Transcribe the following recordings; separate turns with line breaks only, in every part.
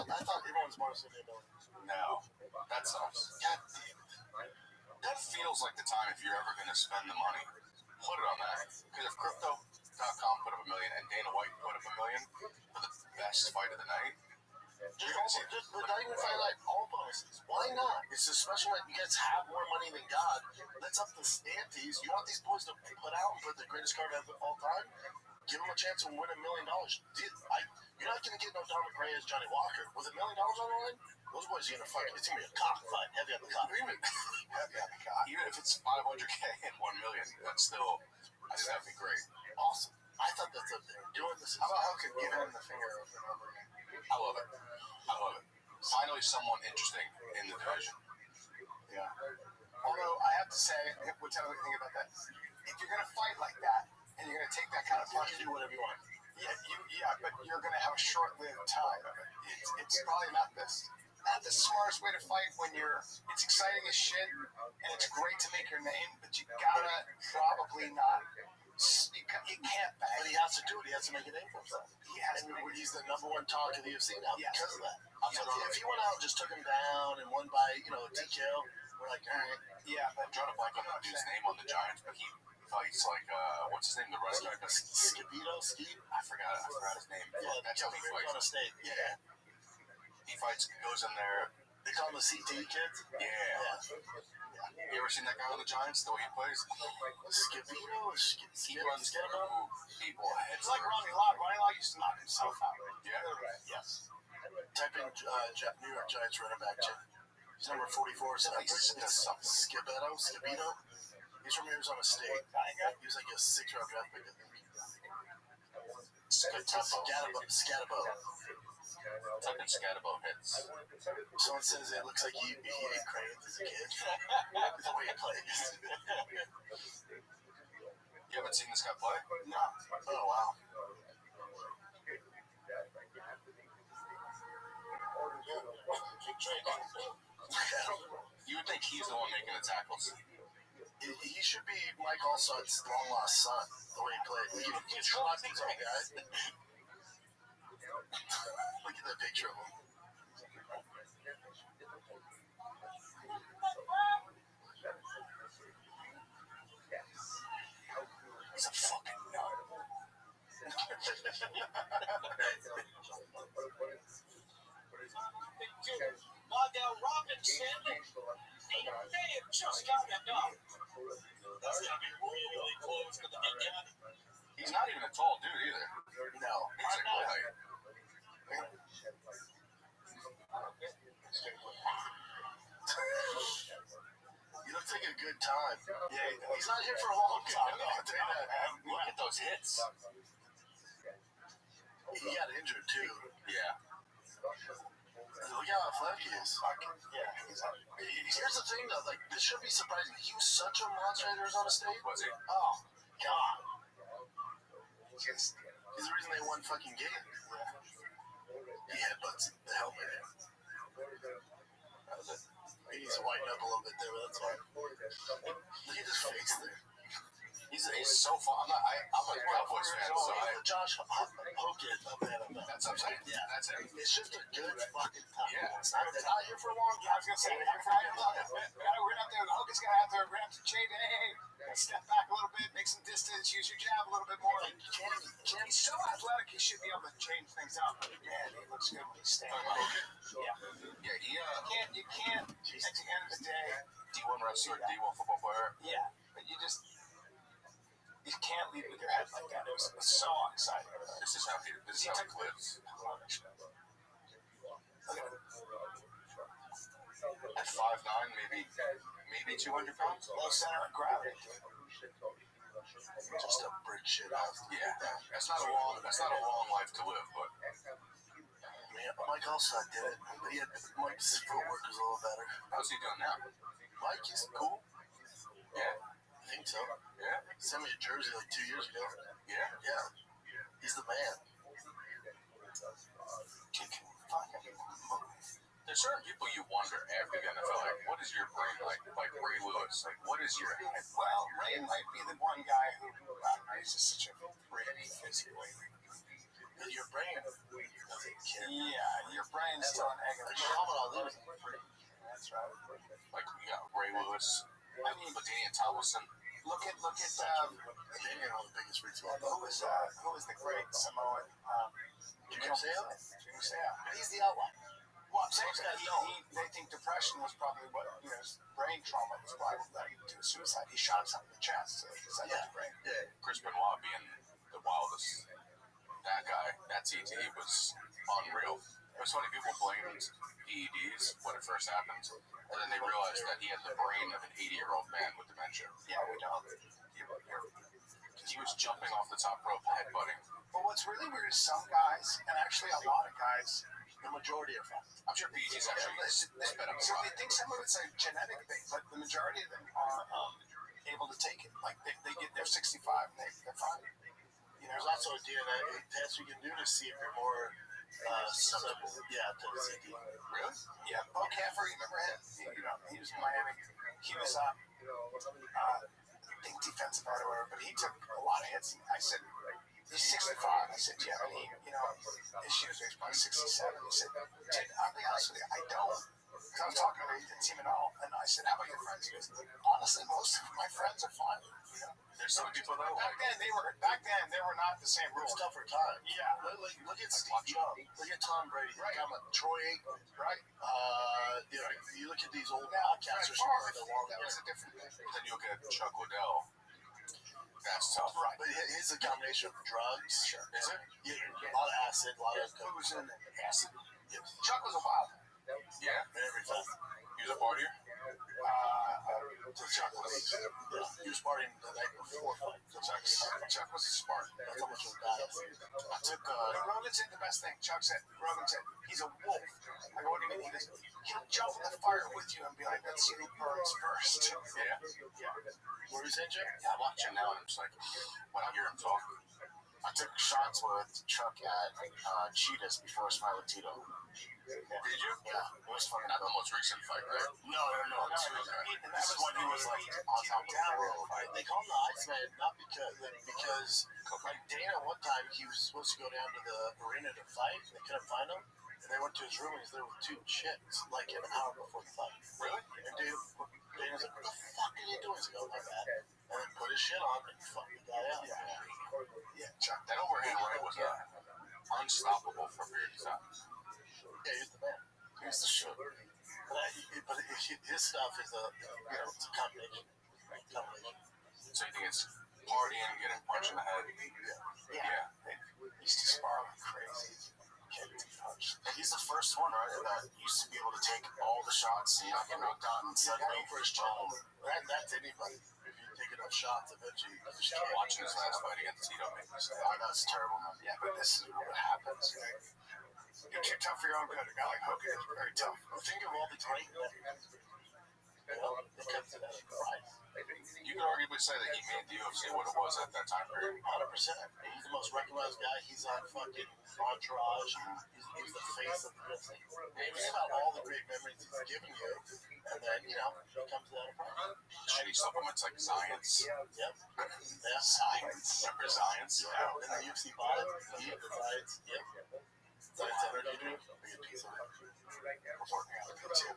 thought everyone's bonus would be $1 million.
No, that sucks.
God damn it.
That feels like the time if you're ever going to spend the money, put it on that. Because if Crypto.com put up $1 million and Dana White put up $1 million for the best fight of the night,
Just not even fight like all bonuses. Why not? It's a special night. You guys have more money than God. Let's up the antes. You want these boys to put out and put the greatest card of all time? Give them a chance to win $1 million. You're not going to get no Dominic Reyes, Johnny Walker. With $1 million on the line, those boys are going to fight. It's going to be a cockfight. Heavy on the cock.
Even if it's $500K and $1 million, that's still, I think that'd be great.
Awesome. I thought that's up there. Doing this.
How about how could give him the finger over and over again?
I love it. Finally, someone interesting in the division.
Yeah. Although I have to say, we'll tell you the thing about that. If you're going to fight like that, and you're going to take that kind of punch,
You can do whatever you want.
but you're going to have a short-lived time. It's probably not the smartest way to fight when it's exciting as shit, and it's great to make your name, but you gotta probably not. You can't back.
But he has to do it. He has to make a name for himself. He's the number one talk of the UFC now because of that. So if he went out and just took him down and won by, TKO, we're like, all right.
Yeah, I'm trying to blank on that dude's name on the Giants, but he fights like, what's his name? The running back.
Steve?
I forgot his name.
Yeah,
That's how he fights.
Arizona State. Yeah.
He fights, goes in there.
They call him the CT kids?
Yeah. You ever seen that guy on the Giants, the way he plays?
Scavino?
He runs through people.
It's like Ronnie Lott. Ronnie Lott used to knock himself out.
Yeah.
Yes. Type in New York Giants running back. He's number 44. Scavino? He's from Arizona State. He was like a 6th-round draft pick, I think. Scatabo.
Type in Scatabo hits.
Someone says it looks like he ate crayons as a kid. The way he plays.
You haven't seen this guy play?
No. Oh, wow.
You would think he's the one making the tackles.
He should be Mike Allson's long-lost son, the way he played. He shot these old guys. Look at that picture of him.
He's a fucking nut.
Waddell Robinson, he may have just got enough. That's going to be really close to the end.
He's not even a tall dude either.
No.
He's like good height.
He looks like a good time. Yeah, he's not here for a long time, though. I'll tell you that.
Look at those hits.
He got injured, too.
Yeah.
Look how athletic he is. Yeah. Here's the thing, though. Like, this should be surprising. He was such a monster at Arizona State.
Was he?
Oh, God. He's the reason they won fucking games. He headbutts the helmet.
That was it.
He needs to whiten up a little bit there, but that's fine. Look at his face there.
He's so fun. I'm a Cowboys fan, so
The Josh Hogan up there.
that's what I'm saying.
Yeah.
That's it.
It's just a good fucking time.
Yeah.
They're not here for a long time.
I was going to say, we're out there. Hogan's going to have to change. Hey, step back a little bit, make some distance, use your jab a little bit more. He's so athletic, he should be able to change things up. Man, he looks good when he's standing.
Yeah,
You can't, at the end of the day,
D1 wrestler, D1 football player.
yeah, but you can't lead with your head like that. It was so exciting.
This is how he lives. At 5'9", maybe 200 pounds.
Low center of gravity.
Just to break shit out.
Yeah, that's not a long life to live, but
Man, Mike also did it, but Mike's footwork was a little better.
how's he doing now?
Mike is cool.
Yeah,
I think so.
yeah,
He sent me a jersey like 2 years ago.
yeah.
Yeah. He's the man.
There's certain people you wonder after the NFL, like, what is your brain like? Like Ray Lewis, like, what is your head?
Well, Ray might be the one guy who, he's just such a pretty physically.
Your brain doesn't care.
Yeah, your brain Ryan's still an egg.
Muhammad Ali was free.
That's right.
Like, Ray Lewis. I mean, Ladanian Tomlinson.
Look at
Daniel, one of the biggest freaks of all time.
who was the great Samoan?
Jimmy Sale?
Jimmy Sale.
He's the outlier.
Well, I'm saying that they think depression was probably what, brain trauma was why he led him to suicide. He shot himself in the chest, so he said his brain.
Yeah.
Chris Benoit being the wildest. That guy, that TT was unreal. It was funny, people blamed PEDs when it first happened, and then they realized that he had the brain of an 80-year-old man with dementia.
Yeah, we don't.
He was jumping off the top rope, headbutting.
But what's really weird is some guys, and actually a lot of guys,
The majority are fat.
I'm sure PEDs actually sped up.
so they think some of it's a genetic thing, but the majority of them are able to take it. Like they're 65 and they're fine.
There's also a DNA test you can do to see if you're more susceptible. Yeah, to the CD.
Really?
Yeah, Bo Camper, you remember him? He was in Miami. He was big defensive end or whatever, but he took a lot of hits. I said, he's 65. I said, do you have any, issues? He's probably 67. He said, dude, I'll be honest with you, I don't. Because I was talking to him, he didn't seem at all. And I said, how about your friends? He goes, honestly, most of my friends are fine.
There's some people that
Back then, they were not the same rules.
It's tougher time.
Yeah.
Look at Steve Jobs. Look at Tom Brady. Look at Troy Aikman.
Right?
You look at these old podcasters who are the long
That was a different thing.
Then you look at Chuck Liddell. That's tough.
Right. But his a combination of drugs.
Sure. Is it?
Yeah, a lot of acid, a lot of booze and acid. Yeah.
Chuck was a wild.
Yeah.
Everything.
He was a partier?
To Chuck was, he was partying the night before fight.
Chuck was smart.
That's how much of a guy is.
I took,
Rogan said the best thing. Rogan said, he's a wolf. I go, what do you mean? He goes, he'll jump in the fire with you and be like, let's see who burns first.
yeah.
What were you saying, Jay?
Yeah, I watch him now and I'm just like, when I hear him talk,
I took shots with Chuck at Cheetahs before Smiley Tito.
did you?
Yeah, it was fucking
Not the most recent fight, right?
No. This is when he was like on top of the world. Right? They call him the Iceman not because like Dana one time he was supposed to go down to the arena to fight and they couldn't find him. And they went to his room and he's there with 2 chicks like an hour before the fight.
Really?
And Dana's like, what the fuck are you doing? He's like, oh my bad. And then put his shit on and fuck the guy out.
Yeah, Chuck. That overhand right was unstoppable for a period of time.
Yeah, he's the man. He's the shit. But his stuff is it's a combination.
So you think it's partying, getting punched in the head? Yeah.
He used to spar like crazy.
And he's the first one, right, that used to be able to take all the shots and not get knocked out and suddenly first time. That's anybody. If you take enough shots, eventually you just can't.
Watching his last fight against Tito made me sad.
I know, it's terrible, man.
Yeah, but this is what happens. You're too tough for your own good. A guy like Hogan is very tough.
Think of all the great men. It comes to that price.
You could arguably say that he made the UFC what it was at that time period.
100%. He's the most recognized guy. He's on fucking Entourage. He's the face of the UFC. Think about all the great memories he's given you, and then, it comes to that price.
Shitty supplements like Science.
Yep. Yeah.
Science. Remember Science?
Yeah. And the UFC bought it. Science. Yep. Science Energy drink. Big piece of it. We're working on it too.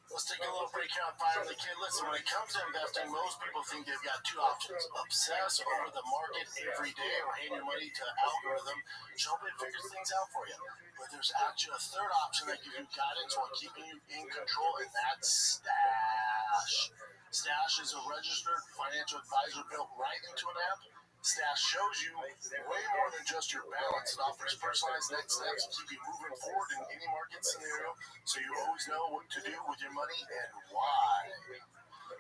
Let's take a little break here on Finally Kid. Listen, when it comes to investing, most people think they've got 2 options. Obsess over the market every day or hand your money to an algorithm which hopefully figures things out for you. But there's actually a third option that gives you guidance while keeping you in control, and that's Stash. Stash is a registered financial advisor built right into an app. Stash shows you way more than just your balance. It offers personalized next steps to keep you moving forward in any market scenario, so you always know what to do with your money and why.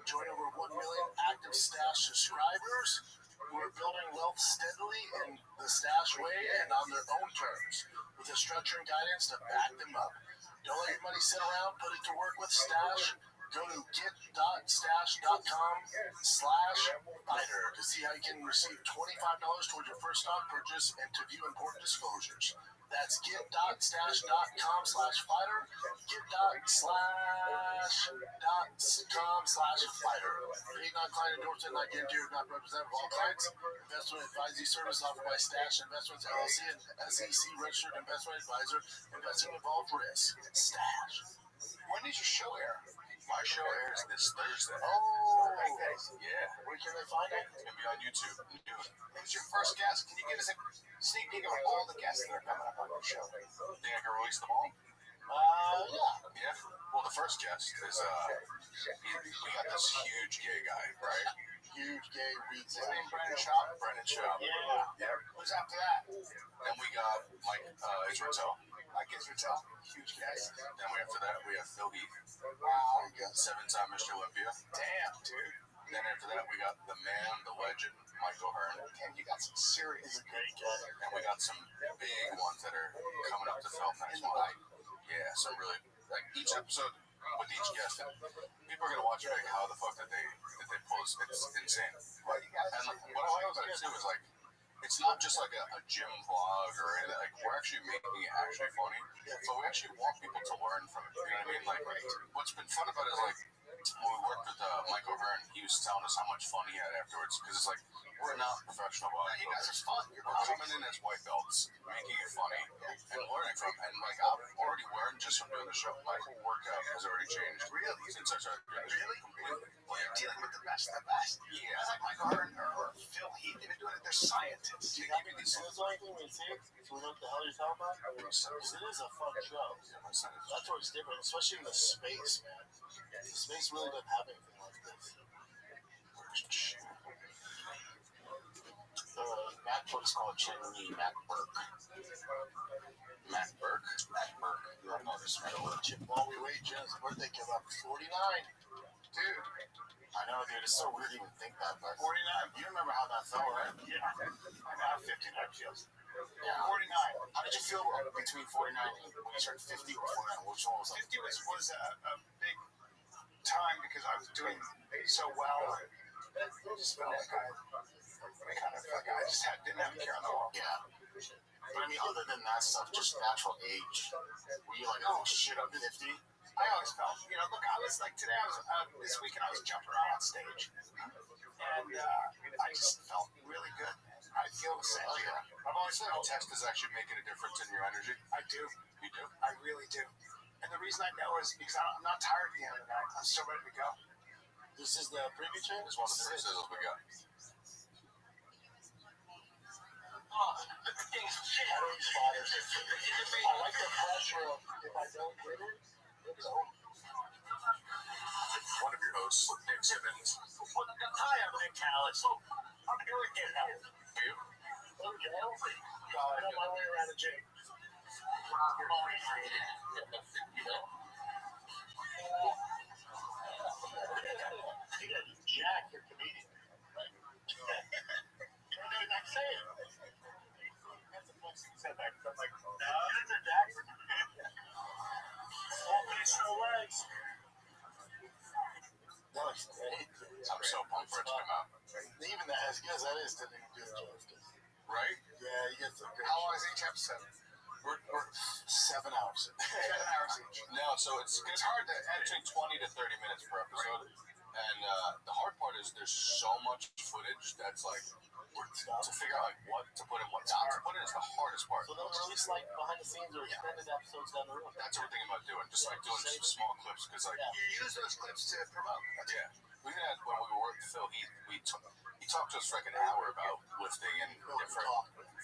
Join over 1 million active Stash subscribers who are building wealth steadily in the Stash way and on their own terms, with a structure and guidance to back them up. Don't let your money sit around. Put it to work with Stash. Go to get.stash.com/fighter to see how you can receive $25 towards your first stock purchase and to view important disclosures. That's get.stash.com/fighter. Get.stash.com/fighter. Paid non-client endorsement, not guaranteed, not representative of all clients. Investment advisory service offered by Stash Investments LLC and SEC registered investment advisor. Investing involved risk. Stash.
When does your show air?
My show airs this Thursday.
Oh,
Yeah.
where can they find it?
It's going to be on YouTube.
Who's your first guest? Can you give us a sneak peek of all the guests that are coming up on your show?
Think I can release them all?
Yeah.
Yeah. Well, the first guest is we got this huge gay guy, right?
Huge gay reads.
His name Brennan Shaw.
Brennan Shaw.
Yeah.
Who's after that?
Then we got Mike Israel.
Mike Israel. Huge guest.
Then after that we have Phil Heath.
Wow.
7-time Mr. Olympia.
Damn, dude.
Then after that we got the man, the legend, Michael Hearn.
Damn, you got some serious.
He's a great guy.
And we got some big ones that are coming up to film next
In the
month.
light.
Yeah, so really, like each episode with each guest, people are gonna watch like how the fuck did they pull this? It's insane.
Well, you guys.
And like, what I like about it too is like, it's not just like a gym vlog or anything. Like we're actually making it actually funny, but we actually want people to learn from it. You know what I mean? Like, what's been fun about it is like when we worked with Michael Hearn, he was telling us how much fun he had afterwards because it's like we're not professional
You guys are fun. You're
we're coming in as white belts, making it funny, and learning from. And like I've already learned just from doing the show. My whole workout has already changed.
Really?
Since I started doing this.
Really?
Completely.
Well, you're dealing with the best of the best.
Yeah.
Guys like Michael Hearn or Phil Heath, they've been doing it. They're scientists.
Do you
Have
give
you
me these?
seen anything we see? So we know what the hell you're talking about? Because it is a fun show. That's where it's different, especially in the space, man. The space really doesn't have anything like this. MacBook is called Chen Yi MacBook.
Matt Burke.
You don't know this man. While we wait, Jen's birthday came up 49.
Dude,
I know, dude. It's so weird to even think that, but
49.
you remember how that felt, right?
Yeah. I got 59 feels.
Yeah.
49.
How did you feel between 49 and when you started 50 or 49? Which one was that?
50 was a big time because I was doing so well. I just felt like I just didn't have a care in the world.
Yeah. But I mean, other than that stuff, just natural age. Were you like, oh shit, I'm 50?
I always felt, look, I was like today. This weekend I was jumping around on stage, and I just felt really good. I feel the same.
Oh, yeah.
I've always felt text is actually making a difference in your energy.
I do.
You do?
I really do. And the reason I know is because I'm not tired at the end of the night. I'm still ready to go.
This is the preview chain?
It's one of the sizzles we got.
I like the pressure of if I don't get it, it's over.
One of your hosts, Nick Simmons.
Hi, I'm Nick Callis. I'm doing it now.
You?
Okay. I'm on my way around the gym. You gotta be Jack, you're a comedian. You're doing that same. That's the most you said back. I'm like, no, it's a Jack. No legs. No, it's great.
I'm so pumped for it to come out.
Even that, as good as that is, didn't even do it justice.
Right?
Yeah, you get some good.
How long is each episode?
We're
7 hours.
7 hours each.
no, so it's hard to edit. Between 20 to 30 minutes per episode. And the hard part is there's so much footage that's like to figure out like what to put in, what not to put in is the hardest part.
So they'll release like behind the scenes or extended episodes down the road.
That's what we're thinking about doing, just like doing some small clips because like
You use those clips to promote.
yeah, we had when we were with Phil Heath, he talked to us for like an hour about lifting and different.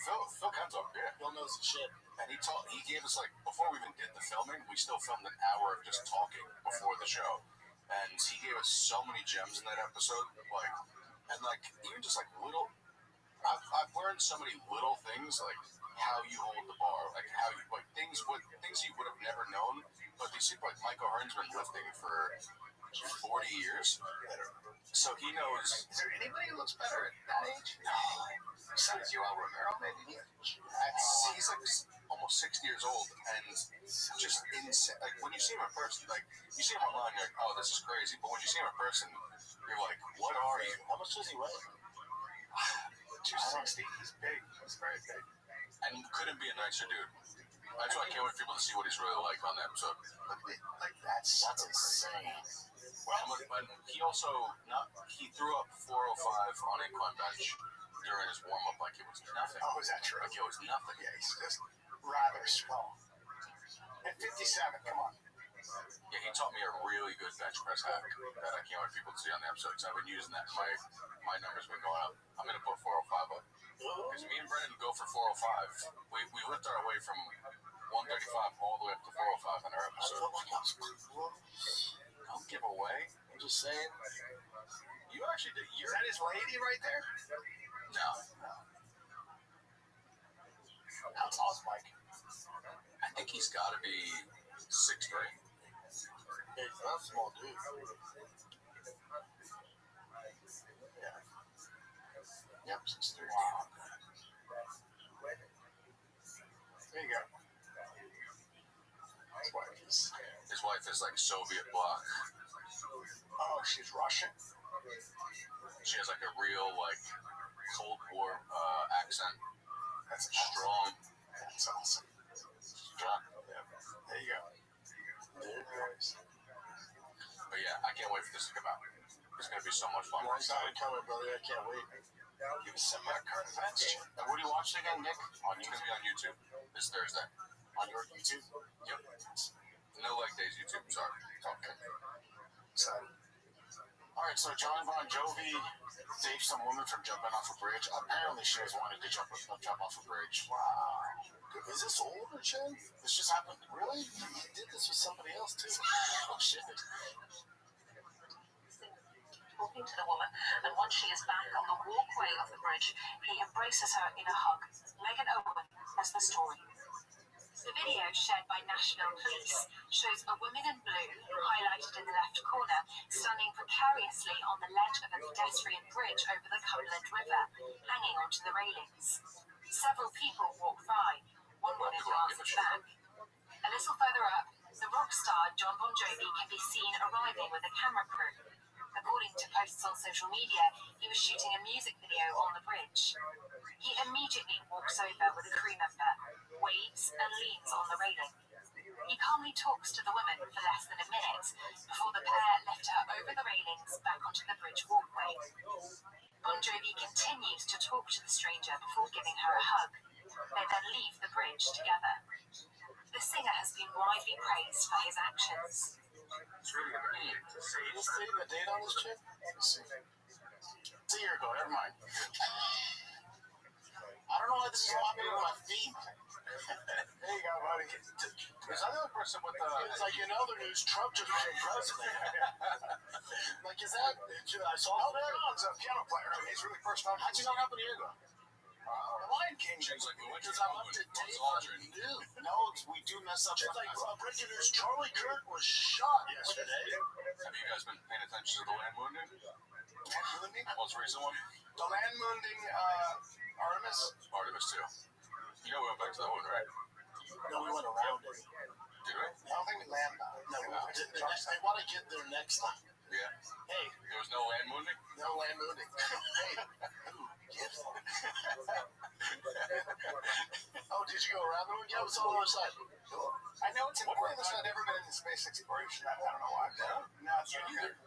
Phil can talk, yeah.
Phil knows the shit.
And he gave us like before we even did the filming, we still filmed an hour of just talking before the show. And he gave us so many gems in that episode, like even just like little. I've learned so many little things, like how you hold the bar, like how you like things you would have never known. But these people, like Michael Hearn's been lifting for 40 years, so he knows.
Is there anybody who looks better at that age? No. Besides Yoel Romero, maybe.
He's like almost 60. 60 years old and just insane. Like, when you see him in person, like, you see him online, you're like, oh, this is crazy. But when you see him in person, you're like, what are you?
How much does he weigh?
260. He's big. He's very big.
And couldn't be a nicer dude. That's why I can't wait for people to see what he's really like on the episode.
Like, that's
insane.
Well, he also he threw up 405 on incline bench during his warm up like it was nothing.
Oh, is that true?
Like it was nothing.
Yeah, he's just rather strong. And 57, come on.
Yeah, he taught me a really good bench press hack that I can't wait for people to see on the episode because I've been using that. My numbers have been going up. I'm going to put 405 up. Because me and Brennan go for 405. We lift our way from 135 all the way up to 405 in our episode. Don't give away.
I'm just saying.
You actually did.
Is that his lady right there?
No.
How tall is Mike?
I think he's got to be 6'3".
Yeah, he's not a small dude.
Yeah.
Yep, 6'3".
Wow. There you go.
His wife is like Soviet bloc.
Oh, she's Russian?
She has like a real like Cold War accent.
That's
strong.
That's awesome.
Strong.
Yeah. There you go.
But yeah, I can't wait for this to come out. It's going to be so much fun.
Long time coming, brother. I can't wait.
Give us some current events.
And what are you watching again, Nick?
It's going to be on YouTube this Thursday.
On your YouTube?
Yep. No leg days YouTube. Sorry.
Okay. All right, so John Bon Jovi saved some woman from jumping off a bridge. Apparently, she was wanting to jump off a bridge.
Wow.
Is this old or shit? This just happened. Really? He did this with somebody else too. Oh shit.
Talking to the woman, and once she is back on the walkway of the bridge, he embraces her in a hug. Megan Owen has the story. The video, shared by Nashville Police, shows a woman in blue, highlighted in the left corner, standing precariously on the ledge of a pedestrian bridge over the Cumberland River, hanging onto the railings. Several people walk by. One woman glances back. A little further up, the rock star John Bon Jovi can be seen arriving with a camera crew. According to posts on social media, he was shooting a music video on the bridge. He immediately walks over with a crew member, waves and leans on the railing. He calmly talks to the woman for less than a minute before the pair lift her over the railings back onto the bridge walkway. Bon Jovi continues to talk to the stranger before giving her a hug. They then leave the bridge together. The singer has been widely praised for his actions.
It's really amazing to see.
Let's see the date on this chick. Let's see. It's a year ago. Never mind. I don't know why this is popping in my feed.
There you go, buddy.
Is that the other person with the...
It's like in other news, Trump just became president. Like, is that... I saw that.
John's a piano player. He's really first known.
How'd you know it happened a year ago?
The Lion King.
She's like, we went to
Because I'm up
Cumberland.
to date
What's
on
Aldrin?
news. No, we do mess up.
It's
Like,
like,
breaking news, Charlie Kirk was shot yesterday.
Have you guys been paying attention to the land wounding? Most recent one?
The land wounding Artemis.
Artemis 2. You know we went back to that one, right?
No, we went around it.
Did we?
I don't think we landed on it.
No, I want to get there next time.
Yeah.
Hey,
There was no land wounding?
no land moving. Hey, yes. Oh, did you go around the moon? Yeah, it was on the other side.
I know it's important. I've never been into space exploration. I don't know why. No, it's
You
not
neither.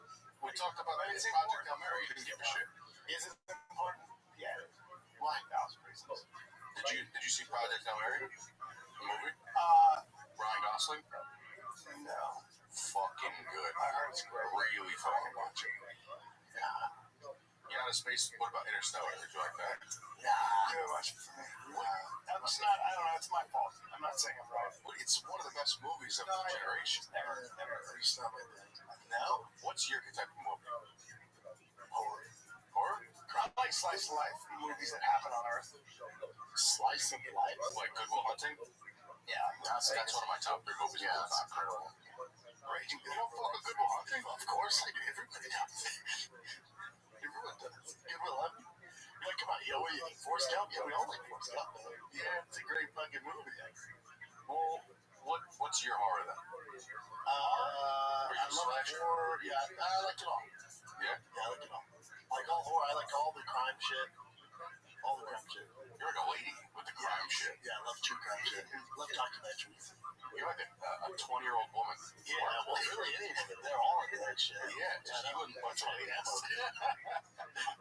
We talked about
But
that
it's
in Project
important.
Hail Mary. You didn't give a shit.
Is it important? Yeah.
Why?
Thousands of reasons.
Did you see Project Hail Mary? The movie? Ryan Gosling?
No.
Fucking good.
I heard it's great.
Really fucking watch it. Yeah. You know, space. What about Interstellar? Did you like that?
Too much for me. It's not, I don't know, it's my fault. I'm not saying I'm right.
Well, it's one of the best movies of
No,
the generation.
Never.
It's not my thing.
No? What's your type of movie?
Horror.
Horror?
I like slice of life movies that happen on Earth.
Slice of life?
Like Good Will Hunting?
Yeah.
That's one of my top 3 movies.
Yeah,
of all
it's
time.
incredible.
Raging. You don't fuck with Good Will Hunting?
Of course I do. Everybody does. Everyone does. Good Will Hunting? You're like, come on, yo, we like Forrest Gump? Yeah, we all like Forrest Gump. Yeah, it's a great fucking movie. What Love documentaries.
You're like a 20-year-old woman.
Yeah, well, really, any of them. They're all into that shit.
Yeah, just you wouldn't bunch of animals.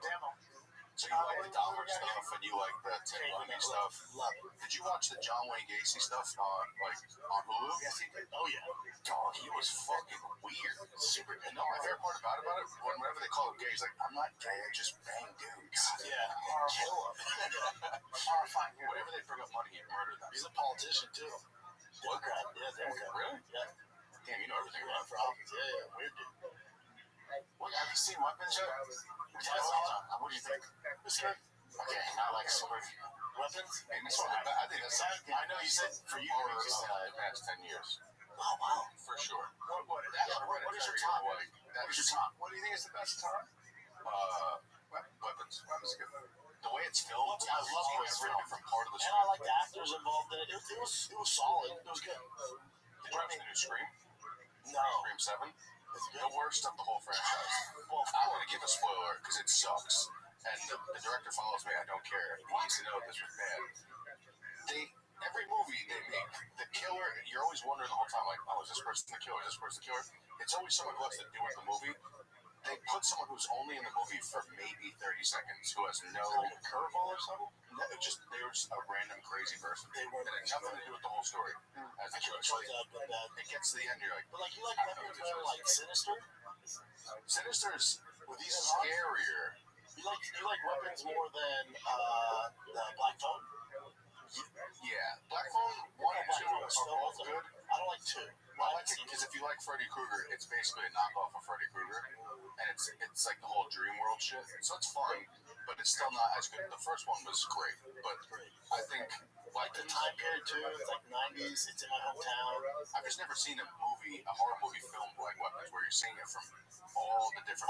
Demo.
So you like the Dahmer stuff and you like the Ted Bundy stuff.
Love it.
Did you watch the John Wayne Gacy stuff on Hulu?
Yes, he did. Oh, yeah.
Dog, he was fucking weird.
Super good.
And no, my favorite part about it, whenever they call him gay, he's like, I'm not gay, I just bang dudes.
Yeah.
Kill him. Horrifying.
Whenever they bring up money, he murder them.
He's a politician, too. Democrat. Yeah, Democrat.
Really?
Yeah.
Damn, you know everything
Run
about
for office. Yeah, weird dude.
What, have you seen Weapons yet?
What do you think?
It's good.
Okay, not like super
Weapons?
Maybe it's I think that's
I know you said for you
horror
to
of the past 10 years.
Oh, wow.
For sure.
What is your
Hereditary,
top?
like,
What is your top? What do you think is the best top?
Weapons.
Weapons is good.
The way it's filmed,
I love the way it's
every
filmed.
different part of the
And
story.
I like the actors involved in it. It was solid. It was good.
Did you watch the new Scream?
No.
Scream 7?
It's good.
The worst of the whole franchise.
Well,
I want to give a spoiler because it sucks. And the director follows me. I don't care. He needs to know this was bad. Every movie they make, the killer, you're always wondering the whole time, like, oh, is this person the killer? Is this person the killer? It's always someone who has to do with the movie. They put someone who's only in the movie for maybe 30 seconds, who has no
like a curveball or something?
no, they're just a random crazy person.
They weren't.
It had nothing to do with the whole story. As
I
the
can't
show
choose that, but that.
it gets to the end, you're like,
But like you like weapons more like Sinister?
Sinister's
With Ethan Hawke?
scarier.
You like weapons more than the Black Phone?
Yeah, Black Phone 1 and 2 are both good.
I don't like 2.
I like it because if you like Freddy Krueger, it's basically a knockoff of Freddy Krueger, and it's like the whole dream world shit. So it's fun, but it's still not as good. The first one was great, but I think
Like the time period too, it's like 90s, it's in my hometown.
I've just never seen a horror movie filmed like Weapons, where you're seeing it from all the different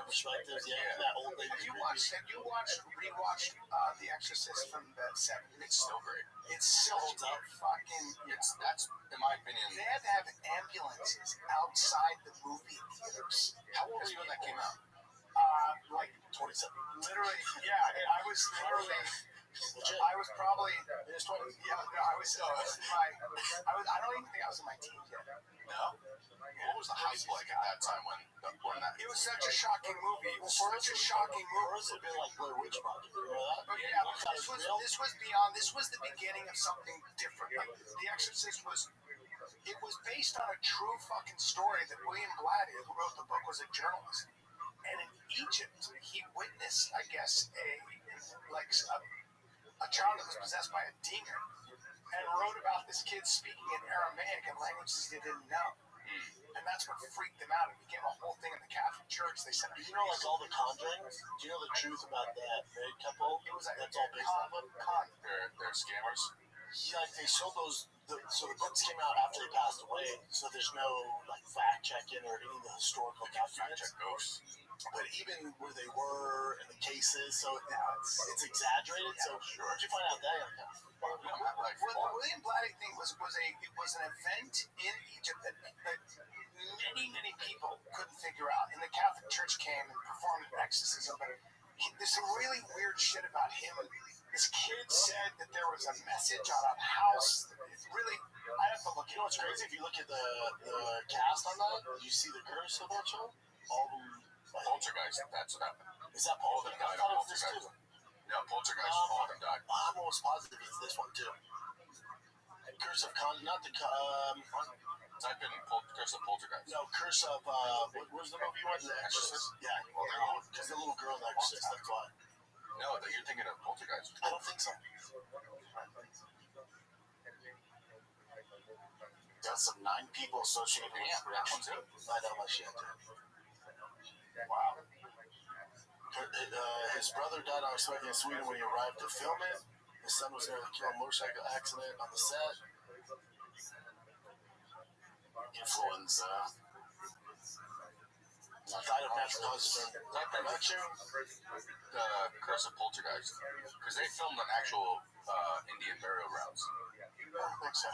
perspectives.
Yeah. And that old lady.
Have you rewatched The Exorcist from the 70s?
It's still great.
It's so fucking.
That's in my opinion.
They had to have ambulances outside the movie theaters.
How old were you when that came out?
Like
27.
literally, yeah. I was literally.
Legit.
I was probably.
It was 20.
Yeah, no, I was. I don't even think I was in my teens yet.
No. What was the hype like at that time when that?
It was such a shocking movie. It was such a shocking movie.
First, it'd been like Blair Witch Project. You know that?
But yeah, this was beyond. This was the beginning of something different. Like The Exorcist was. It was based on a true fucking story that William Blatty, who wrote the book, was a journalist, and in Egypt he witnessed, I guess, a child that was possessed by a demon, and wrote about this kid speaking in Aramaic and languages they didn't know. And that's what freaked them out. It became a whole thing in the Catholic Church. They sent.
You know, like all the Conjurings? Do you know the truth about that married couple?
It was
That's all based on
con.
They're scammers.
Yeah, like they sold those. So the books came out after they passed away. So there's no like fact checking or any of the historical documents.
Check ghosts.
But even where they were and the cases, so it's exaggerated. So how'd you find out that?
Well, the William Blatty thing was an event in Egypt that many people couldn't figure out. And the Catholic Church came and performed an exorcism. But there's some really weird shit about him. This kid said that there was a message on a house. It's really, I have to look.
You know what's crazy? If you look at the cast on that, you see the curse of that show. All of them.
Poltergeist. That's what happened.
Is that
All of them died on
this too?
Poltergeist. No, Poltergeist. All of them died.
I'm almost positive it's this one too. Curse of not the
Type in Curse of Poltergeist.
no, Curse of what was the movie you went? The Exorcist. Yeah, because the little girl in the Exorcist. That's why.
No, you're thinking of Poltergeist.
I don't think so. Got some 9 people associated with
Yeah, that one's it.
I know my shit.
wow.
His brother died unexpectedly in Sweden when he arrived to film it. His son was nearly killed in a motorcycle accident on the set. Influenza. Died of natural causes during production.
The Curse of Poltergeist, because they filmed on actual Indian burial grounds.
I think so.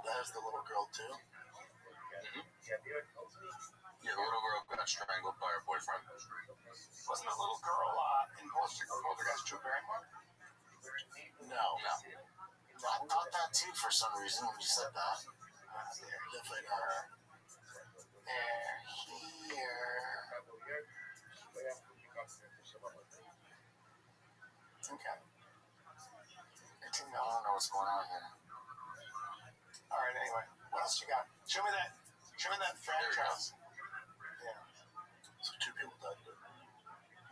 There's the little girl too.
Mm-hmm. Yeah, the little girl got strangled by her boyfriend.
Wasn't a little girl in Poltergeist Drew Barrymore?
thought too for some reason when you said that.
They're
Definitely not.
here. Okay.
I don't know what's going on here.
All right. Anyway, what else you got? Show me that franchise. Yeah.
So 2 people died.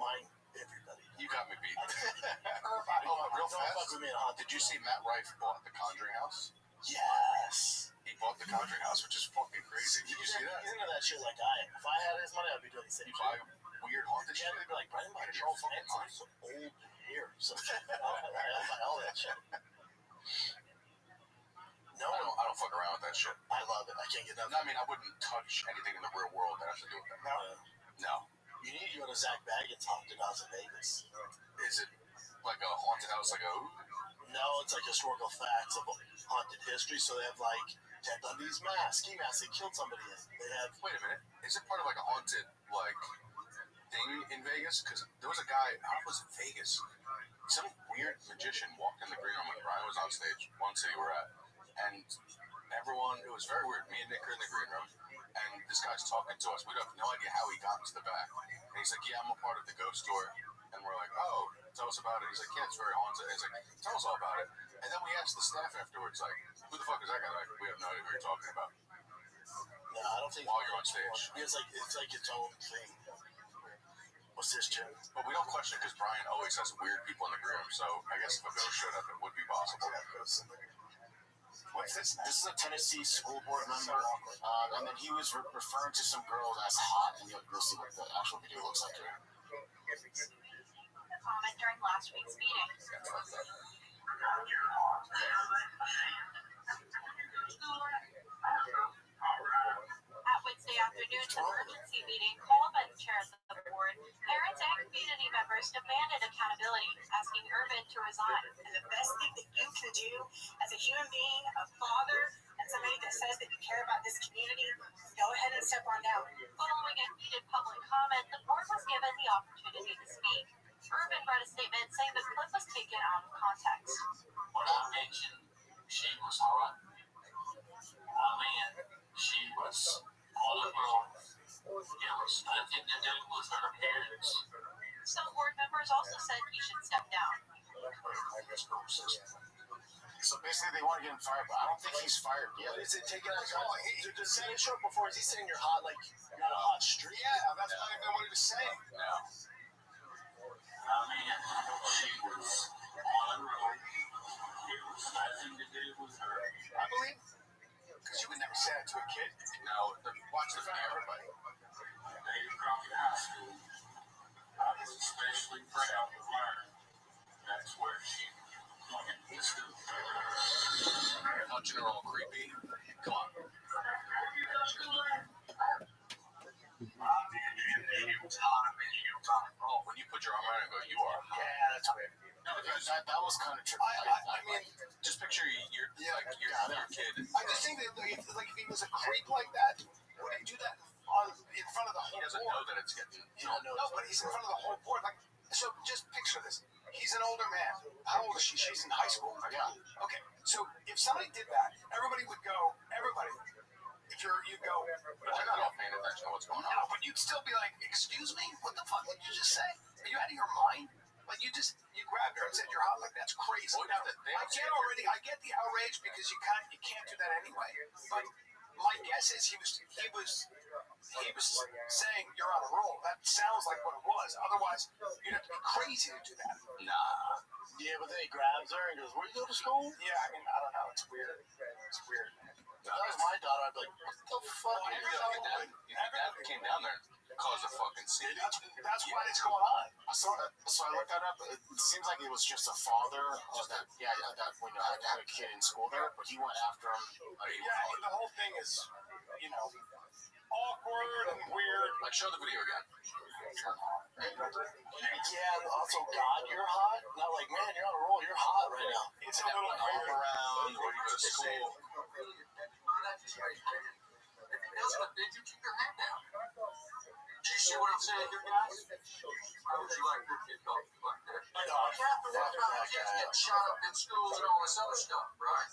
Mine, everybody.
You got me beat.
Everybody.
Oh, real
Don't fuck
fast.
with me in a hot.
Did you see Matt Rife bought the Conjuring house?
Yes.
He bought the Conjuring house, which is fucking crazy. Did you see that?
He's into that shit like I am. If I had his money, I'd be doing the same
You
shit.
buy weird haunted
Yeah,
shit.
they'd be like, Brian, buy Charles Manson. It's old hair. Some shit. I'll buy all that shit. No,
I don't fuck around with that shit.
I love it. I can't get enough.
I mean, I wouldn't touch anything in the real world that has to do with that. No.
You need to go to Zach Bagans' haunted house in Vegas.
Is it like a haunted house, like a...
No, it's like historical facts of haunted history. So they have like Ted Bundy's mask, ski mask. They killed somebody in. They have.
Wait a minute. Is it part of like a haunted like thing in Vegas? Because there was a guy. How was it Vegas? Some weird magician walked in the green room when Brian was on stage. One city we're at, and everyone. It was very weird. Me and Nick are in the green room, and this guy's talking to us. We have no idea how he got into the back. And he's like, "Yeah, I'm a part of the ghost tour." And we're like, "Oh, tell us about it." He's like, "Yeah, it's very haunted." And he's like, "Tell us all about it." And then we asked the staff afterwards, like, "Who the fuck is that guy?" Like, we have no idea who you're talking about.
No, I don't think.
While you're on stage.
It's like its own thing. What's this, Jim?
But we don't question it because Brian always has weird people in the room. So I guess if a ghost showed up, it would be possible.
What's this?
This is a Tennessee school board member, and then he was referring to some girls as hot, and you'll see what the actual video looks like here.
Comment during last week's meeting. At Wednesday afternoon's emergency meeting called by the chair of the board, parents and community members demanded accountability, asking Urban to resign.
And the best thing that you can do as a human being, a father, and somebody that says that you care about this community, go ahead and step on down.
Following a heated public comment, the board was given the opportunity to speak. Urban read a statement saying the clip was taken out of context.
When I mentioned she was hot, I mean she was on the road. It was nothing to do with her parents.
Some board members also said he should step down.
So basically, they want to get him fired, but I don't think he's fired yet. Is it taken out of context? Did he show up before? Is he saying you're hot, like you're on a hot street?
Yeah, that's not even what he was saying.
No.
I mean, she was on the road. It was nothing to do with her.
I believe, because you would never say that to a kid.
No. Watch the video, everybody.
David Crockett High School, I was especially proud to learn that's where she fucking stood.
Punching her all creepy. Come on. When you put your arm around and go, you are hot.
Yeah, that's weird. That was kind of trippy.
I mean,
Just picture your kid.
I just think that if he was a creep like that, would he do that in front of the
He
whole
doesn't
board?
know that it's getting.
No, but he's in front of the whole board. Like, so just picture this. He's an older man. How old is she? She's in high school.
Yeah.
Okay. So if somebody did that, everybody would go. Everybody. If you go.
But you're not all paying attention to what's going on.
No, but you'd still be like, "Excuse me, what the fuck did you just say? Are you out of your mind?" Like you grabbed her and said you're hot. Like that's crazy.
Well,
Now, I get the outrage because you can't do that anyway. But my guess is he was saying you're on a roll. That sounds like what it was. Otherwise, you'd have to be crazy to do that.
Nah.
Yeah, but then he grabs her and goes, "Where you go to school?"
Yeah, I mean, I don't know. It's weird. It's weird.
If that was my daughter, I'd be like, "What the fuck?"
Your dad came down there and caused a fucking scene.
That's why it's going on.
So I looked that up. It seems like it was just a father that had a kid in school there, but he went after him.
Yeah, and the whole thing is, awkward and weird.
Like, show the video again.
Yeah, and also, God, you're hot. Not like, man, you're on a roll. You're hot right now.
It's a little
All
weird.
around, where you go to school.
Did you keep your head down? She see what I'm saying here, guys? How would you like your kid talking like that?
No,
Captain, what about kids getting shot up in school and all this other stuff, right?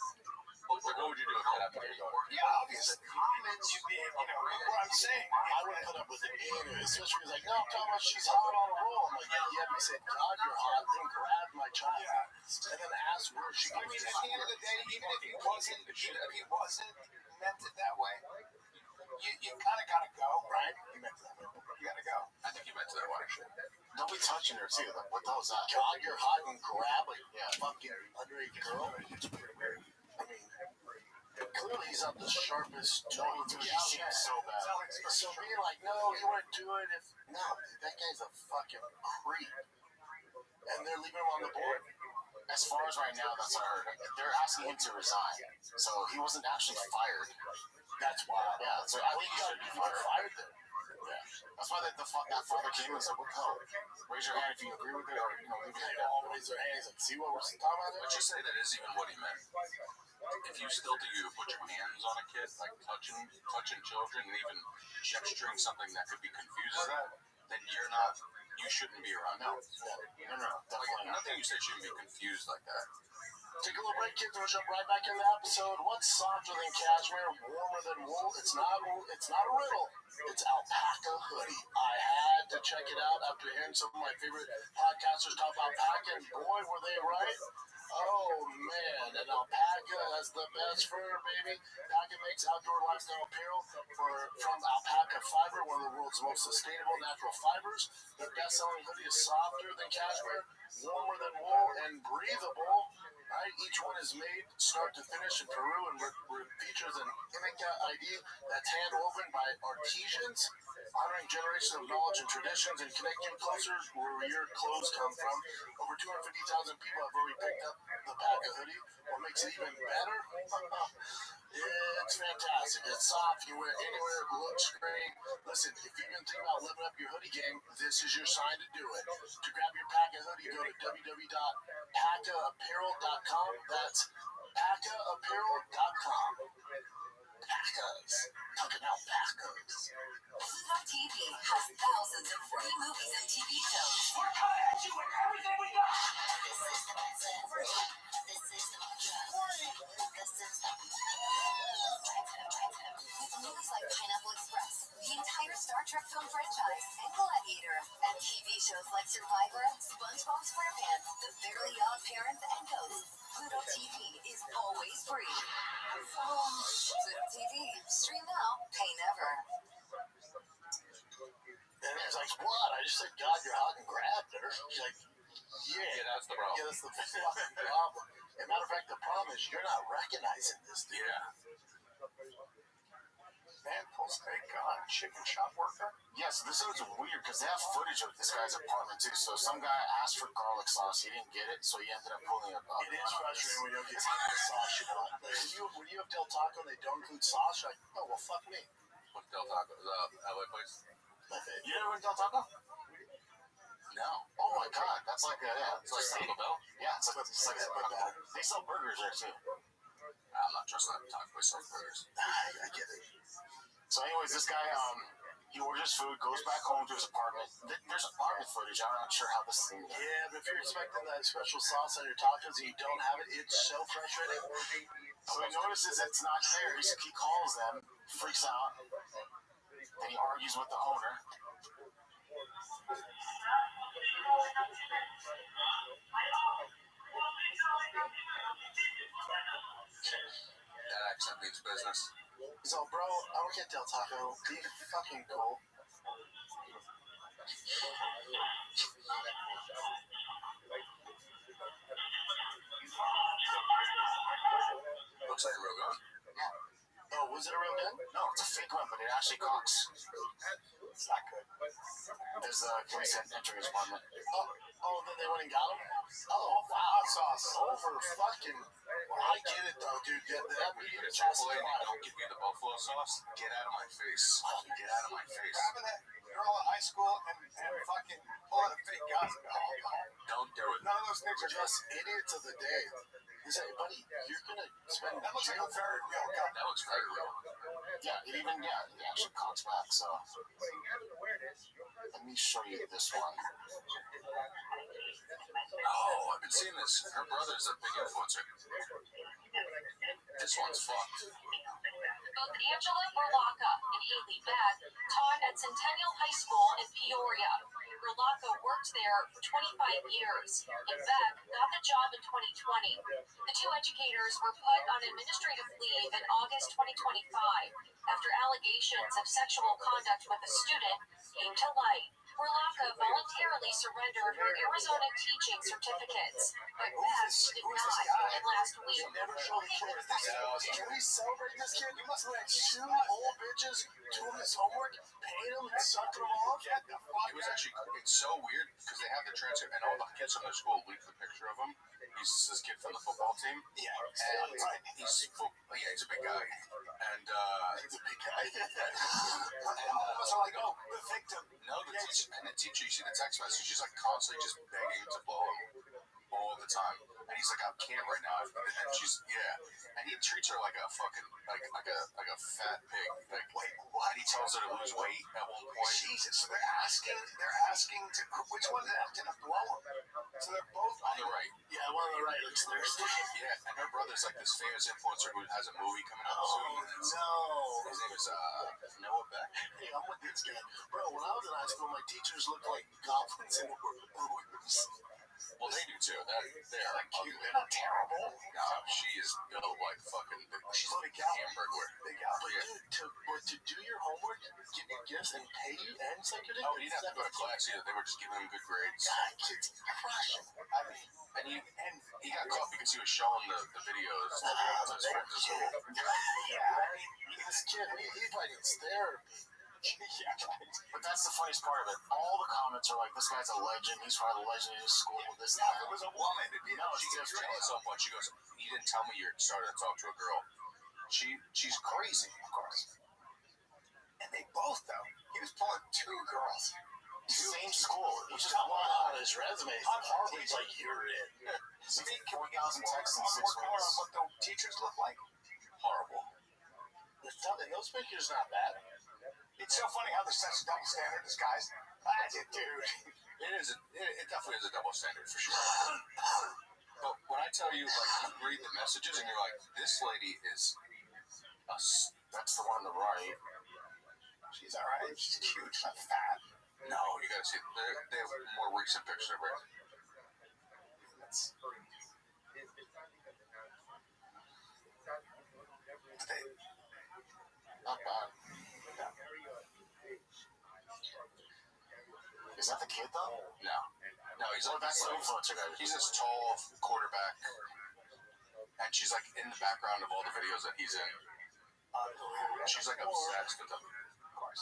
Like, what would you do if that happened to your daughter?
Yeah, obviously. You being, what I'm saying.
I would put up with it anyway, especially when he's like, no, I'm talking about she's hot on a roll. I'm like, yeah, but he said, God, you're hot, then grab my child.
Yeah.
And then ask where she
I mean, at the end of the day, even if he wasn't meant it that way, you kind of gotta go, right? You meant it that way. You gotta go.
I think he meant to that one, actually.
Don't be touching her, too. Like, what the hell is that? God, you're hot, and grab a fucking underage girl. I mean, clearly he's not the sharpest tool. He seems so bad. So being like, no, you wouldn't do it if... No, that guy's a fucking creep. And they're leaving him on the board.
As far as right now, that's what I heard. They're asking him to resign. So he wasn't actually fired.
That's wild.
Yeah, so I think he should be fired then. Yeah. That's why that father came and said, what the hell? Raise your hand if you agree with it, or, leave your hand down.
All raise their hands and see what we're talking about.
Let's just say that is even what he meant. If you still do you put your hands on a kid, like touching children, and even gesturing something that could be confused as that, then you shouldn't be around.
No, definitely not.
Nothing you said shouldn't be confused like that.
Take a little break, kids, and we'll jump right back in the episode. What's softer than cashmere, warmer than wool? It's not a riddle. It's alpaca hoodie. I had to check it out after hearing some of my favorite podcasters talk about alpaca, and boy, were they right. Oh, man, an alpaca has the best fur, baby. Alpaca makes outdoor lifestyle apparel from alpaca fiber, one of the world's most sustainable natural fibers. The best-selling hoodie is softer than cashmere, warmer than wool, and breathable. Right? Each one is made start to finish in Peru and features an Inca ID that's hand-woven by artisans, honoring generations of knowledge and traditions and connecting you closer where your clothes come from. Over 250,000 people have already picked up the alpaca hoodie. What makes it even better? It's fantastic. It's soft. You wear it anywhere. It looks great. Listen, if you've been thinking about living up your hoodie game, this is your sign to do it. To grab your Paca hoodie, go to www.pacaapparel.com. That's pacaapparel.com. Pacas. Talking about Pacas.
Pluto TV has thousands of free movies and TV shows.
We're coming at you with everything we got.
This is the best free. This is the free. This is the with movies like Pineapple Express, the entire Star Trek film franchise, and Gladiator, and TV shows like Survivor, SpongeBob SquarePants, The Fairly Odd Parents, and Ghost. Pluto TV is always free. Pluto TV. Stream now, pay never.
And he's like, what? I just said, God, you're hot, and grabbed her. She's like,
Yeah, that's the problem.
Yeah, that's the fucking problem. As a matter of fact, the problem is you're not recognizing this, dude.
Yeah.
Man pulls fake gun, chicken shop worker.
Yes, this is weird because they have footage of this guy's apartment too. So some guy asked for garlic sauce, he didn't get it, so he ended up pulling it up.
It is frustrating when you don't get the sauce you want. When you have Del Taco and they don't include sauce, you're like, oh, well, fuck me.
What's Del Taco? The LA place?
You never went to Del Taco?
No.
Oh my god, that's like
It's like Taco Bell?
yeah, it's like they sell burgers there too.
I'm not trusting that taco place sells burgers.
I get it.
So anyways, this guy, he orders food, goes back home to his apartment. There's apartment footage. I'm not sure how this thing is.
Yeah, but if you're expecting that special sauce on your tacos and you don't have it, it's so frustrating.
So he notices it's not there. He calls them, freaks out. Then he argues with the owner.
That accent means business.
He's all, bro, I work at Del Taco. Be fucking cool.
Looks like a real gun.
Oh, was it a real gun?
No, it's a fake one, but it actually cocks.
It's not good.
There's a police entering his apartment.
Oh, then they went and got him? Oh, wow. Sauce. Over fucking... Well, I get it, though, dude. That medium
It's
sauce is
Chick-fil-A,
fine.
don't give me the buffalo sauce. Get out of my face. Get out of my face.
Grabbing that girl in high school and fucking pulling a fake gun.
Don't do it.
None of those things are
Just idiots of the day. He said, buddy, you're going to spend...
That looks like a very real gun.
That looks very real.
Yeah, it actually cocks back, so. Let me show you this one.
Oh, I've been seeing this. Her brother's a big influencer. This one's fucked.
Both Angela Berlocka and Ailey Beck taught at Centennial High School in Peoria. Berlocka worked there for 25 years, and Beck got the job in 2020. The two educators were put on administrative leave in August 2025 after allegations of sexual conduct with a student came to light. Berlocka voluntarily surrendered her Arizona teaching certificates, but Beck did not until last week.
Never showed the kid. Can we celebrate this kid? You must have had 2 old bitches doing his homework, paying him and sucking him off.
It was actually, it's so weird because they have the transcript and all the kids from their school leaked the picture of him. He's this kid from the football team.
Yeah,
and he's a big guy. And
He's a big guy.
and all of us are like, oh, the victim.
no, the teacher, you see the text message, she's like constantly just begging to blow him all the time. And he's like, I can't right now. And she's, and he treats her like a fucking, like a fat pig. Like,
Wait, what?
and he tells her to lose weight at one point.
Jesus, so they're asking to, which one is going to blow him? So they're both
On the right.
Yeah, one on the right looks thirsty.
Yeah, and her brother's like this famous influencer who has a movie coming out soon.
Oh,
His
no.
name is Noah Beck.
Hey, I'm with this kid. Bro, when I was in high school, my teachers looked like goblins in movies.
Well, they do too. They are like
cute. They're not terrible.
No, she is built like fucking.
She's a big gal.
Hamburger.
Big gal.
But dude, to do your homework, give you gifts, and pay you and suck your dick.
Oh, he didn't have to go to class either. They were just giving him good grades.
God, kids crushing.
I mean,
And he got caught because he was showing the videos to his friends at school.
This kid, he probably needs therapy.
But that's the funniest part of it. All the comments are like, this guy's a legend. He's probably the legend in his school. This and
if
that.
it was a woman, it'd be
No,
She
it's
gets
different.
jealous so much. She goes, "You didn't tell me you started to talk to a girl." She's crazy, of course.
And they both, though. He was pulling 2 girls.
Same school.
He just got one on his resume. Harvard's like, you're in.
See, can we
4,000 texts in 6
more color on
weeks.
what the teachers look like?
Horrible.
And those pictures not bad.
It's so funny how there's such a double standard as guys. Dude.
It definitely is a double standard for sure. But when I tell you, like, you read the messages and you're like, this lady is
That's the one on the right.
She's alright. She's cute. She's not fat.
no, you gotta see. They have more recent pictures of her.
That's...
Not bad. Is that the kid, though?
No, he's
Oh,
like
that's the influencer guy.
he's this tall quarterback, and she's like in the background of all the videos that he's in. She's like obsessed with him.
Of course.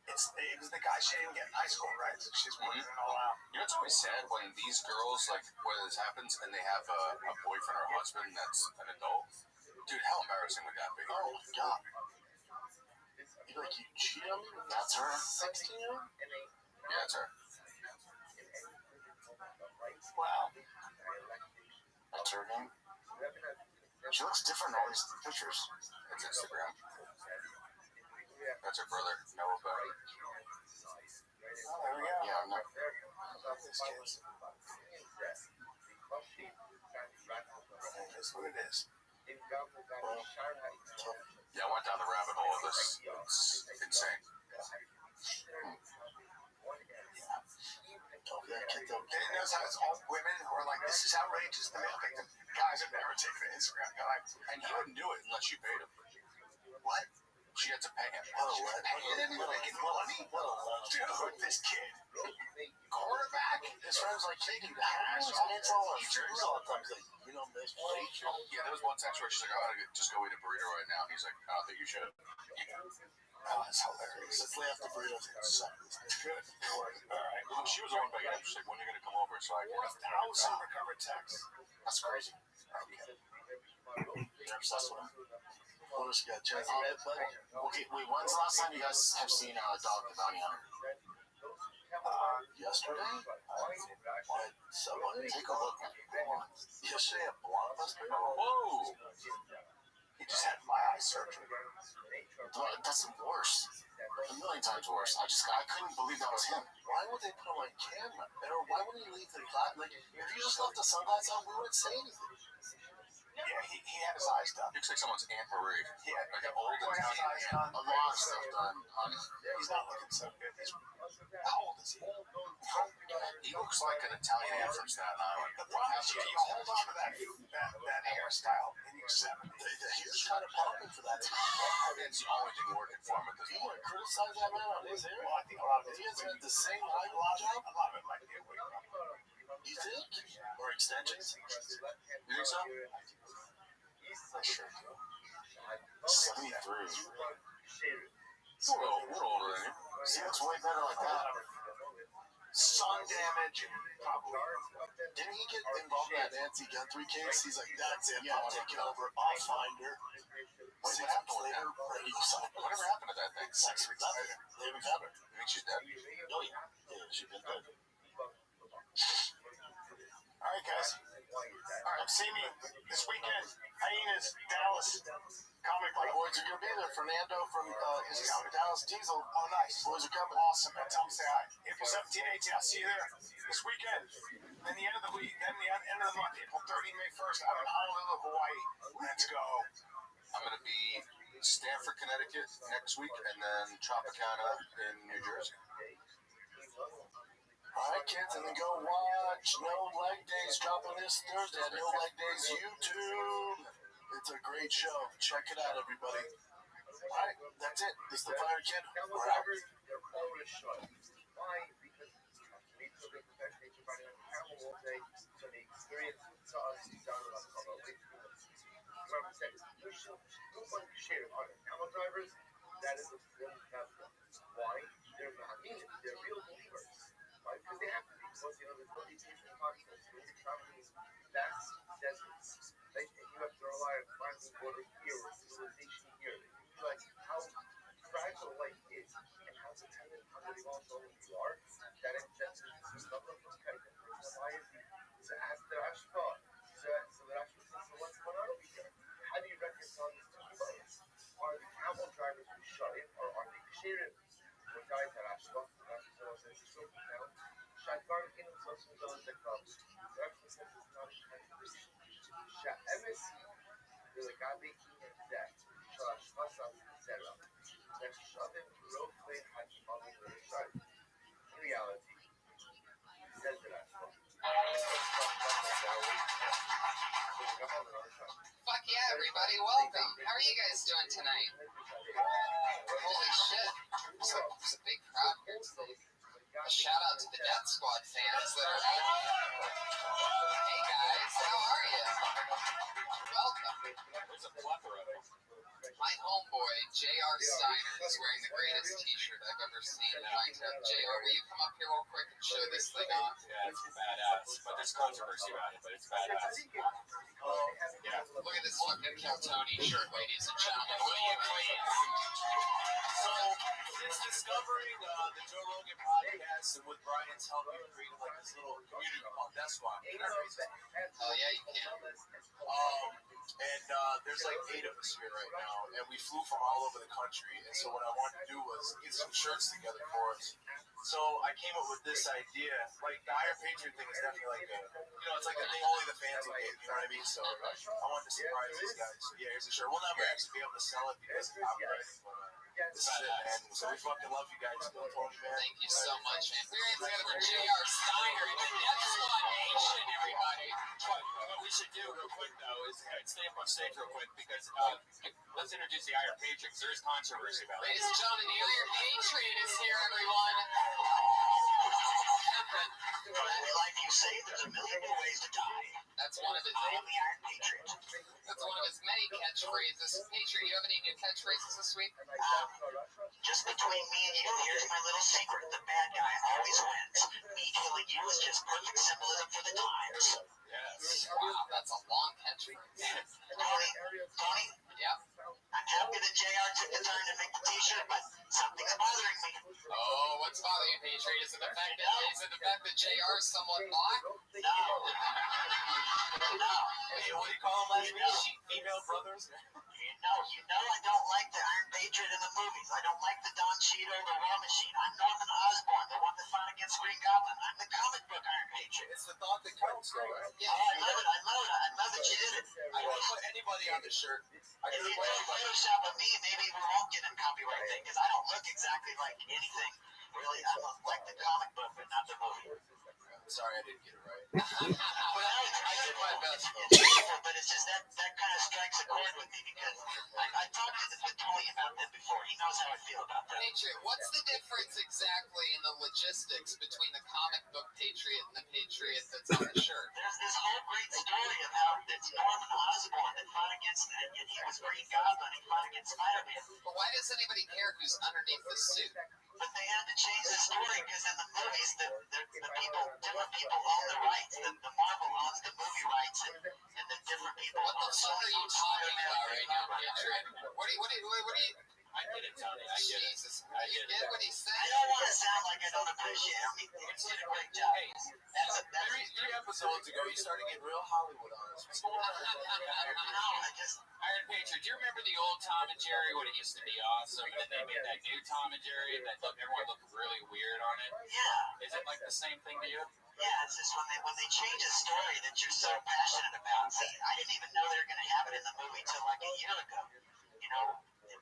It was the guy she didn't get in high school, right? So she's working it all out.
You know, it's always sad when these girls, like, when this happens and they have a boyfriend or husband that's an adult. Dude, how embarrassing would that be?
Oh, my God. You cheat on me?
That's her.
16-year-old?
Yeah, it's her.
Wow.
That's her name. She looks different in all these pictures.
It's Instagram. That's her brother, Noah Beck.
Oh, there we go.
Yeah, I'm not.
This kid's... It is what it is.
Yeah, I went down the rabbit hole of this. It's insane.
It knows how it's all women who are like, this is outrageous. The male victim. Guys have never taken an Instagram. They're like,
And he wouldn't do it unless you paid him.
what?
She had to pay him.
You didn't even make it money. Dude, this kid. Quarterback.
His friend's like, hey, dude, how many minutes all our teachers all the time? He's like, you know, miss teacher.
Yeah, there was one text where she's like, I gotta just go eat a burrito right now. He's like, I don't think you should.
Oh, that's hilarious.
Let's lay off the burritos and suck this.
Good. All right.
Well, she was the one begging him. She's like, when are you gonna come over so I can...
4,000 recovered texts.
That's crazy.
Okay.
You're obsessed with him.
What else you got? Jazzy Red Bud?
Okay, wait, when's the last time you guys have seen Dog the Bounty Hunter?
Yesterday? What? Somebody?
Take a look.
Yesterday at Blockbuster?
Whoa!
He just had my eye surgery.
That's worse. A million times worse. I couldn't believe that was him.
Why would they put him on camera? Or why would he leave the glass? Like, if you just left the sunglasses on, we wouldn't say anything.
Yeah, he had his eyes done.
Looks like someone's Aunt Marie.
Yeah,
Like an old
boy has eyes
Italian.
done.
A lot of stuff done.
He's not looking so good. How old is he?
He looks like an Italian aunt from Staten Island.
The problem is you hold on to that hairstyle in your 70s.
The hair's kind of popping for that.
It's the only thing working for him at this
You
point.
want to criticize that man on his hair?
Well, I think a lot of it
He has
is
the same
a
eyebrow job?
lot of it might be a wig problem.
You think? Or extensions?
You think so?
I sure do.
73.
He's a little older than you.
See, it's way better like that.
Sun damage, probably.
Didn't he get involved in that Nancy Guthrie case? He's like, that's it. I'm taking over. I'll find her.
What
6
happened
months
with
later,
that?
radio silence.
Whatever happened to that thing?
6 weeks later, they haven't found her.
You think she's dead?
Oh, yeah. Yeah, she's been dead.
All right, guys. All right, see me this weekend. Hyenas, Dallas, Comic
My
Con.
boys are going to be there. Fernando from his Dallas Diesel.
Oh, nice.
Boys are coming.
Awesome, man. Tell them say hi. April 17, 18, I'll see you there this weekend. Then the end of the week, then the end of the month, April 30, May 1st, I'm in Honolulu, Hawaii. Let's go.
I'm going to be Stamford, Connecticut next week, and then Tropicana in New Jersey.
All right, kids, and then go watch No Leg Days dropping this Thursday at No Leg Days YouTube. It's a great show. Check it out, everybody. All right, that's it. This is the Fire Kid. We're out.
That is a real capital. Why? They're not mean. They're real believers. Why? Because they have to be. Because, there's no vacation continents. When you're traveling vast deserts, like, and you have to rely on finding water here or civilization here. You realize how fragile life is and how dependent on the also you are. That is number one kind of society. So as the Ashka, so the Ashka says, so what's going on over here? How do you reconcile these two divides? Are the camel drivers who shut in, or are they ksherim? What guys are Ashka? Now, Shadvar in himself is the one that comes. The Ashka says it's not a contradiction. Sha'emesi, the Gabi King and that, Shashkasa, etc. That Shadim wrote play Hachimam in the side. In reality, says the Ashka.
Fuck yeah, everybody, welcome. How are you guys doing tonight? Holy shit. There's a big crowd here today. A shout out to the Death Squad fans that are out. Hey guys, how are you? Welcome.
There's a plethora of them.
My homeboy, J.R. Steiner, is wearing the greatest t-shirt I've ever seen. J.R., will you come up here real quick and show this thing off?
Yeah, it's badass. But there's controversy about it, but it's badass. Yeah.
Look at this fucking Kill Tony shirt, ladies and gentlemen. Will you please?
So, since discovering the Joe Rogan podcast and with Brian's help, we created like this little community called Death Squad.
Oh yeah, you can.
And there's like 8 of us here right now, and we flew from all over the country. And so what I wanted to do was get some shirts together for us. So I came up with this idea. Like the Higher Patriot thing is definitely like a, it's like a thing only the fans will get. You know what I mean? So I wanted to surprise these guys. So yeah, here's a shirt. We'll never actually be able to sell it because of copyright. This is it, man. So we fucking love you guys. Still Tony, man.
Thank you so much, man. We're in together with J.R. Steiner and the Death Squad Nation, everybody.
What we should do real quick, though, is stay up on stage real quick because let's introduce the Iron Patriots. There is controversy about it.
Ladies and gentlemen, the Iron Patriot is here, everyone.
Like you say, there's a million new ways to die.
That's one of his.
I am the Iron Patriot.
That's one of his many catchphrases. Patriot, you have any new catchphrases this week?
Just between me and you, here's my little secret. The bad guy always wins. Me killing you is just perfect symbolism for the times.
Yes.
Wow, that's a long catchphrase.
Tony?
Yeah.
I'm happy that JR took the time to make the t-shirt, but something's bothering me.
Oh, what's bothering you, Patriot? Is it the fact that JR somewhat black?
No. Hey, what do you call them last week? Female brothers?
I don't like the Iron Patriot in the movies. I don't like the Don Cheadle, the War Machine. I'm Norman Osborn, the one that fought against Green Goblin. I'm the comic book Iron Patriot.
It's the thought that counts, though, right?
Yeah, I love it. I love that you did it.
I can put anybody on the shirt. I
If
can
you
put
do
anybody.
Photoshop of me, maybe we won't get a copyright thing, because I don't look exactly like anything. Really, I look like the comic book, but not the movie.
I'm sorry, I didn't get it right.
Well,
I did my best.
It's beautiful, but it's just that kind of strikes a chord with me, because I talked to Tony about that before. He knows how I feel about that.
Patriot, what's the difference exactly in the logistics between the comic book Patriot and the Patriot that's on the shirt?
There's this whole great story of how it's Norman Osborn that fought against, and he was Green Goblin, he fought against Spider-Man.
But why does anybody care who's underneath the suit?
But they had to change the story because in the movies, different people own the rights. The Marvel owns the movie rights, and the different people.
What the fuck are you talking about right now, Patriot? What do you?
I get it, Tony. I get it.
Jesus,
I
you
get it.
get what he's
I
saying?
don't want to sound like I don't appreciate him. He did a great job.
Hey,
Three episodes ago, you started getting real Hollywood on us. What's going on?
Iron Patriot, do you remember the old Tom and Jerry when it used to be awesome? And then they made that new Tom and Jerry that everyone looked really weird on it?
Yeah.
Is it like the same thing to you?
Yeah, it's just when they change a story that you're so passionate about. See, I didn't even know they were going to have it in the movie till like a year ago. You know,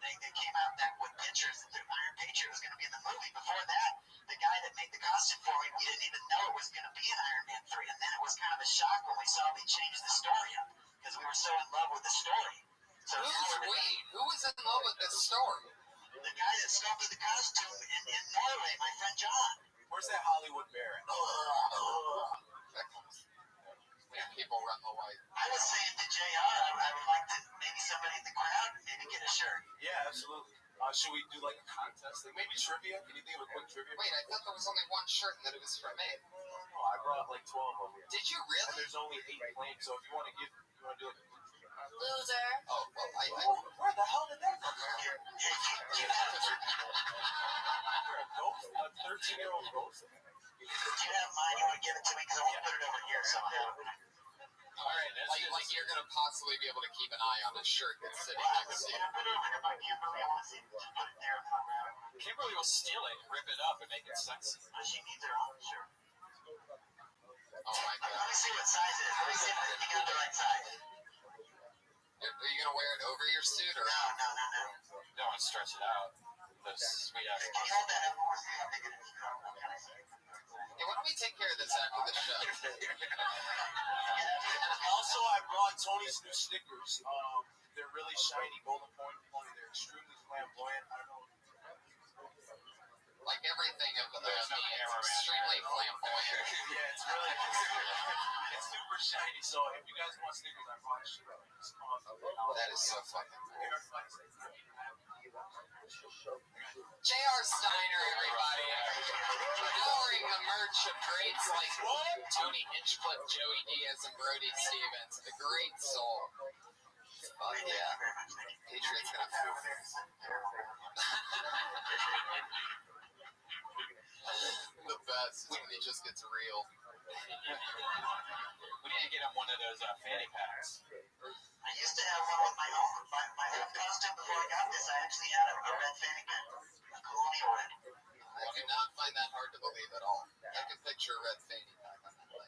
they came out with pictures that the Iron Patriot was going to be in the movie. Before that, the guy that made the costume for me, we didn't even know it was going to be in Iron Man 3. And then it was kind of a shock when we saw they changed the story up because we were so in love with the story. So
Who's we? Who was in love with this story?
the guy that sculpted the costume in Norway, my friend John.
Where's that Hollywood Baron?
That comes. People run the light.
I was saying to JR, I would like to maybe somebody in the crowd maybe get a shirt.
Yeah, absolutely. Should we do like a contest? Like maybe trivia? Can you think of a quick trivia?
Wait, I thought there was only one shirt and that it was for me.
No, I brought like 12 of them.
Did you
And
really?
there's only 8 claims, so if you want to do like
Loser.
Oh, well,
where the hell did that come from?
You
You're a ghost? A 13-year-old ghost?
do you have mine? You want to give it to me? Because I want to put it over here somehow.
All right,
like you're gonna possibly be able to keep an eye on the shirt that's sitting
Well,
next to you.
put it over here by Kimberly. I want to see. Just put it there and then I'll grab it.
Kimberly will steal it, rip it up, and make it sexy.
She needs her own shirt.
Oh my
Let
god.
me see what size it is. Let me see if you got the right size.
Are you gonna wear it over your suit or?
No.
Don't want to stretch it out. The sweet ass.
Can you hold that up? I want to see how big it is.
Hey, why don't we take care of this after the show?
Also, I brought Tony's new stickers. They're really shiny, golden point. They're extremely flamboyant. I don't know.
Like everything of the
There's no
it's
cameraman
extremely
there.
flamboyant.
Yeah, it's really it's super shiny. So if you guys want stickers, I brought you.
That is so fucking cool.
They're flexible.
J.R. Steiner, everybody, powering the merch of greats like Tony Hinchcliffe, Joey Diaz, and Brody Stevens. The great soul. Oh yeah, Patriots gonna feel the best when he just gets real.
We need to get him one of those fanny packs.
I used to have one with my own costume before I got this. I actually had a red fanny pack, a colonial red.
I do not find that hard to believe at all. I can picture a red fanny pack on that thing.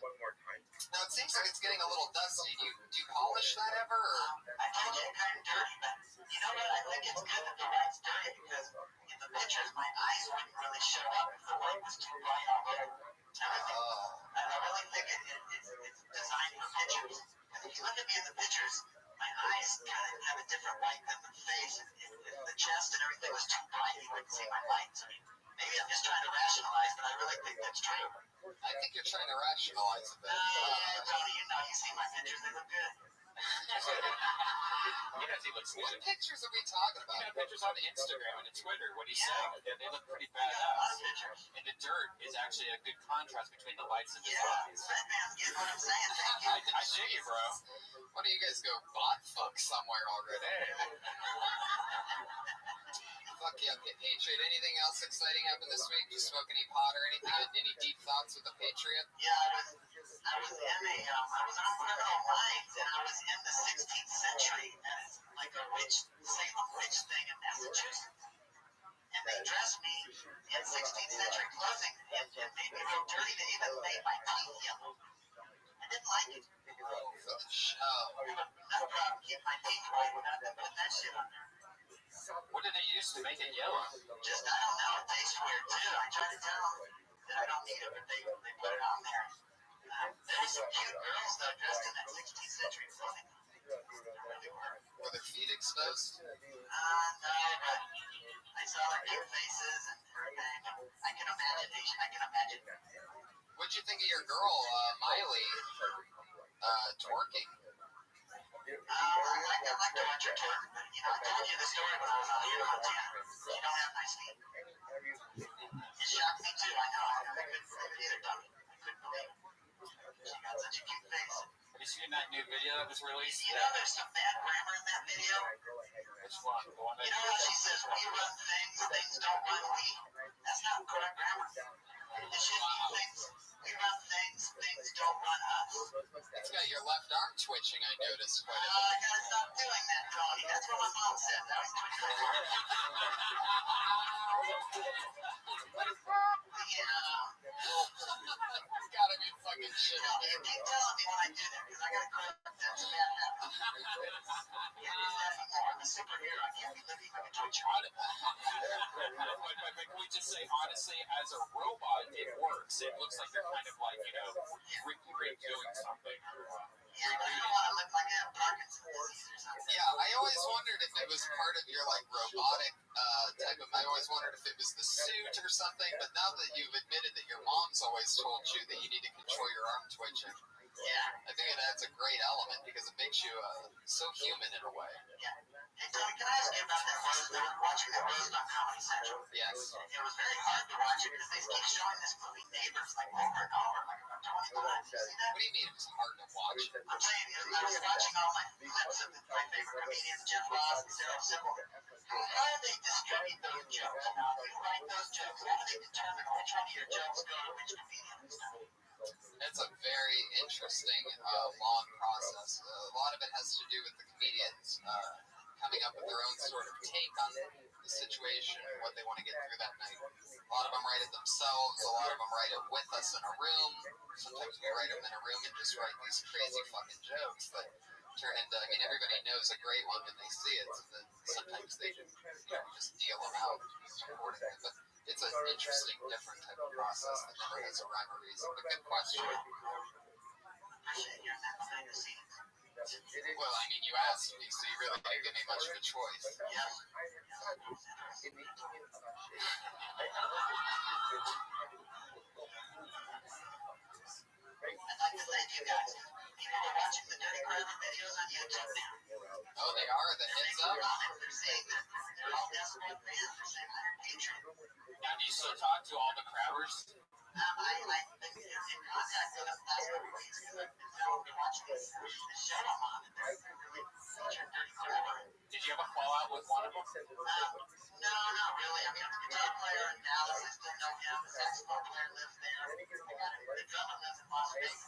Now it seems like it's getting a little dusty. Do you polish that ever? Or?
I told you it's kind of dirty, but you know what? I think it's good that the light's dirty because in the pictures my eyes wouldn't really show up if the light was too bright on there. I really think it's designed for pictures. If you look at me in the pictures, my eyes kind of have a different light than the face. If the chest and everything was too bright, you wouldn't see my lights. I mean, maybe I'm just trying to rationalize, but I really think that's true.
I think you're trying to rationalize a bit.
Tony, you see my pictures, they look good.
He does. He looks
What
good.
pictures are we talking
He
about?
got pictures on Instagram and Twitter. What he's saying, they look pretty
I got a lot of
badass.
pictures.
And the dirt is actually a good contrast between the lights and his
Yeah,
eyes.
Red Man's getting what I'm saying. Thank you.
I dig you, bro.
Why don't you guys go bot fuck somewhere already? Fuck yeah, Patriot. Anything else exciting happened this week? You smoke any pot or anything? Any deep thoughts with the Patriot?
Yeah, I was on one of those lines, and I was in the 16th century, and it's like a Salem witch thing in Massachusetts. And they dressed me in 16th century clothing and made me real dirty. They even made my teeth yellow. I didn't like it.
Oh, for the show.
I have no problem keeping my teeth white without them putting that shit on there.
What did they use to make it yellow?
Just, I don't know, it tastes weird too. I try to tell them that I don't need it, but they put it on there. There were some cute girls though dressed in that 16th century clothing. Really were.
Were their feet exposed?
No, but I saw their cute faces and I can imagine.
What'd you think of your girl, Miley, twerking?
I like to watch her twerk, but I told you the story when I was on Montana. She don't have nice feet. It shocked me too, I know. I couldn't either, Tommy. I couldn't believe it. She got such a cute face.
Have you seen that new video that was released?
There's some bad grammar in that video.
Which one? The one that
How she says, we run things, things don't run we? That's not correct grammar. It should be things, we run things, things don't run us.
It's got your left arm twitching, I noticed quite a bit.
I gotta stop doing that, Tony. That's what my mom said. That was twitching.
Gotta be fucking shit.
You keep telling me when I do that, because I gotta correct that. That's a bad habit. Can't do that anymore. I'm a superhero. I can't be living like a twitcher.
But can we just say, honestly, as a robot, it works. It looks like they're kind of like, doing something.
Yeah, but I don't want to look like I have Parkinson's disease or something.
Yeah, I always wondered if it was part of your robotic type of. I always wondered if it was the suit or something. But now that you've admitted that your mom's always told you that you need to control your arm twitching,
Yeah.
I think it adds a great element because it makes you so human in a way.
Yeah. Hey, Tony, can I ask you about that roast? I was watching that roast on Comedy Central.
Yes.
It was very hard to watch it because they keep showing this movie Neighbors like over and over, like about 20 times. You see that?
What do you mean it was hard to watch?
I'm saying, I was watching all my clips of my favorite comedians, Jeff Ross and Sarah Silverman. How do they distribute those jokes? How do you write those jokes? How do they determine which one of your jokes go to which comedian and stuff?
It's a very interesting, long process. A lot of it has to do with the comedians coming up with their own sort of take on the situation and what they want to get through that night. A lot of them write it themselves. A lot of them write it with us in a room. Sometimes we write them in a room and just write these crazy fucking jokes that turn into, everybody knows a great one when they see it. So then sometimes they just deal them out accordingly. But it's an interesting, different type of process that never has a rhyme or reason. But good question. Well, you asked me, so you really didn't give me much of a choice.
Yeah. I'd like to thank you guys. People are watching the Dirty Private videos on YouTube now.
Oh, they are? The heads up?
They're saying that they're all desperate fans. They're saying they're Patreon.
Now, do you still talk to all the crabbers?
I've been in contact with them the last couple of weeks because I've been watching this show I'm on. And they're really featuring Dirty Crabber.
Did you have a fallout with one of them?
No, not really. The guitar player in Dallas, I still know him. The saxophone player lives there. The drummer lives in Las Vegas.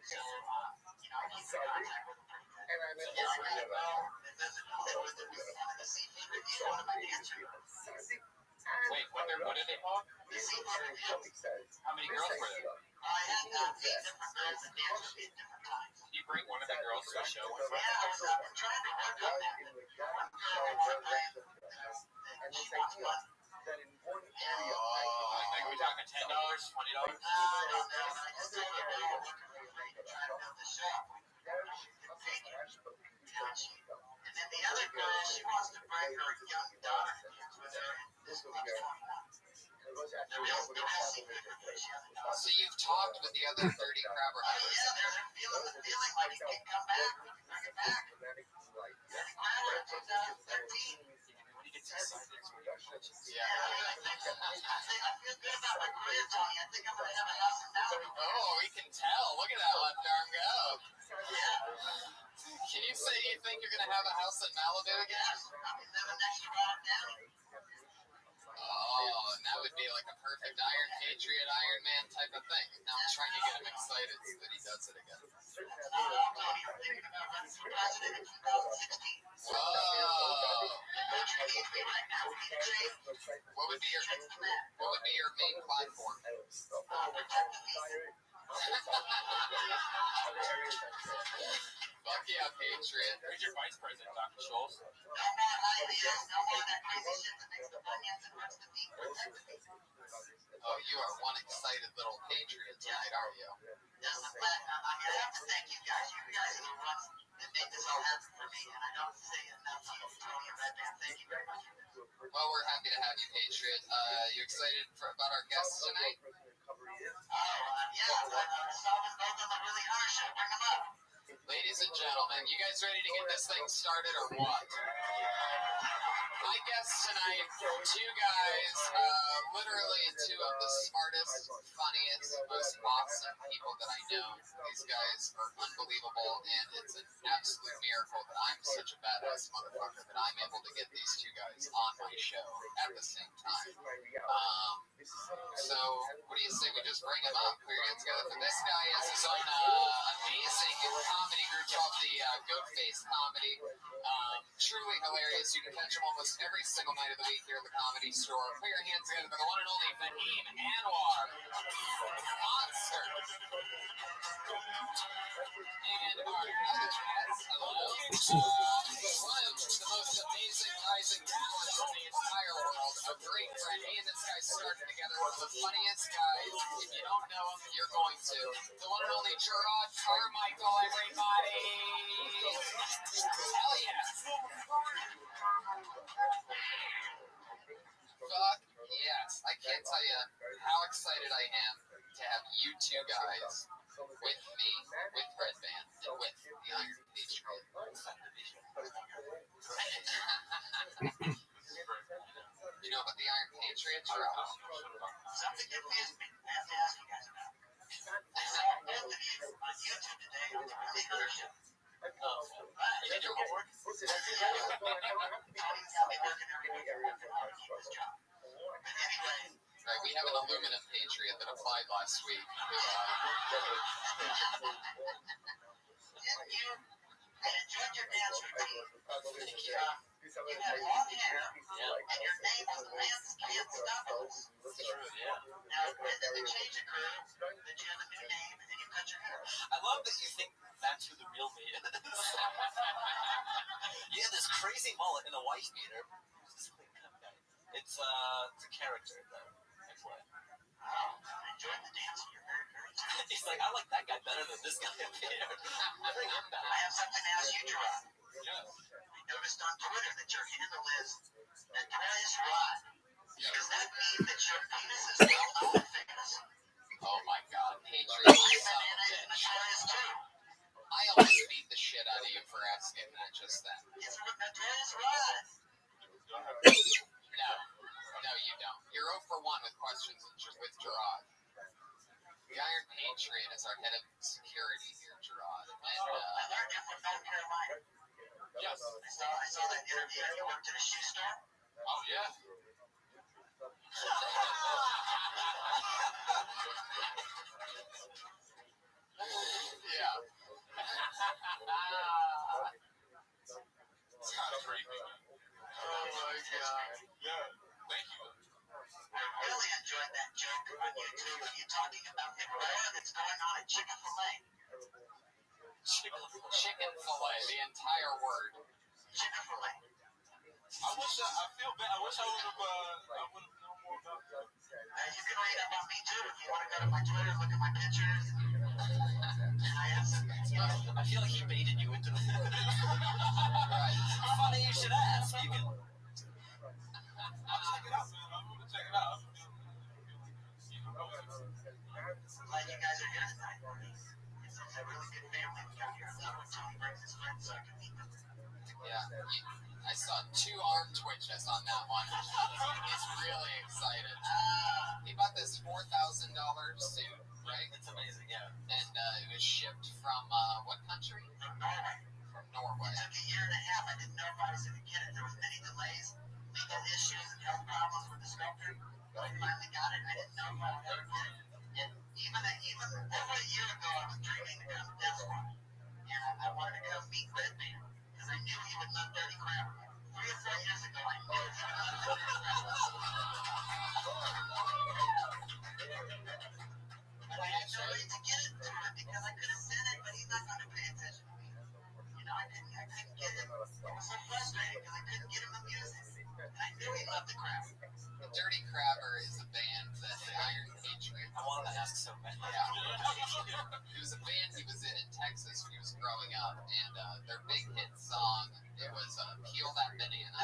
So, I keep in contact with him pretty good. Yeah, I really well. They visit Hollywood. They wanted to see me review one of my dancers.
Wait, what did they call?
They see me review.
How many girls were there?
I had 8 different girls that danced with me at different times.
Did you bring one of the girls to a show?
Yeah, I've been trying to work on that. One girl in my band, she wants money.
Are we talking $10, $20?
I don't know. I just told her, we're working really late to try to build this show. And then the other girl, she wants to bring her young daughter to dance with her. This will be 21. The real secret is she has a daughter.
So you've talked with the other 30 crabber members?
Yeah, they're feeling the feeling like it can come back. We can bring it back. Dirty Crabber in 2013.
When you get to excited, it's when you
Yeah.
I feel good about my career, Tony. I think I'm going to have a house in Malibu.
Oh, we can tell. Look at that left arm go.
Yeah.
Can you say you think you're going to have a house in Malibu again?
Yes. I'll be living next to Rob Downey.
Oh, and that would be like a perfect Iron Patriot, Iron Man type of thing. Now I'm trying to get him excited so that he does it again. What would be your main platform? Fuck yeah, Patriot.
Who's your vice president, Dr. Schultz?
Oh, you are one excited little patriot tonight, are you?
Yes, I'm glad. I have to thank you guys. You guys are the ones that make this all happen for me, and I don't say enough to you, Tony and Red Band. Thank you very much.
Well, we're happy to have you, Patriot. You excited about our guests tonight?
Yeah. I saw them both on the Really Hunter show. Bring them up.
Ladies and gentlemen, you guys ready to get this thing started or what? My guests tonight, two guys, literally two of the smartest, funniest, most awesome people that I know. These guys are unbelievable, and it's an absolute miracle that I'm such a badass motherfucker that I'm able to get these two guys on my show at the same time. So, what do you say we just bring them up? Put your hands together for this guy. Has his own amazing comedy group called the Goat Face Comedy. Truly hilarious. You can catch him almost every single night of the week here at the Comedy Store. Put your hands together for the one and only Fahim Anwar. Monster. And our other guest, hello. One of the most amazing rising talents in the entire world. A great friend. He and this guy started together. One of the funniest guys. If you don't know him, you're going to. The one and only Gerard Carmichael, everybody. Hell yeah. Fuck yes. I can't tell you how excited I am to have you two guys with me, with Red Band, and with the Iron Patriot. You know about the Iron Patriot, Rob?
Something you missed me. I have to ask you guys about. I saw both of you on YouTube today on the Really Hunter show. You did your homework? Tony's got me working every week on this job. But anyway.
Right, we have an aluminum Patriot that applied last week.
I enjoyed your dance routine. You had long hair, and your name was Lance Stubbles. Now, when did the change occur that you have a new name and you cut your hair?
I love that you think that's who the real me is. You have this crazy mullet and a wife beater. It's a character that I play.
Oh, I enjoyed the dancing. You're very, very talented.
He's like, I like that guy better than this guy up here. Bring him back.
I have something to ask you, Gerard.
Yeah.
I noticed on Twitter that your handle is Notorious Rod. Does that mean that your penis is well known and famous?
Oh my god, Patriot.
My banana is notorious too.
I almost beat the shit out of you for asking that just then.
It's with Notorious Rod.
No, you don't. You're 0 for 1 with questions with Gerard. The Iron Patriot is our head of security here, Gerard. And,
I learned you from North Carolina.
yes.
I saw that interview. You worked at a shoe store.
Oh, yeah. Yeah.
It's kind of creepy.
Oh my god.
Yeah. Thank you.
I really enjoyed that joke on YouTube of you talking about the war that's going on at Chick-fil-A.
Chicken fillet, the entire word.
Chick-fil-A.
I feel bad. I wish I would have known more about that.
You can read up on me too if you want to go to my Twitter, look at my pictures.
I feel like he baited you into it. Right. Funny you should ask. You can...
I'll check it out, man. I'm going to check it out.
I'm glad you guys are here tonight. It's a really good family we got here. I love when Tony brings his friends so I can meet them.
Yeah. I saw 2 arm twitches on that one. He's really excited. He bought this $4,000 suit, right?
It's amazing, yeah.
And it was shipped from what country?
From Norway.
From Norway.
It took a year and a half. I didn't know if I was going to get it. There was many delays, legal issues, and health problems with the sculptor. meet Redman because I knew he would love Dirty Crabber. 3 or 4 years ago, I knew he would love Dirty Crabber. But I had no way to get it to him because I could have said it, but he's not going to pay attention to me. You know, I couldn't get him. It was so frustrating because I couldn't get him the music. And I knew he loved the crab.
The Dirty Crabber is a band that the Iron Patriot.
I wanted to ask so bad.
It was a band he was in Texas when he was growing up, and their big hit song, it was Peel That Banana.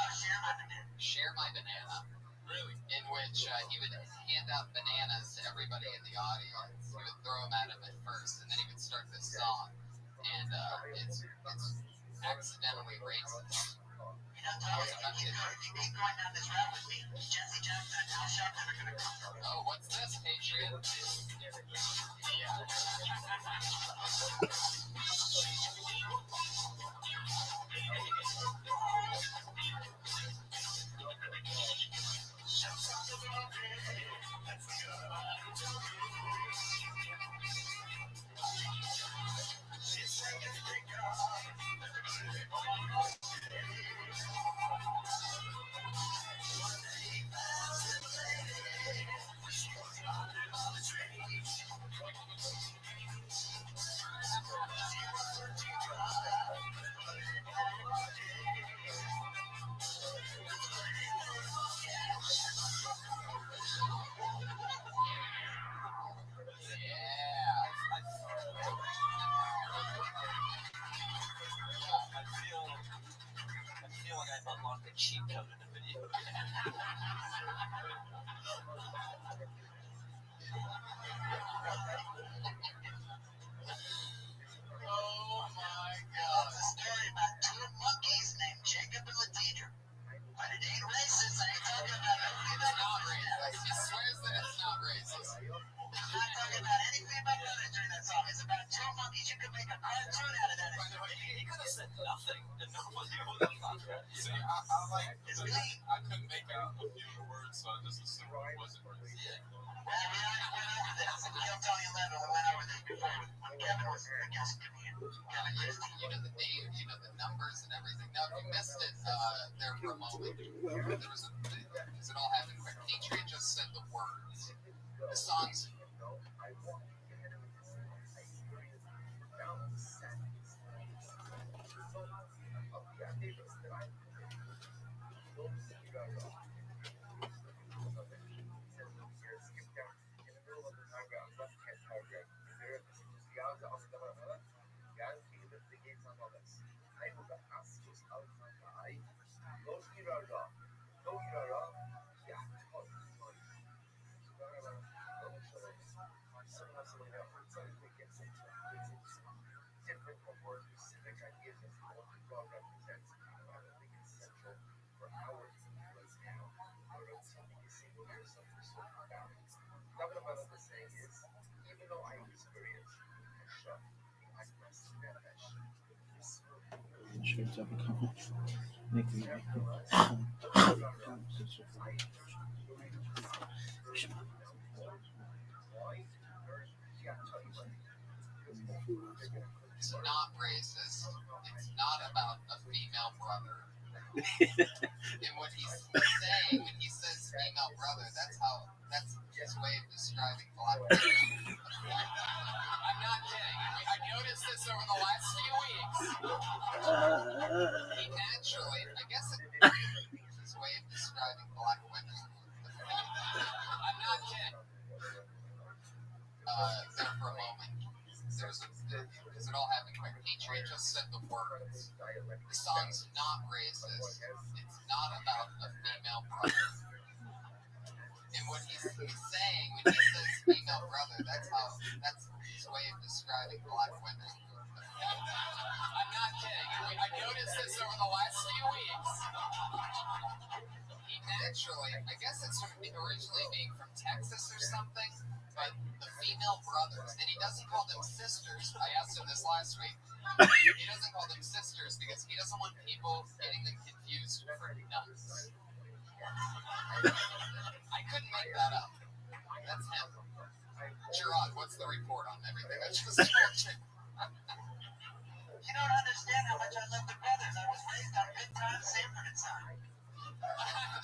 Share My Banana.
Really?
In which he would hand out bananas to everybody in the audience. He would throw them at him at first, and then he would start this song. And it's accidentally racist.
You know, Tom, if you keep going down this route with me, Jesse Jackson and Al Sharpton are going to come.
Oh, what's this, Patriot? Yeah.
Unlock the cheat code in the video.
Oh my God. It's a story about 2 monkeys named Jacob and Ladidra. But it ain't racist. I ain't talking about no female brothers.
He swears that it's not racist.
I'm not talking about any female brothers during that song. It's about 2 monkeys. You could make a cartoon out of that.
By the way, he could have said nothing, and nobody would have thought that.
See, I like I couldn't make out a few of the words, so I just assumed it wasn't racist.
Yeah. Well, we already went over this. And Kill Tony 11, we went over this before when Kevin was the guest comedian. Kevin used to.
You know the name, you know the numbers and everything. Now, if you missed it there for a moment, there was because it all happened quick. Patriot just said the words. The songs.
Insurance up a couple. Make me
It's not racist. It's not about a female brother. And what he's saying when he says female brother, that's his way of describing black women. I'm not kidding. I noticed this over the last few weeks. He naturally, I guess it's his way of describing black women. I'm not kidding. There for a moment. Because it all happened quick. Patriot just said the words. The song's not racist. It's not about a female brother. And what he's saying when he says female brother, that's his way of describing black women. I'm not kidding. I noticed this over the last few weeks. He naturally, I guess it's from originally being from Texas or something, but the female brothers, and he doesn't call them sisters. I asked him this last week. He doesn't call them sisters because he doesn't want people getting them confused for nuts. I couldn't make that up. That's him. Gerard, what's the report on everything I just told you?
You don't understand how much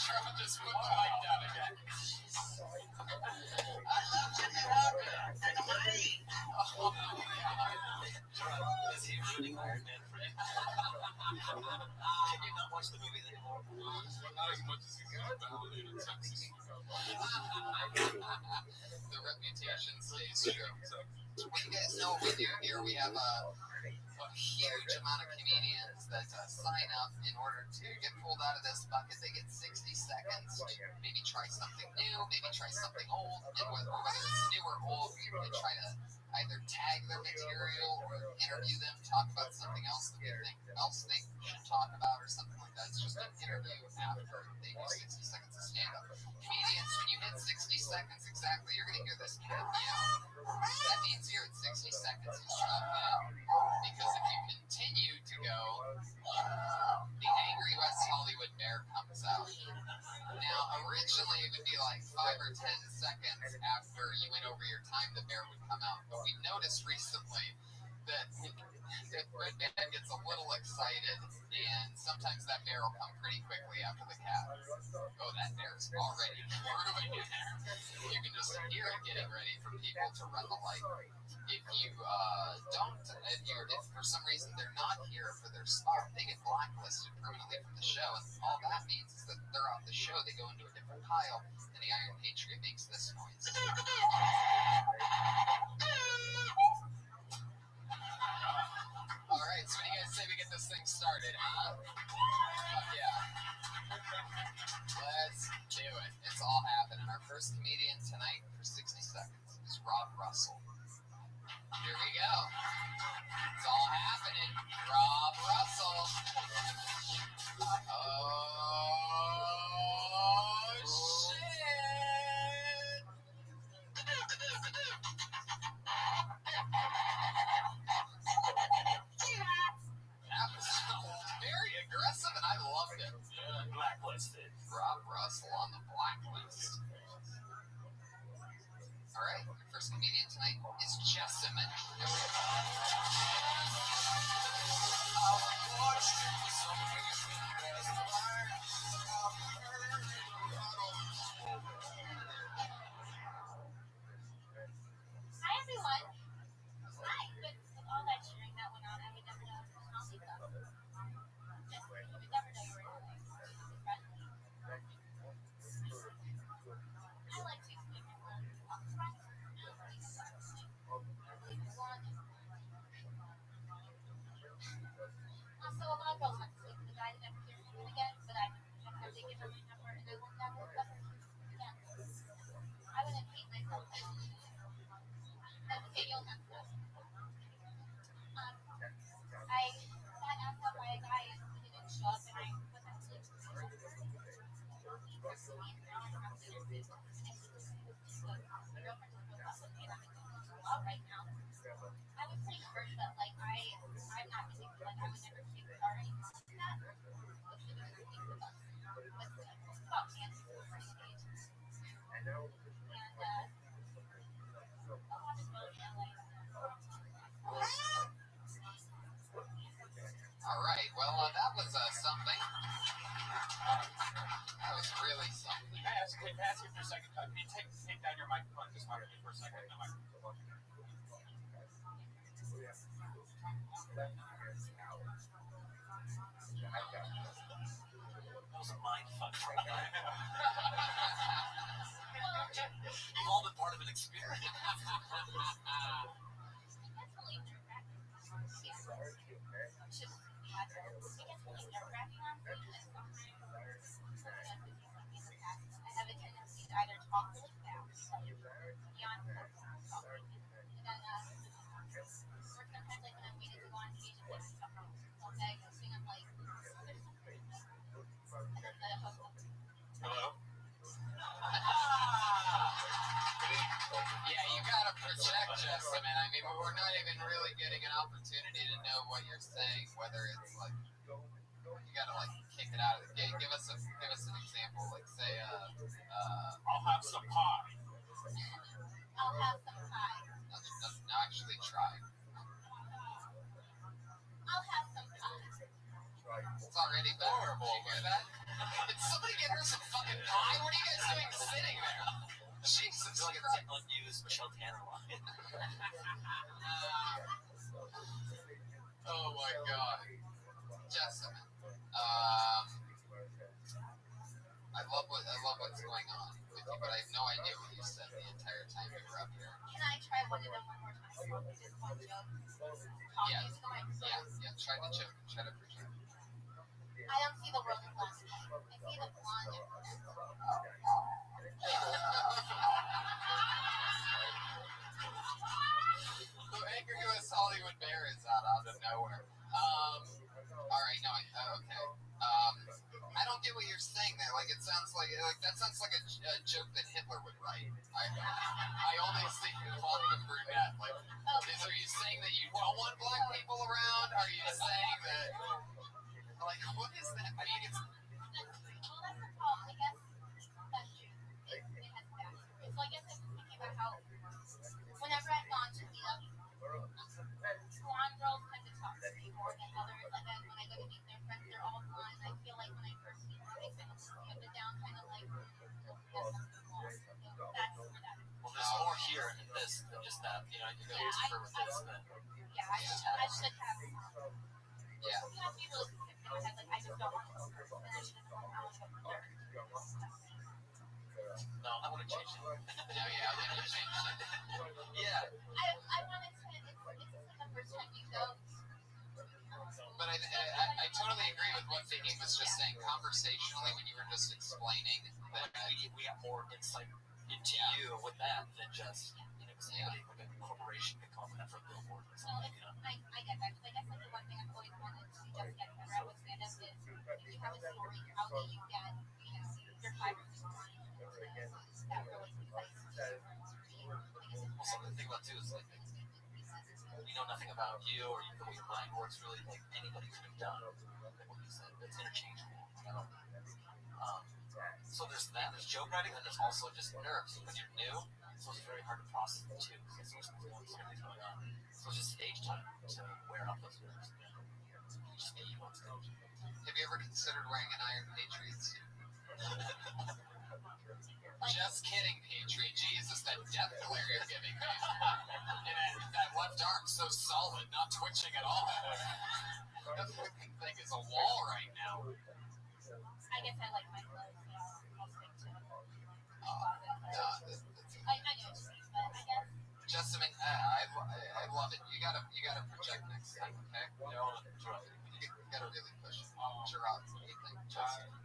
Trevor just put the mic down again.
I love Jimmy Walker. That's money.
Oh,
Is he really Iron Man free? Can you not watch the movie then?
not as much as he's validated Texas.
The reputation stays true. Well, you guys know what we do here. We have a huge amount of comedians that sign up in order to get pulled out of this bucket. They get 60 seconds to maybe try something new, maybe try something old, and whether it's new or old, we can try to either tag their material or interview them, talk about something else that we think they should talk about or something like that. It's just an interview after they do 60 seconds of stand-up. Comedians, when you hit 60 seconds exactly, you're going to hear this cat meow. That means you're at 60 seconds. He's dropping out. Because if you continue to go, the angry West Hollywood bear comes out. Now, originally it would be like 5 or 10 seconds after you went over your time, the bear would come out. But we noticed recently that Red Band gets a little excited, and sometimes that bear will come pretty quickly after the cat. Oh, that bear's already brewing in there. You can just hear it getting ready for people to run the light. If you if for some reason they're not here for their spot, they get blacklisted permanently from the show, and all that means is that they're off the show, they go into a different pile, and the Iron Patriot makes this noise. Alright, so what do you guys say we get this thing started, huh? Fuck yeah. Let's do it. It's all happening. Our first comedian tonight for 60 seconds is Rob Russell. Here we go. It's all happening. Rob Russell. Oh, shit. That was very aggressive, and I loved it.
Yeah, blacklisted.
Rob Russell on the blacklist. All right, your first comedian tonight is Jessamine. Here we go.
Hi, everyone. Hi. With all that cheering that went on, I would never know it was comedy club. Just, you would never know you were in it. I like to explain myself. Also, a lot of girls went to sleep with the guy that never hears from him again, but I have to give her my number, and I will never ever again. I wouldn't hate myself. That's okay, you'll have to. I got asked out by a guy and he didn't show up, and I put him to sleep. My girlfriend just broke up with me, and I'm in love right now. I was pretty hurt that, like, I'm not busy, like, I would never keep sorry. That was really hurt me the most. But it's about cancer for the first stage. And, a lot of girls in LA.
All right, well, that was something. That was really something.
Can I ask you for a second? Can you take down your microphone just for a second? The microphone.
That was a mind fuck. We've all been part of an experience.
That's really nerve-wracking. It gets really nerve-wracking on stage, and sometimes I have a tendency to either talk really fast, beyond talking, and then, or sometimes, like, when I'm waiting to go on stage and there's someone will beg and sing, I'm like, there's something. And then the host will,
Hello?
Yeah, you gotta protect Jessamine. I mean, we're not even really getting an opportunity to know what you're saying, whether it's like, you gotta like kick it out of the gate. Give us an example, like say,
I'll have some pie.
I'll have some pie.
No, actually try.
I'll have some pie.
It's already better. Did you hear that? Did somebody get her some fucking pie? What are you guys doing sitting there? Jesus
I feel like it's
Christ.
an unused Michelle Tanner line.
Oh my God. Jessamine. I love what's going on with you, but I have no idea what you said the entire time you were up here.
Can I try one of them one more time? Just one joke.
Yeah. Yeah. Try to joke. Try to project.
I don't see the world in glass. I see the blonde.
So angry West Hollywood Bear is out of nowhere. All right, no, okay. I don't get what you're saying there. Like, it sounds like that sounds like a joke that Hitler would write. I only see blonde and brunette. Like, are you saying that you don't want black people around? Are you saying that? Like, what is that? I mean, it's.
Well, that's the problem. I guess that's true. It has backstory. So I guess I was thinking about how whenever I've gone to meet up, blonde girls tend to talk to me more than others. Like when I go to meet their friends, they're all blonde. I feel like when I first meet them, they kind of look me up and down, kind of like, yes, something more. So that's where that is.
Well, there's more here in this than just that. You know, you go deeper with this.
Yeah, I should have.
Yeah.
You have to be really specific in my head. Like, I just don't want to go first. And I should have gone, I want to go first.
No, I want to change it.
Yeah, I want to change it.
Yeah.
I wanted to, it's the first time you go.
But I totally agree with what Fahim was just saying. Conversationally, when you were just explaining that
We got more insight into you with that than just, you know, because anybody with a corporation could come in for a billboard or
So
something,
it's,
you know.
I get that. Because I guess like the one thing I've always wanted to just get better at with stand-up is if you have a story, how do you get, you know, your fiber story into that really concise
Well, something to think about too is like, we know nothing about you or the way your mind works. Really, like anybody could have done like what you said. It's interchangeable, you know. So there's that. There's joke writing, and there's also just nerves when you're new. So it's very hard to process it too because there's so much going on. So it's just stage time to wear up those nerves. Just be you on stage.
Have you ever considered wearing an Iron Patriot suit? Just kidding, Patriot. Jesus, that death glare you're giving me. And that left arm so solid, not twitching at all. That fucking thing is a wall right now.
I guess I like my clothes, so I'll stick to it. I know what you mean, but I guess.
Jessamine, I love it. You gotta project next time, okay? You gotta really push it. Gerard, what do you think, Jessamine?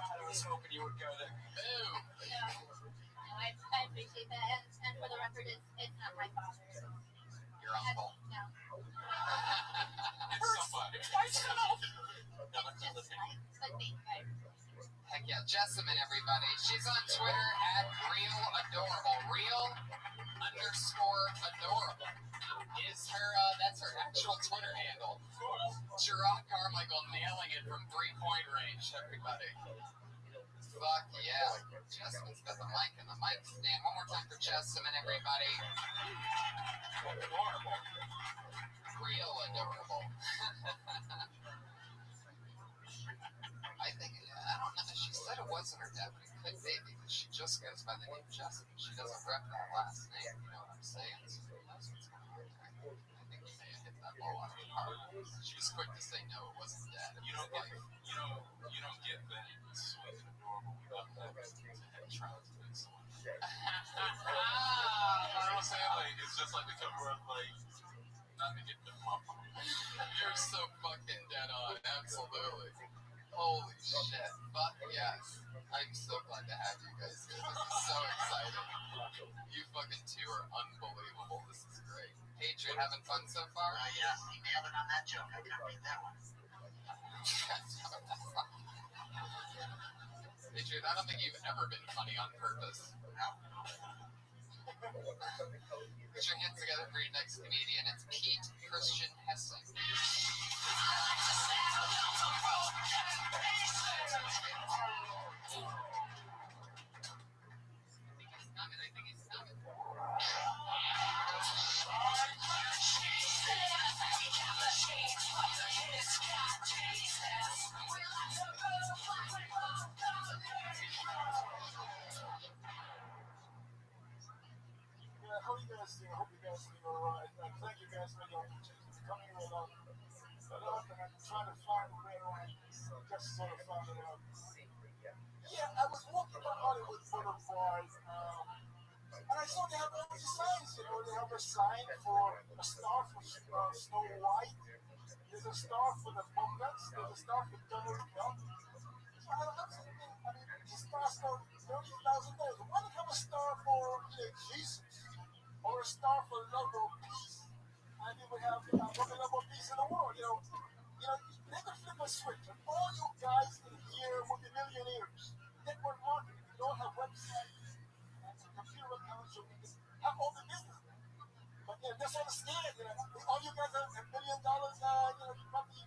I was hoping you would go there.
Boom.
No, I appreciate that. And for the record, it's not my father.
Your uncle.
No.
It's somebody.
It's just nice, but thank you.
Heck yeah, Jessamine, everybody. She's on Twitter at @realadorable. Real_adorable is her. That's her actual Twitter handle. Gerard Carmichael nailing it from 3-point range, everybody. Fuck yeah. Jessamine's got the mic and the mic stand. One more time for Jessamine, everybody. Adorable. Real adorable. I think, I don't know, she said it wasn't her dad, but it could be because she just goes by the name Jessamine. She doesn't rep that last name, you know what I'm saying? So that's what's going on there. I think you may have hit that ball out of the park. She was quick to say no, it wasn't dad.
You don't get that sweet and adorable without having to try to make someone. You know what I'm saying? Like, it's just like the cover of, like, not to get the pump.
You're so fucking dead on, absolutely. Holy shit. Fuck yes. I'm so glad to have you guys here. This is so exciting. You fucking two are unbelievable. This is great. Patriot, having fun so far?
Yeah, he nailed it on that joke. I couldn't beat that one.
Patriot, I don't think you've ever been funny on purpose.
No.
Put your hands together for your next comedian. It's Pete Christian Hessing.
Yeah, how you guys doing? I hope you guys are doing alright. Thank you guys for the opportunity to come here and and I'm trying to find where I just sort of found it out. Yeah, I was walking on Hollywood Boulevard, and I saw they have all these signs. They have a sign for a star for Snow White. There's a star for the Muppets. There's a star for Donald Duck. So I'm thinking, these stars cost $30,000. Why don't you have a star for Jesus? Or a star for love or peace? And you would have love or peace in the world. They could flip a switch, and all you guys in here would be millionaires. Network marketing. You don't have websites and computer accounts, so we can have all the business. But they're sort of scared. All you guys have $1 billion. You probably,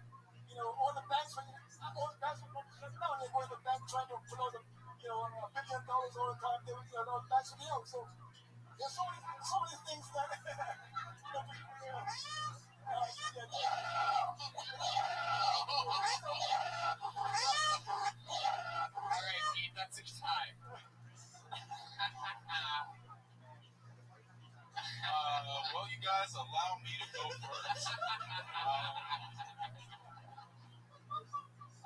all the banks will probably shut down. They go to the bank trying to put all the, $1 billion all the time. They will, all the banks will be out. So there's so many things that,
All right, Pete, that's your time.
Well, you guys allow me to go first.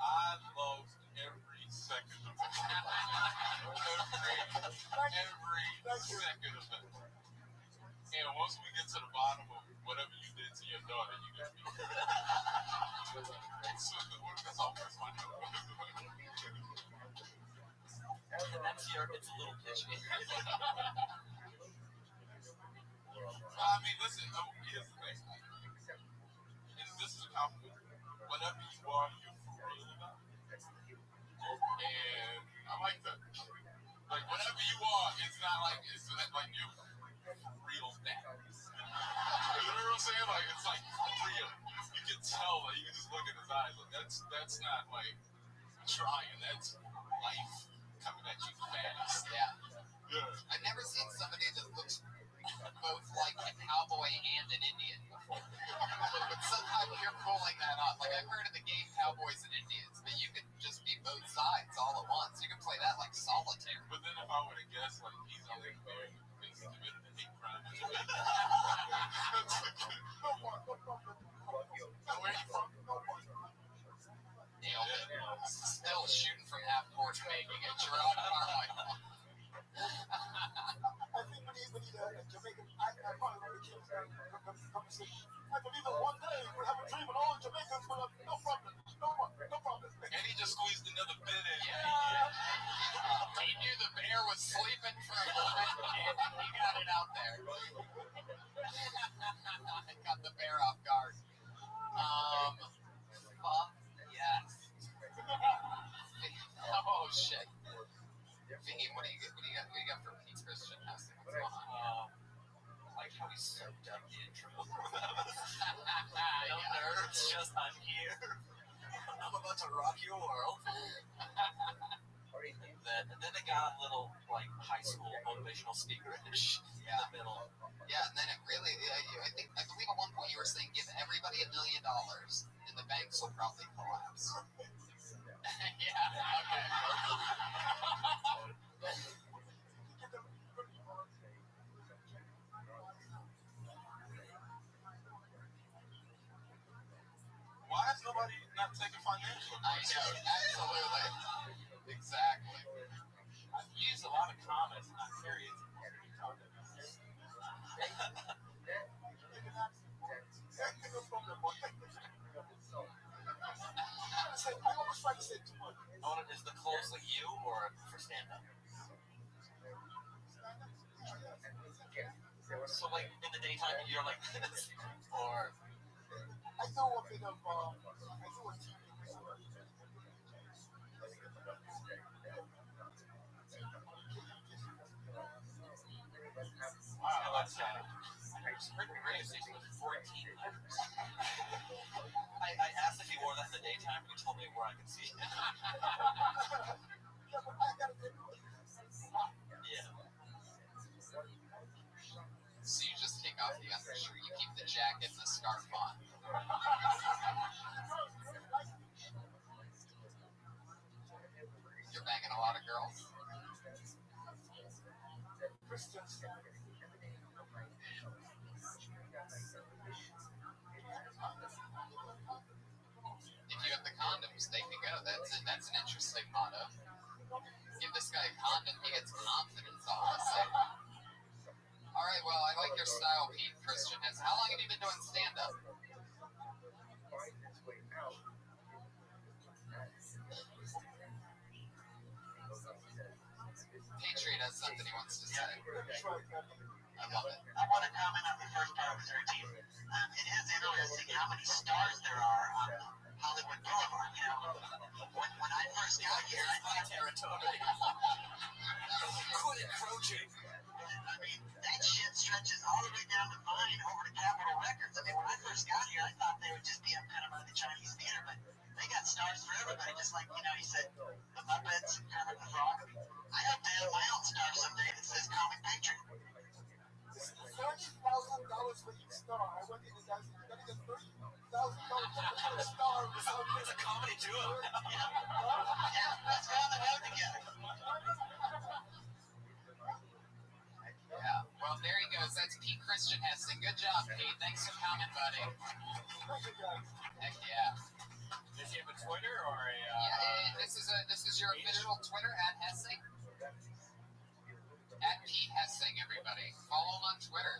I loved every second of it. Every second of it. And once we get to the bottom of whatever you did to your daughter, you get me. That's always my joke.
That's it's a little pitchy.
I mean, listen, here's the thing. And this is a compliment. Whatever you are, you're for real about. And I like that. Like, whatever you are, it's not like you're for real that. You know what I'm saying? Like, it's like for real. You can tell, like, you can just look in his eyes. Like, that's not like trying. That's life coming at you fast.
Yeah. I've never seen somebody that looks both like a cowboy and an Indian before. But somehow you're pulling that off. Like, I've heard of the game Cowboys and Indians, but you can just be both sides all at once. You can play that like solitaire.
But then if I were to guess, like, he's only married because he's committed a hate crime. Where are you from?
Nailed it. Still shooting from half court making it. Gerard Carmichael.
I think we need a Jamaican. I probably one of the Kings come and say, I believe that one day we'll have a dream and all the Jamaicans will have no problem.
And he just squeezed another bit in.
He knew the bear was sleeping for a moment, and he got it out there. Got the bear off guard. Fuck yes. Oh shit. Vinny, what do you got for Pete Christian Hessing? What's going on?
I like how he soaked up the intro.
No nerves,
just I'm here. I'm about to rock your world. then it got a little like high school motivational speaker-ish in the middle.
Yeah, and then it really, I believe at one point you were saying give everybody $1 million and the banks will probably collapse. Yeah, okay.
Why is nobody not taking financial advice?
I know, absolutely. Exactly.
I've used a lot of comments, not periods. Is the clothes like you or for stand-up? So like in the daytime you're like this, or
I know a bit of I do a TV research.
wow, that's radio station with 14 letters. I asked if he wore that in the daytime, and he told me where I could see it. Yeah.
So you just take off the undershirt. You keep the jacket and the scarf on. You're banging a lot of girls. If you have the condoms, they can go. That's an interesting motto. Give this guy a condom, he gets confidence all of a sudden. All right, well, I like your style, Pete Christian. How long have you been doing stand-up? Patriot has something he wants to say. I love it.
I want to comment on the first part of his routine. It is interesting how many stars there are on Hollywood Boulevard. You know, when I first got here, I thought
territory. Quit encroaching.
I mean, that shit stretches all the way down the Vine over to Capitol Records. I mean, when I first got here, I thought they would just be up kind of by the Chinese theater, but they got stars for everybody. Just like, you know, you said the Muppets, Kermit the Frog. I hope to have my own star someday that says Comic Patriot.
$30,000 for each star. I went in and got $30,000 for a star.
It's a comedy duo.
Yeah, let's go on the road together.
Yeah, well, there he goes. That's Pete Christian Heston. Good job, Pete. Thanks for coming, buddy. Heck yeah.
Does he have a Twitter or a...
Yeah, this is your official Twitter, @Hessing. @Pete Hessing, everybody. Follow him on Twitter.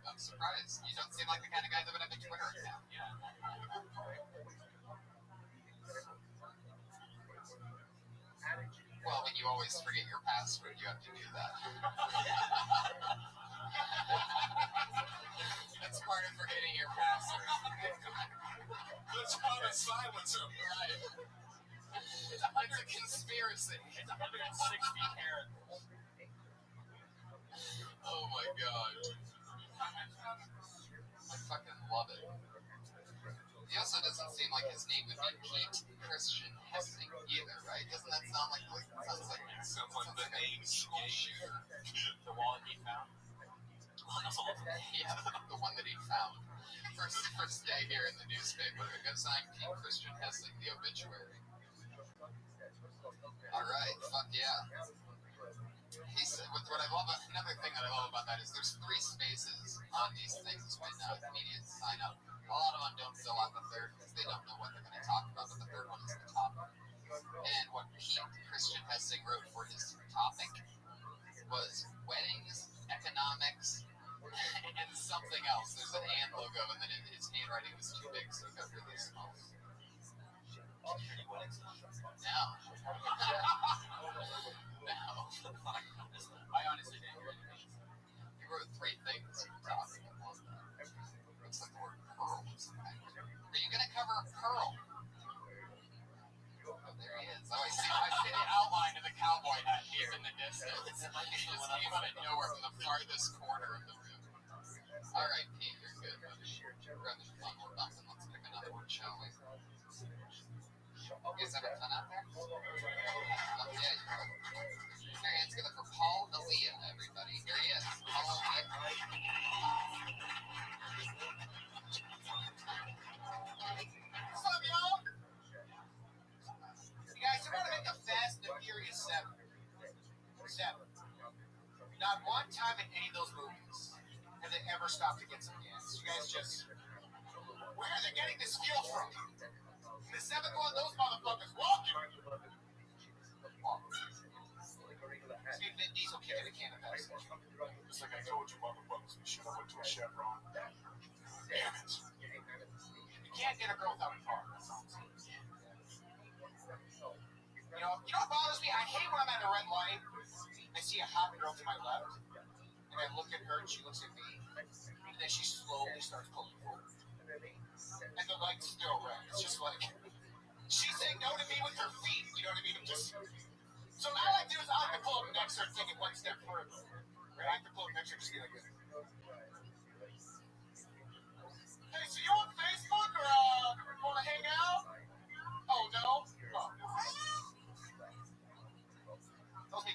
I'm surprised. You don't seem like the kind of guy that would have a Twitter account.
Yeah.
Well, when you always forget your password, you have to do that. That's part of forgetting your password.
Let's call it silencer.
Right. It's a conspiracy.
It's 160 characters.
Oh my god. I fucking love it. He also doesn't seem like his name would be Pete Christian Hessing either, right? Doesn't that sound like
the name
school shooter?
The wallet he found.
Yeah, the one that he found. First day here in the newspaper. It goes signed Pete Christian Hessing, the obituary. Alright, fuck yeah. He said, what I love, another thing that I love about that is there's 3 spaces on these things when comedians sign up. A lot of them don't fill out the third because they don't know what they're going to talk about, but the third one is the topic. And what Pete Christian Hessing wrote for his topic was weddings, economics, and something else. There's an and logo, and then his handwriting was too big, so it got really small.
No. I honestly didn't hear anything.
He wrote 3 things in the topic. Looks like the word pearl or something. Are you going to cover pearl? Oh, there he is. Oh, I see the outline of the cowboy hat here in the distance. He just came out of nowhere from the farthest corner of the room. All right, Pete, you're good, buddy. We're having fun. We're bumping. Let's pick another one, shall we? You guys having fun out there? Oh, yeah, you're good. Put your hands together for Paul Aaliyah, everybody. Here he is. Paul Aaliyah.
What's up, y'all? You guys, they're going to make a Fast and Furious 7. Not one time in any of those movies have they ever stopped to get some gas. You guys just... Where are they getting this fuel from? The 7th one, those motherfuckers walking. See, Vin Diesel kicking a can of Pepsi.
It's like I told you, motherfuckers, we should have went to a Chevron. Damn it.
You can't get a girl without a car. That's all I'm saying. You know what bothers me? I hate when I'm at a red light. I see a hot girl to my left, and I look at her, and she looks at me, and then she slowly starts pulling forward. And the light's still red. It's just like, she's saying no to me with her feet. You know what I mean? So what I like to do is I like to pull up next to her and take it one step further. Right? I like to pull up next to her and just be like this.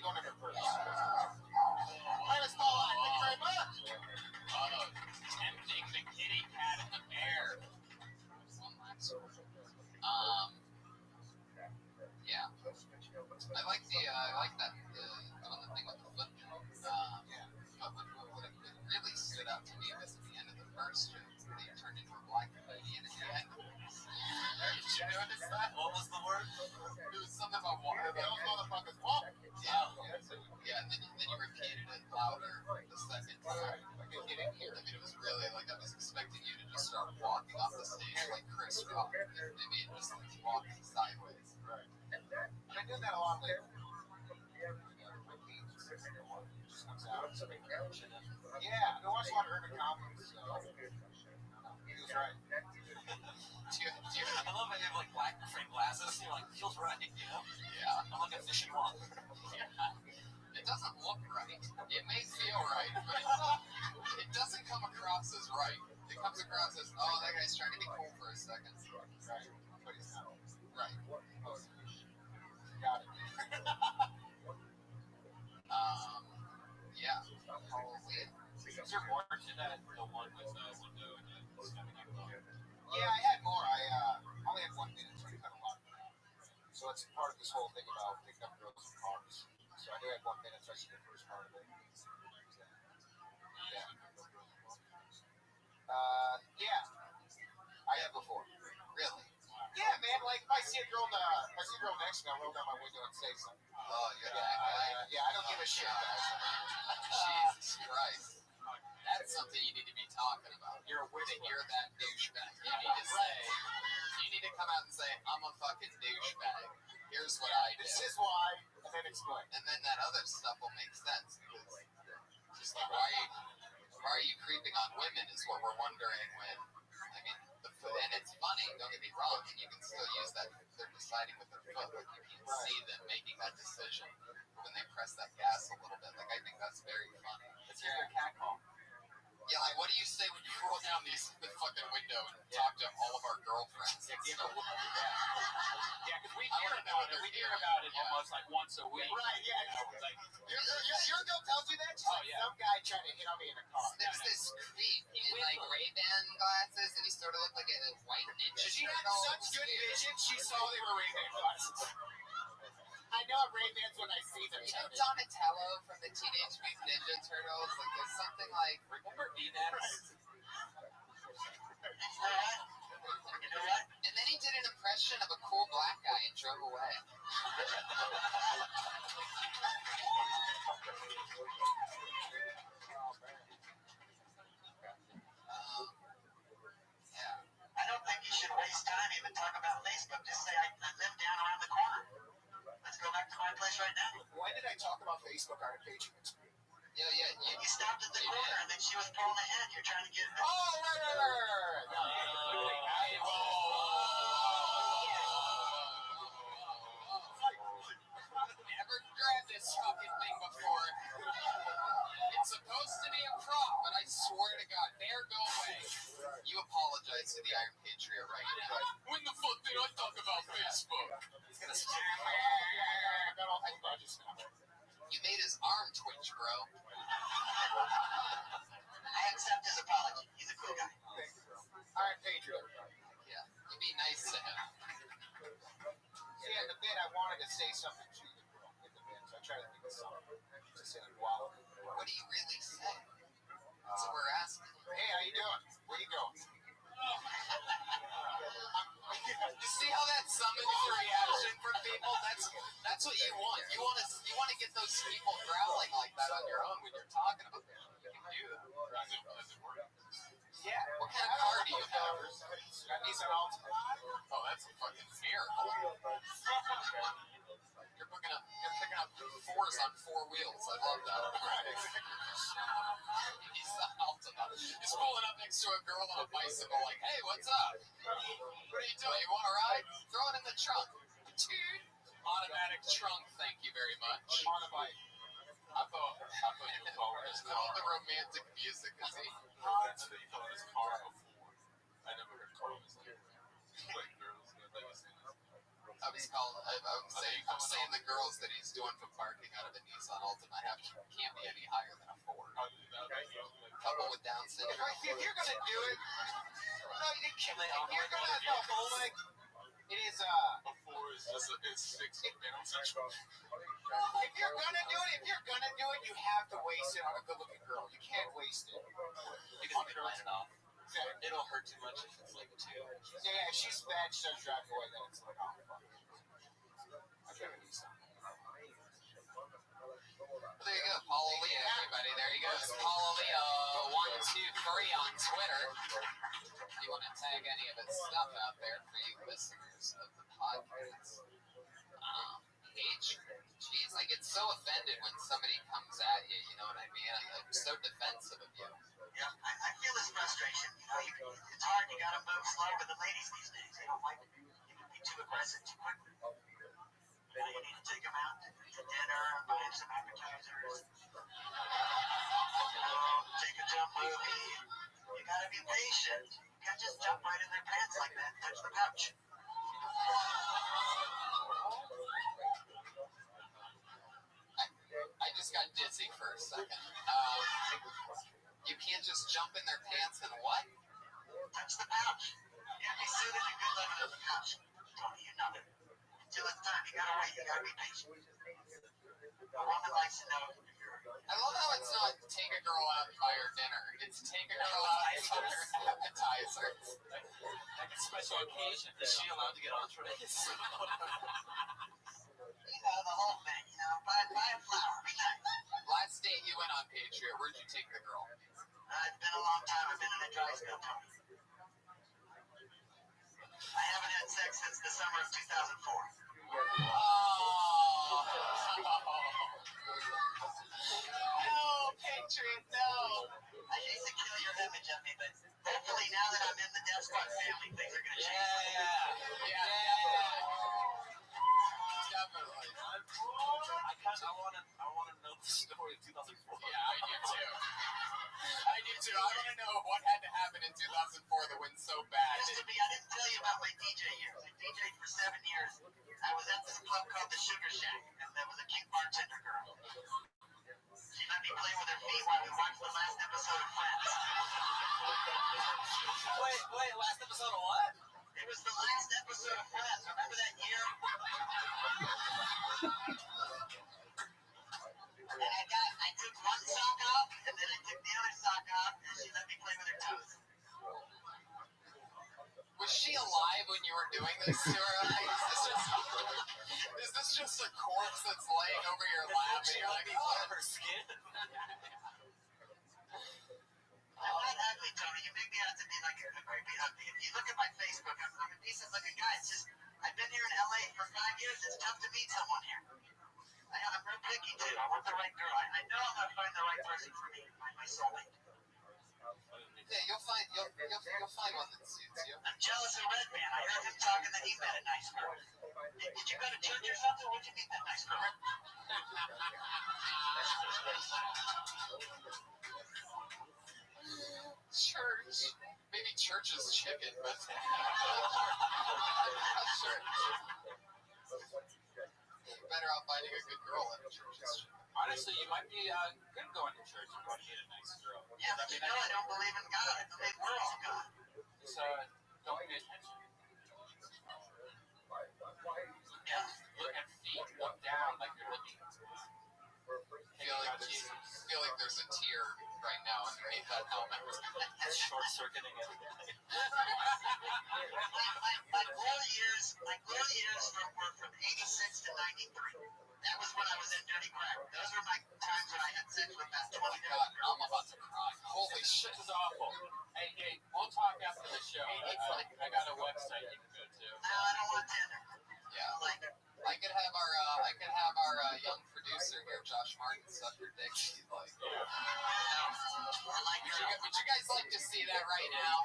you going in here first? Minus ball line. Thank you very much.
Tempting the kitty cat and the bear. Yeah. I like that on the thing with the foot. But what really stood out to me was at the end of the first trip, they turned into a black comedian at the end. Did you notice that? What was the word? It was something about water. Those motherfuckers walk. Yeah, and then you repeated it louder the second time. You didn't hear it. I mean, it was really like I was expecting you to just start walking off the stage like Chris Rock. I mean, just like walking sideways.
Right. I did that a lot later. Yeah, I watched a lot of urban comedies. So. He was right.
I love that you have like black frame glasses. You're like, feels right, you know?
Yeah.
I'm like a fishing wand.
It doesn't look right. It may feel right, but it doesn't come across as right. It comes across as, oh, that guy's trying to be cool for a second.
Right. But he's not.
Right.
Got it.
Yeah. Probably.
Is there more to that? The one with the window and the stomach?
Yeah, I had more. I only had 1 minute, so I cut a lot of it out. So that's part of this whole thing about picking up girls in cars. So I knew I had 1 minute, so I see the first part of it. Yeah. Yeah. I have before.
Really?
Yeah, man. Like if I see a girl next to me, I'll roll down my window and say something.
Oh, you're that guy?
Yeah, I don't give a shit, guys.
Jesus Christ. That's something you need to be talking about. You're that douchebag. You need to come out and say, I'm a fucking douchebag. Here's what I do.
This is why, and then explain.
And then that other stuff will make sense. Just like, why are you creeping on women is what we're wondering when, I mean, and it's funny, don't get me wrong, and you can still use that if they're deciding with their foot, like you can see them making that decision when they press that gas a little bit. Like, I think that's very funny.
Let's hear their cat call.
Yeah, like, what do you say when you roll down the fucking window and talk to all of our girlfriends?
Yeah, because we hear about it almost like once a week.
Right, yeah.
Like,
your girl tells you that?
Oh, yeah.
Some guy trying to hit on me in a car.
There's this creep in, like, Ray-Ban glasses, and he sort of looked like a white ninja.
She had such good vision, she saw they were Ray-Ban glasses. I know Ray-Bans when I see them.
You know Donatello from the Teenage Mutant Ninja Turtles? Like, there's something like...
remember V-Nets?
And then he did an impression of a cool black guy and drove away.
Yeah. I don't think you should waste time even talking about Facebook. Just say, I live down around the corner. Let's go back to my place right now.
Why did I talk about Facebook on a page?
Yeah.
You stopped at the corner and then she was pulling ahead. You're trying to get...
Oh, right.
Never grabbed this fucking thing before. It's supposed to be a prop, but I swear to God, there, go away. You apologize to the Iron Patriot right now. When the fuck did I talk about Facebook?
He's gonna
You made his arm twitch, bro.
I accept his apology. He's a cool guy.
Thank you, bro. All right, Patriot.
Yeah, you be nice to him.
See, in the bit, I wanted to say something to the girl in the bit, so I tried to think of something to say, wow.
What do you really say? That's what we're asking.
Hey, how you doing? Where you going?
You see how that summons a reaction from people? That's what you want. You want to get those people growling like that on your own when you're talking about them. You can do that. Does it work?
Yeah.
What kind of car do you have?
Nissan Altima.
Oh, that's a fucking miracle. You're picking up fours on four wheels. I love that. He's pulling up next to a girl on a bicycle like, hey, what's up? What are you doing? You want a ride? Throw it in the trunk. Automatic trunk, thank you very much.
On a bike.
I thought you were forward. It's all the romantic music, is he?
I thought you called his car before. I never heard car was like girls. I've never seen this.
I'm saying the girls that he's doing for parking out of the Nissan Altima can't be any higher than a 4. Couple with Down syndrome.
If you're gonna do it, no, you can't. If you're gonna it is
A 4 is just it's 6 with Down syndrome.
if you're gonna do it, you have to waste it on a good-looking girl. You can't waste it.
Because we line it off. It'll hurt too much if it's like a 2.
Yeah, if she's bad, she starts driving away, then it's like, oh, fuck. I drive a Nissan.
There you go, Paulo Leo, everybody. There you go. Paulo Leo 123 on Twitter. If you want to tag any of his stuff out there for you listeners of the podcast. Jeez, I get so offended when somebody comes at you, you know what I mean? I'm so defensive of you.
Yeah, I feel his frustration. It's hard. You gotta move slow with the ladies these days. They don't like you can be too aggressive too quickly. You need to take them out to dinner, buy them some appetizers. Take a jump movie. You gotta be patient. You can't just jump right in their pants like that and touch the pouch.
I just got dizzy for a second. You can't just jump in their pants and what?
Touch the pouch. Yeah, be suited and good looking at the pouch. Tony, you know it. Until it's time, you gotta wait. You gotta be patient. A woman likes to know if you're.
I love how it's not take a girl out and buy her dinner. It's take a girl out and buy her appetizers.
Like a special occasion. Is she allowed to get entrees?
The whole thing, buy a flower, be nice.
Last date you went on Patriot, where'd you take the girl?
It's been a long time. I've been in a dry spell, Tony. I haven't had sex since the summer of 2004.
No, Patriot, no.
I hate to kill your image of me, but hopefully now that I'm in the Death Squad family, things are going to change.
Yeah. Definitely.
I want to know the story of 2004.
Yeah, I do too. I want to know what had to happen in 2004 that went so bad.
I didn't tell you about my DJ years. I DJ'd for 7 years. I was at this club called the Sugar Shack, and there was a cute bartender girl. She let me play with her feet while we watched the last episode of Friends.
Wait, last episode of what?
It was the last episode of Friends. Remember that year? And I took one sock off, and then I took the other sock off, and she let me play with her toes.
Was she alive when you were doing this to her? Is this just a corpse that's laying over your lap and you're like, oh,
her skin?
I'm not ugly, Tony. You make me out to be like a creepy ugly. If you look at my Facebook, I'm a decent looking guy. It's just, I've been here in LA for 5 years. It's tough to meet someone here. I'm real picky, too. I want the right girl. I know I'm going to find the right person for me, my soulmate.
yeah, you'll find one that suits you.
I'm jealous of Redman. I heard him talking that he met a nice girl. Did you go to church or something? Where'd you meet that nice girl?
Church. Maybe church is chicken, but sure. You're better off finding a good girl than a church is chicken.
Honestly, you might be good going to church and going to meet a nice girl.
Yeah, but I don't believe in God. I believe we're all God.
So, don't pay attention.
Yeah.
Look at feet, look down like you're looking.
Feel like there's a tear right now underneath that helmet.
Short-circuiting everything.
My glory years were from 86 to 93. That was when I was in Dirty Crack. Those were my times when I had sex with about 20
God, I'm about to cry. Holy shit.
This is awful. Hey, we'll talk after the show. I got a website you can go to.
No, I don't want Tinder.
Yeah, I could have our young producer here, Josh Martin, suck your dick. Would you guys like to see that right now?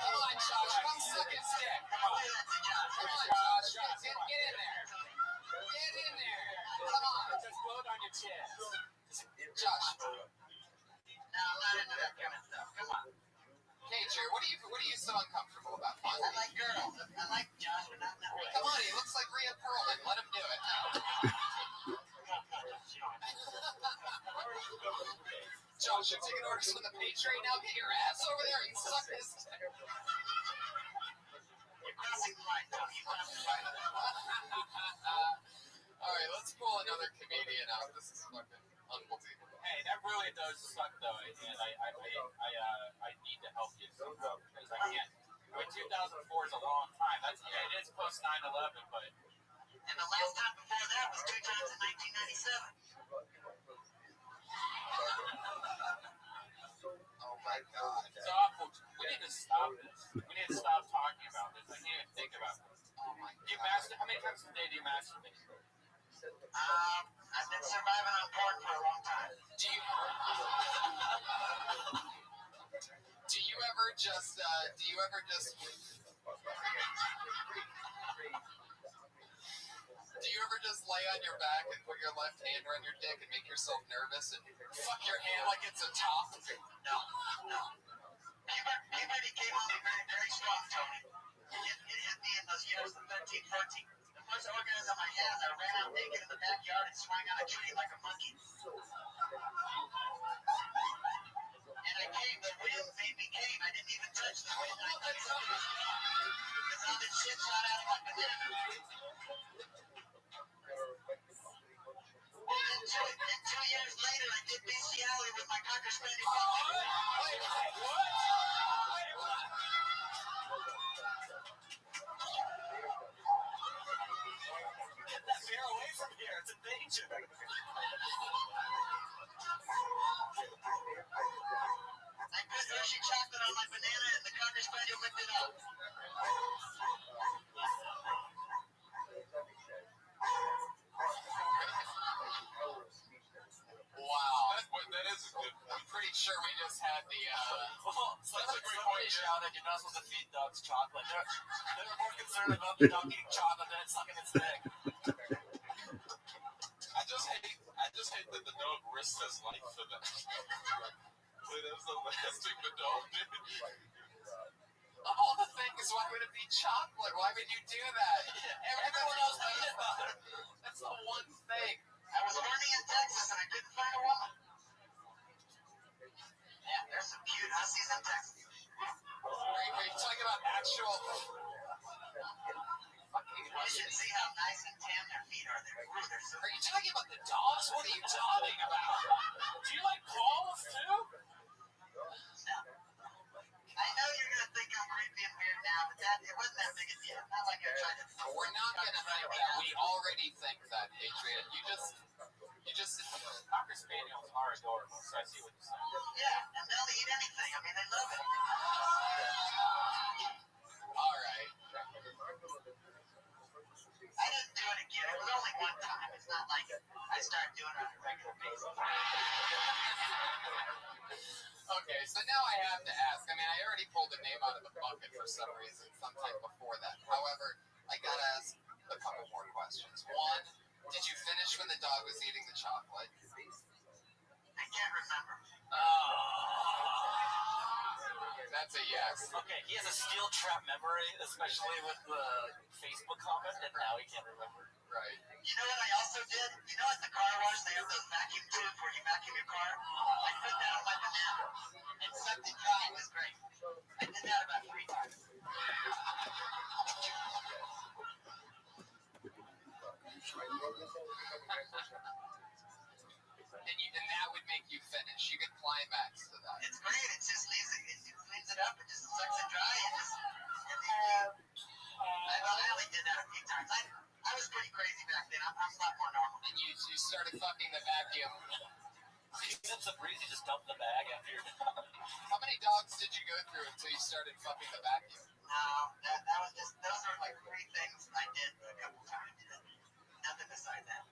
Come on, Josh, come suck his dick. Come on, Josh, get in there. Get in there. Come on.
Just blow it on your chest.
Josh.
No, I'm not into that kind of stuff. Come on.
Hey, Jerry, what are you so uncomfortable about? on. I like girls. I like Josh, but not that way. Come on, he looks like Rhea Perlman. Let him do it. Josh, you're taking orders from the pastry. Now get your ass over there and suck this.
You're crossing the line, Tony. You crossed the line.
All right, let's pull another comedian out. This is fucking unbelievable.
Hey, that really does suck, though, and I need to help you somehow because I can't. I mean, 2004 is a long time. It is post 9/11, but.
And the last time before that was 2 times in 1997.
Oh my God.
It's awful. We need to stop this. We need to stop talking about this. I can't even think about this.
Oh my God.
Do you masturbate? How many times a day do you masturbate?
I've been surviving on porn for a long time.
Do you ever just lay on your back and put your left hand around your dick and make yourself nervous and fuck your hand like it's a top?
No. Puberty came on me very, very strong, Tony. It hit me in those years of 13, 14. The first orgasm I had, I ran out naked in the backyard and swung on a tree like a monkey. And I came, the wind made me came. I didn't even touch the wind. Because all this shit shot out of my banana. And 2 years later, I did bestiality with my Cocker Spaniel.
Get that bear away from here. It's a danger.
I put Hershey chocolate on my banana and the Cocker Spaniel licked it up.
Wow. That is a good one. I'm pretty sure we just had the,
It's like somebody shouted, you're not supposed to feed dogs chocolate. They're more concerned about the dog eating chocolate than sucking its dick.
I just hate that the dog risks his life for them. It is the last thing the dog did.
of all the things, why would it be chocolate? Why would you do that? Everyone else knows about it. That's the one thing.
I was horny in Texas and I couldn't find a woman. Yeah, there's some cute hussies in Texas.
Are you talking about actual fucking
You should see how nice and tan their feet are. They're so
Are you talking about the dogs? What are you talking about?
Do you like paws, too?
No. I know you're going to think I'm creepy and weird now, but it wasn't that big a deal. Not like I tried to...
We're not going to think that. We already think that, Adrian. You just...
Cocker Spaniels are adorable, so I see what you're saying.
Yeah, and they'll eat anything. I mean, they love it.
All right.
I didn't do it again. It was only one time. It's not like I started doing it on a regular basis.
Okay, so now I have to ask. I mean, I already pulled a name out of the bucket for some reason sometime before that. However, I got to ask a couple more questions. One, did you finish when the dog was eating the chocolate?
I can't remember.
That's a yes.
Okay, he has a steel trap memory, especially with the Facebook comment, and now he can't remember.
Right.
You know what I also did? You know at the car wash they have those vacuum tubes where you vacuum your car? I put that on my banana and sucked it dry. It was great. I did that about 3 times.
And that would make you finish. You could climax to that.
It's great. It's just easy. It cleans it up. It just sucks it dry. I only did that a few times. I was pretty crazy back then. I'm a lot more normal.
And you started fucking the vacuum.
Since the breeze, you just dump the bag after you're done.
How many dogs did you go through until you started fucking the vacuum?
No, that was just, those are like 3 things I did a couple times. Nothing beside that.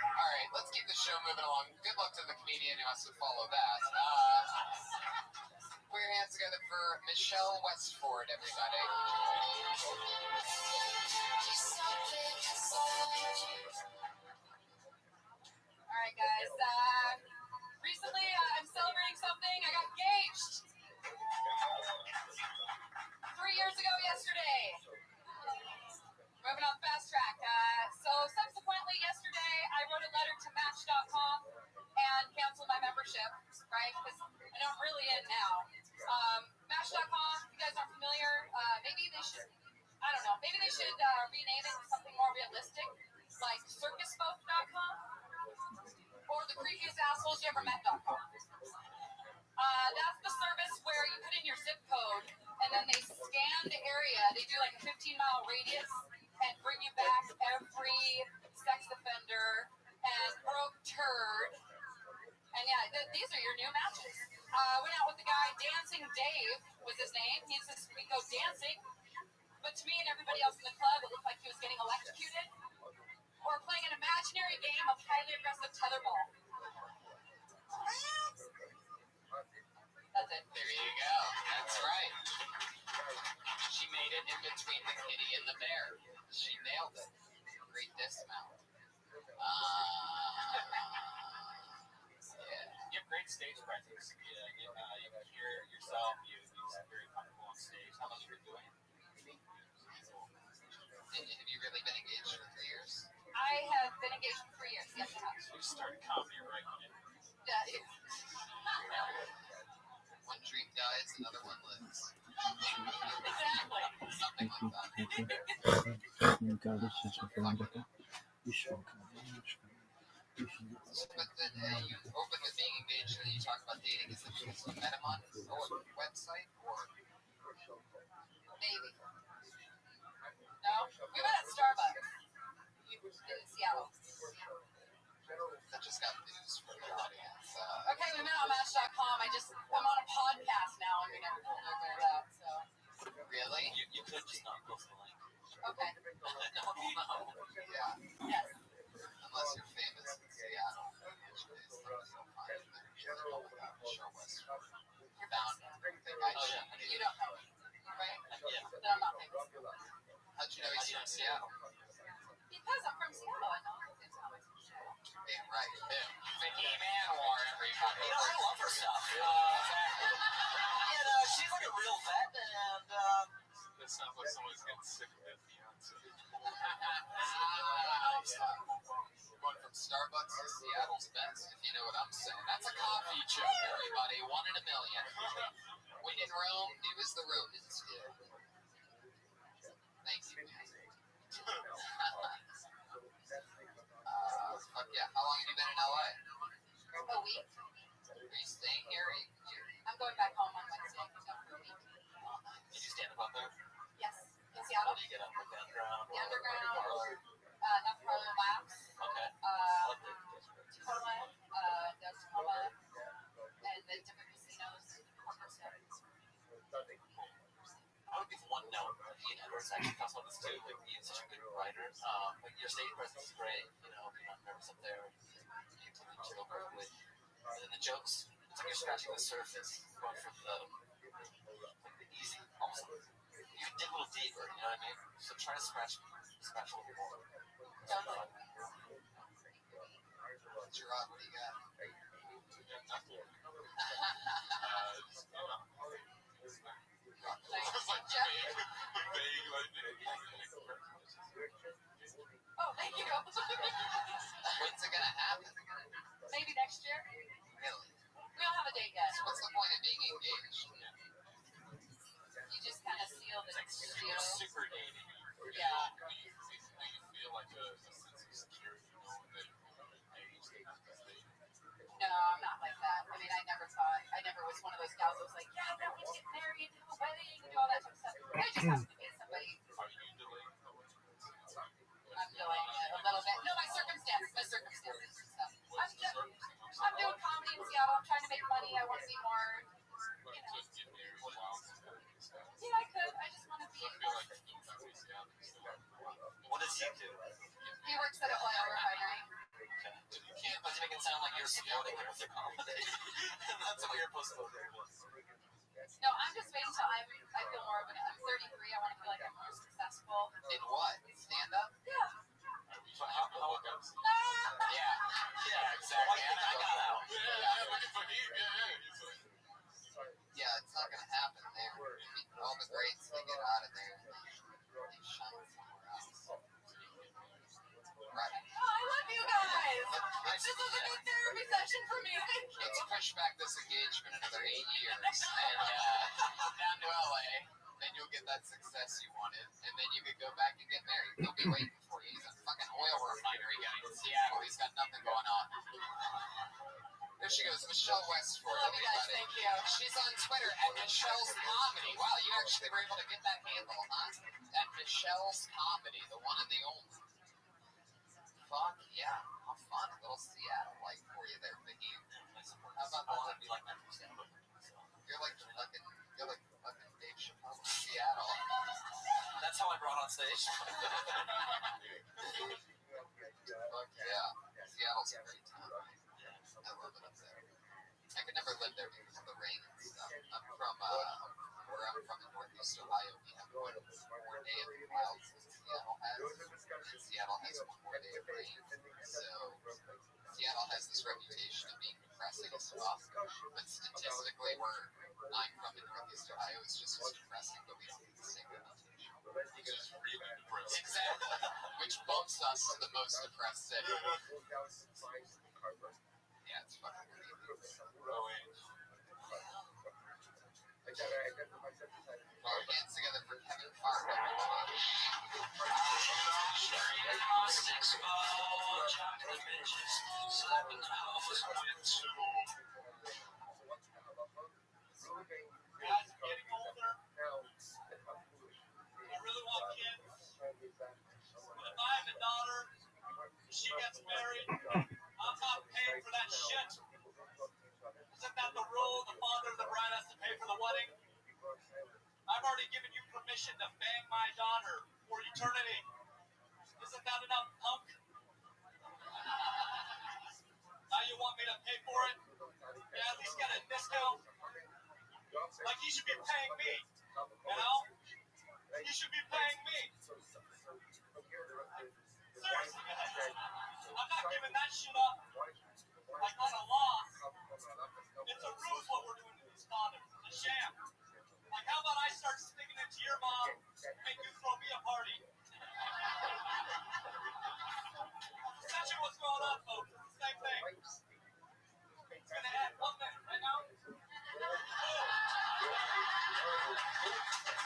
All right, let's keep the show moving along. Good luck to the comedian who has to follow that. Put your hands together for Michelle Westford, everybody.
All right, guys. Recently, I'm celebrating something. I got engaged. 3 years ago yesterday. in now. Match.com, if you guys aren't familiar, maybe they should, I don't know, maybe they should rename it to something more realistic, like circusfolk.com or the creepiest assholes you ever met.com. That's the service where you put in your zip code and then they scan the area. They do like a 15-mile radius and bring you back every sex offender and broke turd. And yeah, these are your new matches. Went out with the guy, Dancing Dave was his name. We go dancing. But to me and everybody else in the club, it looked like he was getting electrocuted or playing an imaginary game of highly aggressive tetherball. That's it.
There you go. That's right. She made it in between the kitty and the bear. She nailed it. Great dismount.
You have great stage presence. You can hear yourself. You seem very comfortable on stage. How long have you been doing it?
Have you really been engaged for 3 years?
I have been engaged for 3 years. Yes, I have.
You started comedy right on it.
One dream dies, another one lives.
Exactly.
Something like that. But then you open with being engaged and you talk about dating. Is it because you met him on a website or?
Maybe. No? We met at Starbucks in Seattle.
That just got news for the audience.
Okay, we met on Match.com. I'm on a podcast now and we never told her that, so.
Really?
You could just not post the link.
Okay.
No. Yeah.
Yes.
Unless you're famous in Seattle, which is you'll find that usually go without a show was found.
You don't know me, right?
Yeah.
Then I'm not famous.
How'd you know he's from Seattle?
Because I'm from Seattle, I know it's how it's from Seattle.
Damn right. Vicky Manwar, everybody.
I love her stuff. She's like a real vet, and
That sounds like someone's getting sick of that fiance.
Going from Starbucks to Seattle's best, if you know what I'm saying. That's a coffee joke, everybody. 1 in a million. When in Rome, do as the Romans did. Thank you, man. Fuck yeah. How long have you been in LA?
A week.
Are you staying here?
I'm going back home on Wednesday. For a week.
did you stand up there?
Yes. In Seattle.
Did you get up like the underground?
The underground. Not Parlor Labs.
Okay.
Tacoma. Does Tacoma. And the different casinos and corporate stuff.
I would give one note. Ian Edwards actually talks about this too. Like, Ian's such a good writer. But your stage presence is great. You're not nervous up there. You can chill perfectly. And then the jokes, it's like you're scratching the surface, going from the easy, almost. You can dig a little deeper. You know what I mean? So try to scratch a little bit more.
Gerard, what do you got?
Oh, thank you.
When's it gonna happen?
Maybe next year.
Really?
We don't have a date yet.
So what's the point of being engaged?
You just kind of seal the deal.
Super dating.
Yeah.
Do you feel like a sense of security knowing that
No, I'm not like that. I mean, I never was one of those gals that was like, yeah, I can't wait to get married, do a wedding, and do all that type of stuff. I just have to meet somebody.
are you delaying?
I'm delaying it a little bit. No, my circumstances and stuff. I'm doing comedy in Seattle. I'm trying to make money. I want to be more, you know.
Just get married while
Yeah, I could. I just want to be.
I feel like you can be Seattle.
What does he do?
He works at a oil refinery.
Okay. You can't make it sound like you're supporting him with your comedy. That's what you're supposed to do.
No, I'm just waiting until I feel more of an. I'm 33. I want to feel like I'm more successful.
In what? Stand up?
Yeah.
How it goes?
Yeah, exactly.
I got out.
Yeah, it's not gonna happen there. All the greats, they get out of there. They shine somewhere else. Right.
Oh, I love you guys. This is a good therapy therapy session for me.
Let's push back this engagement another 8 years and down to LA. Then you'll get that success you wanted, and then you could go back and get married. He'll be waiting for you. He's a fucking oil refinery guy in Seattle. He's got nothing going on. There she goes, Michelle Westford.
Love you guys, thank you.
She's on Twitter at Michelle's Comedy. Wow, you actually were able to get that handle, huh? At Michelle's Comedy, the one and the only. Fuck yeah, how fun. A little Seattle life for you there, Vicky. How about
I want to be like that from Seattle.
you're like fucking Dave Chappelle in Seattle.
That's how I brought on stage.
Fuck yeah. Seattle's a great town. I love it up there. I could never live there because of the rain and stuff. I'm from where I'm from in Northeast Ohio. We have one more day of clouds than Seattle has. And Seattle has one more day of rain. So Seattle has this reputation of being depressing as fuck. But statistically, where I'm from in Northeast Ohio, it's just as depressing, but we don't get the same reputation. Exactly. Which bumps us to the most depressed city. Yeah, it's fucking crazy. Our hands together for Kevin Farr, everybody.
Guys, I'm getting older. I really want kids. But if I have a daughter, she gets married, I'm not paying for that shit. Isn't that the rule? The father of the bride has to pay for the wedding? I've already given you permission to bang my daughter for eternity. Isn't that enough, punk? Now you want me to pay for it? Yeah, at least get a discount. Like he should be paying me. You know? He should be paying me. Seriously, guys. I'm not giving that shit up. Like on a law. It's a ruse what we're doing to these fathers. It's a sham. Like how about I start sticking it to your mom and make you throw me a party? Essentially what's going on, folks. It's the same thing. It's gonna end 1 minute right now.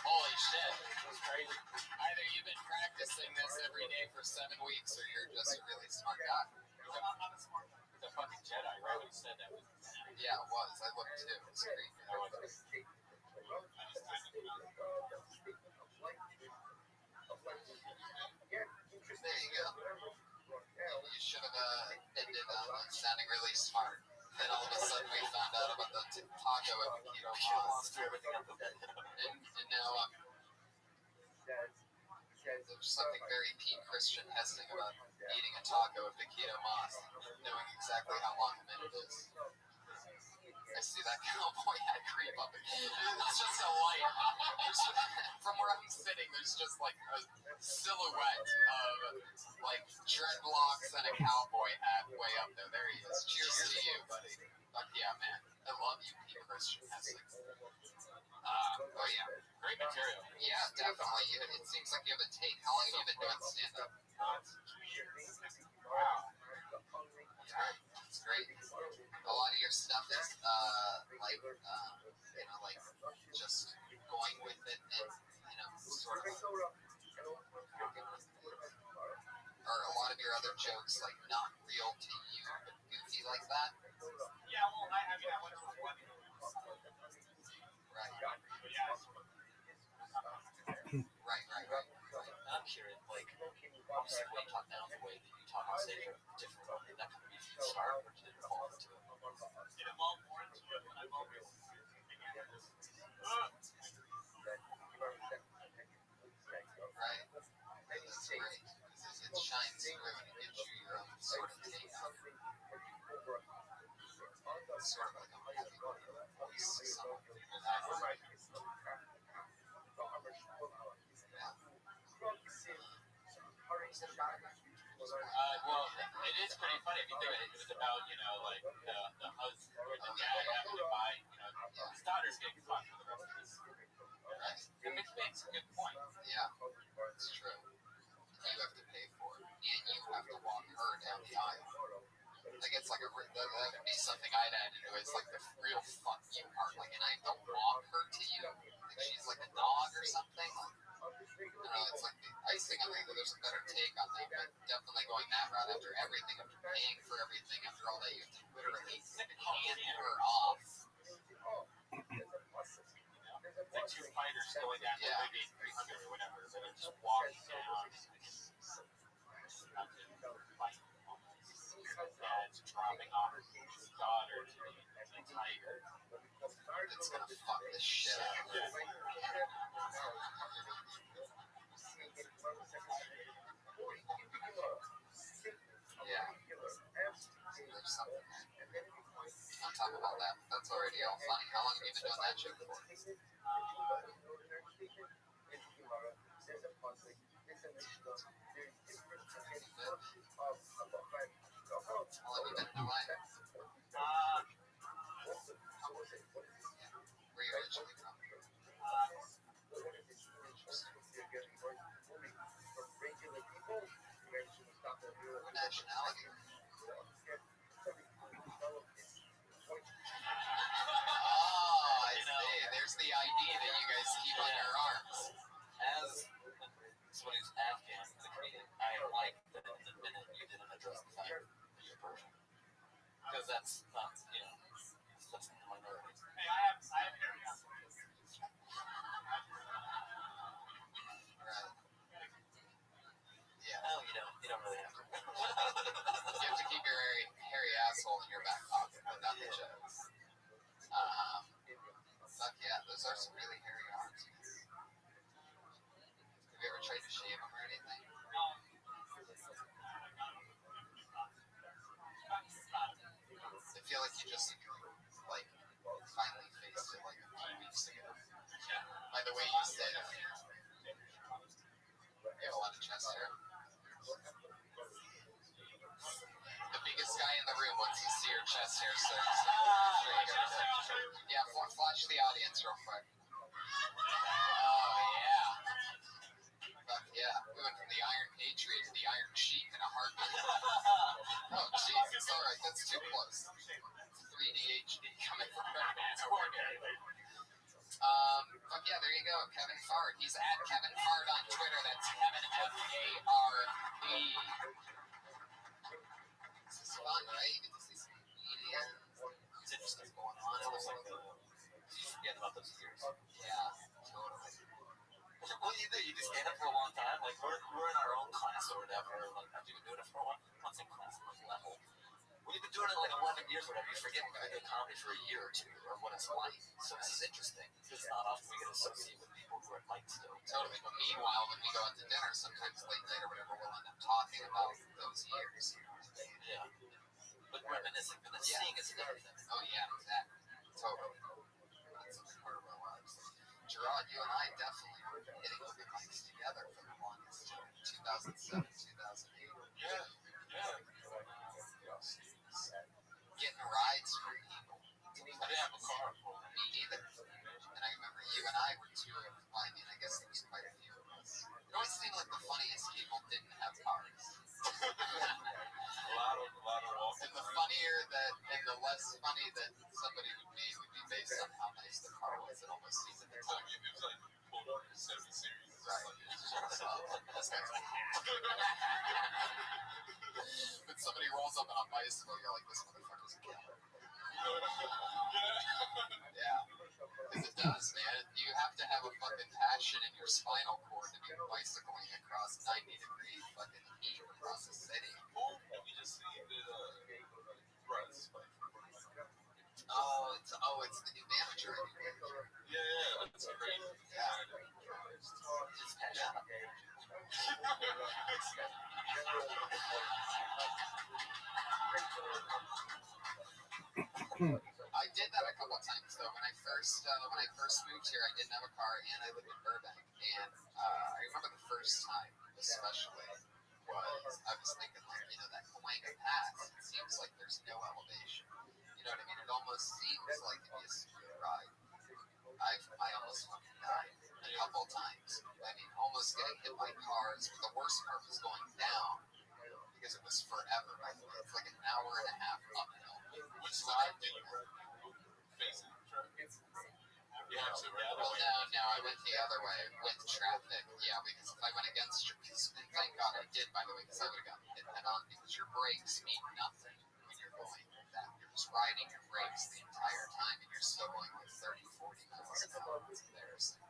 Holy shit. That's crazy. Either you've been practicing this every day for 7 weeks, or you're just a really smart guy.
I'm a smart guy.
The fucking Jedi, right? When you said that was.
Yeah, it was. I looked too. It's great. There you go. You should have ended sounding really smart. Then all of a sudden we found out about the taco at Keto Moss. And now there's something very Pete Christian Hessing about eating a taco at Keto Moss, knowing exactly how long a minute is. I see that cowboy hat creep up. It's just a light. From where I'm sitting, there's just like a silhouette of like dreadlocks and a cowboy hat way up there. There he is. Cheers to you, buddy. Fuck yeah, man. I love you, Pete Christian Hessing. Oh yeah.
Great material.
Yeah, definitely. It seems like you have a take. How long have you been doing stand-up?
2 years.
Wow. Yeah, it's great. A lot of your stuff is like just going with it and sort of. Or a lot of your other jokes like not real to you, but goofy like that.
Yeah, well, I mean, I went to a wedding.
Right.
Right. I'm curious, like, obviously the way you talk now, the way that you talk on stage are different. That could be inspired, or did it evolve into it?
It evolved more into it when I began this.
Right. That's great. It shines through and it gives you your own sort of take on it. Sort of like a movie voice or something.
Well, it is pretty funny if you think of it. It was about, like the husband or the dad having to buy, his daughter's getting fucked for the rest of his.
Right.
It makes a good point.
Yeah, it's true. You have to pay for it, and you have to walk her down the aisle. Like it's like that would be something I'd add into it. It's like the real fuck you part. Like, and I don't want her to you. Like she's like a dog or something. Like, I don't know. It's like the icing. I think that there's a better take on that, but definitely going that route after everything, after paying for everything, after all that, you have to literally hand her off.
Like two fighters going down to maybe 300 or whatever, that are just walking down and fight almost. Dad's dropping off his daughter to the tiger.
It's gonna fuck this shit up. Yeah. There's something on top of all that. That's already all funny. How long have you been doing that shit for? How long have you been in Hawaii? Where you originally from? What nationality? Oh, I see. There's the ID that you guys keep on your arms.
As somebody who's Afghan, the Korean, I like that in the minute you didn't address the fact that you're Persian. Because that's not, that's the minority.
Hey, I have hairy assholes.
Right. Yeah.
No, you don't really have to.
You have to keep your hairy asshole in your back pocket, but not the chest. Fuck yeah, those are some really hairy arms. Have you ever tried to shave them or anything? I feel like you just, like, finally faced it like a few weeks ago. By the way you said it. You have a lot of chest hair. The biggest guy in the room wants to see your chest hair, so yeah, flash the audience real quick. Oh, yeah. Fuck yeah. We went from the Iron Patriot to the Iron Sheik in a heartbeat. Oh, Jesus. All right, that's too close. 3D HD coming from Batman's corner. Fuck yeah, there you go. Kevin Fard. He's at Kevin Fard on Twitter. That's Kevin F-A-R-D. This is fun, right? You get to see some comedians.
It's interesting going on. It was like you forget about those years.
Yeah, totally.
What do you do? You just stand up for a long time? Like, we're in our own class or whatever. Like, after you've been doing it for a while, I'm not saying class, like level. When you've been doing it like 11 years or whatever, you forget when you do comedy for a year or two or what it's like. So this is interesting. It's not often we get associated with people who are at light still.
Totally. But meanwhile, when we go out to dinner, sometimes late night or whatever, we'll end up talking about those years.
Yeah. But reminiscing, but then seeing is everything.
Oh, yeah, exactly. Totally. That's a big part of our lives. Gerard, you and I definitely were hitting open mics together for the longest. 2007, 2008.
Yeah.
Getting rides from people.
I didn't have a car.
Me neither. And I remember you and I were two of, well, I mean, I guess there was quite a few of us. It always seemed like the funniest people didn't have cars.
A lot of walking.
And the funnier that, and the less funny that somebody would be based on how nice the car was. It almost seemed at the
So
time.
it was like pulled over in 70 series.
Right. This guy's a hack. When somebody rolls up on a bicycle, you're like, this motherfucker's a killer. Yeah. Because it does, man. You have to have a fucking passion in your spinal cord to be bicycling across 90-degree fucking heat across the city.
You just see the runs.
It's the new manager.
Yeah, that's great.
Yeah.
Just passion.
I did that a couple of times though. When I first moved here, I didn't have a car and I lived in Burbank. And I remember the first time, especially, I was thinking like, that Cahuenga Pass. It seems like there's no elevation. You know what I mean? It almost seems like it'd be a smooth ride. I almost fucking died a couple of times. I mean, almost getting hit by cars. But the worst part was going down. because it was forever. It's like an hour and a half uphill.
Which side did you face in the traffic? You have to, right?
Well, no, I went the other way with traffic. Yeah, because if I went against your, and thank God I did, by the way, because I would have gotten hit head on, because your brakes mean nothing when you're going like that. You're just riding your brakes the entire time, and you're still going like 30, 40 miles an hour. It's embarrassing.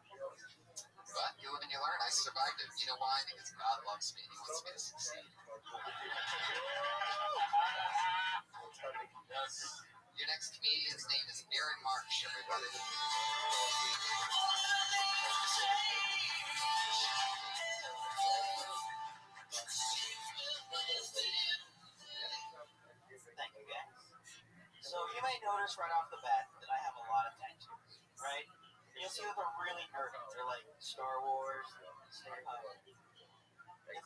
But you live and you learn. I survived it. You know why? Because God loves me and He wants me to succeed.
Yes.
Your next comedian's name is Aaron Marsh, everybody.
Thank you, guys. So you may notice right off the bat that I have a lot of tattoos, right? And you'll see that they're really nerdy. They're like Star Wars, Star and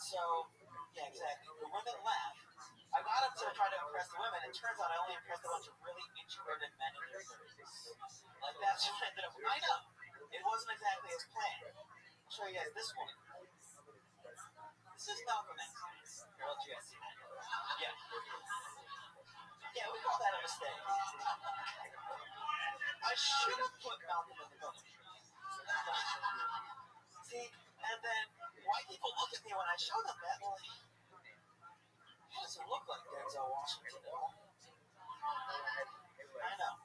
so, yeah, exactly. The women laugh. I got up to try to impress the women, and it turns out I only impressed a bunch of really introverted men in their 30s. Like, that's what I ended up with. I know. It wasn't exactly as planned. I'll show you guys this one. This is Malcolm X. Here, I'll let you guys see that. Yeah. Yeah, we call that a mistake. I should have put Malcolm in the book. See, and then white people look at me when I show them that, like, he doesn't look like Denzel Washington at all. I know.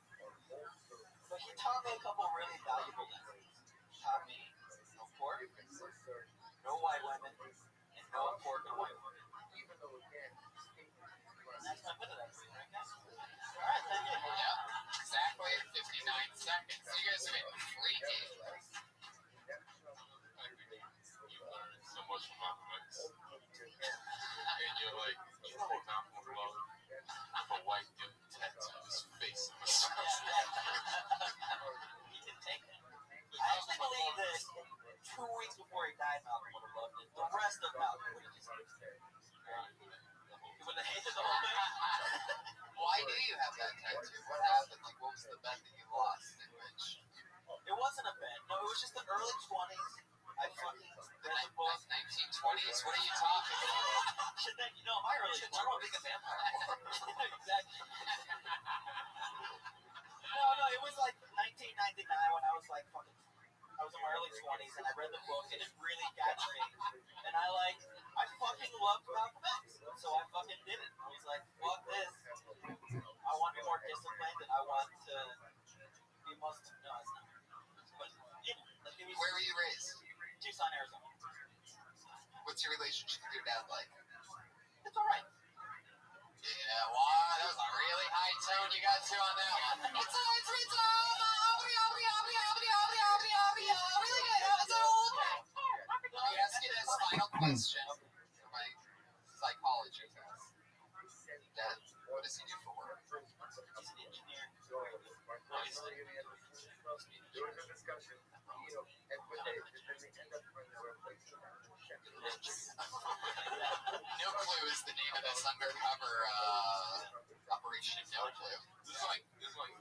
But he taught me a couple really valuable lessons. He taught me no pork, no white women, and no pork and white women. And that's my minute, I believe, right, guys? All right, thank you.
Yeah, exactly 59 seconds. You guys are getting freaky.
You learn so much from Malcolm X. And you're like, you know what Malcolm would love? If a white dude tattooed his face in the sun.
He can take it. I actually believe that 2 weeks before he died, Malcolm would have loved it. The rest of Malcolm would have just hated it. He would have hated the whole thing.
Why do you have that tattoo? What happened? Like, what was the bet that you lost in which?
It wasn't a bet. No, it was just the early 20s. I fucking read the book.
1920s? What are you talking about?
Shit, that, you know, my early 20s. Talk about being a vampire. Exactly. No, it was like 1999 when I was like fucking, I was in my early 20s and I read the book and it really got me. And I fucking loved Malcolm X. So I fucking did it. I was like, fuck this. I want to be more disciplined and I want to be most, no, it's not. But, you know, like it was.
Where were you raised?
Tucson, Arizona.
What's your relationship with your dad like?
It's alright.
Yeah, wow, that was a really high tone you got to on that one. It's really good. Let me ask you this final question for my psychology test. Dad, what does he do for work?
He's an engineer.
Obviously.
There was a discussion, you know, and when they end up when they were placing
No Clue is the name of this undercover operation. No Clue.
This is like real life.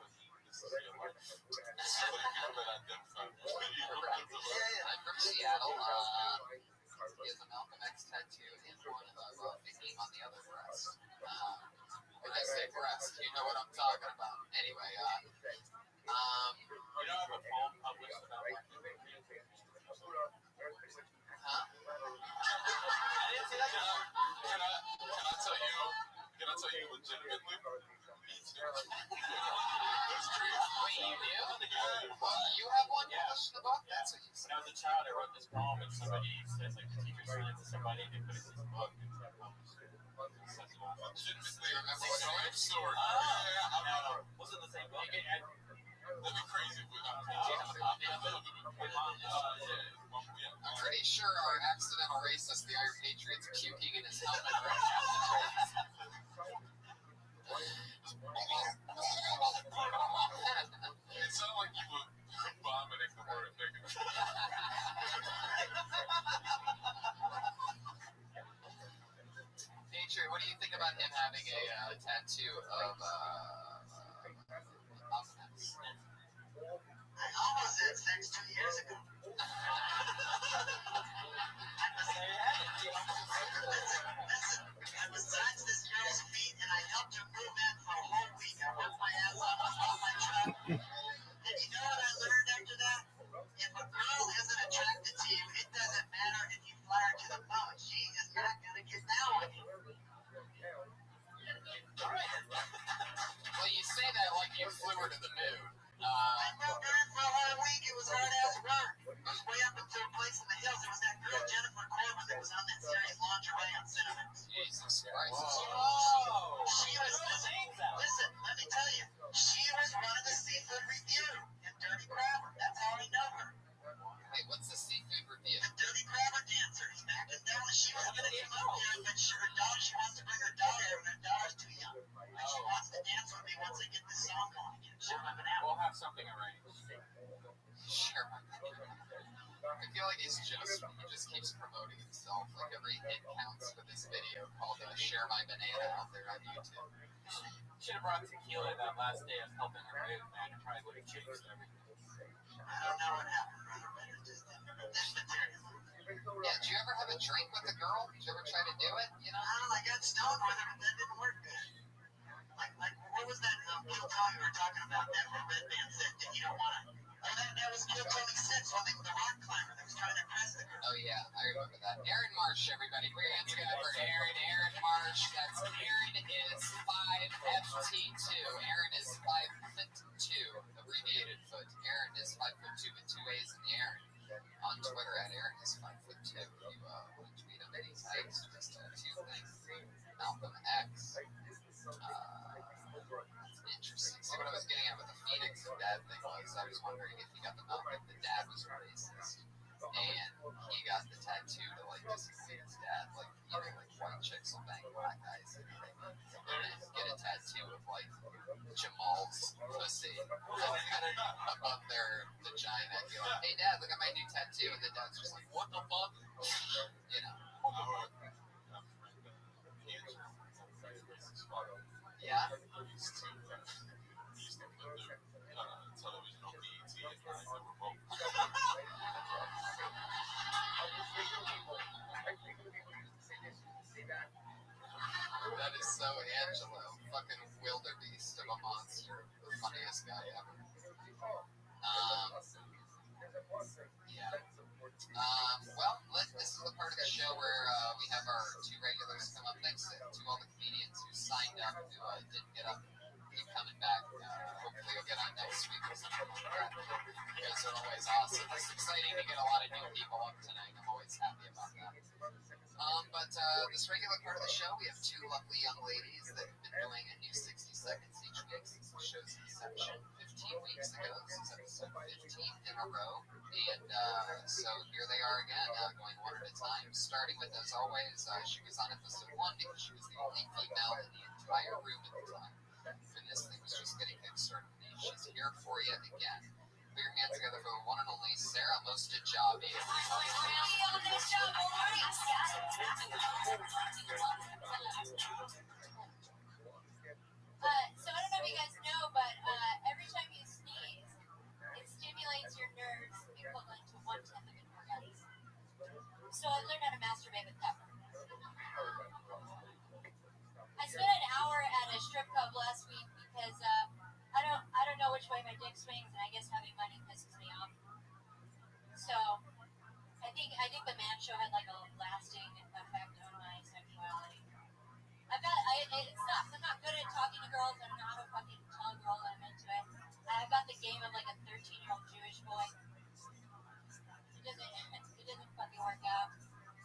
This is like people that identify with you.
I'm from Seattle. He has a Malcolm X tattoo and one of the name on the other breast. When I say breast, you know what I'm talking about. Anyway,
You don't have a poem published about black people?
huh?
I didn't see that.
Can I tell you legitimately? Me too.
It's true. Wait, you do? You have one published in the book? That's what you
When
said.
I was a child, I wrote this poem, and somebody says, like, the teacher sent it to somebody, they put it in this book, and so I published it. It says it all.
Do you remember what it was?
Story.
No, was it the same book?
That'd be crazy.
I'm pretty sure our accidental racist, the Iron Patriot's puking in his helmet right now.
It sounded like you were vomiting the word nigga.
Nature, what do you think about him having a tattoo of Malcolm X?
I almost had sex 2 years ago.
There you have it.
Listen,
Share my banana. I feel like he just keeps promoting himself. Like every hit counts for this video called Share My Banana out there on YouTube.
Should have brought tequila that last day of helping her move, man. It probably would have changed everything.
I don't know what happened, brother, but it just this material.
Yeah, did you ever have a drink with a girl? Did you ever try to do it? You know?
I got stoned with her, but that didn't work good. Like what was that Kill Tony we were talking about that the red band said that you don't want to. Oh, that was Kill Tony 6 when the rock climber that was trying to impress the girl.
Oh yeah, I remember that. Aaron Marsh, everybody. Put your hands together for Aaron. Aaron Marsh. That's Aaron is 5'FT2. Aaron is 5'2", abbreviated foot. Aaron is 5'2" with 2 A's in the Aaron. On Twitter at Aaron is 5'2". You want to tweet him and he types just 2 things. Malcolm X. Interesting. See what I was getting at with the Phoenix dad thing was I was wondering if he got the Malcolm, the dad was racist, and he got the tattoo to like disappoint his dad, like you know, like white chicks will bang black guys, and they get a tattoo of like Jamal's pussy above their vagina. And you're like, hey dad, look at my new tattoo, and the dad's just like, what the fuck, you know? Yeah.
Television on BET at night. They were both.
That is so Angelo. Fucking wildebeest of a monster. The funniest guy ever. Yeah. Well, this is the part of the show where we have our 2 regulars come up. Thanks to all the comedians who signed up, who didn't get up. Keep coming back. Hopefully you'll get on next week or something like that. You guys are always awesome. It's exciting to get a lot of new people up tonight. I'm always happy about that. But this regular part of the show, we have 2 lovely young ladies that have been doing a new 60 seconds each week since the show's inception 15 weeks ago. This is episode 15 in a row. And so here they are again, going one at a time. Starting with, as always, she was on episode 1 because she was the only female in the entire room at the time. And this thing was just getting kickstarted. She's here for you again. Put your hands together for the one and only Sarah Mostajabi.
So I don't know if you guys know, but every time you sneeze, it stimulates your nerves equivalent to 1/10 of an orgasm. So I learned how to masturbate with pepper. I spent an hour at a strip club last week because I don't know which way my dick swings, and I guess having money pisses me off. So I think the man show had like a lasting effect on my sexuality. I'm not good at talking to girls. I don't know how to fucking tell a girl that I'm into it. I've got the game of like a 13-year-old Jewish boy. It doesn't fucking work out.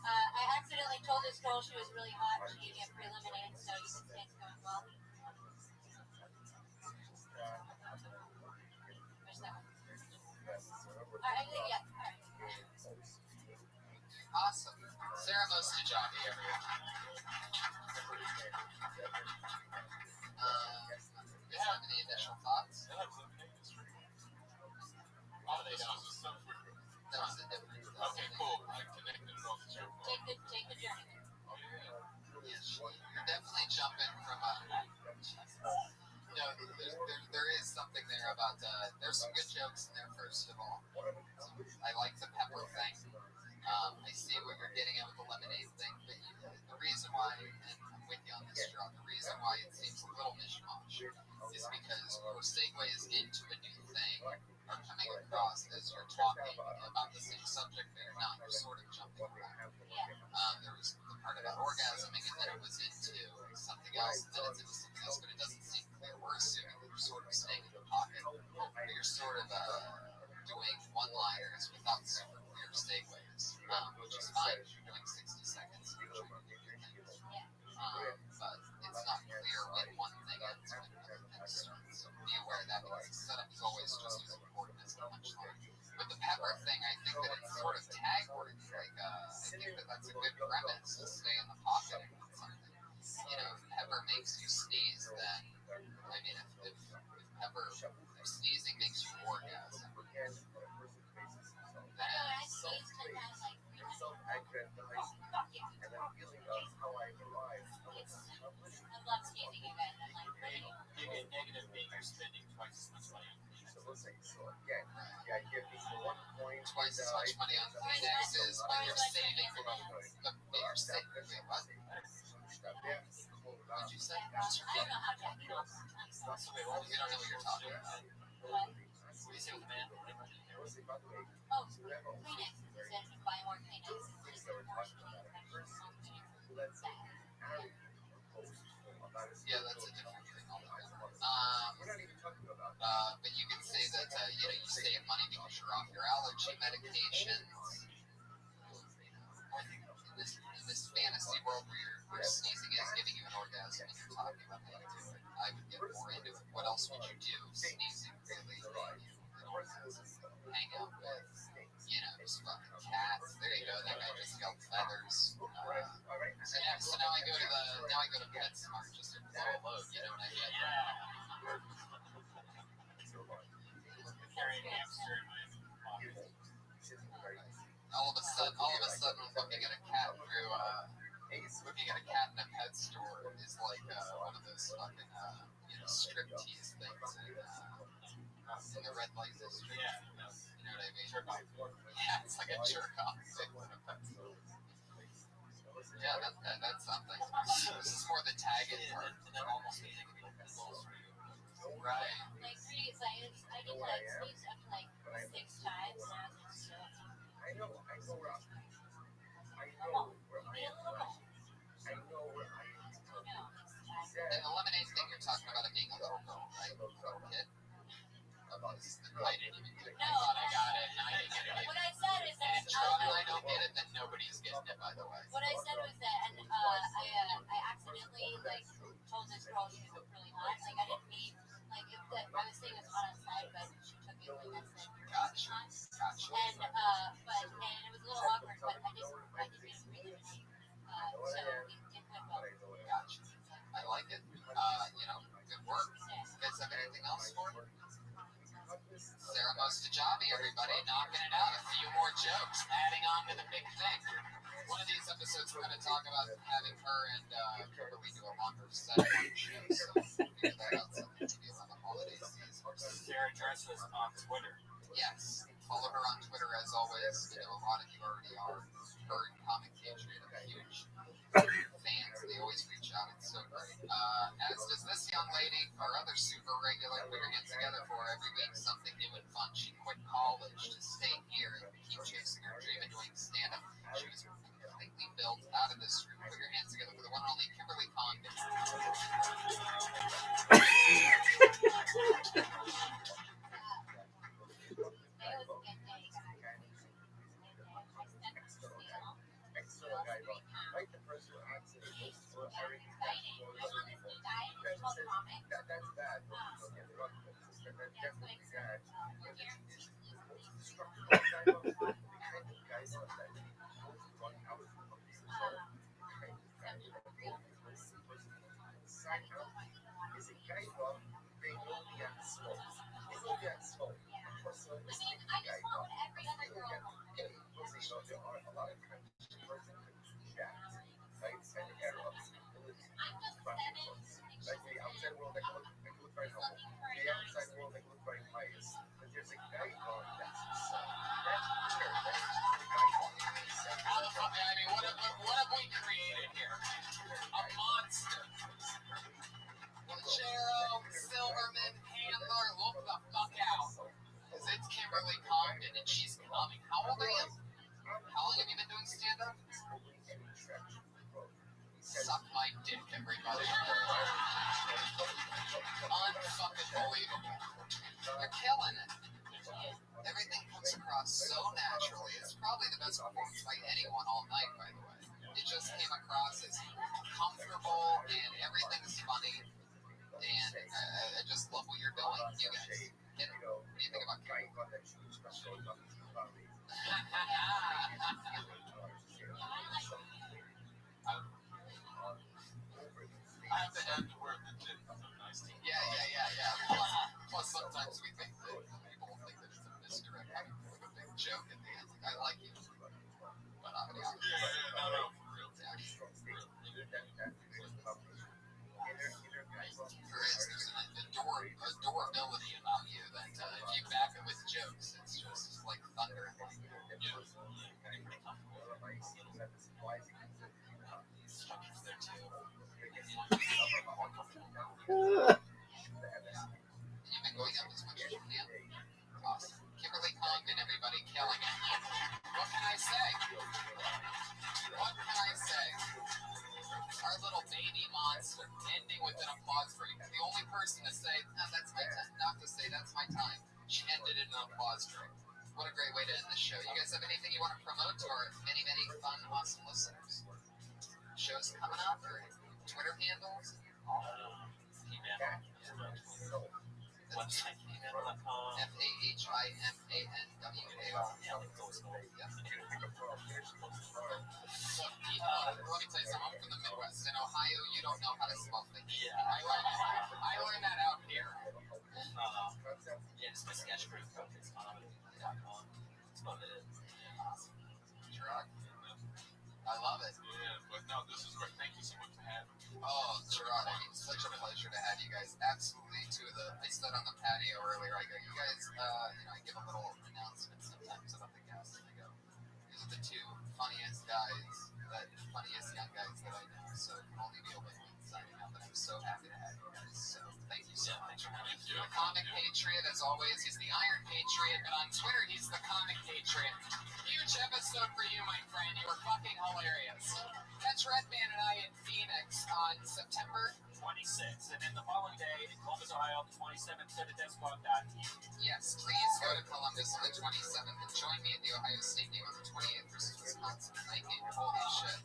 I accidentally told this girl she was really hot. She gave me a pre-lemonade, so you can say it's going well. Where's that one? Alright, yeah, alright.
Awesome. Sarah Mostajabi, everyone. Do you have any initial thoughts?
They have lemonade history. Oh, they don't.
That was a different.
Okay, cool. I connected it off the show.
Take the journey.
Oh, yeah.
Yes, you're definitely jumping from no, there is something there about, there's some good jokes in there, first of all. I like the pepper thing. I see what you're getting at with the lemonade thing, but the reason why, and I'm with you on this, John, the reason why it seems a little mishmash is because your segues into a new thing are coming across as you're talking about the same subject, but you're not. You're sort of jumping around. There was the part about orgasming, and then it was into something else, and then it's into something else, but it doesn't seem clear. We're assuming that you're sort of staying in the pocket, but you're sort of doing one-liners without super clear segues, which is fine if you're doing 60 seconds. You're trying to do your things. But it's not clear when one thing ends when another thing starts. So be aware of that, because the setup is always just as important as the punchline. With the pepper thing, I think that it's sort of tag-worthy. Like, I think that that's a good premise, to stay in the pocket and with something. You know, if pepper makes you sneeze, then, I mean, if sneezing makes you orgasm,
you're spending twice as much money on Kleenex.
So let's say, so again, the idea being the 1 point
Twice as much money on Kleenexes, but you're saving. But you're saving. Wait, what? What'd you say? Just repeat it.
So wait, what was
You don't know what you're talking about.
what do you say with the man?
Oh, Kleenex. You said buy more Kleenex. It's more
Yeah, that's a different thing altogether. But you can say that you save money because you're off your allergy medications. In this fantasy world where sneezing is giving you an orgasm and you're talking about that too, I would get more into it. What else would you do? Sneezing really gave you an orgasm. Hang out with, just fucking cats. There you go. That guy just yelled feathers. So now I go to PetSmart just to blow a load. You know what I mean?
Carrying a hamster in my pocket.
All of a sudden, looking at a cat looking at a cat in a pet store is like one of those fucking striptease things in the red light district.
Yeah.
You know what I mean?
Jerk off.
Yeah, it's like a jerk off thing in a pet store. Yeah, that's something. This is more the tagging part.
And then almost anything can be close for you.
Right.
like 3 days. I did like sneeze up to like 6 times. And I was just
I know where I am.
And the lemonade thing you're talking about it being a little girl, right? Little kid. I didn't even get it. I thought I got it, and I didn't get it.
What I said is that
And I don't get it, then nobody's getting it, by the way.
what I said was that, and I accidentally told this girl she was really hot. Like I didn't mean I was saying it was hot outside, but she took it like I said.
Gotcha.
And it was a little awkward, but I just didn't really so it went well.
Gotcha. I like it. Good work. You guys have anything else for me? Sarah Mostajabi, everybody, knocking it out. A few more jokes, adding on to the big thing. One of these episodes, we're going to talk about having her and Kimberly do a longer set on the show. So figure that out something to do on the holiday season.
Sarah Dresses on Twitter.
Yes. Follow her on Twitter as always. A lot of you already are. Her and Comic Patriot are huge fans. They always reach out. It's so great. As does this young lady, our other super regular. Put your hands together for her every week. Something new and fun. She quit college to stay here and keep chasing her dream of doing stand-up. She was completely built out of this room. Put your hands together for the one and only Kimberly Condon.
Like the person who acts in most for every other people. That's bad. Don't get me wrong. That's definitely bad. But it's structural kind of guys that run out of the kind of guy side out is a guy wrong. They will be at smoke. They will be at smoke. Personalistic guy wrong. There are a lot of countries that right and errors. Like the outside world that can look very humble. The outside world that can look very pious. But there's a guy wrong that's weird.
I mean, what have we created here? A monster. Chero, Silverman, Handler, look the fuck out. Because it's Kimberly Condon and she's coming. How old are you? How long have you been doing stand-up? Suck my dick, everybody. Unfucking believable. You're killing it. Everything comes across so naturally. It's probably the best performance by anyone all night, by the way. It just came across as comfortable and everything's funny. And I just love what you're doing, you guys. What do you think about Kimberly?
I have to add the word legit. Nice to
Yeah. Plus, sometimes we think that people think that it's a misdirect with a big joke at the end. I like you. But I'm going to be honest.
No, for real.
There is. There's a door You've been going up as much as you can. Awesome. Kimberly Congdon, everybody killing it. What can I say? What can I say? Our little baby monster ending with an applause break. The only person to say, no, that's my time, not to say that's my time. She ended in an applause break. What a great way to end the show. You guys have anything you want to promote to our many, many fun, awesome listeners? Shows coming up or Twitter handles?
Website, email.com.
FAHIMANWAR. Let me tell you something. I'm from the Midwest. In Ohio, you don't know how to spell things.
Yeah.
I learned that out here.
Yeah, just my sketch group, comedy.com. That's about it.
Awesome. Gerard? I love it.
Yeah, but no, this is great. Thank you so much for having me.
Oh, Gerard, I mean, such a pleasure to have you guys. Absolutely. I stood on the patio earlier. I go, you guys, I give a little announcement sometimes about the guests. And I go, these are the two funniest young guys that I know. So it can only be a win-win signing up. And I'm so happy to have you guys. So thank you so much. The Comic Patriot, as always, he's the Iron Patriot, but on Twitter, he's the Comic Patriot. Huge episode for you, my friend. You were fucking hilarious. Catch Redman and I in Phoenix on September
26th, and then the following day in Columbus, Ohio, the 27th, go to deathsquad.tv.
Yes, please go to Columbus on the 27th and join me at the Ohio State game on the 28th versus Wisconsin. Night game, holy shit.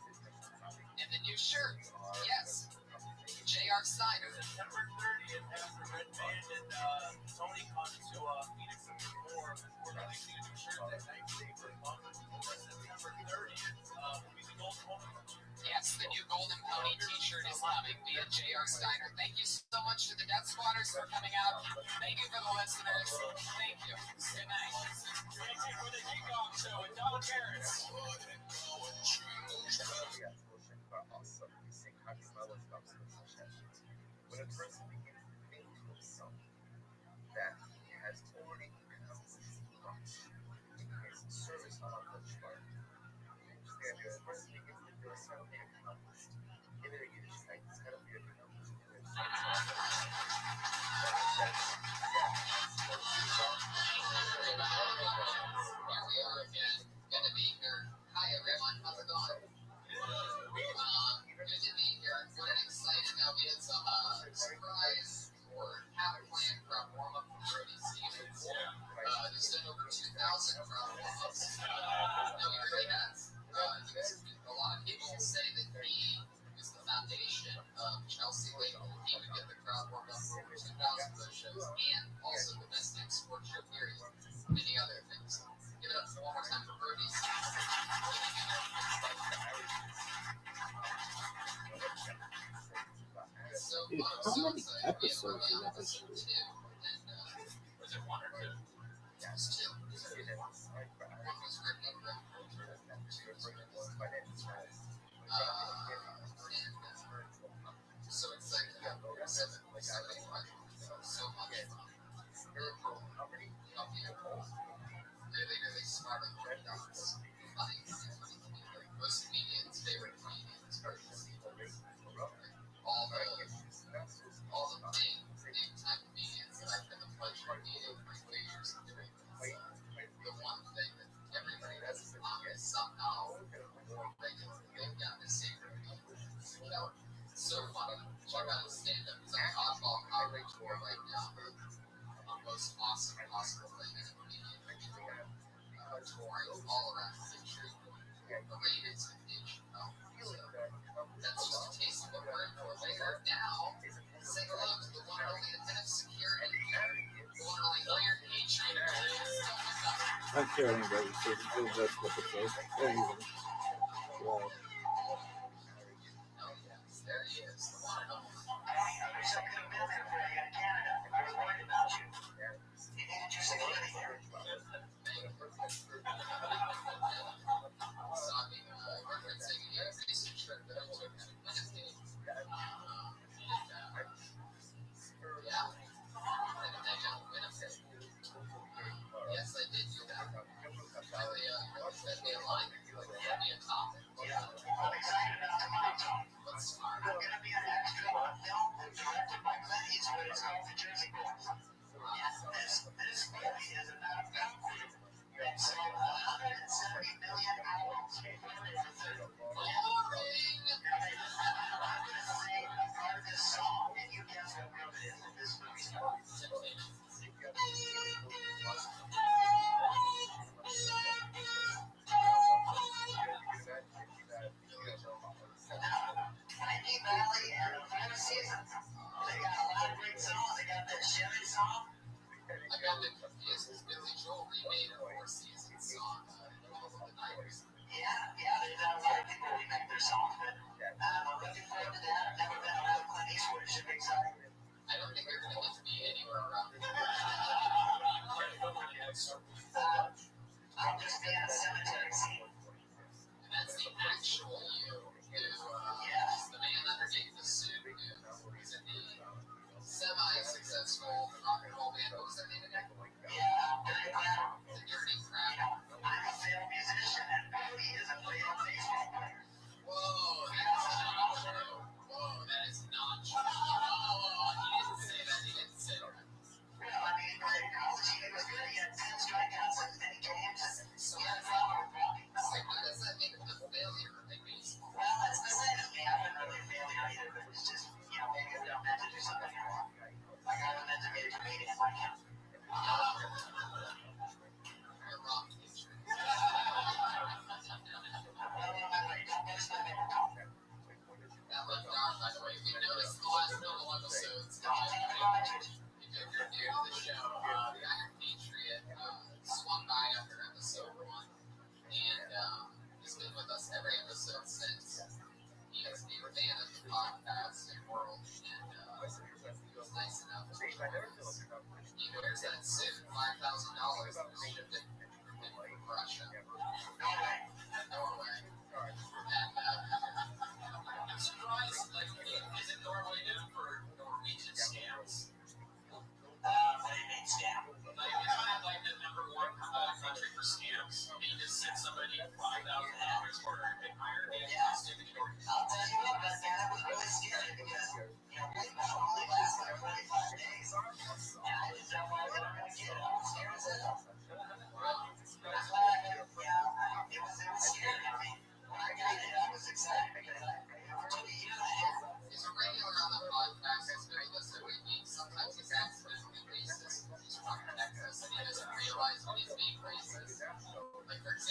And the new shirt, yes, J.R. Steiner.
September 30th, after Red Band and Tony come to Phoenix we're releasing a new shirt that night. September 30th, will be the Golden Pony.
Yes, the new Golden Pony t-shirt is coming via J.R. Steiner. Thank you so much to the Death Squatters for coming out. Thank you for the listeners. Thank you. Good night.
Thank you for the kickoff show with Don Harris.
When a person begins to think to himself that he has already become in his service on Rothschild, understand that a person begins to feel something accomplished. In a Yiddishkeit, it's kind of weird, you know.
Here we are again. Good to be here. Hi everyone, how's it going? Good to be here. What an exciting now. We had some surprise or half plan from warm-up from Brody Stevens. There's been over 2,000 from warm-ups. No, he really has. A lot of people say that he is the foundation of Chelsea Layton. He would get the crowd warmed up for over 2,000 of those shows, and also domestic sports show period. Many other things. Give it up for one more time for Brody Stevens.
Dude, how many episodes is that this
Was it one or two? Yes, two. One was written so it's like 7 so much fun. Really, really smart and funny. Most comedians' favorite comedians are all the big time comedians that I've had the pleasure of meeting for 3 years and doing this. The one thing that everybody has is somehow more regular. They've got the same routine. So funny. Check out his stand-up. He's on the Oddball Comedy Tour right now. The most awesome possible thing as a comedian. Touring all around the country. The latest edition. That's just a taste of what we're in for later. Now, say hello to the one and only attentive security. The one and only Iron Patriot.
I don't care anybody says it's the best episode. Wow.
There he is, the one and only.
There's some good building for you in Canada. I was worried about you. You needed your security here.
Referencing a recent trip that I took to Wednesday. Yes, I did do that. Really, sent me a line. Give me a topic.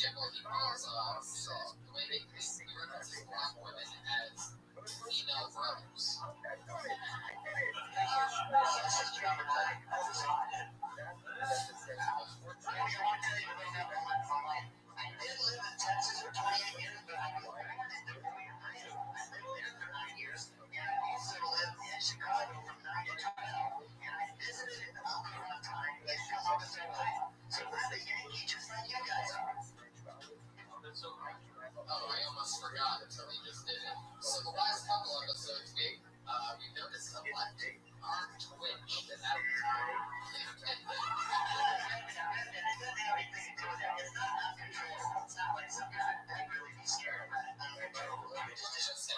example, he calls the way he references black women as female brothers.
I did live in Texas for 28 years, but I lived there for 9 years, and I also lived in Chicago from 9 to 12, and I visited Oakland one time. They come up and say hi. So I'm a Yankee, just like you guys are.
Oh, I almost forgot until he just did it. So the last couple episodes, we noticed a left arm twitch that happened.
It doesn't have anything to do with that. It's not uncontrollable. It's not like something I'd really be scared of. Uncontrollable. It's just yeah,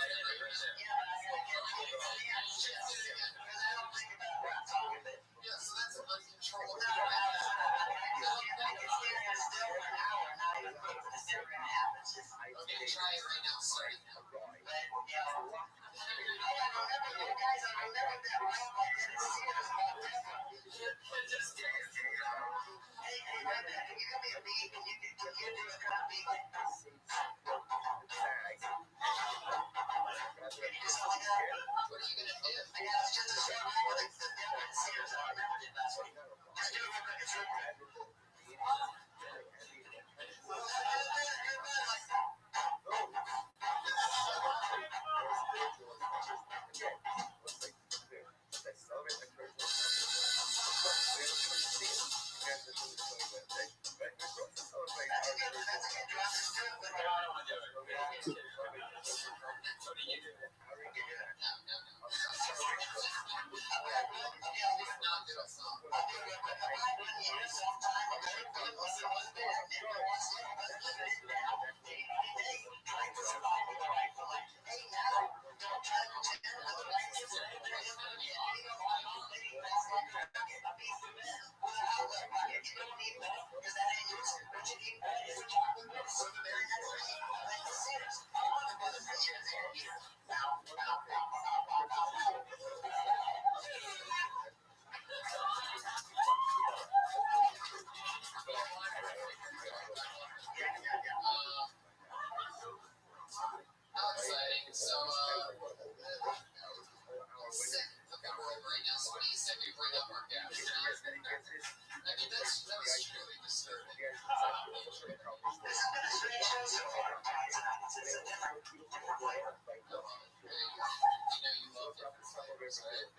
but I don't think about what I'm talking about.
Yeah, so that's an uncontrollable.
No, it's standing still for an hour, not even moving. It's never going to happen. It's just,
Okay, try it right now. Sorry.
I remember that rain I did at Sears about Denver. Hey, Rabbi, can you give me a beat? Can you do a cut beat? Can you do something like that?
What are you going to do?
Yeah, it's just a short run with the Denver and Sears. I remember it last week. Just do it real quick. It's real quick.
How exciting. So, sick of the world right now. So what do you say we bring up our guest? I mean, that was truly disturbing.
This has been a strange show so far. It's a different flavor.
You know you love different flavors, right?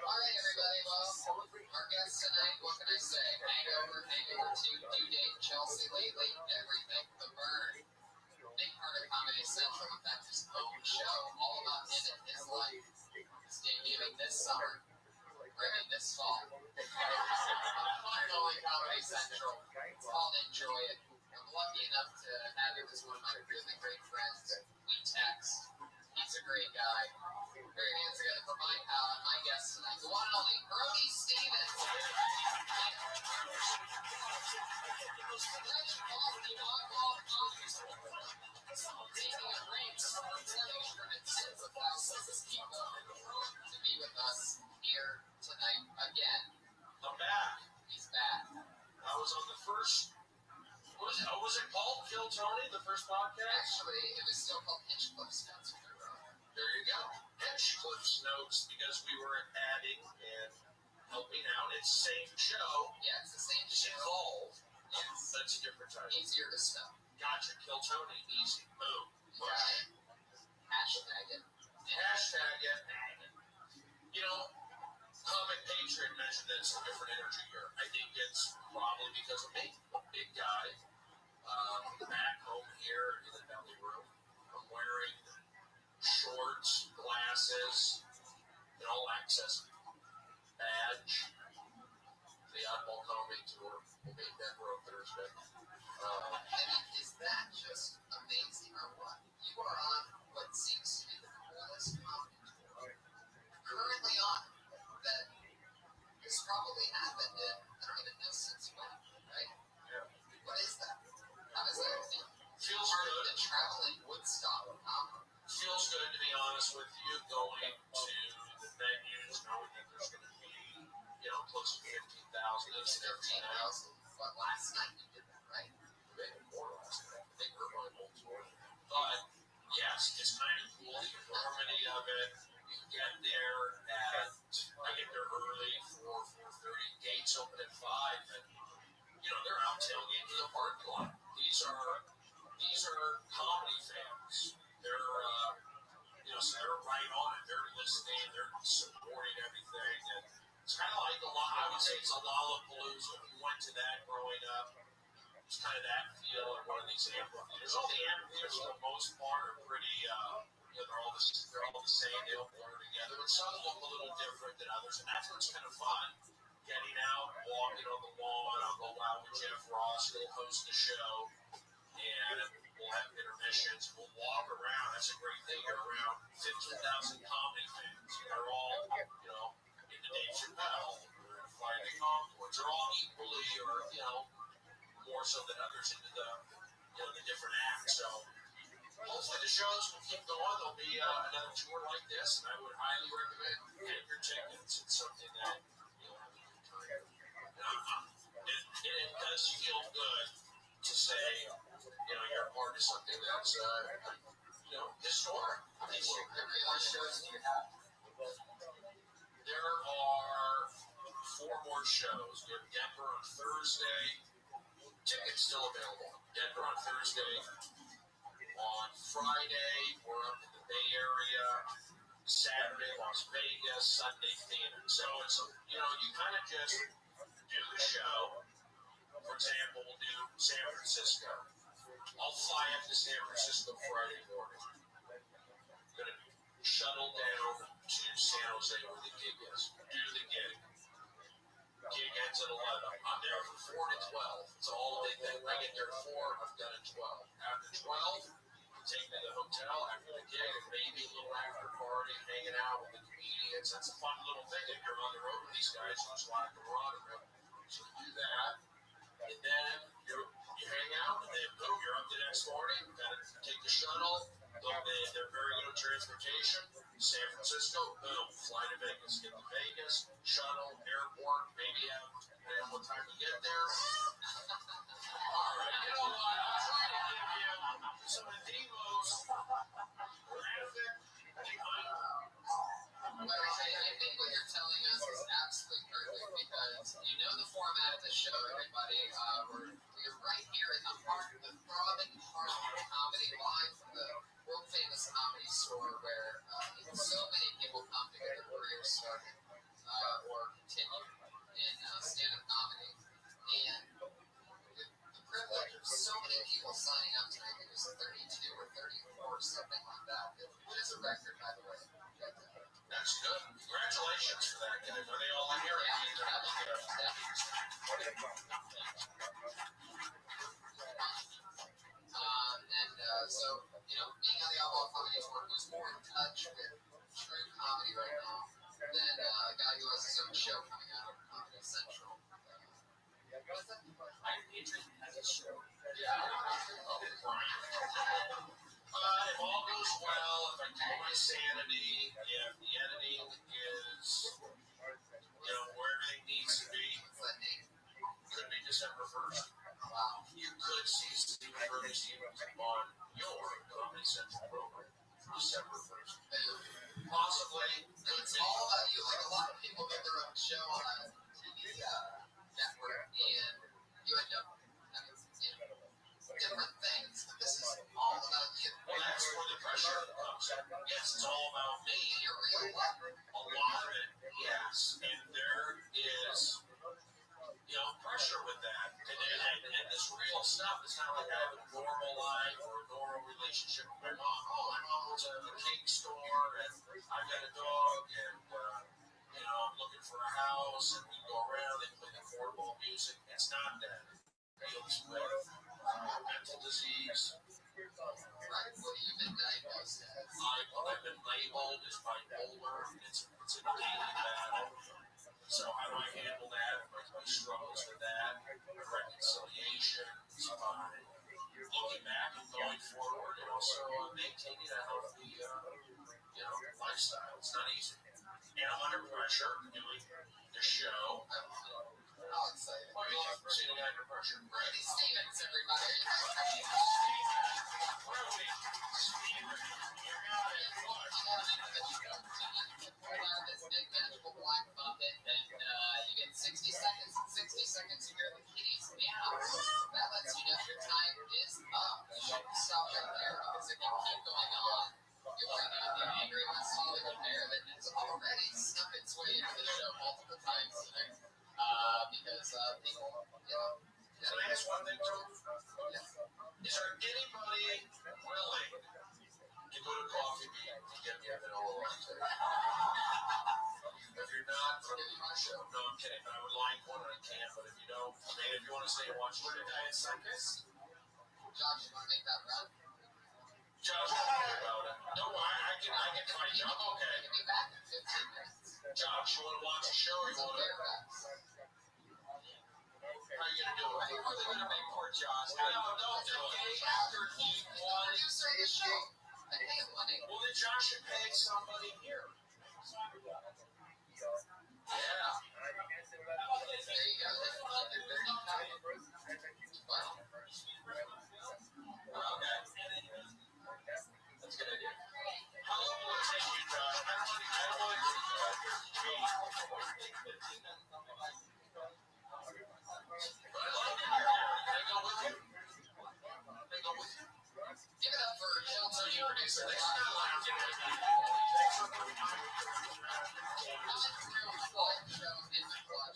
All right, everybody. Well, our guest tonight, what can I say? Hangover 2, due date, Chelsea lately, everything, the burn. Big part of Comedy Central, in fact, his own show, all about him and his life, is debuting this summer. This fall. Only Comedy Central. It's called Enjoy It. I'm lucky enough to have him as one of my really great friends. We text. He's a great guy. Very hands together for my guest tonight, the one and only Brody Stevens. Taking a break from telling tens of thousands of people to be with us here tonight again.
I'm back.
He's back.
I was on the first. Was it called Kill Tony, the first podcast?
Actually, it was still called Hinchcliffe's Notes.
There you go. Hinchcliffe's Notes, because we were adding and helping out. It's the same show.
Yeah, it's the same
It's
show.
involved.
Yes.
That's a different title.
Easier to spell.
Gotcha. Kill Tony. Easy. Boom.
Yeah. Hashtag it.
Hashtag it. You know, Comic Patriot mentioned that it's a different energy here. I think it's probably because of me. Big guy. Back home here in the belly room. I'm wearing shorts, glasses, and all access badge. The Oddball Comedy Tour will be that road Thursday.
I mean, is that just amazing or what? You are on what seems to be the coolest comedy tour currently on that has probably happened in, I don't even know since when, right?
Yeah.
What is that? How does that feel?
Feels
Part of
good.
the traveling Woodstock comedy.
Feels good, to be honest with you, going to the venues, knowing that there's going to be, close to 15,000.
It's 15,000. What, last night you did that, right?
Maybe more last night. I think Irvine holds more than that. But yes, it's kind of cool, the enormity of it. You get there I get there early, 4:30. Gates open at 5, and they're out tailgating in the parking lot. These are comedy fans. So they're right on it. They're listening. They're supporting everything. And it's kind of like I would say it's a Lollapalooza. If you went to that growing up, it's kind of that feel of one of these amphitheaters. All the amphitheaters, for the most part, are pretty. They're all the same. They all blur together, but some look a little different than others, and that's what's kind of fun. Getting out, walking on the lawn. I'll go out with Jeff Ross. He'll host the show, and we'll have intermissions. We'll walk around. That's a great thing. You're around 15,000 comedy fans. They're all, into Dave Chappelle or Flying the Concords. They're all equally, or more so than others into the different acts. So hopefully the shows will keep going. There'll be another tour like this, and I would highly recommend getting your tickets. It's something that you'll have a good time. It does feel good to say, you're a part of something that's, historic.
How many shows do you have?
There are 4 more shows. We have Denver on Thursday. Tickets still available. Denver on Thursday. On Friday, we're up in the Bay Area. Saturday, Las Vegas. Sunday, Phoenix. So it's, you kind of just do the show. For example, we'll do San Francisco. I'll fly up to San Francisco Friday morning. I'm going to shuttle down to San Jose where the gig is. Do the gig. Gig ends at 11. I'm there from 4 to 12. It's all day thing. I get there at 4. I've done it 12. After 12, take me to the hotel. After the gig, maybe a little after party, hanging out with the comedians. That's a fun little thing if you're on the road with these guys who just like to run. So do that. And then you hang out, and then boom, you're up the next morning. You gotta take the shuttle. They're very good at transportation. San Francisco, boom, fly to Vegas. Get to Vegas, shuttle, airport, maybe have what time you get there. All right, you know what? I'm trying to give you some of the most graphic behind.
Well, I think what you're telling us is absolutely perfect because you know the format of the show, everybody. We're right here in the heart, the throbbing heart of comedy, live from the world famous Comedy Store, where so many people come to get their careers started or continue in stand-up comedy, and the privilege of so many people signing up tonight. I think it was 32 or 34, something like that, which is a record, by the way.
That's good. Congratulations for that, guys. Are they all in here?
So, being on the Outlaw Comedy Tour, who's more in touch with true comedy right now than a guy who has his own show coming out of Comedy Central? What is that?
Adrian has a show. Yeah. If all goes well, if I keep my sanity, if the editing is, where everything needs to be, could be December 1st. Wow. You could see Stephen Bernstein on your Comedy Central program December 1st. Possibly.
It's all about you. Like a lot of people get their own show on a TV network, and you end up different things. But this is all about you.
Well, that's where the pressure comes in. Yes, it's all about me.
In your real life.
A lot of it, yes. And there is, pressure with that. And this real stuff, it's not like I have a normal life or a normal relationship with my mom. Oh, my mom owns a cake store, and I've got a dog, and, I'm looking for a house, and we go around and play the cornball music. It's not that. It deals with mental disease.
Right. What have you been diagnosed as?
I've been labeled as bipolar. It's a daily battle. So how do I handle that? My struggles with that, reconciliation, looking back and going forward, and also maintaining a healthy, lifestyle. It's not easy. And I'm under pressure doing the show.
how exciting.
Oh, you love seeing a guy under pressure.
Brady Stevens, everybody. Pull out this big magical black bucket, and you get 60 seconds. 60 seconds, you hear the kitties meow. That lets you know your time is up. You should stop right there, because if you keep going on, you're bringing out the angry Australian bear that has already snuck its way into the show multiple times tonight. Because people,
Can I ask one thing, Joe? Is there anybody willing to go to Coffee Bean to get me a vanilla latte? If you're not, I'll give you my show. No, I'm kidding. I would like one and I can't, but if you don't, I mean, if you want to stay and watch the Diet Circus,
Josh, you want to make that run?
Josh, don't worry about it. Don't worry, I can find you. I'm okay.
You'll be back in 15 minutes.
Josh, you want to watch a show or you want to? How are you going to do it?
Are you really going to make poor Josh?
No, don't do it. After he won.
Producer of the show. I pay him money.
Well, then Josh should pay somebody here. Yeah.
There you go. They're dirty copy. Well,
Okay. That's a good idea. How long will it take you, Josh? I don't want to Can I go with you?
give it up for Shelter, you producer.
Thanks for not laughing at me.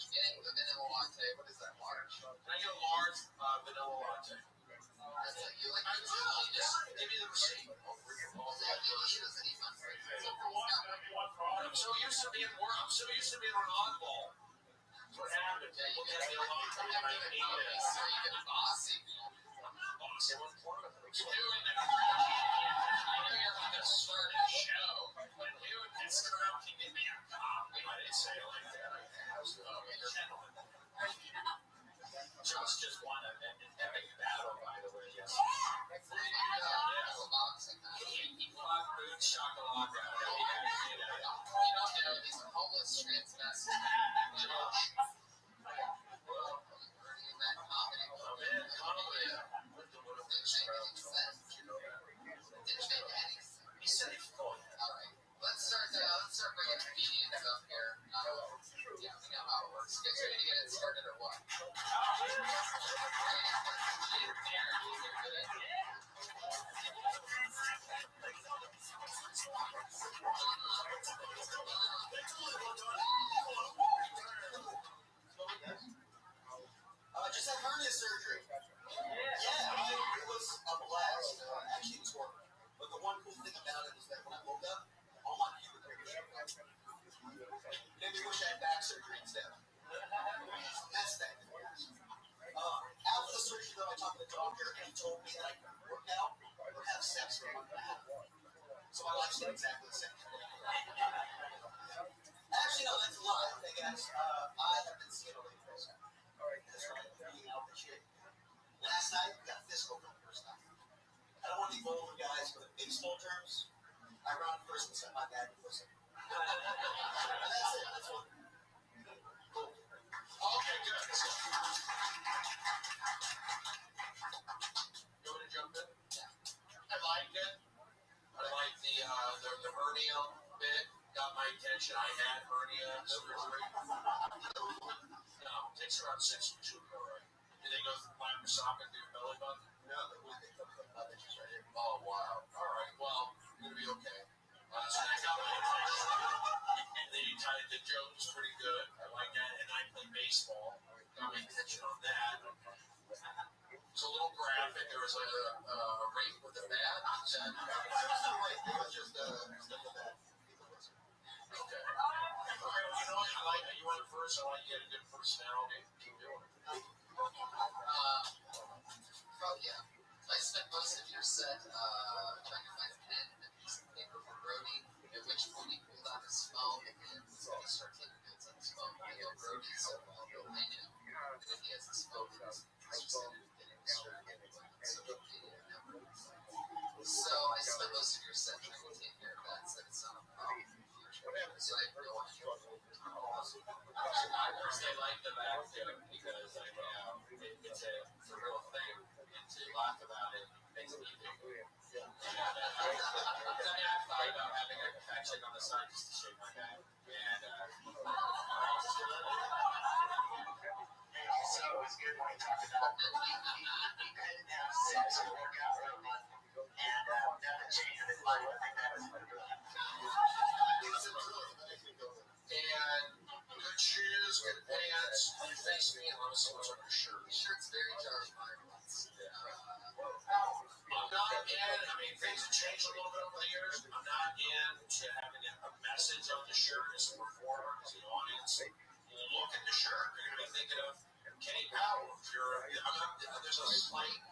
Getting the vanilla latte. What is that, large?
Can I get a large vanilla latte?
You like
I do. Just give me the receipt.
he doesn't eat much.
I'm so used to being on oddball. That's what happened. People get me along.
So you get bossy.
I'm not bossy. I wasn't part of it.
You're doing it. I know you're about to start a show, but dude, it's crap. Give me a copy.
I didn't say it like that. You're gentleman. Josh just won an epic battle, by the way. Yes. He fought Boone Shakalaka.
You don't know, he's a homeless transvestite. Josh. In that comedy.
Oh, man. Connolly.
Didn't make any sense.
He said he's going.
All right, let's start bringing comedians up here. Yeah, we know how it works. You guys ready to get it started or what?
Just had hernia surgery. Yeah, it was a blast. Actually, it was horrible. But the one cool thing about it is that when I woke up, all my pubic hairs showed up. Made me wish I had back surgery instead. That's that. After the surgery, though, I talked to the doctor, and he told me that I could work out or have sex for a month and a half. So my life's been exactly the same. Actually, no, that's a lie. Okay, guys, I have been seeing a lady person. That's right, being out the chick. Last night, we got physical for the first time. I don't want to be vulgar, guys, but in baseball terms, I round first and set my bag with pussy. And that's it. That's what. Cool.
Okay, good. You want to jump in? I liked it. I liked the hernia bit. Got my attention. I had hernia surgery. No, it takes around 6 weeks to recover. Did they go laparoscopic through your belly button?
No, the one they took the bitches right here.
Oh, wow. All right. Well, you're going to be okay. So that got my attention. And then you tied the joke was pretty good. I like that. And I play baseball. Got my attention on that. It's a little graphic. There was like a rape with a bat. Is that?
It was no rape. It was just stuff with that.
Okay. All right. You know what? I like that you went first. I like you had a good personality. Keep doing it.
Fuck yeah. I spent most of your set trying to find a pen and a piece of paper for Brody, at which point he pulled out his phone and was going to start taking notes on his phone. I know Brody so well, I know that he has his phone and he's interested in getting started on social media networks. So I spent most of your set trying to take care of that, so it's not a problem in the future. So I really want to go
I like the back there.
take on the side just to shake my head. And
also, it was good when we talked about he couldn't have sex or work out for a month, and now the change in his life, I think that was brilliant.
and good shoes, good pants, you face me, and let me see what's on your shirt.
Your shirt's very terrifying.
I'm not in, I mean, things have changed a little bit over the years. I'm not into having a message on the shirt as a performer, because the audience will look at the shirt. They're going to be thinking of Kenny Powell. There's a slight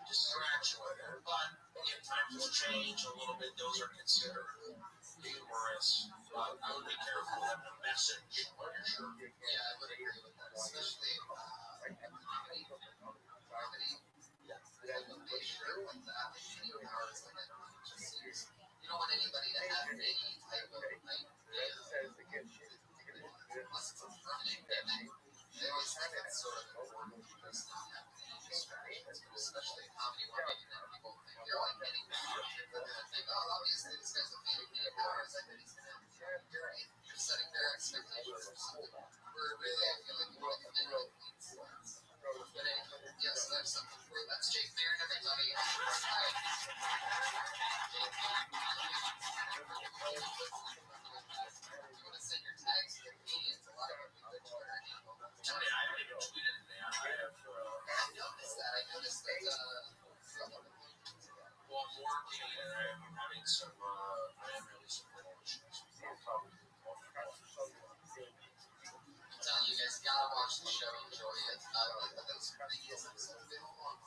distraction with it. But again, times have changed a little bit. Those are considered humorous. But I would be careful having a message on your shirt.
Yeah, I would agree with that, especially comedy. A shirt like that, like Kenny Powell is like, you don't want anybody to have any type of idea. Unless it's a permanent gimmick. They always think that's sort of important because not having any distractions, but especially in comedy where maybe then people think they're like Kenny Powell. They're going to think, oh, obviously this guy's a fan of Kenny Powell. I bet he's going to, you're setting their expectations for something. Where really, I feel like you want to come in with things. But anyway, yes, that's something for you. That's Jake Marin, everybody. Jake you want to send your tags to the comedians, a lot of people do Twitter handle.
Tony, I haven't even tweeted today.
I noticed that. Well,
I'm working and I'm having some, I am really some little issues.
I'm telling you guys, gotta watch the show, enjoy it. Those previous episodes, they don't want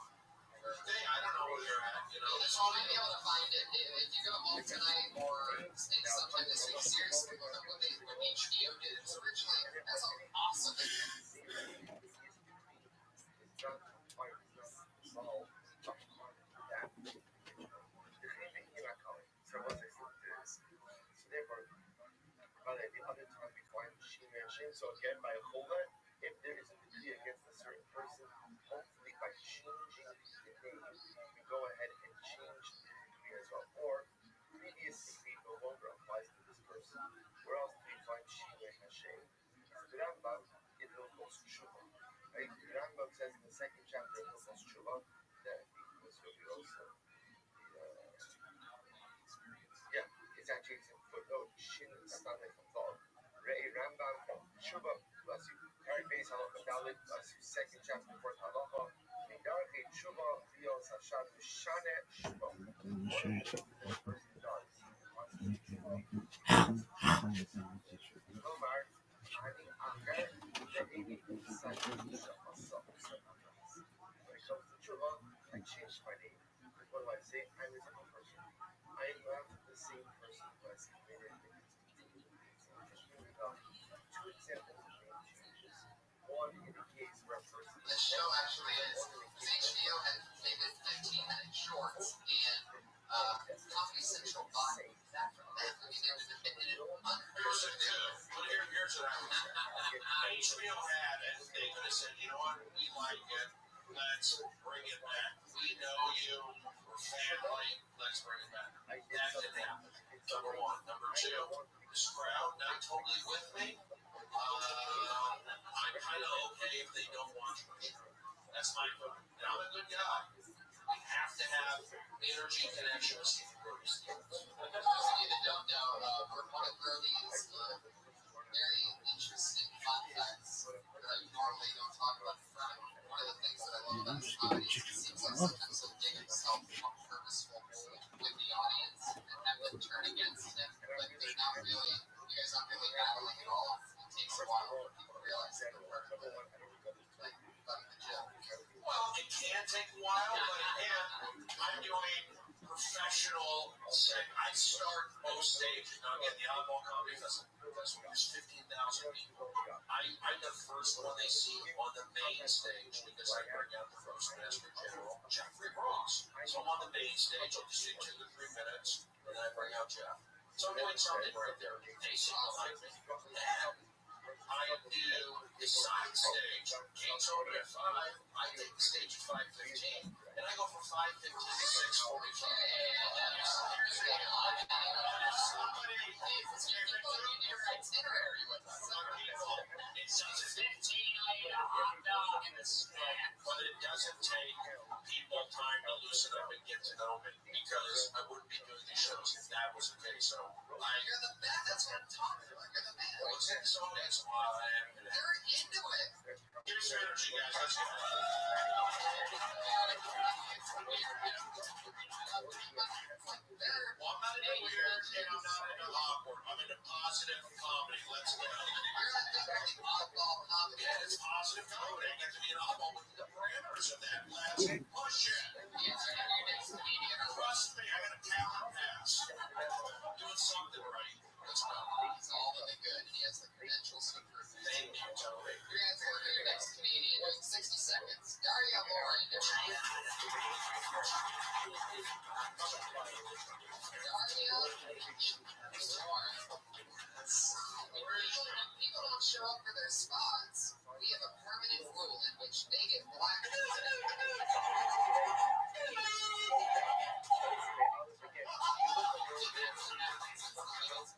I don't know where they're at, you know.
You'll be able to find it if you go home tonight or sometime this week. Seriously, look at what HBO did. It was originally, that's awesome.
So again, by Chola, if there is a decree against a certain person, hopefully by changing the name, you go ahead and change the decree as well. Or previous decree no longer applies to this person. Where else do you find Shimei Hashem? The Rambam in Hilchos Tshuva. Right? The Rambam says in the second chapter of Hilchos Tshuva that this will be also it's actually in footnote Shin Stamech Thought. Rambam from Tshuva, bless you. Paraphrase Halacha Dalit, bless you. Second chapter, fourth Halacha. Midarche Tshuva Rios Hashan Shane Shmo. The person does. Omar, Ani Acher, Ve'eni Sayyid Shachasam. When it comes to Tshuva, I changed my name. What do I say? I'm a different person. I am not the same person who has committed the two examples of name changes. One in the case where a person.
The show actually is, HBO had made it 15-minute shorts, and Comedy Central bought that from them. I mean, it was
Here's what I would say. HBO had it. They could have said, you know what, we like it. Let's bring it back. We know you. We're family. Let's bring it back. That didn't happen. Number one. Number two, this crowd not totally with me. I'm kind of okay if they don't watch my show. That's my opinion. And I'm a good guy. We have to have energy connections to groups.
For those of you that don't know, one of Brody's very interesting fun facts that I normally don't talk about in front of him. One of the things that I love about his comedy is it seems like sometimes he'll dig himself a purposeful hole with the audience and have them turn against him, but they're not really, you guys aren't really battling at all. It takes a while for people to realize that they're part of it. Like, the joke.
Well, it can take a while, but again, I'm doing professional. I start most stages. Now, again, the Oddball Comedy Festival has 15,000 people. I'm the first one they see on the main stage because I bring out the Postmaster General, Jeffrey Ross. So I'm on the main stage. I'll just do 2 to 3 minutes, and then I bring out Jeff. So I'm doing something right there. They see behind me. Then I do the side stage. Gates open at 5. I take the stage at 5:15, and I go from 5:15 to 6:45. Somebody
doesn't take people time to loosen up and get to know me because I wouldn't be doing these shows if that was the case. So
You're the man. That's what I'm talking about. You're the man.
so that's why I am gonna
They're into it.
give me some energy, guys. Let's go. Well, I'm not into weird and I'm not into awkward. I'm into positive comedy. Let's go.
You're into oddball comedy.
Yeah, it's positive comedy. I get to be an oddball with the parameters of that. Let's push it.
Your next comedian or
Trust me, I got a talent pass. I'm doing something right. Let's go.
he's all in the good and he has the credentials to prove it.
Thank you, Tony.
You're going to look at your next comedian in 60 seconds. Daria Lauren. Daria Lauren. When people don't show up for their spots, we have a permanent rule in which they get blacklisted.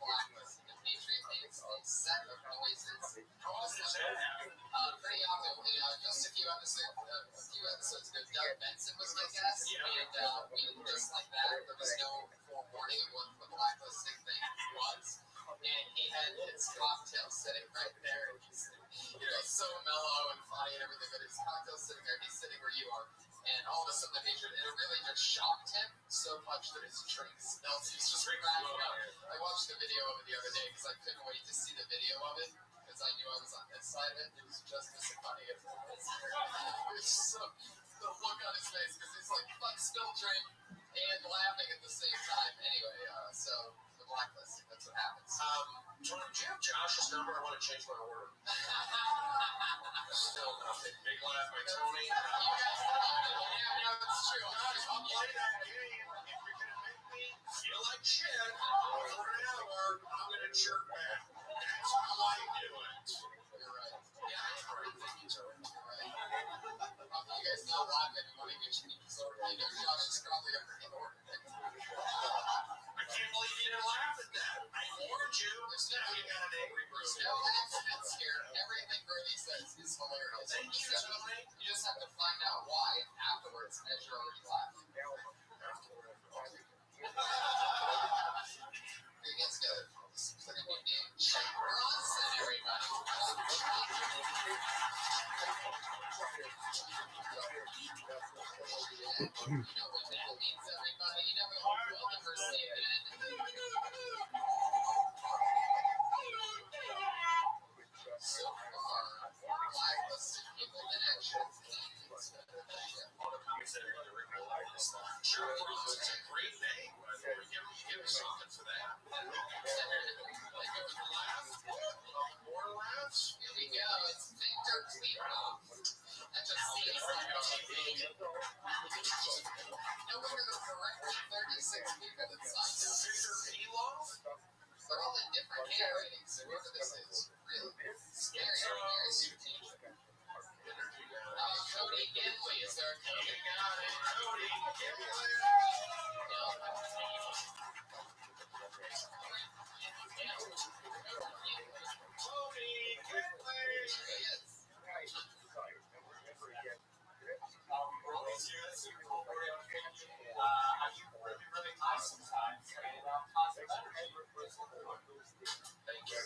Blacklisted. The Patriot makes a set of noises. Pretty often, just a few episodes ago, Doug Benson was my guest, and just like that, there was no forewarning of what the blacklisting thing was. And he had his cocktail sitting right there. He's so mellow and funny and everything, but his cocktail's sitting there. He's sitting where you are. And all of a sudden, the Patriot, and it really just shocked him so much that his drink smells. He's just cracking up. I watched the video of it the other day because I couldn't wait to see the video of it because I knew I was on this side of it. It was just as funny as it was. It was so, the look on his face because he's like, fuck, still drink and laughing at the same time. Anyway, so the blacklisting, that's what happens.
Tony, do you have Josh's number? I want to change my order. Still nothing. Big laugh by Tony.
You guys know it's true.
I'm playing that game. If you're going to make me feel like shit for an hour, I'm going to jerk back. That's how I do it.
You're right.
Yeah, I'm right. Thank you, Tony.
You're right. You guys know laughing and wanting to change his order. You know Josh is probably a pretty order.
I can't believe you didn't laugh at that. I warned you. Now you got an angry
There's
Brody.
no accidents here. Everything Brody says is hilarious.
Thank you, Tony.
You just have to find out why afterwards as you're already laughing. It's good. Seems like a new name. Shaq Bronson, everybody. You know what that means, everybody. You never know who will ever see it. So far, blacklisted people in action.
Sure, it's a great name. Give me something for that. More laughs?
Here we go. It's Victor Cleveland. That just seems like on TV. No wonder the correctly 36 people that signed up.
Victor P-Love?
They're all in different handwritings, so whoever this is, really scary, very strategic. Cody Ginley is our
You got it, Cody. Give me that. Cody, get
Brody's here. That's super cool. Brody, I'm catching. You really nice sometimes. And positive energy.
Thank you.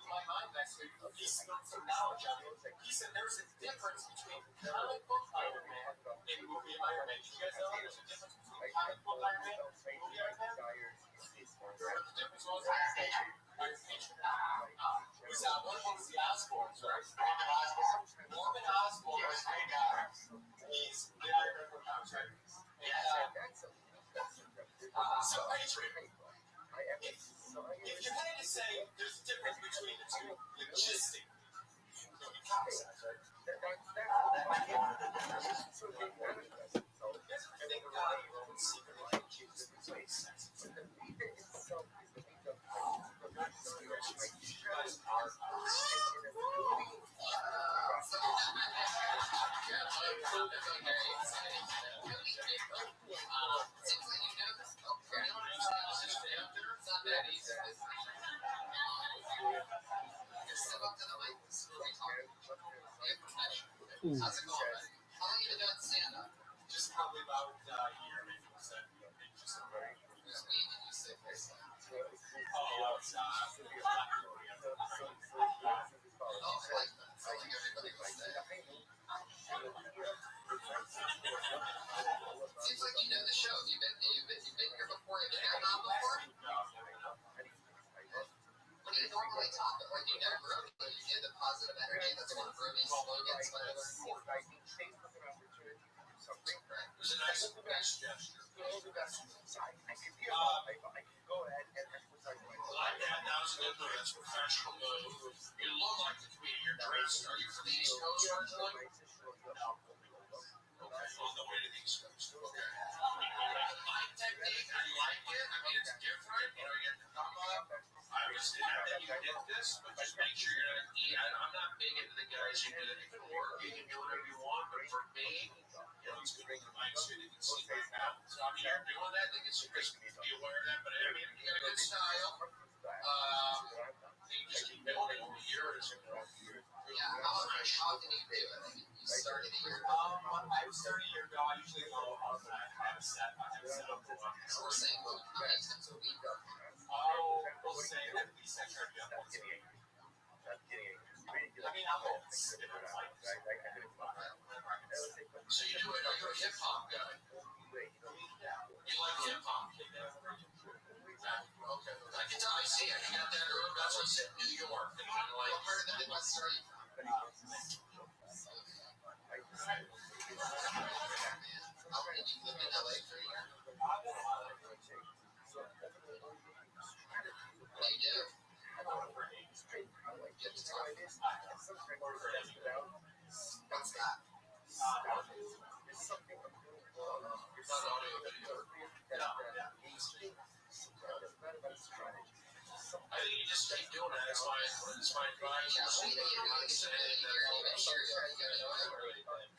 My mind next week, he spilled some knowledge on it. He said there's a difference between comic book Iron Man and movie Iron Man. Did you guys know there's a difference between comic book Iron Man and movie Iron Man? The difference was who's that? One of them was the Osborns, right? Norman Osborn is the guy. He's the Iron Man from comics, right? So, if you had to say there's a difference between the two, logistic, movie comic size, right? There's a big value in secret relationships between sexes.
Step up to the How's it going, man? How long you been doing stand-up?
Just probably about a year, maybe. Just a very
Who's we did you say first time?
Oh, it's
Oh, I like that. I like everybody likes that. Seems like you know the show. You've been here before. You've been here now before. What do you normally talk about? Like, you know Brody. You do the positive energy. That's one of Brody's slogans. By the way.
It was a nice gesture. Like that, that was a good move. That's a professional move. You look like the comedian. You're dressed. Are you from the East Coast originally? No. Okay, on the way to the East Coast. Okay.
My technique, I like it. I mean, it's different. You know, you have to come up.
I understand that you did this, but just make sure you're not. I'm not big into the guys who do that. It can work. You can do whatever you want, but for me, it's good with the mic so you can see my mouth. So I mean, you're doing that. I think it's just be aware of that. But I mean,
You got a good style.
you just keep building over the years.
Yeah, how can you do it? I mean, you started a year ago.
I started a year ago. I usually go up and I have a set. Up for one.
So we're saying, well, how many times a week?
We'll say at least I try to do once a week. I mean, I'm old.
So you do it. Are you a hip hop guy?
You like hip hop?
Okay. I can tell. I see it. You got that room. That's what's in New York. And I'm like, what part of the Midwest are you from? How many you lived in LA for a year? What do you do? Get to talk. What's that? Not audio video.
I think you just keep doing it. That's my advice.
Yeah, so you don't want to get into your even sure you got to know it.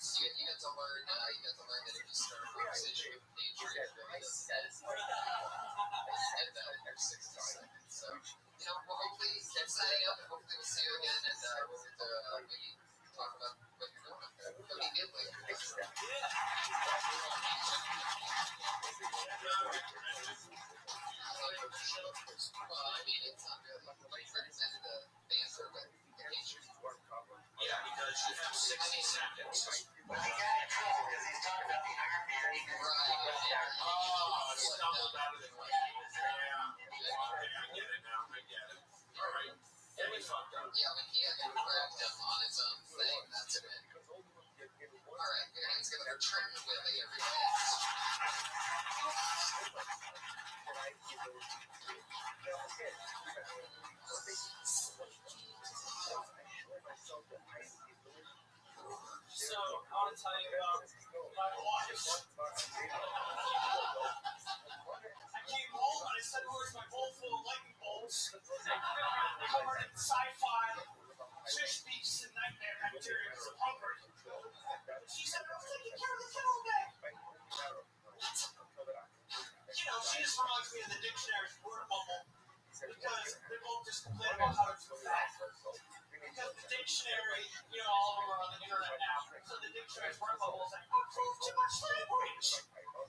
You get to learn that if you start a conversation with nature, it really does. I said that every 60 seconds. So, you know, well, hopefully keep signing up, and hopefully we'll see you again, and we'll get to maybe talk about what you're doing up there. What do you get later? Well, I mean, it's not really. My friends ended the banter with nature.
Yeah, because you have 60 seconds.
Well, he got in trouble because he's talking about the Iron Man.
Right.
Oh, I stumbled out of the way. Yeah. I get it now. I get it. All right. Get me fucked up.
Yeah, when he had been grabbed him on his own thing, that's it. Alright, your hands give it a turn to Willie, everybody.
So, I want to tell you about my wife. I came home and I said, where's my bowl full of lightning bolts? Covered in sci-fi, fish beaks, and nightmare bacteria because I'm hungry. She said, I was taking care of the kid all day. You know, she just reminds me of the dictionary's word bubble because they both just complain about how it's fat. Because the dictionary, you know, all of them are on the internet now. So the dictionary's word bubble is like, approve too much language.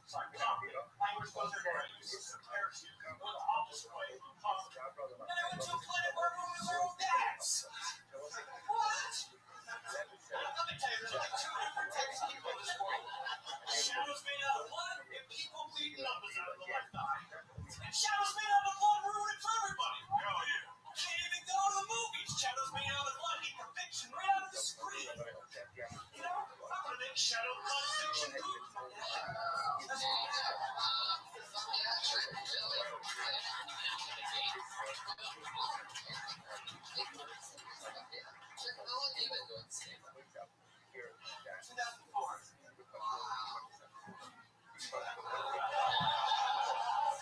Sorry, language goes everywhere. I use this parachute go the opposite way. And I went to a planet where everyone was their own dads. What? Let me tell you, there's like two different types of people in this world. Shadows made out of blood and people bleeding numbers out of the left eye. And shadows made out of blood ruin it for everybody. Hell yeah. Can't even go to the movies. Shadows made out of blood get conviction right out of the screen. You know, I'm gonna make shadow blood fiction movies. That's what I'm saying.
How long have you been doing stand-up?
2004.
Are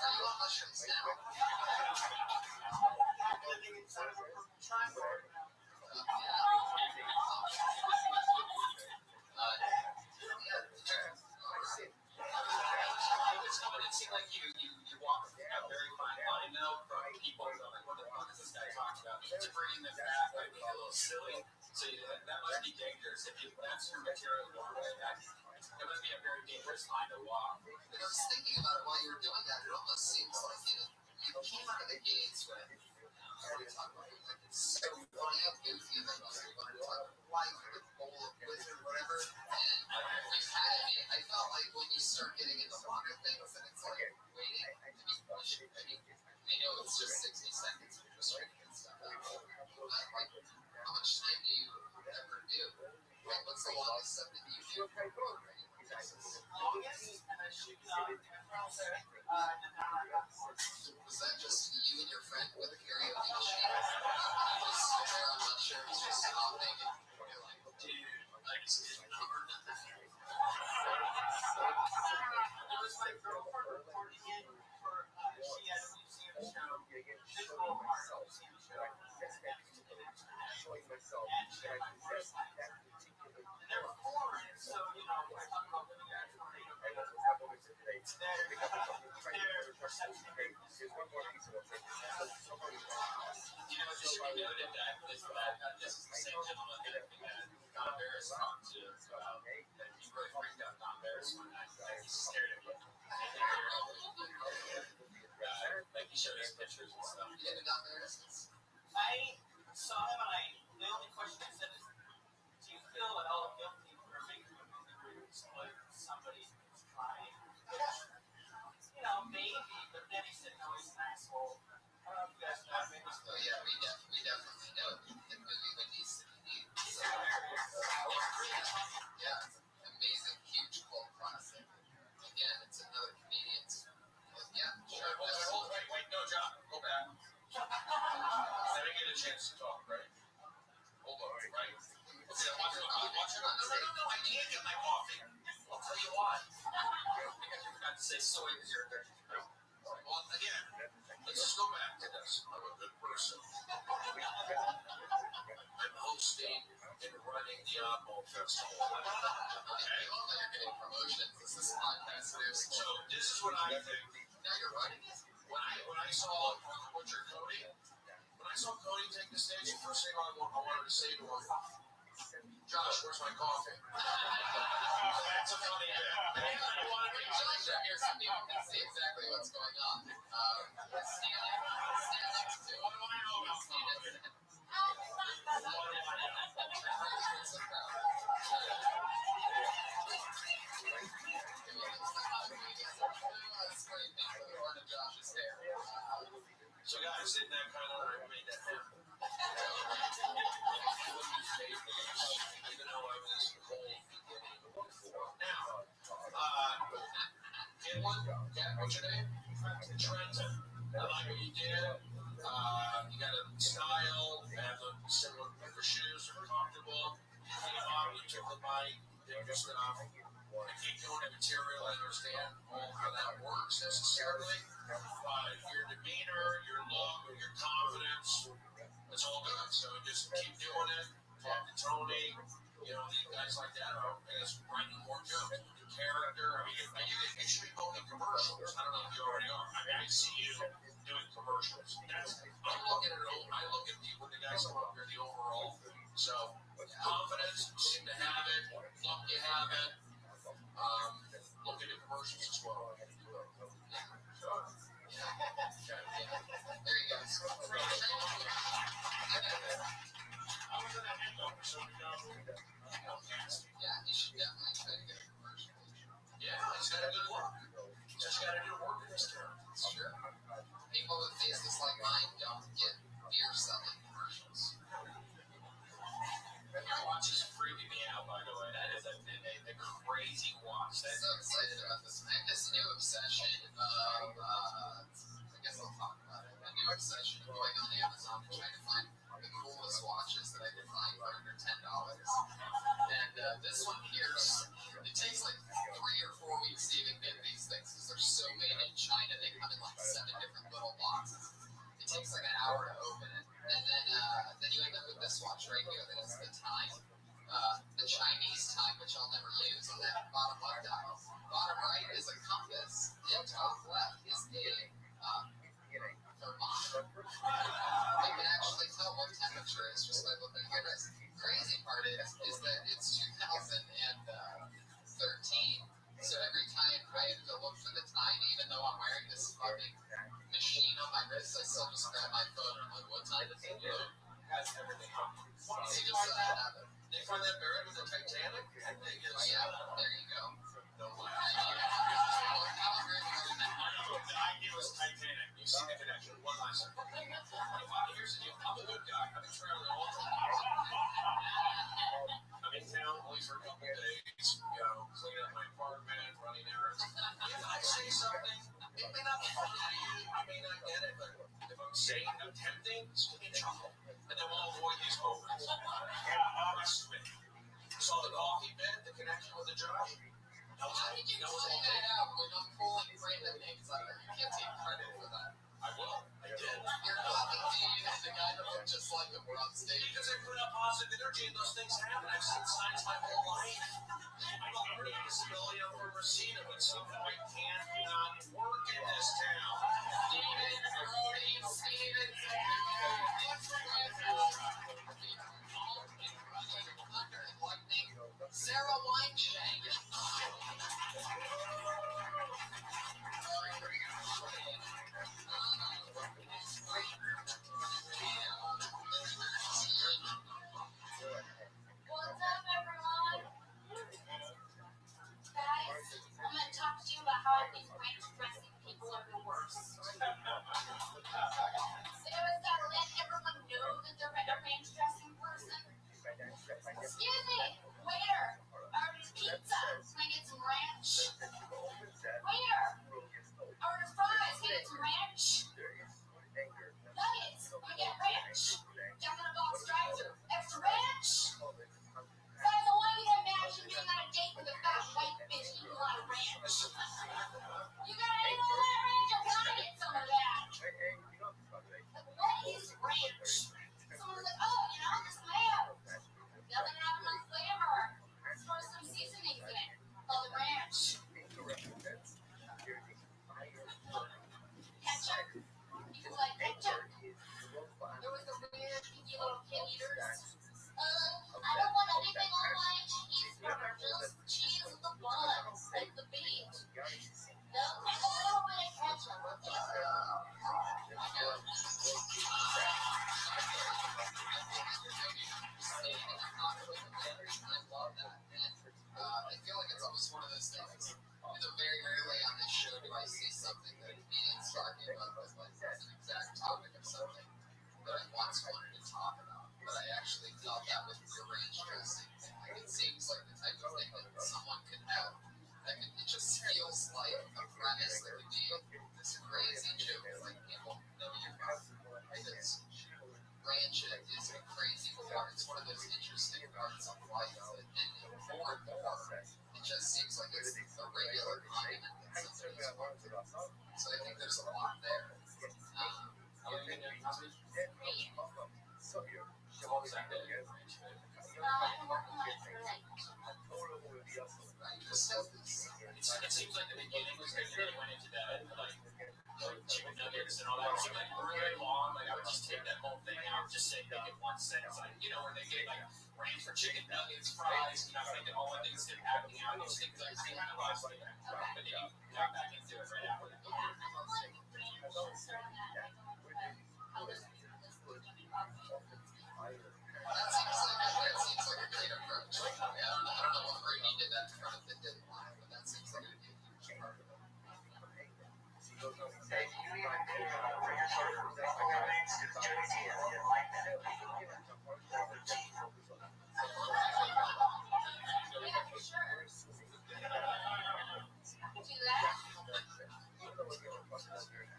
you on mushrooms now?
I'm living inside of a triangle.
It seemed like you walk a very fine line now from people who are like, what the fuck is this guy talking about? To bringing them back might be a little silly. So that must be dangerous.
dangerous if that's your material going away. It must be a very dangerous line to walk.
And I was thinking about it while you were doing that. It almost seems like you came out of the gates with. We talk about it, like it's so funny and goofy, and then you want to talk about life with bowl of wizard, whatever. And you had me. I felt like when you start getting into longer things, and it's like waiting to be pushed. I mean, I know it's just 60 seconds. You're just trying to get stuff out. Like, how much time do you ever do? Like, what's the longest stuff that you do?
Longest, and I shoot
Was that just you and your friend with a karaoke machine? You just sit there, I'm not sure, it's just hopping, and you're like,
dude, I just didn't know. It was my girlfriend recording it for, she had a museum show, visual art museum show, and she had my first night. And there were 4, and so, you know, we're talking about living at their perception of greatness.
There's one more piece of it.
You know, it should be noted that this is the same gentleman that Don Barris talked to about that he really freaked out Don Barris one night. Like, he's scared of you. Like, he showed us pictures and stuff.
you didn't Don Barris?
I saw him, and the only question I said is, do you feel at all guilty for making a movie where you exploit somebody who's trying? You know, maybe, but then he said, no, he's an asshole. I don't know if you guys know, maybe.
Oh, yeah, we definitely know the movie when he's yeah, amazing, huge cult classic. Again, it's another comedian's. Yeah, sure.
Wait, no, John, go back. I didn't get a chance to talk, right? Hold on, right? Okay, watch it. No, I can't get my coffee. I'll tell you why. Because you forgot to say soy because you're allergic to milk. Well, again, let's just go back to this. I'm a good person. I'm hosting and running the Oddball Festival.
Okay, well, you're getting promotions. This is podcast.
So this is what I think.
Now you're running it?
When I saw Butcher Cody, when I saw Cody take the stage, the first thing I wanted to say to him, Josh, where's my coffee? That's a funny bit.
I want to bring Josh out here so people can see exactly what's going on. Stand next to
What do I know about coffee? So guys, isn't that kind of what made that happen? Even though I was cold beginning before. Now, Inland, what's your name? Trenton. I like what you did. You got a style, you have a similar pair of shoes, they're comfortable. You took the mic, did your stuff. I keep doing the material, I understand all how that works necessarily. Your demeanor, your look, your confidence, it's all good. So just keep doing it. Talk to Tony, you know, these guys like that are writing more jokes, new character. I mean, you should be building commercials. I don't know if you already are. I mean, I see you doing commercials. I'm looking at it. I look at the guys who are up here, the overall. So confidence, you seem to have it. Luck, you have it. Look into commercials as well.
There you go.
I was in a hangover, so we know.
Yeah, you should definitely try to get a commercial.
Yeah, he's got a good look. Just got to do work in this town.
It's true. People with faces like mine don't get beer selling commercials.
Your watch is freaking me out, by the way. That is a crazy watch.
I'm so excited about this. I have this new obsession of, I guess I'll talk about it. A new obsession of going on Amazon and trying to find the coolest watches that I can find for under $10. And this one here, it takes like 3 or 4 weeks to even get these things because they're so made in China. They come in like 7 different little boxes. It takes like an hour to open it. And then you end up with this watch right here that is the time. The Chinese time, which I'll never use, on that bottom left dial. Bottom right is a compass, and top left is a thermometer. You can actually tell what temperature it is just by looking at it. Crazy part is that it's He just said that happened.
They find that buried with the Titanic? And they just,
Yeah, there you go.
no way.
The idea was Titanic. You see the connection. One last second. 25 years ago, I'm a good guy. I've been traveling all the time. I'm in town only for a couple of days. You know, cleaning up my apartment, running errands. If I say something, it may not be funny to you. You may not get it, but if I'm saying I'm tempting, it's going to be chuckle. And then we'll avoid these moments. Trust me. Saw the coffee bed, the connection with the judge.
How did you find that out when I'm pulling random names out of it? You can't take credit for that.
I will. I did.
You're coffee bean and the guy that looked just like him were on stage.
Because I put out positive energy and those things happen. I've seen signs my whole life. I'm a learning disability over Rosina, but somehow I cannot work in this town.
Steven, Brody, Steven, Sarah Weinstein.
What's up, everyone? Guys, I'm going to talk to you about how I think ranch dressing people are the worst. Sarah's got to let everyone know that they're a ranch dressing person. Excuse me, waiter, order pizza. Can I get some ranch? Waiter, order fries. Can I get some ranch? Nuggets. Can I get ranch? Jack in the Box drive-thru. Extra ranch? Guys, I want you to imagine being on a date with a fat white bitch eating a lot of ranch. You gotta eat all that ranch, I gotta get some of that. Like, what is ranch? Someone's like, oh, you know, this mayo. Doesn't have enough flavor. Let's throw some seasonings in it. Call it ranch. Ketchup. You like ketchup? There was the weird, pinky little kid eaters. I don't want anything on my cheeseburger, just cheese with the bun and the meat. No, and a little bit of ketchup, okay?
I love that. And I feel like it's almost one of those things. Very rarely on this show do I see something that Ian's talking about as like an exact topic of something that I once wanted to talk about. But I actually thought that with your ranch dressing. Like, it seems like the type of thing that someone could have. Like, it just feels like a premise that would be this crazy joke. Like, people know you about. Right? It's ranch is a crazy part. It's one of those interesting parts of life that, and more and more, it just seems like it's a regular condiment that somebody's wanted. So I think there's a lot there.
It seems like the beginning was good when they went into that, like chicken nuggets and all that. It seemed like really long. Like I would just take that whole thing out, just say make it one sentence. Like, you know, when they get like ranch for chicken nuggets, fries, and I'm thinking all one thing's still happening out. Those things like seem kind of lost like that. But then you got back into it right after that.
That seems like a great approach. I don't know what Brady did that in front of that didn't lie, but that seems like a huge part of it.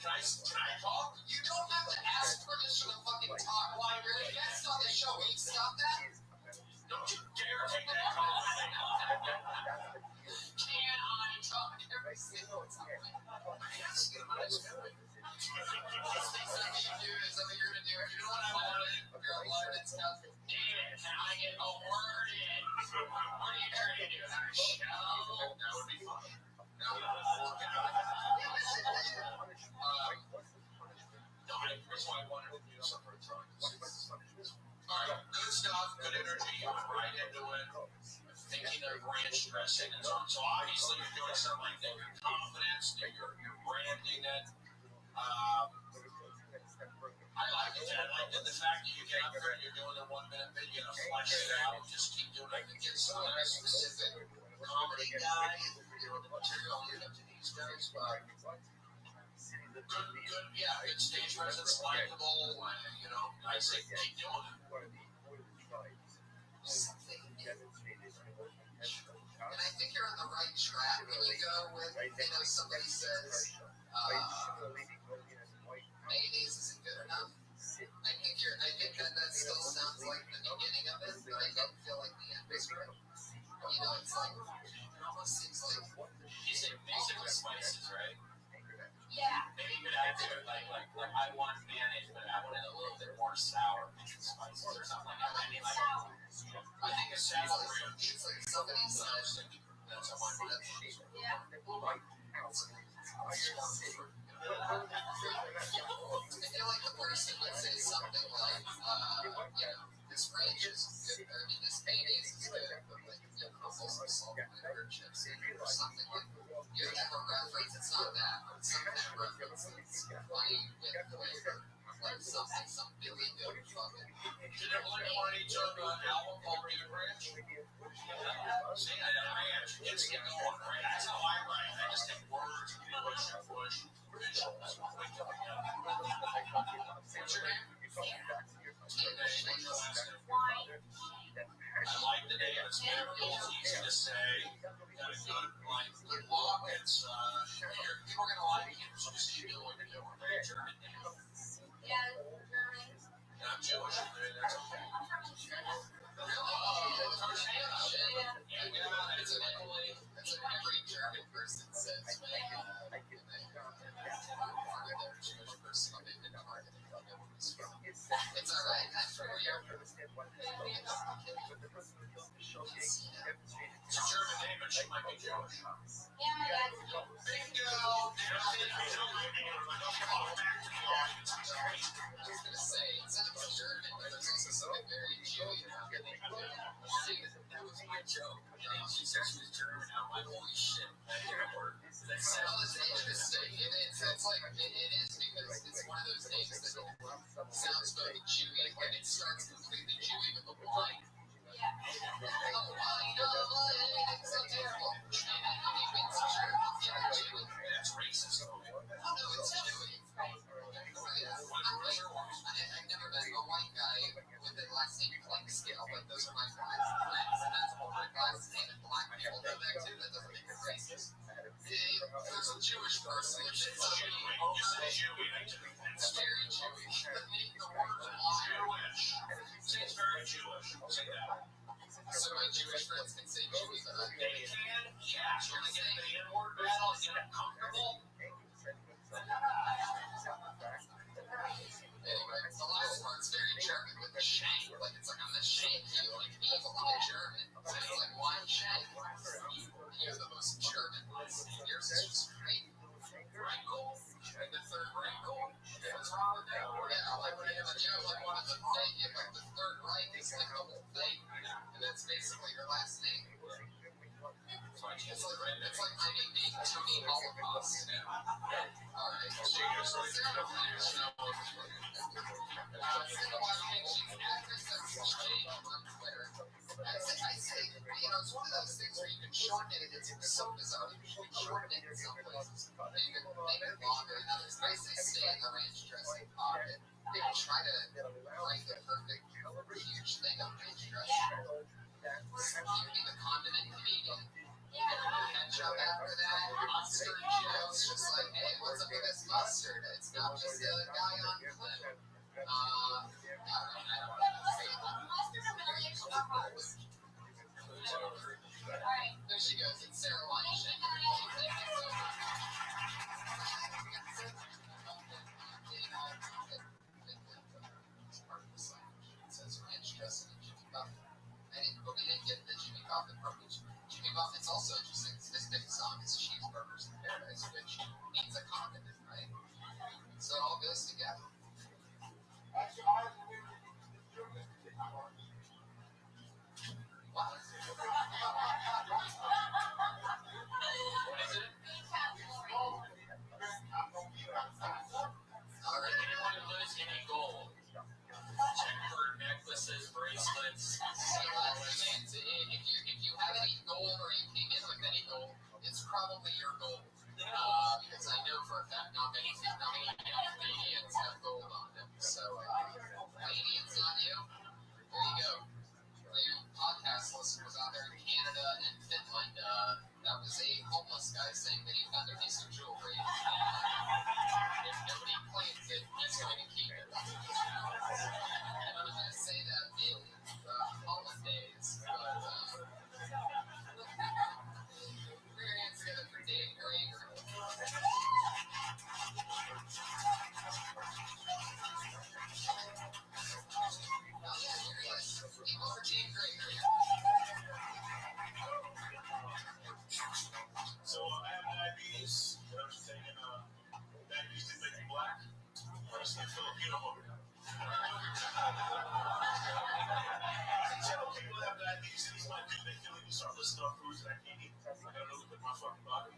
Can I talk?
You don't have to ask permission to fucking talk while you're a guest on the show. Will you stop that?
Don't you dare take that call.
Can I talk every single time?
Yes, get my eyes going.
Last thing that you do is something you're gonna do. You know what I wanted? You're alive and stuff.
David, can I get a word in? What are you trying to do? Have a show? That would be fun. No, here's why I wanted to do something for time. Alright, good stuff, good energy, you went right into it. Thinking of ranch dressing and so on. So obviously you're doing something like that, your confidence, that you're branding it.
I like it, Dad. I like the fact that you get up there and you're doing a 1 minute video, flesh it out, just keep doing it. It gets some nice specific comedy guy, doing the material leading up to these guys, but good, yeah, good stage presence, likable, I say keep doing it.
And I think you're on the right track when you go with, somebody says, mayonnaise isn't good enough. I think that still sounds like the beginning of it, but I didn't feel like the end was great. It's like, it almost seems like,
You say basic with spices, right?
Yeah.
Maybe you could add to it, like I want mayonnaise, but I want it a little bit more sour than spices or something like that. I mean, I think it's sour rich.
it's like somebody says,
That's how I put it.
Yeah.
I feel like the person would say something like, this range is good, this mayonnaise is good, but also some salt and pepper chips or something like you have a reference, it's not that, but some kind of reference that's funny with flavor, like some really good fucking.
Did everyone already took an album called David Branch? See, I actually get to get going, right? That's how I write. I just take words, push, visuals, quick to What's your name? I like the name. It's beautiful. It's easy to say. Got a good walk. It's people are gonna like you. So just keep doing what you're doing. Very German name.
Yeah, German.
And I'm Jewish. That's okay.
I'm from China.
Really? Oh, from China.
Yeah,
That's what every German person says when they target their Jewish person when they've been targeted. It's alright. That's where we are.
It's a German name, but she might be Jewish.
Yeah, my dad's Jewish.
Bingo! I was gonna say, it sounded German, but there's also something very Jewy about it.
That was my joke. She said she was German. I'm like, holy shit.
It's interesting. It's like, it is because it's one of those names that sounds very Jewy, and it starts completely Jewy with the wine.
Yeah.
The wine of life, it's so terrible. And it means German. Yeah, Jewy.
That's racist.
Oh, no, it's Jewy. I've never met a white guy with the last name Plank Scale, but those are my friends, and that's all my last name, and black people know that too. That doesn't make it racist. There's a Jewish person, which is it's very Jewish. The word Jewish.
Say it's very Jewish. Say that.
So my Jewish friends can say Jewy, but I
They can, yeah. You're going to get in the N-word battle and get uncomfortable.
Anyway, the last part's very German with the shank. Like, it's like, I'm the shank you, like evil in German. So it's like, why shank? You're the most German ones. Yours is just great. Wrinkle? Like the third wrinkle? What's wrong with that? Yeah, like when you have like one of the thing, you have like the third rank is like the whole thing. And that's basically your last name. It's like my name being Tony Holocaust. Alright. I say, it's one of those things where you can shorten it, and it's so bizarre. You can shorten it in some places, and you can make it longer in others. I say stay in the ranch dressing pocket. They try to find the perfect huge thing of ranch dressing. You can be the condiment comedian. Ketchup after that, mustard juice, just like, hey, what's up with this mustard? It's not just a guy on clip.
Alright.
There she goes. It's Sarah Weinstein. It says ranch dressing and Jimmy Buffett. But we didn't get the Jimmy Buffett from Jimmy Buffett's also interesting. This big song is Cheeseburgers in Paradise, which means a condiment, right? So it all goes together. Wow.
you start listing off foods that I can't eat. I gotta know with my fucking body.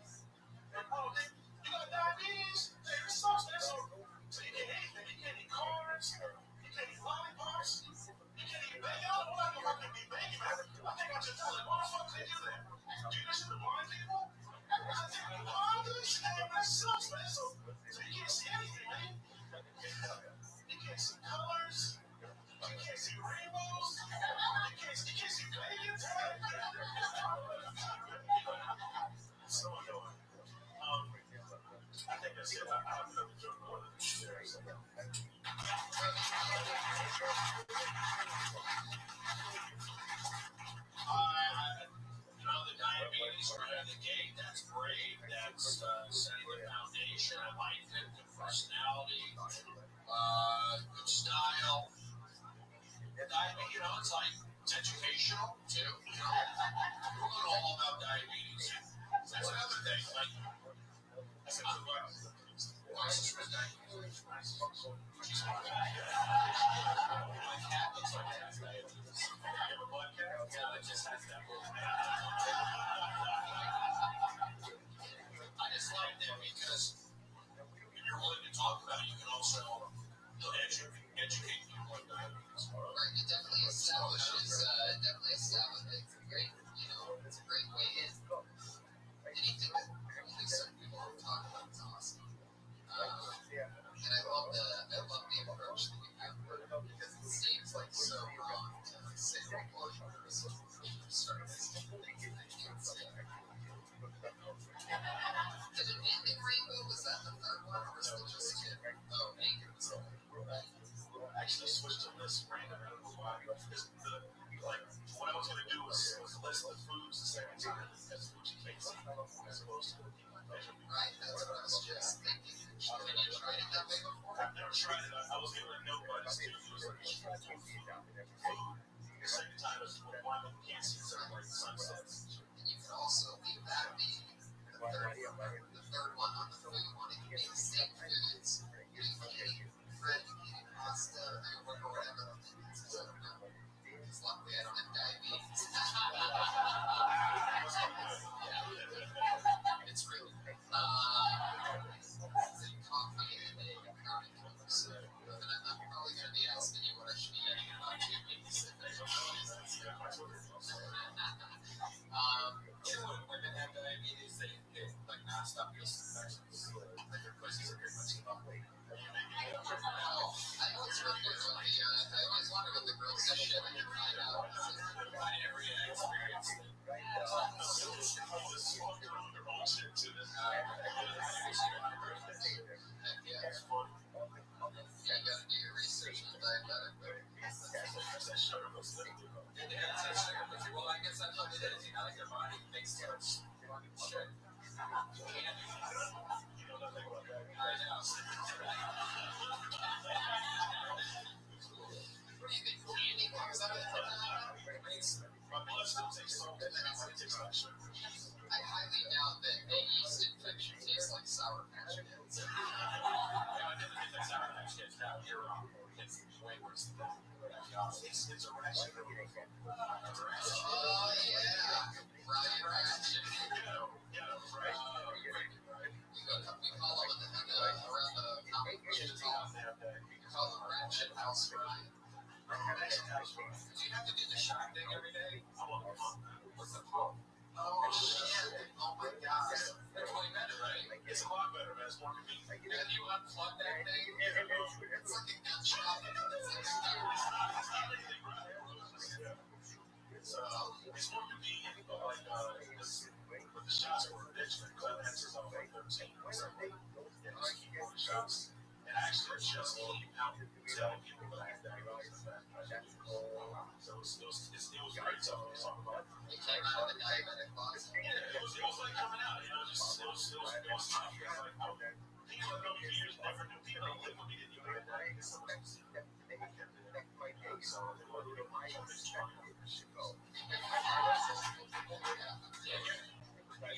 And oh, dude, you got diabetes? Hey, this sucks, man. So you can't eat anything. You can't eat carbs. You can't eat lollipops. You can't eat bacon. I don't know why you can eat bacon, man. I think I'm just telling, why the fuck they do that? Do you listen to blind people? I think we blind to this shit, man. That sucks, man. So you can't see anything, man. You can't see colors. You can't see rainbows. You can't see bacon. So annoying. I think that's it. I've never drunk more than 2 years. The diabetes right out of the gate, that's great. That's setting the foundation. I like it. Good personality, good style. Diabetes, it's like, it's educational too. We're learning all about diabetes. That's another thing. Like, my sister has diabetes. My cat looks like it has diabetes. You have a black cat? Yeah, it just has that. I just like that because when you're willing to talk about it, you can also educate people on diabetes.
Right, it definitely establishes. It's a great, it's a great way in. Anything that certain people talk about is awesome. And I love the approach that you have because it seems like so wrong to say one person start listening. Did it end in Rainbow? Was that the third one, or was it just two? Oh, Anchor was the right.
I actually switched to list random. I don't know why. What I was going to do was list the foods the second time as food you can't see, as opposed to measurement.
Right, that's what I was just thinking. Have you tried it that way before?
I've never tried it. I was able to know what it's doing. The second time was one that you can't see except like sunsets.
And you can also leave that being the third one on the food one. It can be the same foods. You can eat bread, you can eat pasta, or whatever the thing is. I don't know. Because luckily I don't have diabetes. It's really good. Coffee and a brownie cookie. So, I'm probably going to be asking you what I should be eating in about 2 weeks.
Women have diabetes, they like non-stop meals infections. Like their pussies are very much lovely.
I always wonder I always wonder what the girls say shit I can find out.
I never really experienced it.
Yeah, you gotta do your research on diabetic.
Well, I guess that's what it is. You know, like your body makes too much shit. I know.
What do you think? Candy comes out of I highly doubt that a yeast infection tastes like Sour Patch Kids.
I never think that Sour Patch Kids now. You're wrong. It's way worse than that. It's a ratchet.
Oh, yeah. Brian Ratchet. We call him around the comic book talk. We call him Ratchet House Ryan.
Do you have to do the shot thing every day? What's the pump?
Oh, shit. Oh, my gosh.
That's way better, right?
It's a lot better, man. It's more convenient.
Have you unplugged that thing?
It's like a gun shop.
It's more convenient, but with the shots were addiction, because it answers all like 13 or something. And just keep more shots. And actually, just keep out telling people that I have diabetes. So it was great talk about.
It came out of the diabetic box.
Yeah, it was like coming out, it was tough. Like, people that know me for years never knew people that lived with me didn't even have diabetes. So
You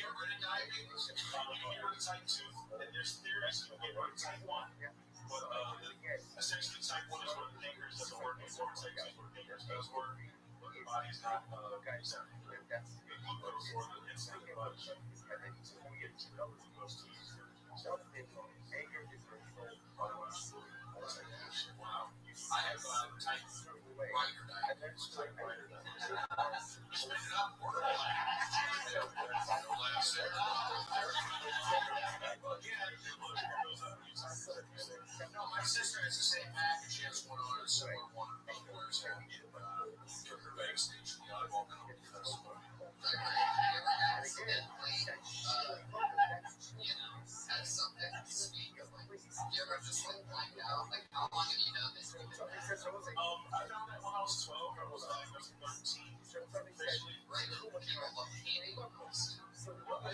get rid of diabetes?
You get rid of type 2, and there's theories you can get rid of type 1. But essentially, type 1 is where the fingers doesn't work anymore. Type 2 is where the fingers does work. But the
body's not
guys,
accepting.
that's
Or the instant body.
and then we get to know some anger is controlled by
Wow. I have type
way.
writer diet.
And then
Type writer diet.
so
Spit it up. Work on No, my sister has the same pack and she has one on and so one of the wears her and get took her backstage to the Oddball Comedy Festival.
Had something to speak of, like, you ever just, like, blanked out? Like, how long have you known this?
I found that when I was 12, I was diagnosed at 13. Basically,
Right, people love candy.
I've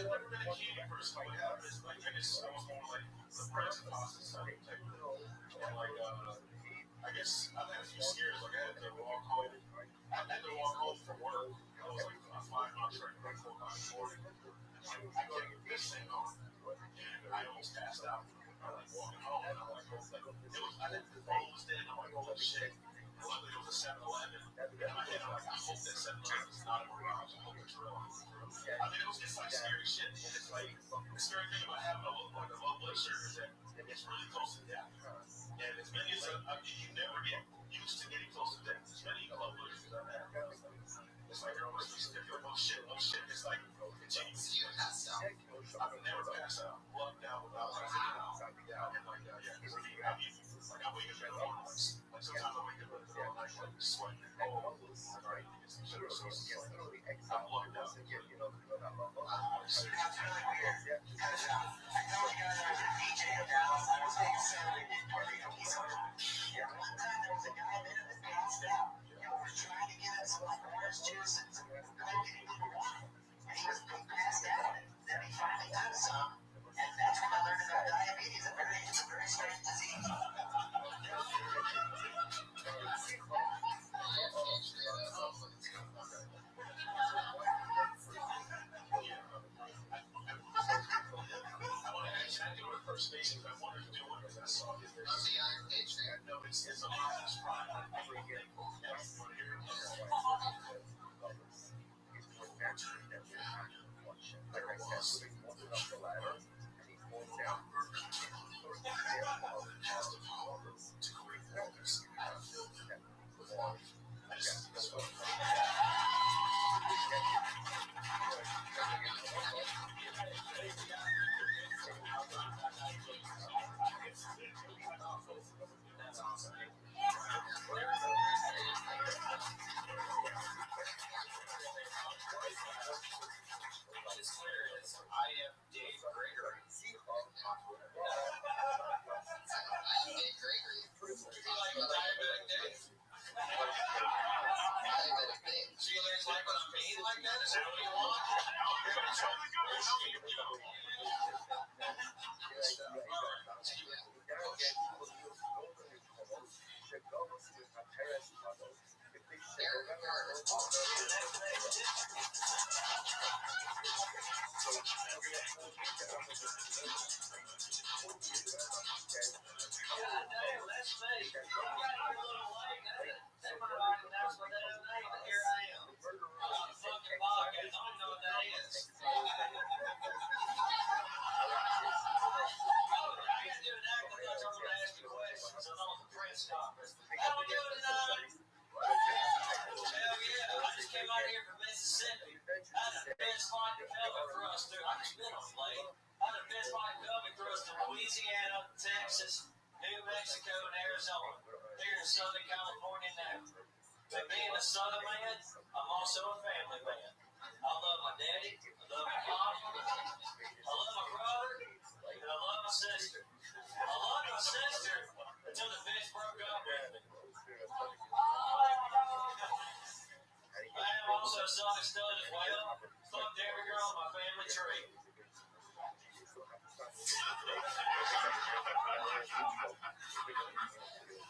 never been a candy person. What happened is, like, I was more like the Prince of Pasta type. And, like, I guess I've had a few scares. Like, I had to walk home. I had to walk home from work. I was like, I'm flying on train, like, 4 o'clock in the morning. I couldn't get this thing on. And I almost passed out. I'm like walking home, and I'm like, I didn't the phone was dead. I'm like, holy shit. And luckily, it was a 7-Eleven. In my head, I'm like, I hope that 7-Eleven is not a garage. I hope it's real. I mean, it's like scary shit. And it's like, the scary thing about having a low blood sugar is that it's really close to death. And as many as you never get used to getting close to death. As many low blood sugars I've had. It's like you're almost used to feel, oh shit. It's like, continues.
You passed out.
I've never passed out. Lucked out without down. And like, I wake up in the morning, like sometimes I wake up in the middle of the night, like sweating and cold. I'm ready to get some sugar. So I'm lucked out.
I feel like weird because I know you guys are a DJ in Dallas. I was being Saturday party. One time there was a guy there that passed out. And we were trying to get him some like orange juice and some coke, and he didn't want it. And he passed out. Then he finally took some, and that's when I learned about diabetes. It's a very strange disease.
I do an impersonation. I wanted to do one because I saw his.
Of the Iron Page there.
No, it's a Optimus Prime.
Like I said, he's walking up the ladder and he's going down.
Has the power to create wonders. That's awesome. What is clear is I am Dave Gregory.
Dave Gregory.
Like a diabetic Dave.
Diabetic Dave.
So you guys like what I'm being like that? Is that what you want? Louisiana, Texas, New Mexico, and Arizona. Here in Southern California now. But being a son of man, I'm also a family man. I love my daddy, I love my mom, I love my brother, and I love my sister. I love my sister until the bitch broke up with me. I am also a son of stud as well. Fucked every girl in my family tree.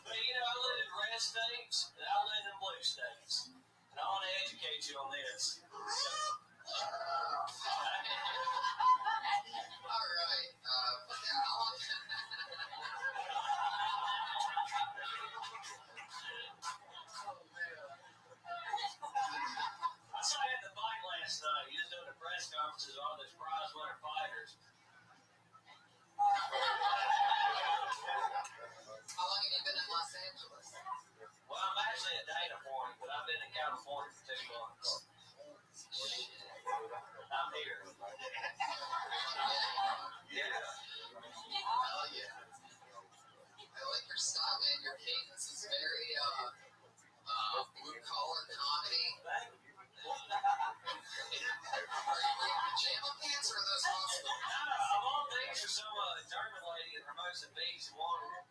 But you know, I live in red states and I live in blue states. And I want to educate you on this.
Alright,
months. I'm here. Yeah.
Hell yeah. I like your style, man. Your cadence is very blue collar comedy. Are you wearing pajama pants or are those hospital?
I'm on these for some German lady that promotes the bees.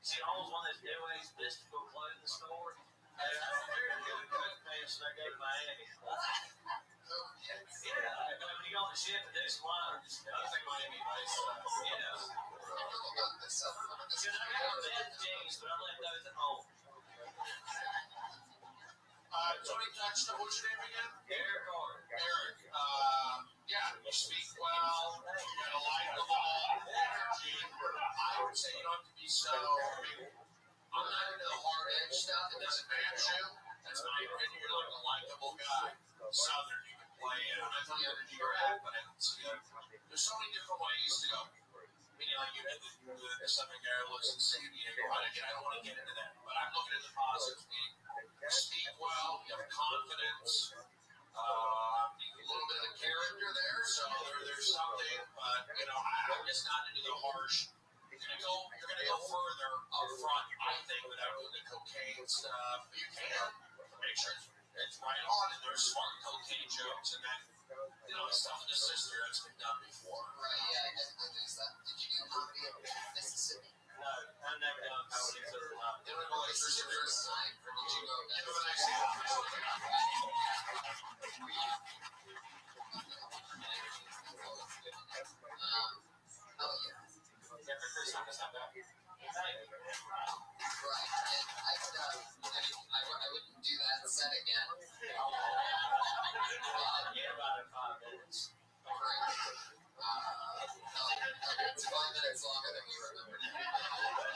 She owns one of those new age mystical clothing store. And I'm very good at coat pants when I go to Miami. Yeah, when you go on the ship and do some lines. I think Miami Vice. Yeah. Because I got men's jeans, but I left those at home.
Tony touched on what's your name again?
Eric Carter.
Eric. Yeah, you speak well. You got a likable energy. I would say you don't have to be so. I mean, I'm not into the hard edge stuff. It doesn't match you. That's my opinion. You're like a likable guy. Southern, you can play in. I'm not telling you how to do your act, but I can see there's so many different ways to go. I mean, like you had the Southern guy who looks in San Diego. Again, I don't want to get into that, but I'm looking at the positives. You speak well, you have confidence, a little bit of character there, so there's something, but, I'm just not into the harsh. You're gonna go further up front, I think, without doing the cocaine stuff. You can make sure it's right on, and there's smart cocaine jokes, and then, stuff with the sister that's been done before.
Right, yeah, I definitely lose that. Did you do comedy in Mississippi?
No, I'm not going to comedy for a lot.
You don't know this is your first time, or did you go back? Oh, yeah.
First time it's not bad.
Right, and I wouldn't do that set again.
Yeah, about 5 minutes.
Right. It's 5 minutes longer than we remembered. But,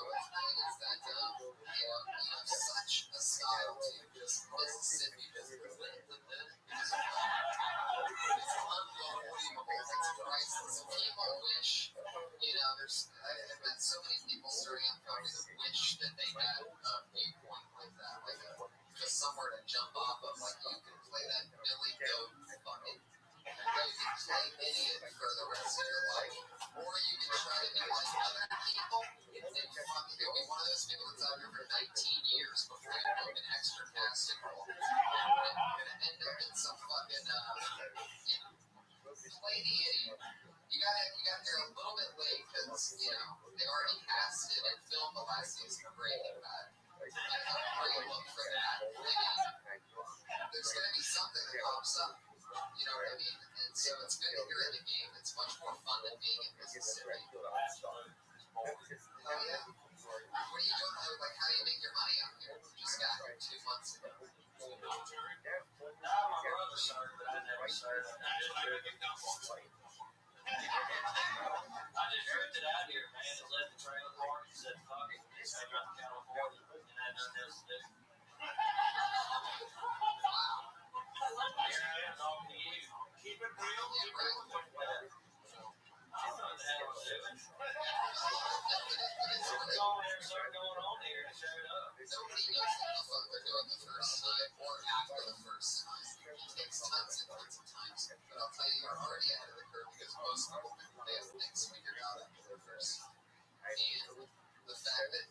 what's nice is that, you have such a style to just Mississippi business. It's unbelievable. It's priceless. People wish, I've met so many people starting out comedy that wish that they had a viewpoint like that, like just somewhere to jump off of. Like you can play that Billy Goat bucket, you can play idiot for the rest of your life, or you can try to be like other people and fucking you'll be one of those people that's out here for 19 years before you book an extra casting role. You're gonna end up in some fucking play the idiot. You got here a little bit late because they already cast it and filmed the last season of Breaking Bad. I'm really looking for that. I mean, there's gonna be something that pops up. You know what I mean? And so it's good that you're in the game. It's much more fun than being in Mississippi. Oh yeah. What are you doing? Like, how do you make your money out here? You just got here 2 months ago.
No, my brother served, but I never served. I just drifted out here, man, and left the trailer park and said, fuck it, just hang out in California, and I done this to do.
Wow.
Here I am talking to you.
Keep it real.
Yeah, right.
I don't know what the hell I'm doing.
But
Something going there, something going on here, and it showed up.
nobody knows what the fuck they're doing the first time or after the first time. It takes tons and tons of time. But I'll tell you, you're already ahead of the curve because most people they have things figured out after the first time. And the fact that,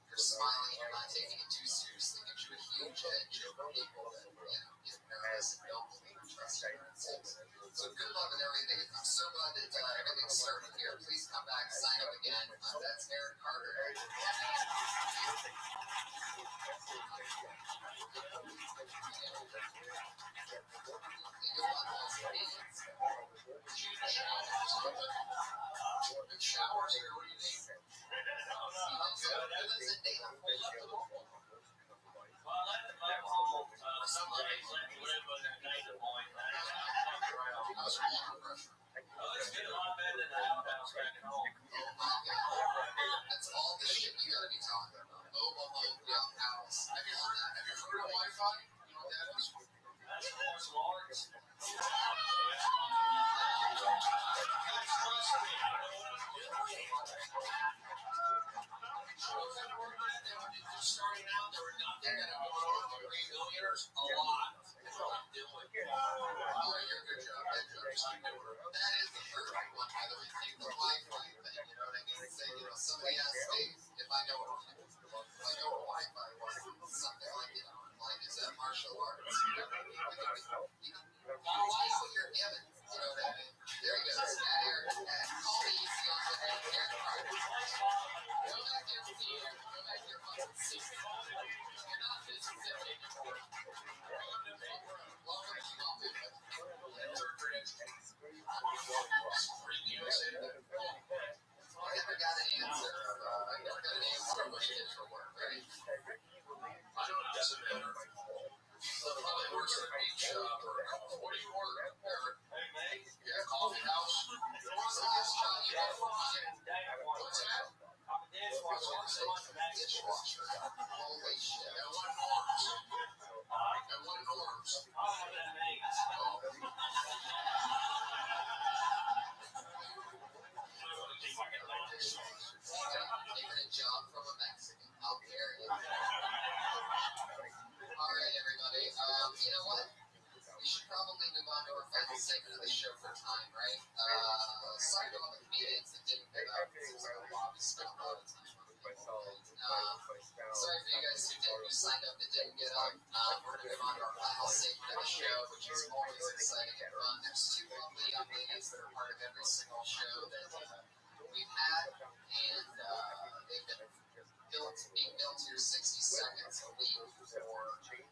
you're smiling and not taking it too seriously gives you a huge edge over people that, get nervous and don't believe and trust your instincts. So good luck with everything. I'm so glad that everything's starting here. Please come back, sign up again. That's Eric Carter. Good showers here. What do you think?
Well, I left the mobile home. Some days let me live with their data point.
How's your water pressure?
Oh, it's getting a lot better than the outhouse back at home.
Oh my God. That's all the shit you gotta be talking about. Mobile home, house. Have you heard of Wi-Fi? You know what that is?
That's the most large.
Starting out, there were nothing that going on. $3 million
matters a lot. That's what I'm doing.
You're a good job. Just keep doing it. That is the perfect one, by the way. Take the Wi-Fi thing, you know what I mean? Say, somebody asked me if I know what Wi-Fi was. Something like, is that martial arts? You gotta like what you're given. You know what I mean? There you go. Call me easy on the head. Don't act your fear. Don't act your fucking secret. You're not Mississippi anymore. Welcome to Smallville. I never got an answer. I never got an answer of what you did for work, right?
I know it doesn't matter. So probably works at a beach shop or what do you work? Yeah, coffee house.
What's the last job you had for money?
What's that?
Dishwasher. Holy shit.
And what norms?
Taking a job from a Mexican. How dare you? Alright, everybody. You know what? We should probably move on to our final segment of the show for time, right? Sorry to all the comedians that didn't pick up. This was a lot. We spent a lot of time on it. Sorry for you guys who signed up that didn't get up. We're going to move on to our final segment of the show, which is always exciting and fun. There's two lovely young ladies that are part of every single show that we've had, and they've been being built here 60 seconds a week for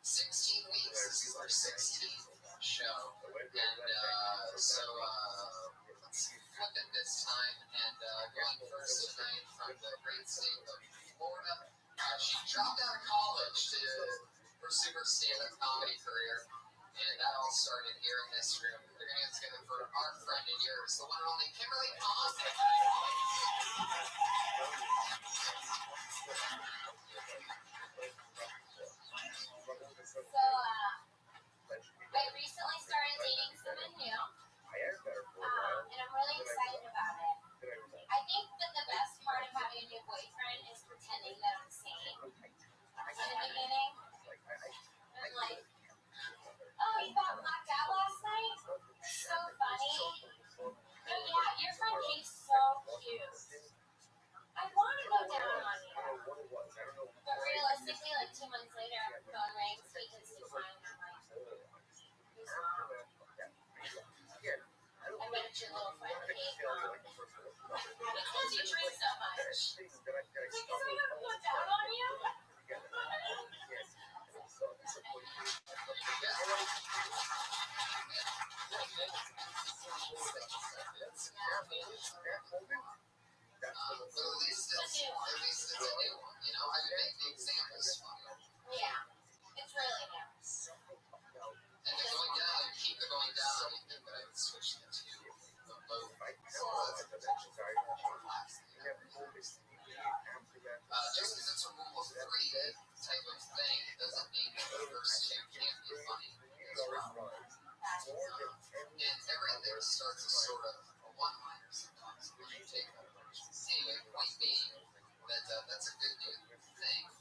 16 weeks. This is our 16th show, and so let's flip it this time. And going first tonight from the great state of Florida, she dropped out of college to pursue her stand-up comedy career, and that all started here in this room. We're going to get together for our friend and yours, the one and only Kimberly Pond.
So, I recently started dating someone new, and I'm really excited about it. I think that the best part of having a new boyfriend is pretending that I'm sane. In the beginning, I'm like, oh, you got blacked out last night? So funny. Oh yeah, your friend Kate's so cute. I want to go down on you. But realistically, like 2 months later, phone rings because he's fine. I'm like, who's mom? I met your little friend Kate, mom. It's because you drink so much. It's like, because we have to go down on you?
But at least it's a new one, you know? I would make the examples funny.
Yeah, it's really new.
And they're going down, you keep it going down, you think that I would switch the two of both. So that's a potential very last thing. Just because it's a rule of three type of thing, it doesn't mean that the first two can't be funny as well. And everything starts as sort of a one-liner sometimes when you take that approach. Anyway, point being that that's a good new thing.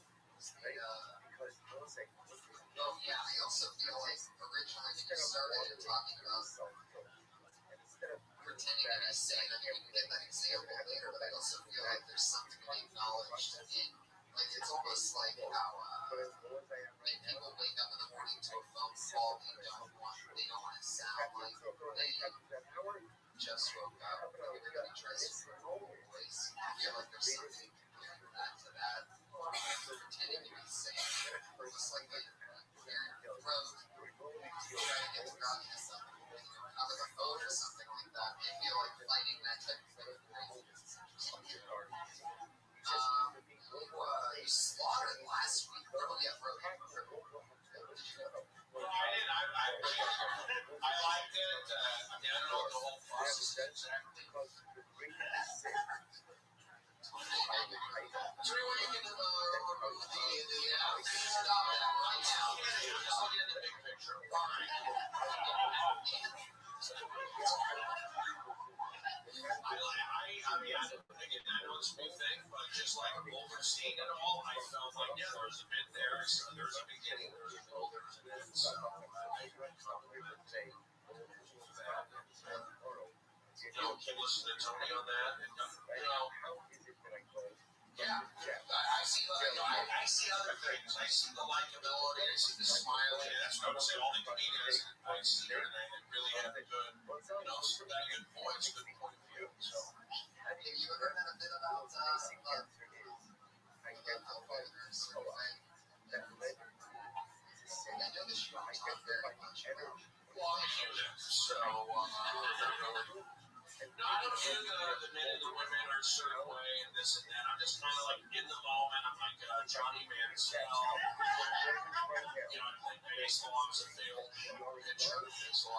Oh yeah, I also feel like originally when you started talking about pretending to be sane, and you can get that example later, but I also feel like there's something to be acknowledged in, like it's almost like how when people wake up in the morning to a phone call, they don't want to sound like they just woke up. Everybody tries to control their voice. I feel like there's something comparing that to that, pretending to be sane, almost like a clearing your throat, trying to get the grogginess up, cover the phone or something like that. I feel like fighting that type of thing with craziness is interesting. You slaughtered last week. Oh yeah, bro. Did you know?
Well, I did. I liked it. I mean, I don't know what the whole process is exactly.
So we can remove the stop that right now.
Just looking at the big picture. Fine. I mean, I know it's a big thing, but just like overseeing it all, I felt like, yeah, there was a bit there. So there was a beginning, there was a middle, there was an end. Kenny's Tony on that, and I see, I see other things. I see the likability. I see the smiling. And that's what I'm saying. All the comedians I see there, and they really have a good, some got a good voice, good point of view. So,
have you ever heard a bit about I know this show I talk very much about.
Well, I'm a human, so not really. No, I don't view the men and the women are a certain way and this and that. I'm just kind of like in the moment. I'm like Johnny Manziel. I played baseball. I was a failed pitcher. So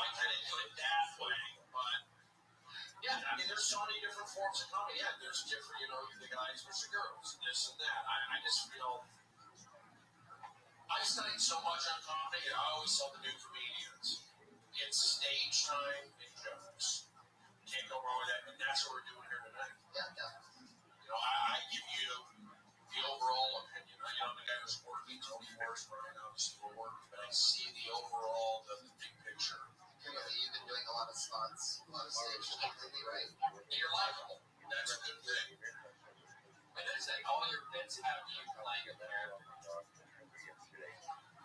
I kind of do it that way. But yeah, I mean, there's so many different forms of comedy. Yeah, there's different, the guys versus the girls, this and that. I just feel. I've studied so much on comedy, I always tell the new comedians, it's stage time and jokes. Can't go wrong with that, and that's what we're doing here tonight.
Yeah.
I give you the overall opinion. The guy who's working, Tony Morris, right now, just for work, but I see the overall, the big picture.
You've been doing a lot of spots, a lot of stage time lately, right?
And you're likable. That's a good thing.
I noticed that all your bits have you playing in there.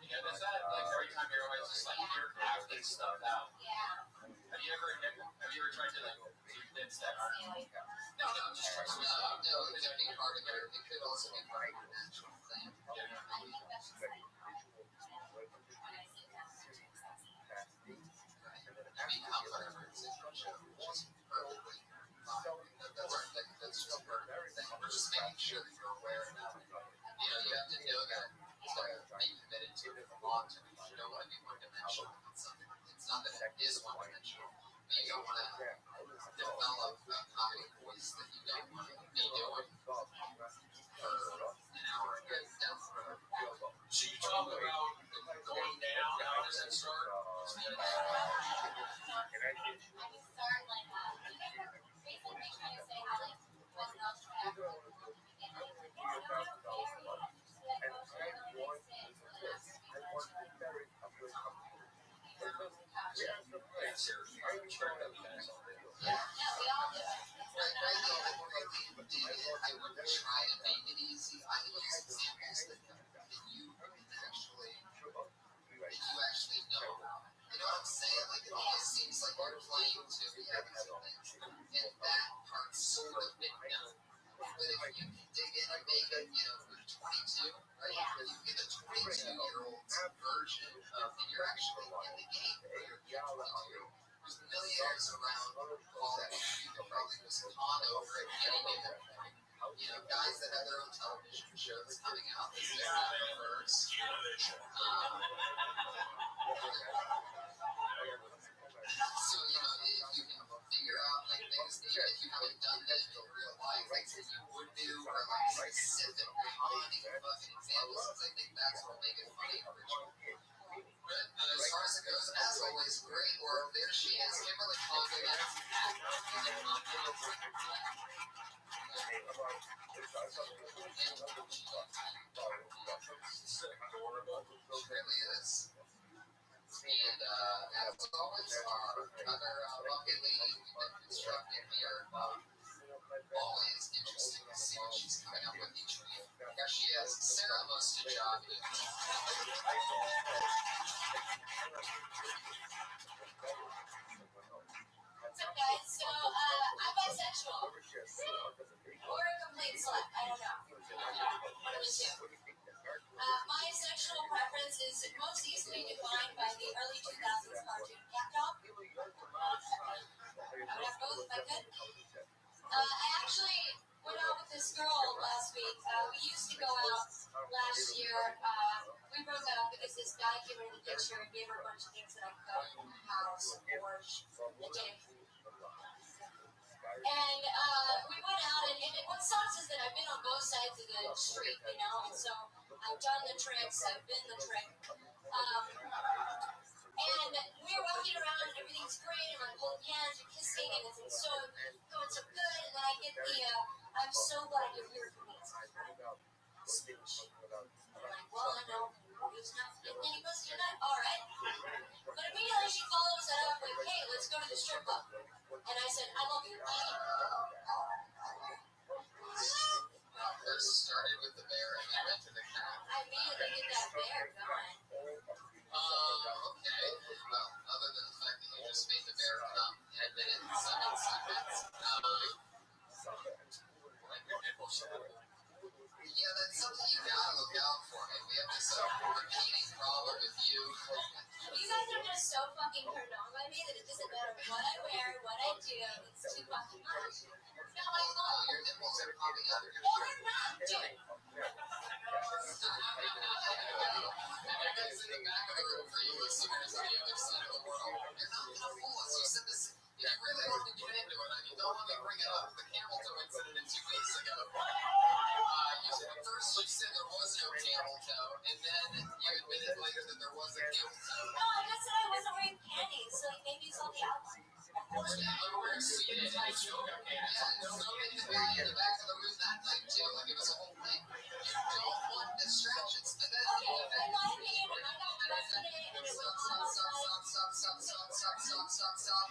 Is that like every time you're always just like you're acting stuff out?
Yeah.
Have you ever tried to like do bits that aren't?
No, just try to. No, it's a big part of it. It could also be part of your natural thing. I mean, however, it's a show, which is perfectly fine. That's just a perfect thing. We're just making sure that you're aware of that. You have to know that to be committed to it for long term. You don't want to be one-dimensional. It's not that it is one-dimensional, but you don't want to develop a comedy voice that you don't want to be doing for an hour and get down the road.
So you talk about going down. How does that start?
I just start like basically trying to say how like wasn't on track.
I wouldn't try to make it easy. I would use examples that you actually know about. You know what I'm saying? Like, it almost seems like you're playing to everything. And that part's sort of been done. But if you can dig in and make it, you're 22, right? You get a 22-year-old's version of, and you're actually in the game, you're 22. There's millionaires around all that you can probably just con over at any given point. Guys that have their own television shows coming out this year. So, if you can figure out, like, things that you haven't done that in real life, like, that you would do, or, like, specific comedy fucking examples, I think that's what will make it funny and original. But as far as it goes, as always, great work. There she is, Kimberly Condon. She really is. And as always, our other lovely lady we've been constructing here, always interesting to see what she's coming up with each week. Here she is, Sarah Mostajabi.
What's up, guys? So, I'm bisexual. Or a complete slut. I don't know. One of the two. My sexual preference is most easily defined by the early 2000s cartoon Cat Dog. I would have both if I could. I actually went out with this girl last week. We used to go out last year. We broke up because this guy came in the picture and gave her a bunch of things that I could in the house or a dick. And we went out, and what sucks is that I've been on both sides of the street, and so I've done the tricks, I've been the trick. And we were walking around, and everything's great, and I'm holding hands and kissing, and it's going so good, and then I get the, I'm so glad you're here for me. Speech. I'm like, well, I know, he's not, and then he goes, you're not, all right. But immediately she falls
the strip club. And I said, I love your feet.
First started with the bear and then went to the cat.
I immediately get that bear going.
Okay. Well, other than the fact that you just made the bear come 10 minutes, 7 seconds. Like your nipple shot. Yeah, that's something you gotta look out for, man. We have this repeating problem with you.
You guys are just so fucking turned on by me that it doesn't matter what I wear, what I do. It's too fucking much. It's not my fault.
Your nipples are popping out of your
Well, they're not, dude.
That guy's in the back of the room for you listeners on the other side of the world. You're not gonna fool us. You said this. You really wanted to get into it, and you don't want me to bring it up. The camel toe incident 2 weeks ago. First you said there was no camel toe, and then you admitted later that there was a camel toe.
No, I just said I wasn't wearing panties, so like maybe it's all the outline.
Of course, man. Underwear, so you didn't have yoga pants. Yeah, no in the guy in the back of the room that night, too. Like, it was a whole thing. You don't want distractions. And then,
okay, in my opinion, I got dressed today, and it was
Stop.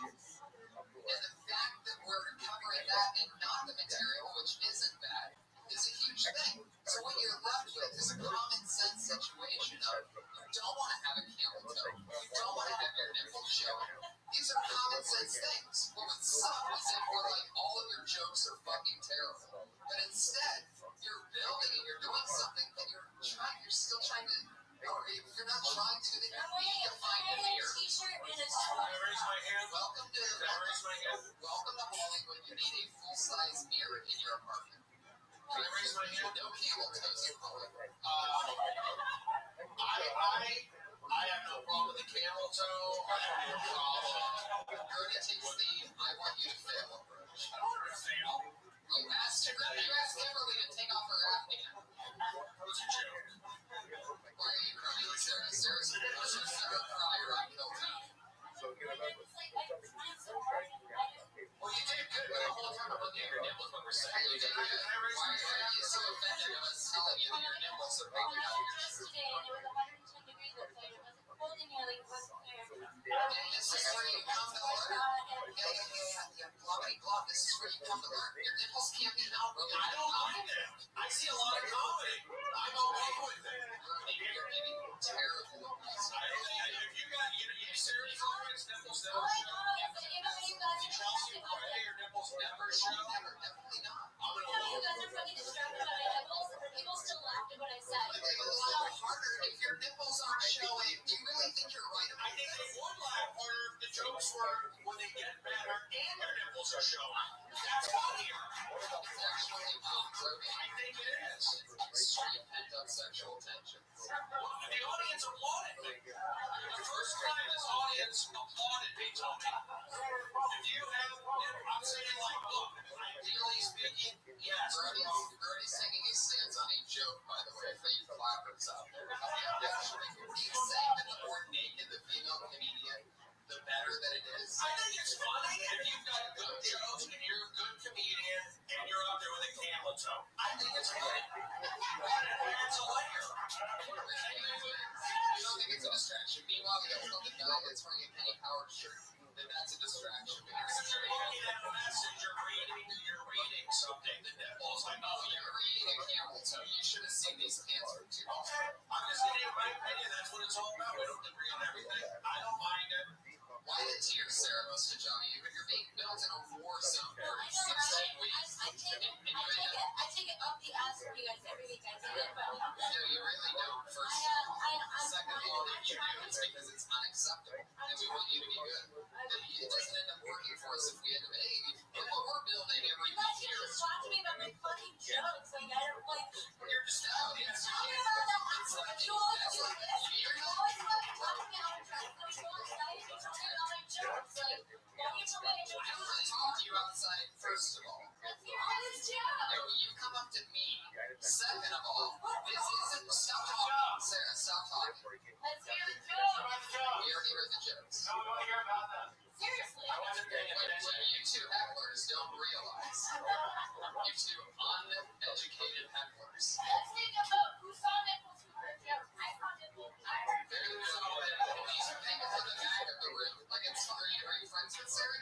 And the fact that we're covering that and not the material, which isn't bad, is a huge thing. So what you're left with is a common sense situation of you don't want to have a camel toe, you don't want to have your nipples showing. These are common sense things. What would suck is if we're like all of your jokes are fucking terrible, but instead you're building and you're doing something and you're still trying to. Or if you're not trying to, then you need to find a mirror.
T-shirt and a
Welcome to Hollywood. You need a full-size mirror in your apartment. Can I raise my hand? No camel toes in Hollywood. I have no problem with the camel toe. I have no problem. Gertie takes the I want you to fail approach. I don't want to fail. You asked Kimberly to take off her afghan. That was a joke. Why are you crying, Sarah? Sarah's Sarah Cryer on Killtown. Well, you did good, but the whole time I'm looking at your nipples when we're saying you did good. Why are you so offended of us telling you that your nipples are poking out of your shirt?
today, and it was 110 degrees outside. It wasn't cold in here like it was there.
This is where you come to learn. Yeah. Glove. This is where you come to learn. Your nipples can't be out. I don't mind it. I see a lot of comedy. I'm okay with it. You're getting terrible. If you got, Sarah's always nipples
Oh, I know. You guys are
Chelsea,
talking about it.
your nipples never show. Definitely not.
You know, you guys are fucking distracted by my nipples, and people still laughed at what I said.
But they would laugh harder if your nipples aren't showing. Do you really think you're right? I think they would laugh harder if the jokes were when they get better and their nipples are showing. That's funnier. It's actually I think it is. Extreme pent-up sexual tension. The audience applauded me. The first time this audience applauded me, Tony. If you have, I'm saying like, look, ideally speaking, yes. Bernie's taking his stance on a joke, by the way, for you clappers out there. He's saying that the more naked the female comedian, the better that it is. I think it's funny if you've got good jokes and you're a good comedian and you're up there with a camel toe. I think it's funny. It's a layer. You don't think it's a distraction. Meanwhile, we got the guy that's wearing a Kenny Howard shirt. Then that's a distraction. Because you're looking at a message, you're reading something. The nipples, like, oh, you're reading a camel toe. You should have seen these pants for 2 months. Okay, I'm just giving you my opinion. That's what it's all about. We don't agree on everything. I don't mind it. Why the tears, Sarah, most of Johnny? You're being built in a war zone for 16 weeks.
I take it up the ass for you guys every week. I take it, but
no, you really don't. First of all, second of all, if you do, it's because it's unacceptable, and we want you to be good. It doesn't end up working for us if we end up, hey, what we're building every
you guys
year.
can just talk to me about my fucking jokes. Like, I don't like.
You're just out. It's
Tell me about that fucking jokes. You're always fucking talking me out of track. I'm so excited. You told me about my jokes. Like, why do you tell me my jokes?
I don't want to talk to you outside, first of all.
Let's hear all this joke.
No, you come up to me. Second of all, this isn't. Stop talking, Sarah. Stop talking.
Let's hear the joke.
We already heard the jokes.
No, I want to hear about that.
Seriously.
What you two hecklers don't realize, you two uneducated hecklers.
Let's think about who saw nipples who heard jokes. I saw nipples. I heard
There's all that. These are people in the back of the room. Like, are you friends with Sarah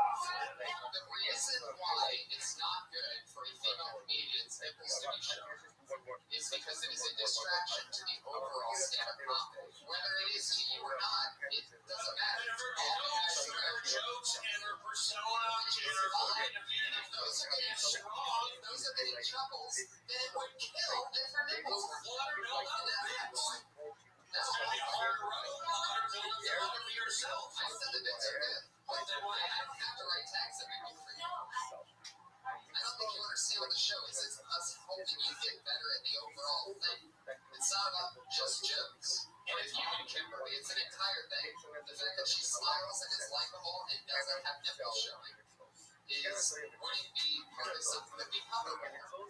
The reason why it's not good for a female comedian's nipples to be shown is because it is a distraction to the overall stand-up comedy. Whether it is to you or not, it doesn't matter.
Their jokes and their persona is fine.
And if those are getting strong, if those are getting troubles, then it would kill different nipples.
Well, I don't know about that.
That's
It's going to be a hard road. You're going to be yourself.
I said the bits are good. But then why I don't have to write tags every week for you. I don't think you understand what the show is. It's us hoping you get better at the overall thing. It's not about just jokes. And with you and Kimberly, it's an entire thing. The fact that she smiles and is likable and doesn't have nipples showing wouldn't be part of something that we cover with her.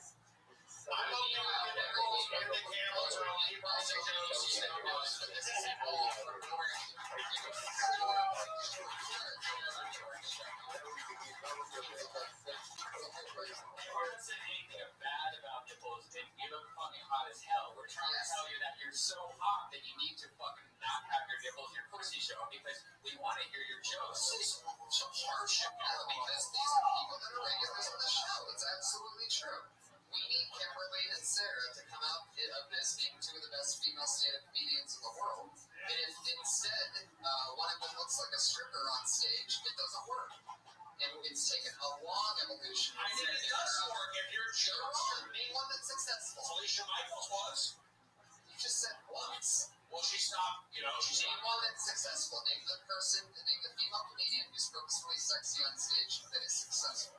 I hope you have nipples and the camel toe. You also jokes. You know, but this is all for Parents say anything bad about nipples and give them fucking hot as hell. We're trying to tell you that you're so hot that you need to fucking not have your nipples in your pussy show because we want to hear your jokes.
It's hardship now because these are people that are regulars on the show. It's absolutely true. We need Kimberly and Sarah to come out of this being two of the best female stand-up comedians in the world. And if instead one of them looks like a stripper on stage, it doesn't work. And it's taken a long evolution.
I think it does work if you're
You're name one that's successful.
Alicia Michaels was.
You just said once.
Well, she stopped, she's
Name one that's successful. Name the female comedian who's purposefully sexy on stage that is successful.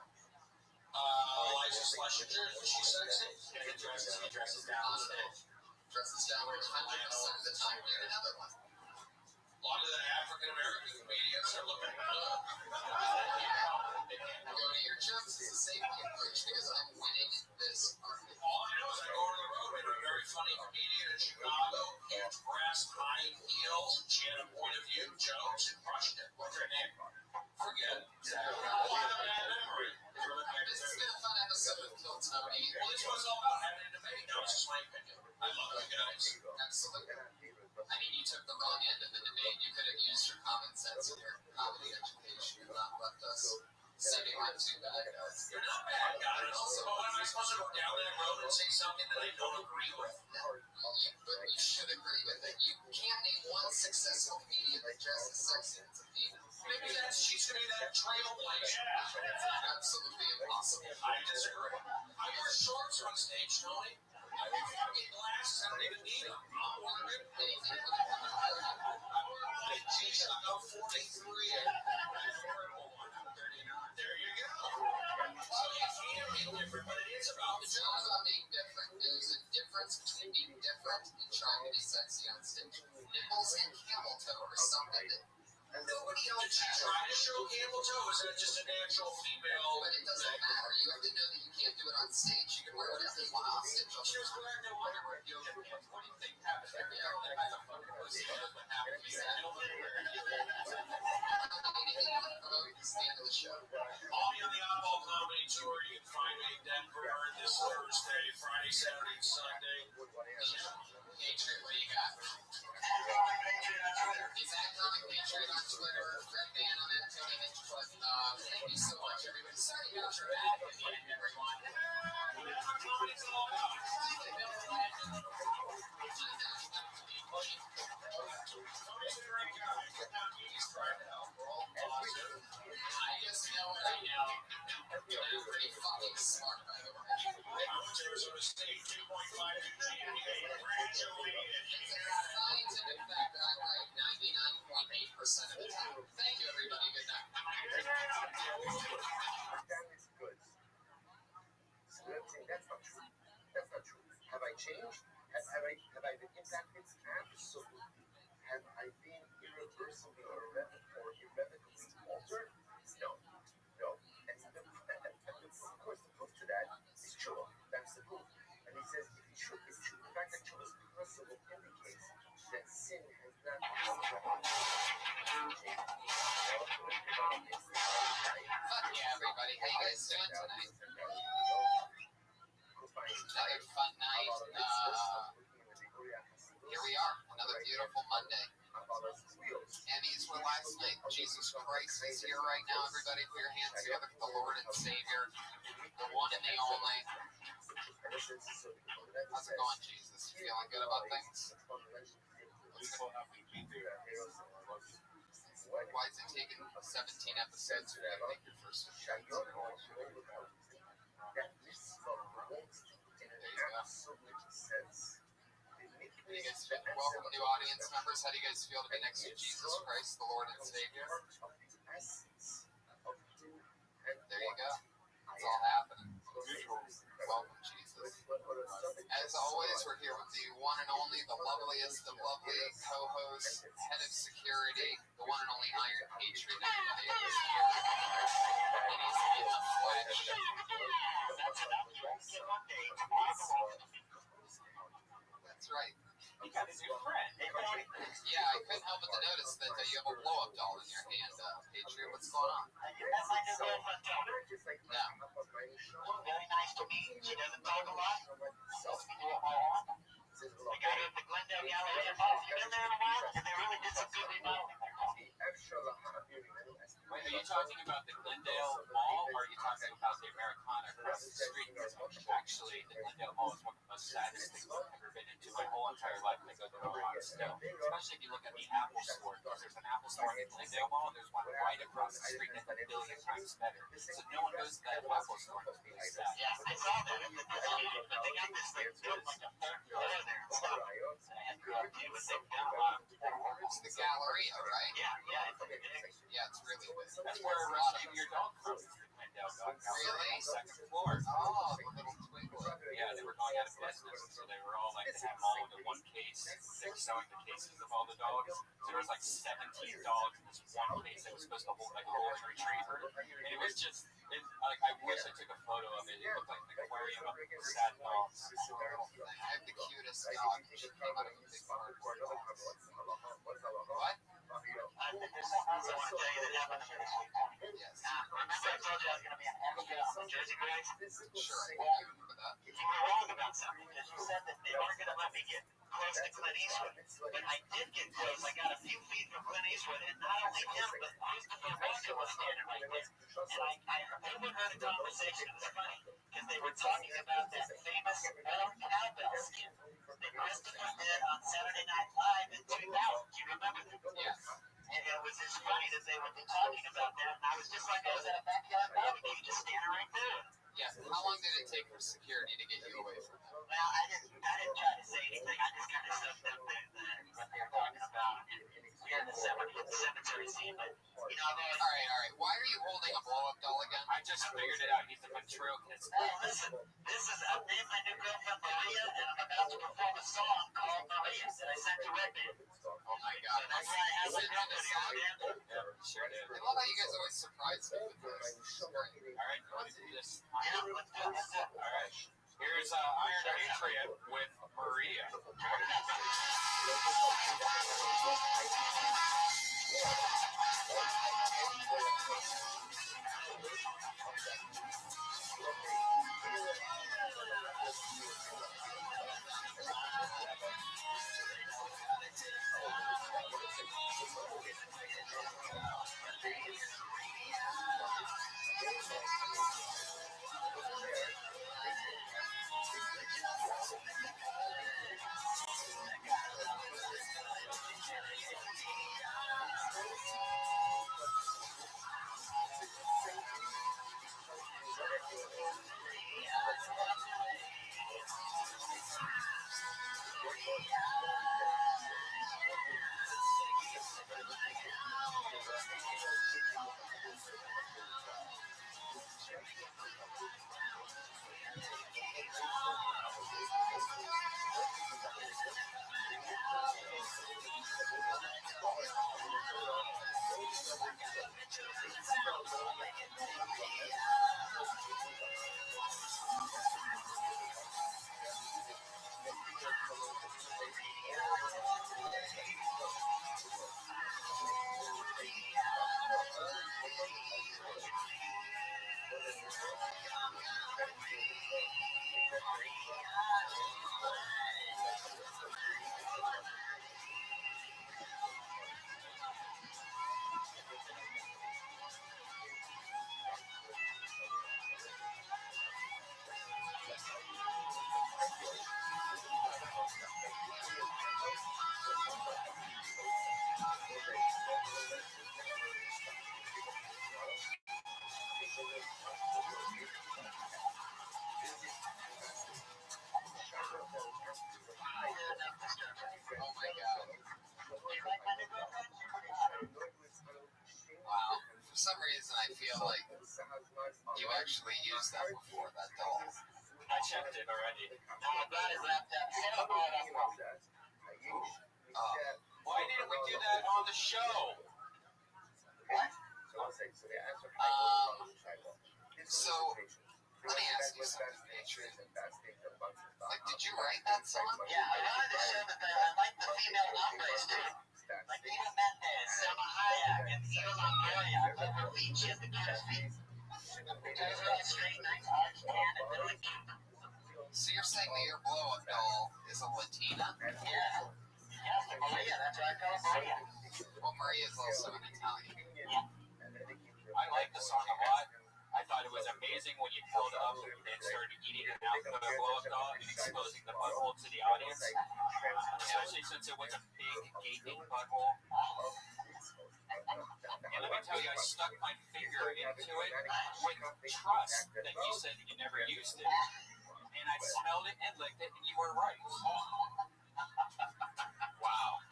Eliza Schlesinger, is she sexy? He dresses down on stage.
Dresses down 100% of the time. Name another one.
A lot of the African American comedians are looking good.
Go to your jokes. It's a safety approach because I'm winning this argument.
All I know is I go on the road with a very funny comedian in Chicago, huge brass, high heels. She had a point of view, jokes, and crushed it. What's her name? Forget it. Well, I have a bad memory.
This has been a fun episode of Kill Tony.
Well, this was all about having a debate. That was just my opinion. I love you guys.
Absolutely. I mean, you took the wrong end of the debate. You could have used your common sense and your comedy education and not left us sitting on two bad guys.
You're not bad guys. But when am I supposed to go down that road and say something that I don't agree with?
But you should agree with it. You can't name one successful comedian that dresses sexy as a female.
Maybe she's going to be that trailblazer.
Absolutely impossible.
I disagree. I wear shorts on stage, Tony. I wear fucking glasses. I don't even need them. I'm wearing
Anything with a woman.
I wear my G-Shock. I'm 43. There you go. So you can be different, but it is about the
It's not
job.
about being different. There's a difference between being different and trying to be sexy on stage. Nipples and camel toe are something that nobody
Did
else
she
has.
try to show camel toe? Is that just a natural female?
But it doesn't matter. You have to know that you can't do it on stage. You can wear whatever you want off stage.
She was wearing no underwear yoga pants. What do you think happened? Every girl that has a fucking pussy knows what happened. You said no underwear.
Anything you want to promote, it's the end of the show.
I'll be on the Oddball Comedy Tour. You can find me in Denver this Thursday, Friday, Saturday, and Sunday.
Patriot, what do you got? He's at Comic Patriot on Twitter. Red Man on that Tony Hinchcliffe. Thank you so much, everybody. Sorry about your bad at the end, everyone.
That's what comedy's all about. Tony's a great guy. He's trying to help. We're all positive.
I just know what I know. I'm pretty fucking smart, by the way.
I went to Arizona State, 2.5 GPA. Graduated.
It's a scientific fact that I'm right 99.8% of the time. Thank you, everybody. Good night.
Damage goods. So I'm saying that's not true. That's not true. Have I changed? Have I been impacted? Absolutely. Have I been irreversibly or irrevocably altered? No. No. And of course the proof to that is true. That's the proof. And he says if it's true, the fact that true is possible indicates that sin has not
Fuck yeah, everybody. How you guys doing tonight? Another fun night. Here we are. Another beautiful Monday. And these were last night. Jesus Christ is here right now, everybody. Put your hands together for the Lord and Savior, the one and the only. How's it going, Jesus? Feeling good about things? Why is it taking 17 episodes for you to make your first appearance? There you go. You guys welcome new audience members. How do you guys feel to be next to Jesus Christ, the Lord and Savior? There you go. It's all happening. Welcome, Jesus. As always, we're here with the one and only, the loveliest of lovely co-hosts, head of security, the one and only Iron Patriot. Everybody is here. He needs to be in the flesh. That's right.
You got a new friend.
Yeah, I couldn't help but to notice that you have a blow-up doll in your hand, Patriot. What's going on?
You met my new girlfriend, Tony.
No.
Very nice to meet. She doesn't talk a lot. Helps me do it more often. I got her at the Glendale Gallery and Mall. You've been there in a while, and they really did some good remodeling.
Wait, are you talking about the Glendale Mall, or are you talking about the Americana across the street? Actually, the Glendale Mall is one of the most saddest things I've ever been into my whole entire life. I go there a lot still. Especially if you look at the Apple Store. Because there's an Apple Store in Glendale Mall, and there's one right across the street that's a billion times better. So no one goes to that Apple Store, and it's really sad.
Yeah, I saw that. But they got this thing built like a third floor there and stuff. And I had to go up to it with them down a lot.
It's the Galleria, right?
Yeah, it's big.
Yeah, it's really big.
That's where Rothschild your dog comes. Glendale dog.
Really?
Second floor.
Oh, the little twinkler.
Yeah, they were going out of business, so they were all like, they had them all into one case. They were selling the cases of all the dogs. So there was like 17 dogs in this one case that was supposed to hold like a golden retriever. And it was just, like, I wish I took a photo of it. It looked like an aquarium of sad dogs.
I have the cutest dog. She came out of a big cardboard box. What?
There's something else I want to tell you that happened to me this week.
Yes.
Remember I told you I was going to be an extra on the Jersey Girls?
Sure, I can remember that.
You were wrong about something because you said that they weren't going to let me get close to Clint Eastwood. But I did get close. I got a few feet from Clint Eastwood, and not only him, but Christopher Rothschild was standing right there. And I overheard a conversation. It was funny because they were talking about that famous old cowbell skin that Christopher did on Saturday Night Live in 2000. Do you remember that?
Yes.
And it was just funny that they were talking about that. And I was just like I was at a backyard barbecue, just standing right there.
Yes. How long did it take for security to get you away from them?
Well, I didn't try to say anything. I just kind of sucked up what they were talking about. We had the cemetery scene, but you know,
All right. Why are you holding a blow-up doll again?
I just figured it out. He's a ventriloquist.
listen, this is I've named my new girlfriend Maria, and I'm about to perform a song called Maria that I sent to Rabbi.
Oh my God.
So that's why I have
Is it on the song?
Yeah, sure did.
I love how you guys always surprise me with this. It's great.
All right, you want to do this?
Yeah, let's do it.
All right. Here's Iron Patriot with Maria.
Oh my god. Wow. For some reason, I feel like you actually used that before, that doll.
I checked it already.
No, I'm glad it wrapped up. Say hello to us.
Why didn't we do that on the show?
So, let me ask you something, Patriot. Like, did you write that song?
Yeah, I wanted to show that I like the female hombres too. Like Eva Mendes, Selma Hayek, and Eva Longoria. But her feet, she has the cutest feet. Her toes are all straight, nice arch, tan, and really cute.
So you're saying that your blow-up doll is a Latina?
Yeah. Yes, Maria, that's why I call her Maria.
Well, Maria is also an Italian.
I like the song a lot. I thought it was amazing when you held up and started eating it out the blow-up doll and exposing the butthole to the audience, especially since it was a big gaping butthole. And let me tell you, I stuck my finger into it with trust that you said you never used it, and I smelled it and licked it, and you were right. Wow.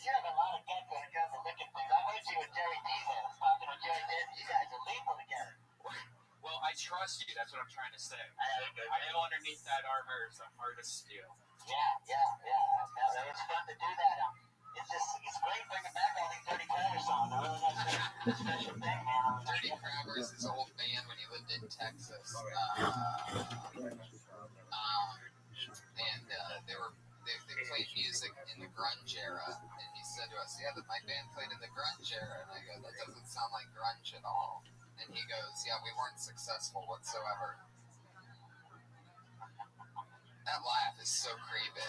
You have a lot of guts when it comes to licking things. I heard you with Jerry Diesel, talking with Jerry Diesel. You guys are lethal together.
Well, I trust you. That's what I'm trying to say.
I
know underneath that armor is a heart of steel.
Yeah. No, it's fun to do that. It's great bringing back all these Dirty Crabbers songs. I really like that special thing, man.
Dirty Crabbers is an old band when he lived in Texas. And they played music in the grunge era. And he said to us, yeah, that my band played in the grunge era. And I go, that doesn't sound like grunge at all. And he goes, yeah, we weren't successful whatsoever. That laugh is so creepy.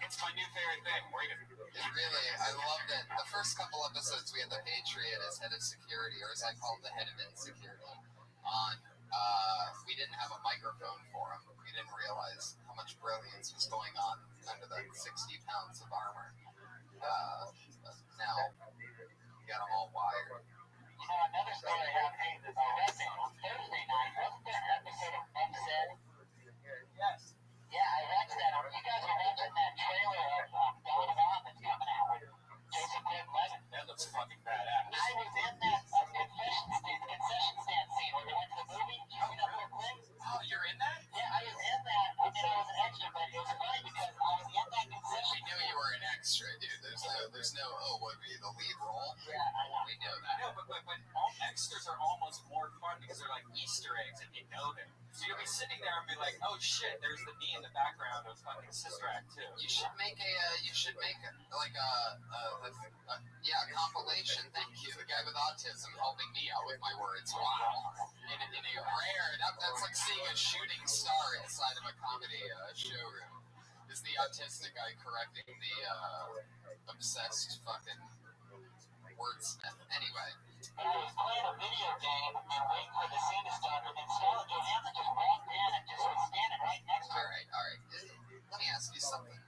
It's my new favorite thing.
It really, I loved it. The first couple episodes, we had the Patriot as head of security, or as I call it, the head of insecurity, on. We didn't have a microphone for him. We didn't realize how much brilliance was going on under the 60 pounds of armor. Now, we got them all wired.
You know, another story I have is on Thursday night, wasn't there an episode of Upset?
Yes.
Yeah, I watched that. You guys are watching that trailer of Dawn of On that's coming out with Joseph Gordon-Levitt.
That looks fucking badass.
I was in that concession stand scene where they went to the movie. Did you see that real quick?
Oh, you're in that?
Yeah, I was in that. I mean, I was an extra, but it was funny because I was in that concession.
We knew you were an extra, dude. There's no, what would be the lead role?
Yeah, I know.
We know that.
No, but all extras are almost more fun because they're like Easter eggs and you know them. So you'll be sitting there and be like, oh shit, there's the knee in the background of fucking Sister Act 2.
You should make a compilation. Thank you. The guy with autism helping me out with my words. Wow. In a rare, that's like seeing a shooting star inside of a comedy showroom. Is the autistic guy correcting the obsessed fucking wordsmith? Anyway.
And I was playing a video game and waiting for the scene to start, and then Scarlett Johansson just walked in and just was standing right next to her.
All right. Let me ask you something.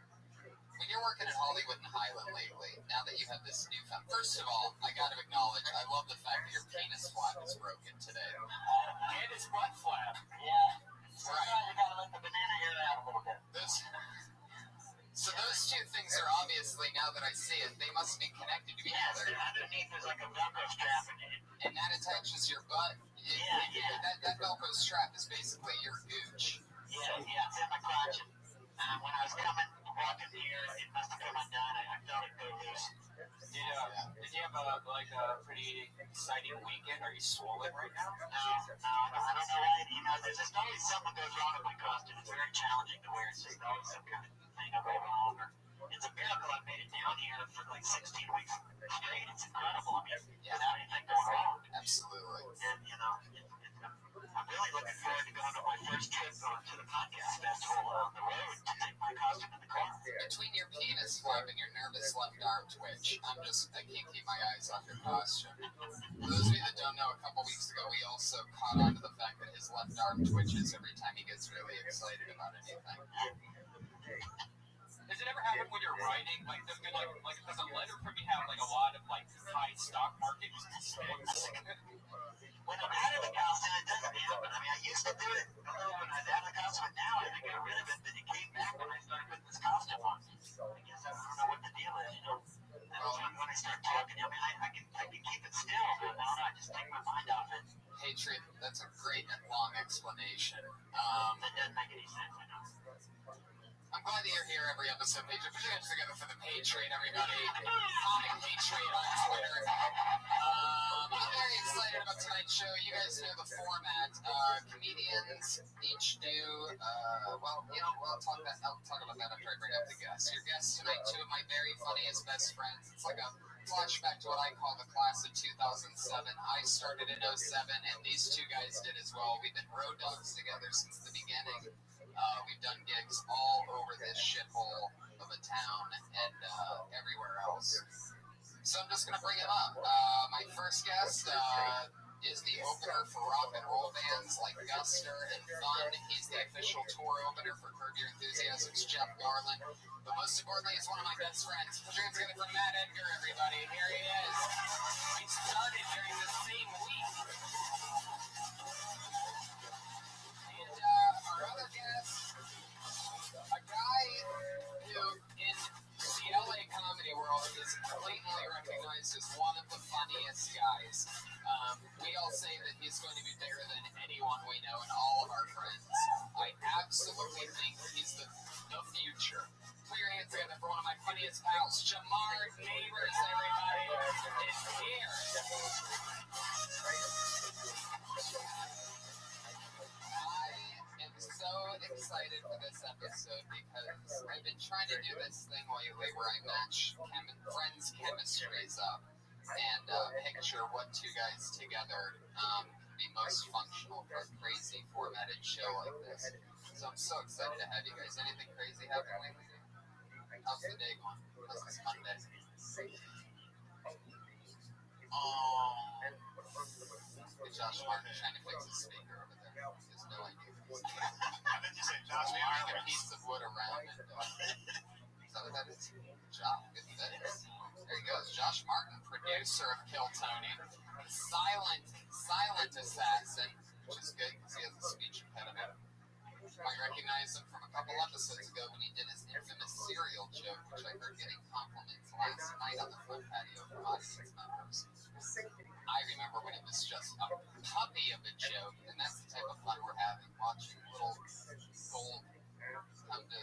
When you're working in Hollywood and Highland lately, now that you have this newfound... First of all, I got to acknowledge, I love the fact that your penis flap is broken today.
And his butt flap.
Yeah.
Right.
Sometimes you gotta let the banana hair out a little bit.
So those two things are obviously, now that I see it, they must be connected to each
Yes,
other.
and underneath there's like a Velcro strap in it.
And that attaches your butt.
Yeah.
That Velcro strap is basically your gooch.
Yeah, it's in my crotch. When I was walking here, it must have come undone. I felt it go loose.
Did you have a pretty exciting weekend? Are you swollen right now?
No, I don't know why. You know, there's just always something goes wrong with my costume. It's very challenging to wear. It's just always some kind of thing I go wrong. It's a miracle I made it down here for like 16 weeks straight. It's incredible. I mean, without anything going wrong.
Absolutely.
And, you know, I'm really looking forward to going on my first trip to the podcast festival on the road to take my costume in the car.
Between your penis flap and your nervous left arm twitch, I can't keep my eyes off your costume. For those of you that don't know, a couple weeks ago, we also caught on to the fact that his left arm twitches every time he gets really excited about anything.
Does it ever happen when you're writing, like does a letter for me have like a lot of like high stock market stakes?
When I'm out of the costume, it doesn't happen. I mean, I used to do it when I was out of the costume, but now I haven't got rid of it. But it came back when I started putting this costume on. I guess I don't know what the deal is, you know. When I start talking, I mean, I can keep it still, but I just take my mind off it.
Patriot, that's a great and long explanation.
That doesn't make any sense, I know.
I'm glad that you're here every episode, Patriot. Put your hands together for the Patriot, everybody. Hi, Patriot on Twitter. I'm very excited about tonight's show. You guys know the format. Comedians each do, I'll talk about that after I bring up the guests. Your guests tonight, two of my very funniest best friends. It's like a flashback to what I call the class of 2007. I started in 07, and these two guys did as well. We've been road dogs together since the beginning. We've done gigs all over this shithole of a town and everywhere else. So I'm just going to bring him up. My first guest is the opener for rock and roll bands like Guster and Fun. He's the official tour opener for Curb Your Enthusiasm's Jeff Garland. But most importantly, he's one of my best friends. Put your hands together for Matt Edgar, everybody. Here he is.
We started during the same week.
And our other guest, a guy who in the LA comedy world is blatantly recognized as one of the funniest guys. We all say that he's going to be bigger than anyone we know and all of our friends. I absolutely think he's the future. Put your hands together for one of my funniest pals, Jamar Neighbors, everybody, is here. I am so excited for this episode because I've been trying to do this thing lately where I match friends' chemistries up and picture what two guys together can be most functional for a crazy formatted show like this. So I'm so excited to have you guys. Anything crazy happen lately? How's the day going? How's this Monday? Josh Martin trying to fix his speaker over there. He has no idea.
I bet you say Josh
Martin a piece of wood around and is that what that is? Josh, good that is. There he goes. Josh Martin, producer of Kill Tony, the silent assassin, which is good because he has a speech impediment. I recognize him from a couple episodes ago when he did his infamous cereal joke, which I heard getting compliments last night on the front patio from audience members. I remember when it was just a puppy of a joke, and that's the type of fun we're having, watching little gold come to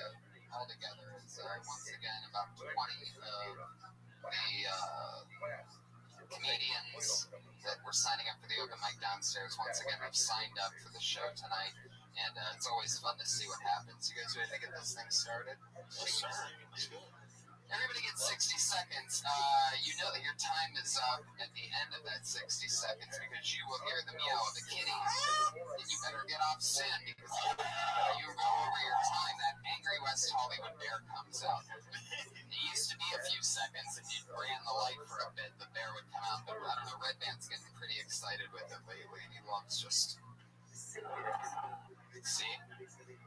all together. It's once again about 20 of the comedians that were signing up for the open mic downstairs once again have signed up for the show tonight. And it's always fun to see what happens. You guys ready to get this thing started?
Yes, sir. Let's go.
Everybody gets 60 seconds. You know that your time is up at the end of that 60 seconds because you will hear the meow of the kitties. And you better get off soon because you go over your time. That angry West Hollywood bear comes out. It used to be a few seconds. If you ran the light for a bit, the bear would come out. But I don't know, Red Band's getting pretty excited with it lately. He loves just... See?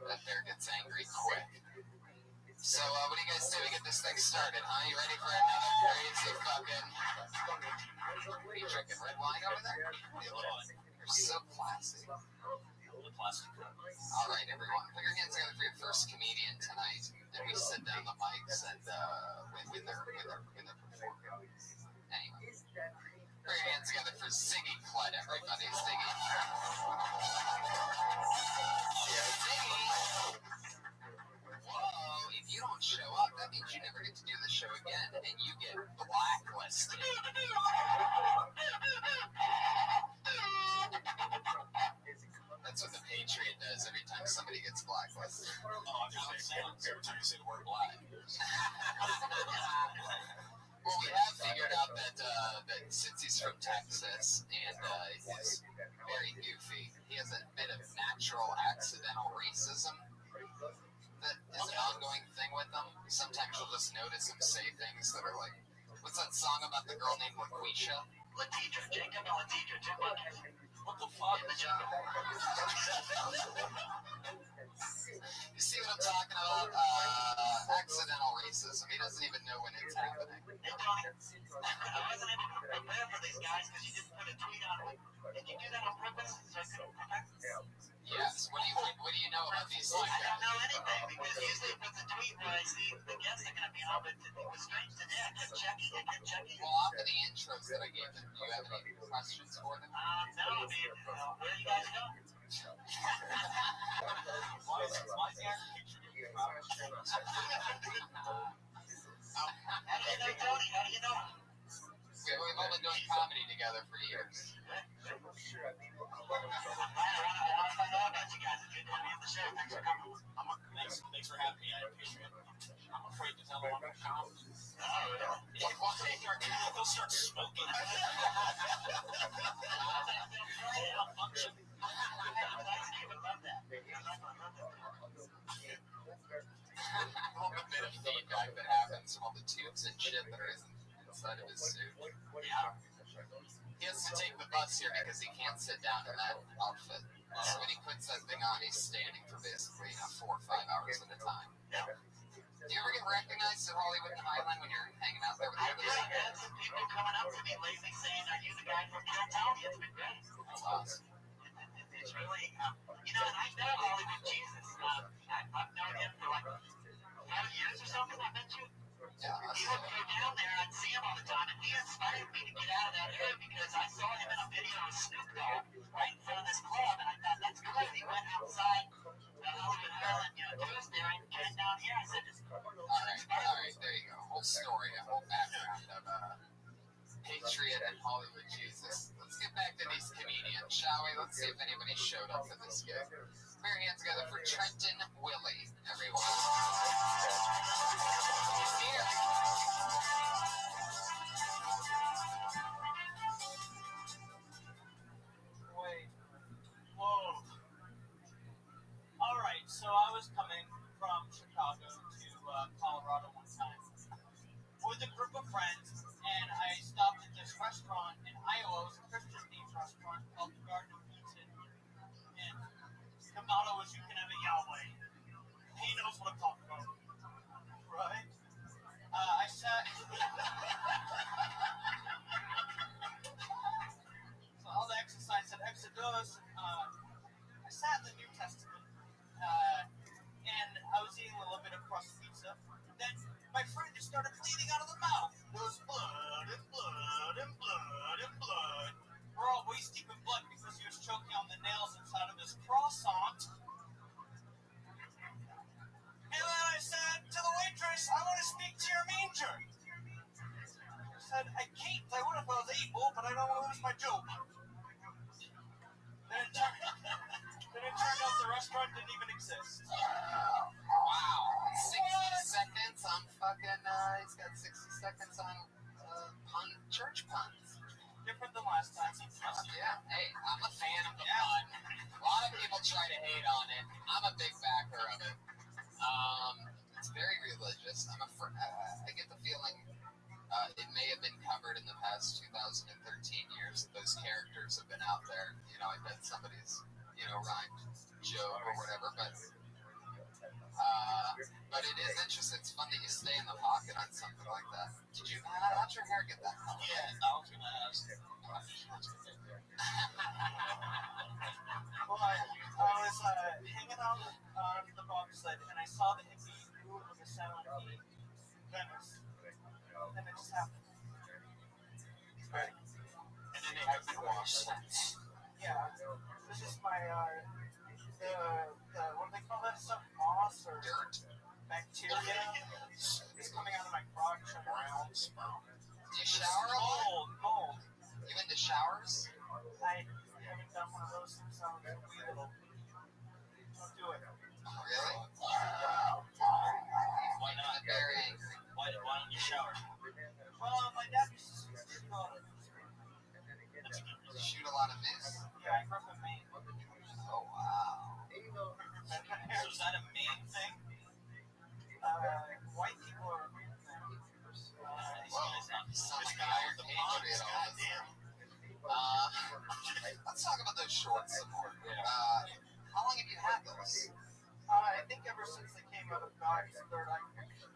That bear gets angry quick. So, what do you guys say we get this thing started, huh? You ready for another crazy fucking... Are you drinking red wine over there? You're so classy. All right, everyone. Put your hands together for your first comedian tonight. And we sit down the mics and when they're performing. Anyway. Put your hands together for Ziggy Klett, everybody. Ziggy. Ziggy! Whoa, if you don't show up, that means you never get to do the show again, and you get blacklisted. That's what the Patriot does every time somebody gets blacklisted.
Oh, I'm just saying, every time you say the word black.
Well, we have figured out that since he's from Texas and he's very goofy, he has a bit of natural accidental racism that is an ongoing thing with him. Sometimes you'll just notice him say things that are like, what's that song about the girl named LaQuisha?
Latija, Jacob and Latija, two monkeys.
What the fuck?
In the jungle.
You see what I'm talking about? Accidental racism. He doesn't even know when it's happening.
Hey, Tony, I wasn't able to prepare for these guys because you didn't put a tweet on it. Did you do that on purpose so I couldn't prepare?
Yes. What do you know about these
Well,
two
I don't
guys?
know anything because usually if it's a tweet where I see the guests are going to be on, but it was strange today. I kept checking.
Well, after the intros that I gave them, do you have any questions for them?
No, I mean, where are you guys going?
Why is the Iron Picture getting crowded?
How do you know Tony? How do you know him?
We've all been doing comedy together for years.
I want to find out about you guys. It's good to have you on the show. Thanks for coming.
Thanks for having me. I appreciate it. I'm afraid to tell them I'm a cop. They'll start smoking.
A little bit of feedback that happens from all the tubes and shit that are inside of his suit.
Yeah.
He has to take the bus here because he can't sit down in that outfit. So when he puts that thing on, he's standing for basically 4 or 5 hours at a time. Do you ever get recognized at Hollywood and Highland when you're hanging out there with the
I
others?
did. I've had some people coming up to me lately saying, "Are you the guy from Kill Tony?" It's been great.
That's awesome.
It's really, and I know Hollywood Jesus. I've known him for like 5 years or something. I met you.
Yeah,
He would go down there and I'd see him all the time, and he inspired me to get out of that area because I saw him in a video with Snoop Dogg right in front of this club, and I thought, that's great. He went outside the Hollywood Highland, Tuesday, and came down here. I said,
all right, there you go. Whole story, a whole background of Patriot and Hollywood Jesus. Let's get back to these comedians, shall we? Let's see if anybody showed up for this gig. Put your hands together for Trenton Willie, everyone. He's here.
Wait. Whoa. Alright, so I was coming from Chicago to Colorado one time with a group of friends, and I stopped at this restaurant in Iowa. It was a Christian-themed restaurant called the Garden of Eden. And the motto was, "You can have a Yahweh." He knows what I'm talking about. Right? I sat... So all the exercise at Exodus, I sat in the New Testament, and I was eating a little bit of crust pizza. Then my friend just started bleeding out of the mouth. There was blood and blood and blood and blood. We're all waist deep in blood because he was choking on the nails inside of his croissant. And then I said to the waitress, "I want to speak to your manger." She said, "I can't. I would if I was able, but I don't want to lose my job." Then it turned out the restaurant didn't even exist.
Wow. 60 seconds on fucking, he's got 60 seconds on church puns.
Different than last time.
Yeah, hey, I'm a fan of the pun. A lot of people try to hate on it. I'm a big backer of it. It's very religious. I get the feeling it may have been covered in the past 2013 years that those characters have been out there. I bet somebody's, rhymed joke or whatever, but it is interesting. It's fun that you stay in the pocket on something like that. How'd your hair get that color?
Yeah, I was going to ask. Well, I was hanging out on the bobsled, and I saw the hippie move with the sound in Venice. And it just happened.
Right. And then they have been washed since.
Yeah. This is my, what do they call that stuff? Moss or
dirt?
Bacteria? It's coming out of my crotch.
Brown smoke. Do you shower a lot?
Mold.
You into showers?
I haven't done one of those since I was a wee little. Don't do it.
Really? Why not? Very angry.
Why don't you shower? Well, my dad used to shoot a lot of
Shoot a lot of miss?
Yeah, I grew up in Maine.
Oh, wow.
So is that a Maine thing? White people are a Maine thing.
Sound like an Iron Patriot all of a sudden. Let's talk about those shorts some more. How long have you had those?
I think ever since they came out of God's third eye picture.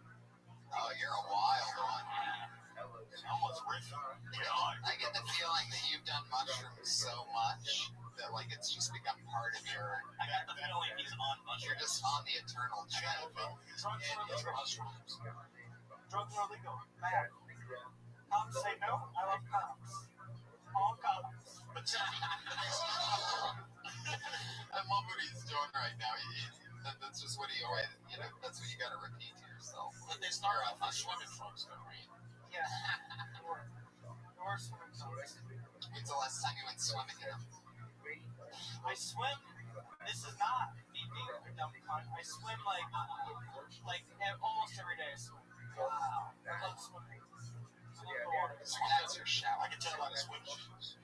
Oh, you're a wild one.
Almost rich.
I get the feeling that you've done mushrooms so much that like it's just become part of your.
I got the feeling he's on
You're
mushrooms.
just on the eternal train.
Drugs are illegal. Drugs are illegal. Bad. Cops say no. I love cops. All cops.
But I love what he's doing right now. That's just what he always, that's what you got to repeat to yourself.
But they start off with swimming trunks, though, right?
Yeah. Or swimming trunks.
When's the last time you went swimming in them?
I swim. This is not me being a dumb cunt. I swim like almost every day. I swim. Wow. I love swimming. I love the water.
That's your shower.
I can tell by the swim shoes.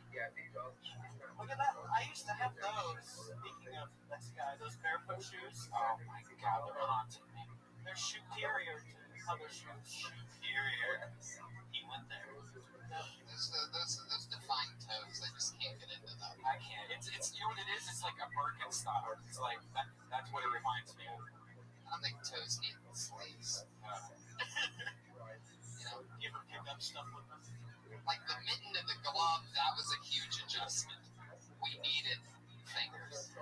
Look at that. I used to have those. Speaking of this guy, those barefoot shoes.
Oh my god, they're haunting me.
They're superior to other shoes.
Superior. He went there.
Those defined toes, I just can't get into them.
I can't. It's you know what it is? It's like a Birkenstock. It's like that's what it reminds me of.
I don't think toes need sleeves.
You ever pick up stuff with them?
Like the mitten of the glove, that was a huge adjustment. We needed fingers.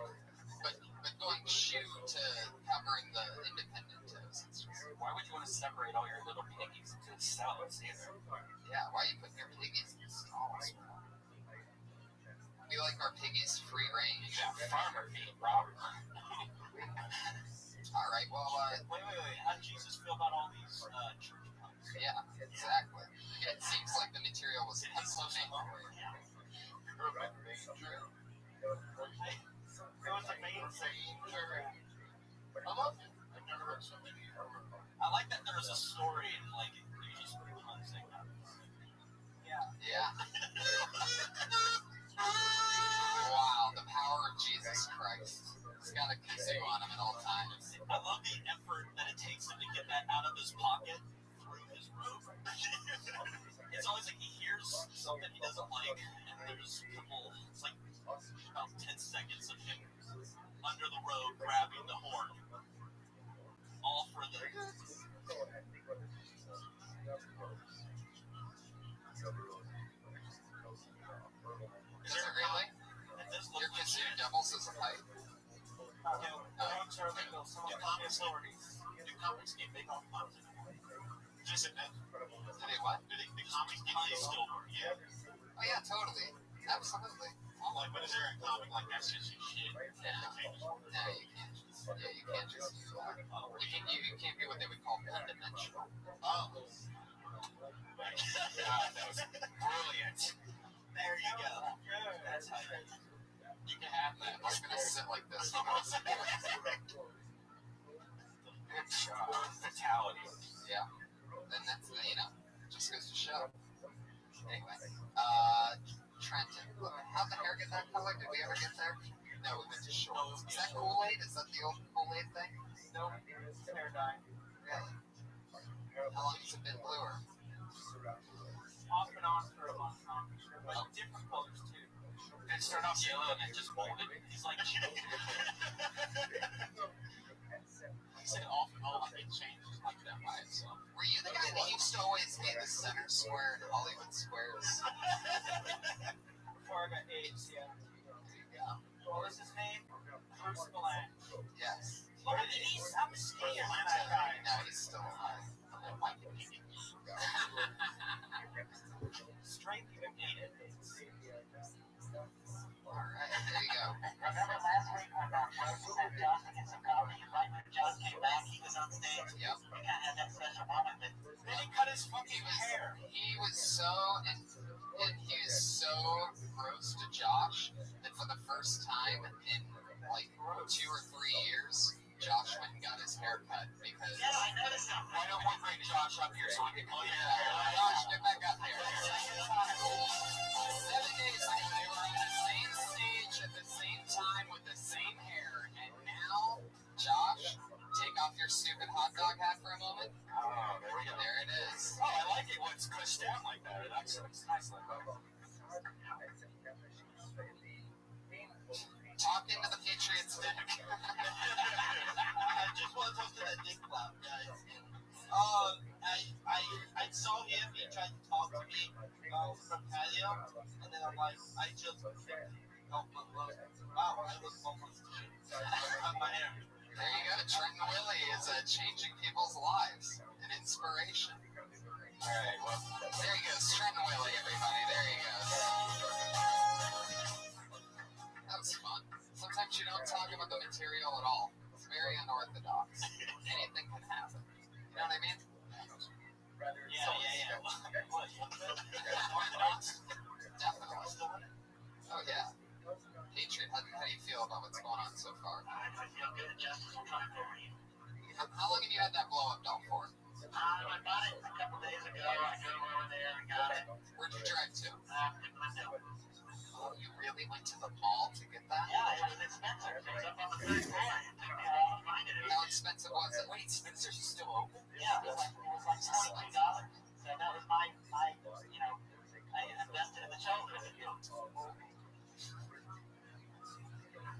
But going shoe to covering the independent toes, it's just,
Why would you want to separate all your little piggies into cells either?
yeah, why are you putting your piggies in stalls? We like our piggies free range.
Yeah, farmer feed, Robert.
All right, well,
Wait. How did Jesus feel about all these church punks?
yeah, exactly. It seems like the material was custom made for you.
It was amazing.
I love it. I've never read so many.
I like that there's a story and like you just puns it.
Yeah.
Wow, the power of Jesus Christ. It's got a kazoo on him at all times.
I love the effort that it takes him to get that out of his pocket through his robe. It's always like he hears something he doesn't like, and there's a couple, it's like about 10 seconds of him under the robe grabbing the horn. All for the.
Is it really?
It does look
Your
like
kazoo doubles as a pipe?
Drugs are legal. Some of the authorities.
Do comics get big off puns anymore? Just admit.
Do they what?
Do the comics get still work? Yeah.
Oh yeah, totally. Absolutely.
Like, when is there a comic like that's just your shit?
No, you can't just. Yeah, you can't just. You can't be what they would call one-dimensional.
Oh.
God, that was brilliant. There you go. That's how you can have that.
I'm just gonna sit like this.
Good job. Fatality.
Yeah. Then that's just goes to show. Anyway, Trenton, how'd the hair get that color? Did we ever get there? No, we went to shorts. Is that Kool-Aid? Is that the old Kool-Aid thing?
No, it's hair dye.
Really? How long has it been bluer?
Off and on for a long time. But different colors too.
It started off yellow and then just molded. He's like,
He said off and on, it changes like that by itself.
Were you the guy that used to always be the center square in Hollywood Squares?
Before I got AIDS, yeah.
Yeah.
What was his name? Bruce Blanche.
Yes.
Look at these. I'm scared of that guy.
Now he's still alive.
Strength even hated AIDS.
Alright, there you go.
Remember last week when Rothschild said Josh to get some coffee, and right when Josh came back, he was on stage.
Yep.
He kind of had that special moment that
Then he cut his fucking hair.
He was so gross to Josh that for the first time in like 2 or 3 years, Josh went and got his hair cut because.
yeah, I noticed that.
why don't we bring Josh up here so we can
Josh, get back up there. 7 days ago, they were on the same stage at the same time with the same hair, and now, Josh, take off your stupid hot dog hat for a moment.
Oh, there we go.
There it is.
Oh, I like it when it's pushed down like that. It actually looks nice like that.
Talk into the Patriots' neck.
just want to talk to that Dick Cloud guy. I saw him. He tried to talk to me from the patio, and then I'm like, I just wow, I was almost my hair.
There you go. Trenton Willie is changing people's lives. An inspiration. All right, well, there he goes. Trenton Willie, everybody. There he goes. That was fun. Sometimes you don't talk about the material at all. It's very unorthodox. Anything can happen. You know what I mean?
Yeah.
Unorthodox? Definitely. Oh, yeah. Patriot, how do you feel about what's going on so far?
I feel good. Justice will try for you.
How long have you had that blow-up doll for?
I bought it a couple days ago. I drove over there and got it.
Where'd you drive to?
Window.
Oh, you really went to the mall to get that?
Yeah, it was expensive. It was up on the third floor. It took me a while to find it.
How expensive was it? Wait, Spencer's still open?
Yeah, it was like $22. So that was my I invested in the children.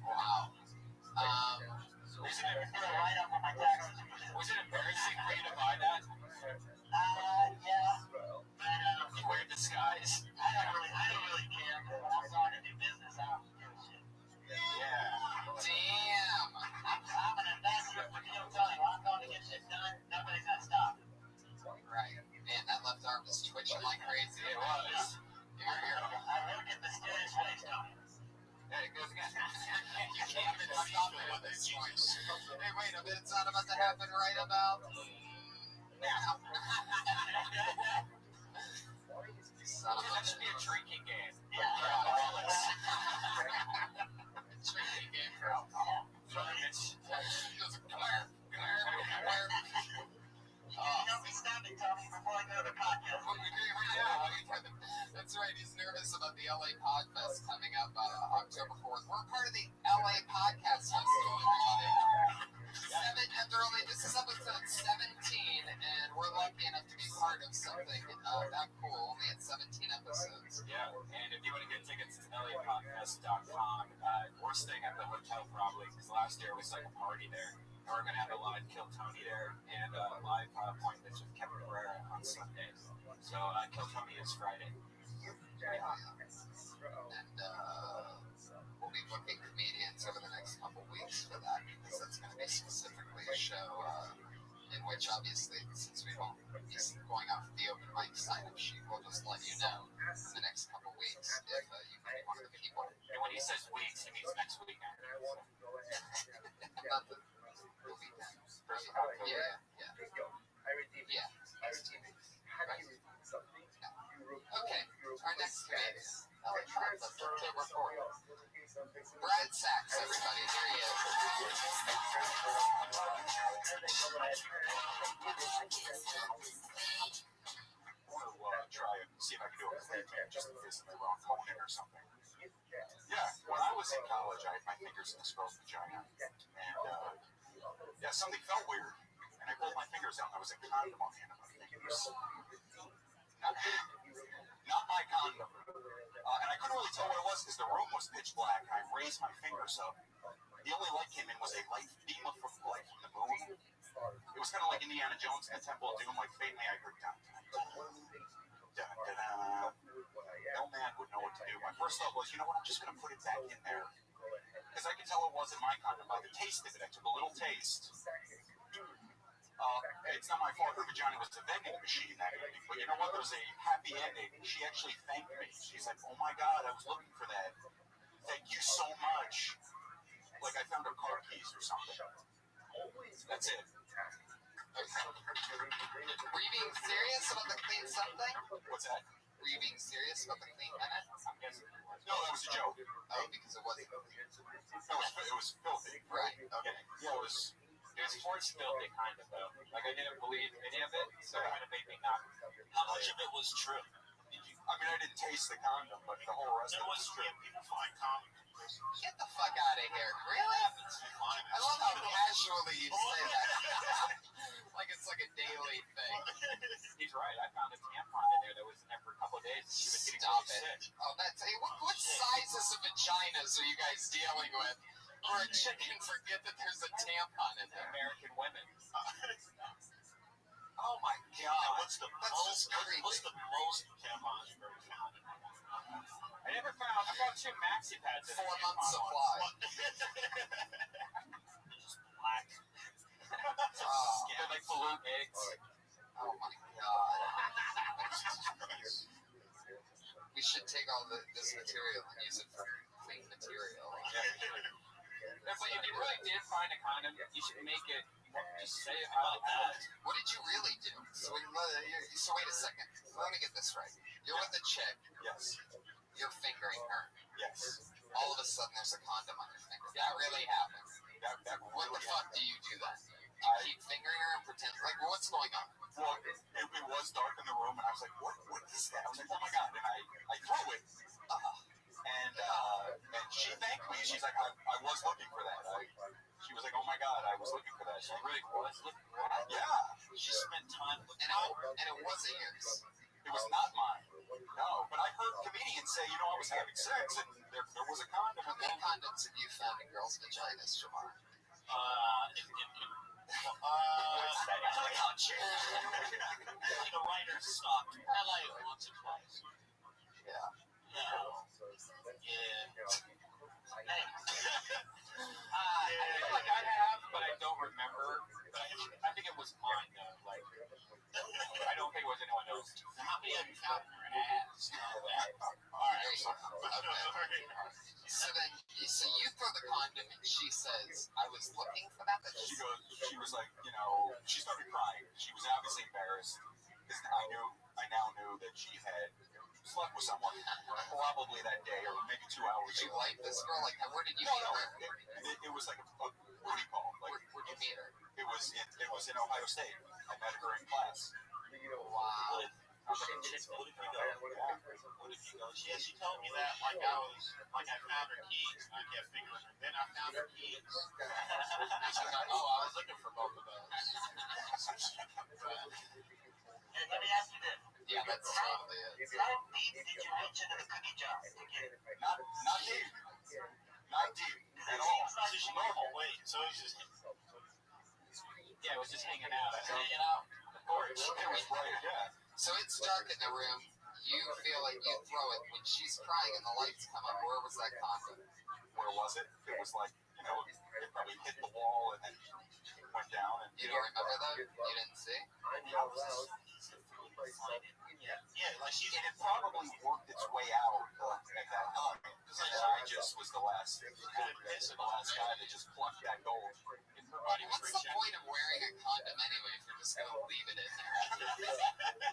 Wow.
Was it right up on my taxes?
Was it embarrassing for you to buy that?
Yeah. But
you wear a disguise?
I don't really care. I'm starting to do business. I don't give a shit.
Yeah. Damn.
I'm an investor. If you don't tell you I'm going to get shit done, nobody's gonna stop.
Right. Man, that left arm is twitching like crazy. It was. You're here.
I really get mysterious face coming.
There it goes again. You can't even stop it with this voice. Hey, wait a minute. It's not about to happen right about now. That should be a drinking game.
Yeah.
Drinking game for alcohol. Come here.
Don't be stopping, Tommy, before I go to the podcast.
That's right. He's nervous about the LA Podfest coming up October 4th. We're part of the LA Podcast Festival, everybody. This is episode 17, and we're lucky enough to be part of something that cool. Only at 17 episodes.
Yeah, and if you want to get tickets to LAPodcast.com, we're staying at the hotel probably, because last year was like a party there. And we're going to have a live Kill Tony there, and a live point that's with Kevin Herrera on Sunday. So Kill Tony is Friday.
And we'll be booking comedians over the next couple weeks for that, because that's going to be specifically a show in which, obviously, since we won't be going off the open mic sign-up sheet, we'll just let you know in the next couple weeks if you can be one of the people.
And when he says weeks, he means next weekend.
Not the weekend. Yeah. Okay, our next comedian. October 4th. Brad Sachs, everybody. There he is.
I want to try and see if I can do a clean man just in case I'm the wrong component or something. Yeah, when I was in college, I had my fingers in this girl's vagina. And something felt weird. And I pulled my fingers out, and there was a condom on the end of my fingers. Not my condom. And I couldn't really tell what it was because the room was pitch black. I raised my fingers up. The only light came in was a light beam of light from the moon. It was kind of like Indiana Jones in the Temple of Doom, like faintly I heard dun, dun, dun, dun, dun. No man would know what to do. My first thought was, you know what, I'm just going to put it back in there. Because I could tell it wasn't my condom by the taste of it. I took a little taste. It's not my fault her vagina was a vending machine that evening, but you know what? There was a happy ending. She actually thanked me. She's like, oh my God, I was looking for that. Thank you so much. Like I found her car keys or something. That's it.
Were you being serious about the clean something?
What's that?
Were you being serious about the clean minute?
No, that was a joke.
Oh, because it wasn't.
It was filthy.
Right. Okay.
Yeah, it was sports filthy, kind of, though. Like, I didn't believe any of it, so it kind of made me not.
How much of it was true?
I mean, I didn't taste the condom, but the whole rest of it was true.
People find condoms.
Get the fuck out of here. Really? I love how casually you say that. Like it's like a daily thing.
He's right. I found a tampon in there that was in there for a couple of days. She was getting
Stop
really
it.
sick.
Oh, that's what sizes of vaginas are you guys dealing with? Or a chick can forget that there's a tampon in there.
American women.
Oh my
Yeah,
god.
what's the
That's
most?
just creepy.
What's the most tampons you've ever found?
I found 2 maxi pads.
4 months supply.
Just black.
Oh,
They're like balloon eggs.
oh my god. We should take all this material and use it for clean material.
Yeah, but if you really did find a condom, you should make it. Just say it about that.
What did you really do? So wait a second. Let me get this right. You're with a chick.
Yes.
You're fingering her.
Yes.
All of a sudden, there's a condom on your finger. That really happened.
That
What
really
the fuck do you do then? You keep fingering her and pretend like what's going on?
Well, it was dark in the room, and I was like, what is that? I was like, oh my god. And I threw it. And she thanked me. She's like, I was looking for that. She was like, oh my god, I was looking for that. She really was looking for that. Yeah.
She spent time looking
And it wasn't yours.
It was not mine. No, but I heard comedians say, I was having sex, and there was a condom.
How many condoms have you found in girls' vaginas, Jamar?
The writer stopped LA once or twice.
Yeah.
I feel like I have, but I don't remember. I think it was mine though. Like, I don't think it was anyone else.
How many have you found in your ass?
Alright. Okay. So you throw the condom and she says, I was looking for that.
She was like, she started crying. She was obviously embarrassed because I now knew that she had slept with someone probably that day or maybe 2 hours.
Did you like this girl? Like, where did you
No,
meet her?
it was like a booty call. Like,
Where'd you meet her?
it was in Ohio State. I met her in class.
Wow.
What did you go? She told me that like I found her keys. I kept figuring her. Then I found her keys.
She's like, oh, I was looking for both of those.
And let me ask you this.
Yeah, that's totally it.
How deep did you reach into the cookie jar to get it?
Not deep. Not deep at
It
all.
seems like
Just normal. Wait, so it's just
Yeah, it was just hanging out.
hanging out.
Of course.
It was right, yeah.
So it's dark in the room. You feel like you throw it. When she's crying and the lights come on, where was that condom?
Where was it? It was like, it probably hit the wall and then went down. And
You don't remember that? You didn't see?
Yeah, like she's
it probably worked its way out at that time. Because I just was the last guy that just plucked that gold.
What's the point of wearing a condom anyway if you're just gonna leave it in there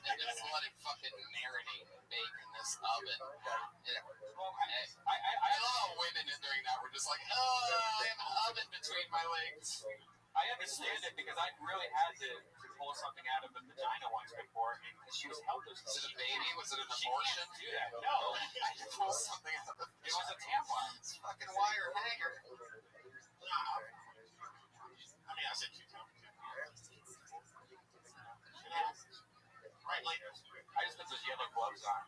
and just let it fucking marinate and bake in this oven? I love how women during that were just like, oh, I have an oven between my legs.
I understand it because I really had to pull something out of the vagina once before because she was helpless.
Was it a baby? Was it an
She
abortion?
can't do that. No,
I had to pull something out of the
it was a tampon.
It's fucking wire hanger.
I mean, I said 2 times. Right later.
I just put those yellow gloves on.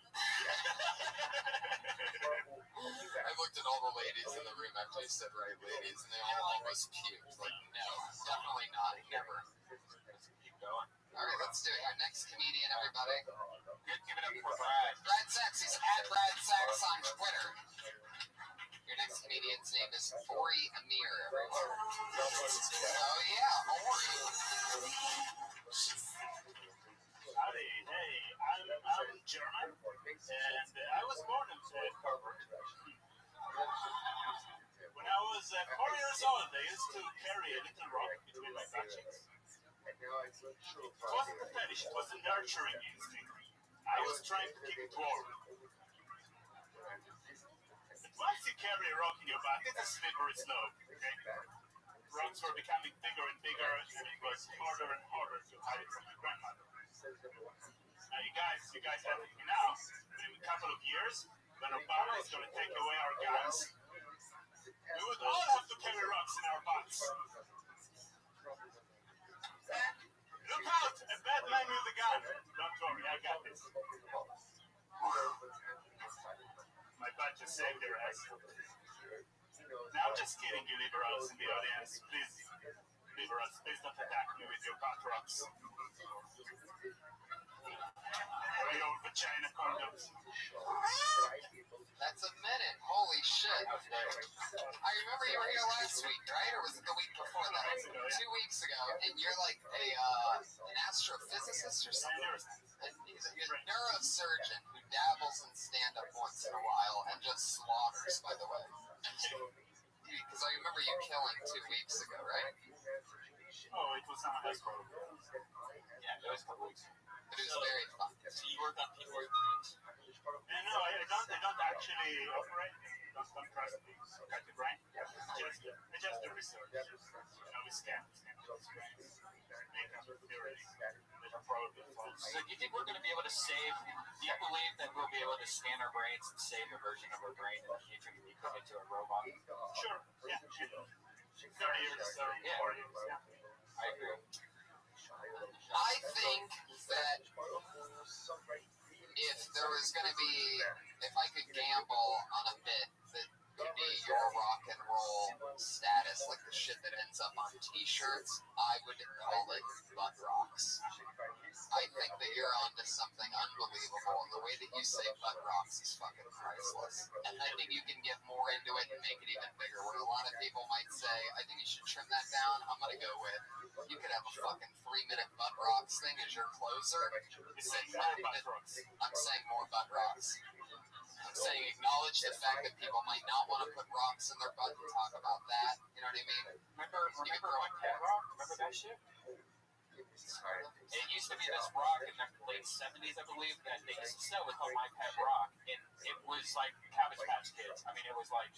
I looked at all the ladies in the room after you said right ladies, and they all almost puked. Like, no, definitely not. Never.
Let's keep going.
All right, let's do it. Our next comedian, everybody.
Give it up for Brad.
Brad Sachs. He's at Brad Sachs on Twitter. Your next comedian's name is Ori Amir, everyone. Oh, yeah, Ori.
Howdy, hey, I'm German, and I was born in Coburg. When I was 4 years old, I used to carry a little rock between my butt cheeks. It wasn't a fetish, it was a nurturing instinct. I was trying to keep it warm. But once you carry a rock in your butt, it's a slippery slope, okay? Rocks were becoming bigger and bigger, and it was harder and harder to hide it from my grandmother. Now, you guys have it now, but in a couple of years, when Obama is going to take away our guns, we would all have to carry rocks in our butts. Look out! A bad man with a gun! Don't worry, I got this. My butt just saved your ass. Now, I'm just kidding.
you liberals in the audience, please, liberals, please don't attack me with your butt rocks. Or your vagina condoms.
That's a minute. Holy shit. I remember you were here last week, right? Or was it the week before that? 2 weeks ago. And you're like an astrophysicist or something? And he's a neurosurgeon who dabbles in stand-up once in a while and just slaughters, by the way. Because I remember you killing 2 weeks ago, right?
Oh, it was someone else probably.
Yeah, it was a couple weeks ago.
But it was very fun.
So you work on people's brains?
No, I don't actually operate. Don't trust me. Cut the brain. I just do research. We scan people's brains. Make up theories that are probably false.
So do you think we're going to be able to save, do you believe that we'll be able to scan our brains and save a version of our brain in the future and be put into a robot?
Sure, yeah. 30 years, 40 years, yeah.
I agree.
I think that if there was going to be, if I could gamble on a bit that could be your rock and roll status, like the shit that ends up on t-shirts, I would call it butt rocks. I think that you're onto something unbelievable, and the way that you say butt rocks is fucking priceless. And I think you can get more into it and make it even bigger, where a lot of people might say, I think you should trim that down. I'm going to go with, you could have a fucking 3-minute butt rocks thing as your closer. I'm saying more butt rocks. I'm saying acknowledge the fact that people might not want to put rocks in their butt and talk about that. You know what I mean?
Remember my pet rock? Remember that shit? It used to be this rock in the late 70s, I believe, that they used to sell with My Pet Rock, and it was like Cabbage Patch Kids. I mean, it was like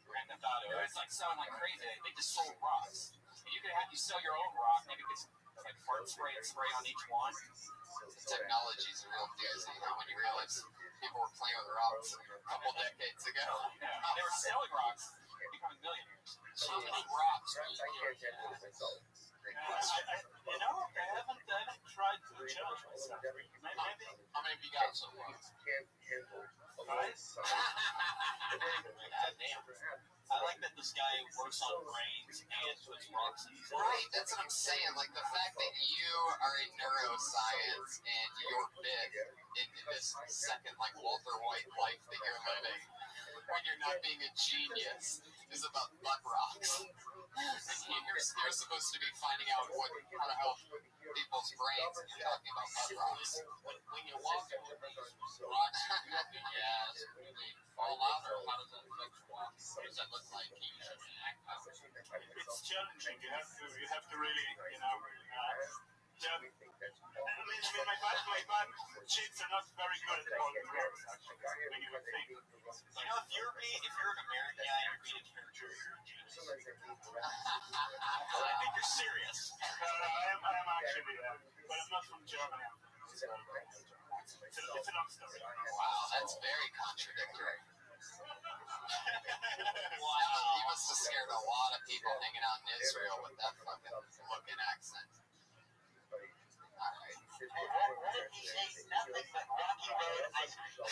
Grand Theft Auto. It was like selling like crazy. They just sold rocks. And you could have you sell your own rock, maybe get some like fart spray and spray on each one.
The technology's a real doozy. When you realize people were playing with rocks a couple decades ago.
Yeah. They were selling rocks, becoming millionaires.
How many rocks were you
I haven't tried to challenge myself. Maybe.
How many have you got so far?
I like that this guy works on brains and puts rocks in his head.
Right, that's what I'm saying. Like the fact that you are in neuroscience and you're big into this second, like Walter White life that you're living, when you're not being a genius, is about butt rocks. You're supposed to be finding out how to help people's brains, and you're talking about butt rocks.
When you walk into these rocks, fall out, or how does that affect your walk? What does that look like? Can you usually act out?
It's challenging. You have to really, my butt cheeks are not very good at holding rocks, actually. When you would think.
If you're an American guy, you're being a character, you're a genius. I think you're serious.
I am actually, but I'm not from Germany. It's a long story.
Wow, that's very contradictory.
Wow.
You must have scared a lot of people hanging out in Israel with that fucking looking accent. Alright.
What if he says nothing but Rocky Road ice cream?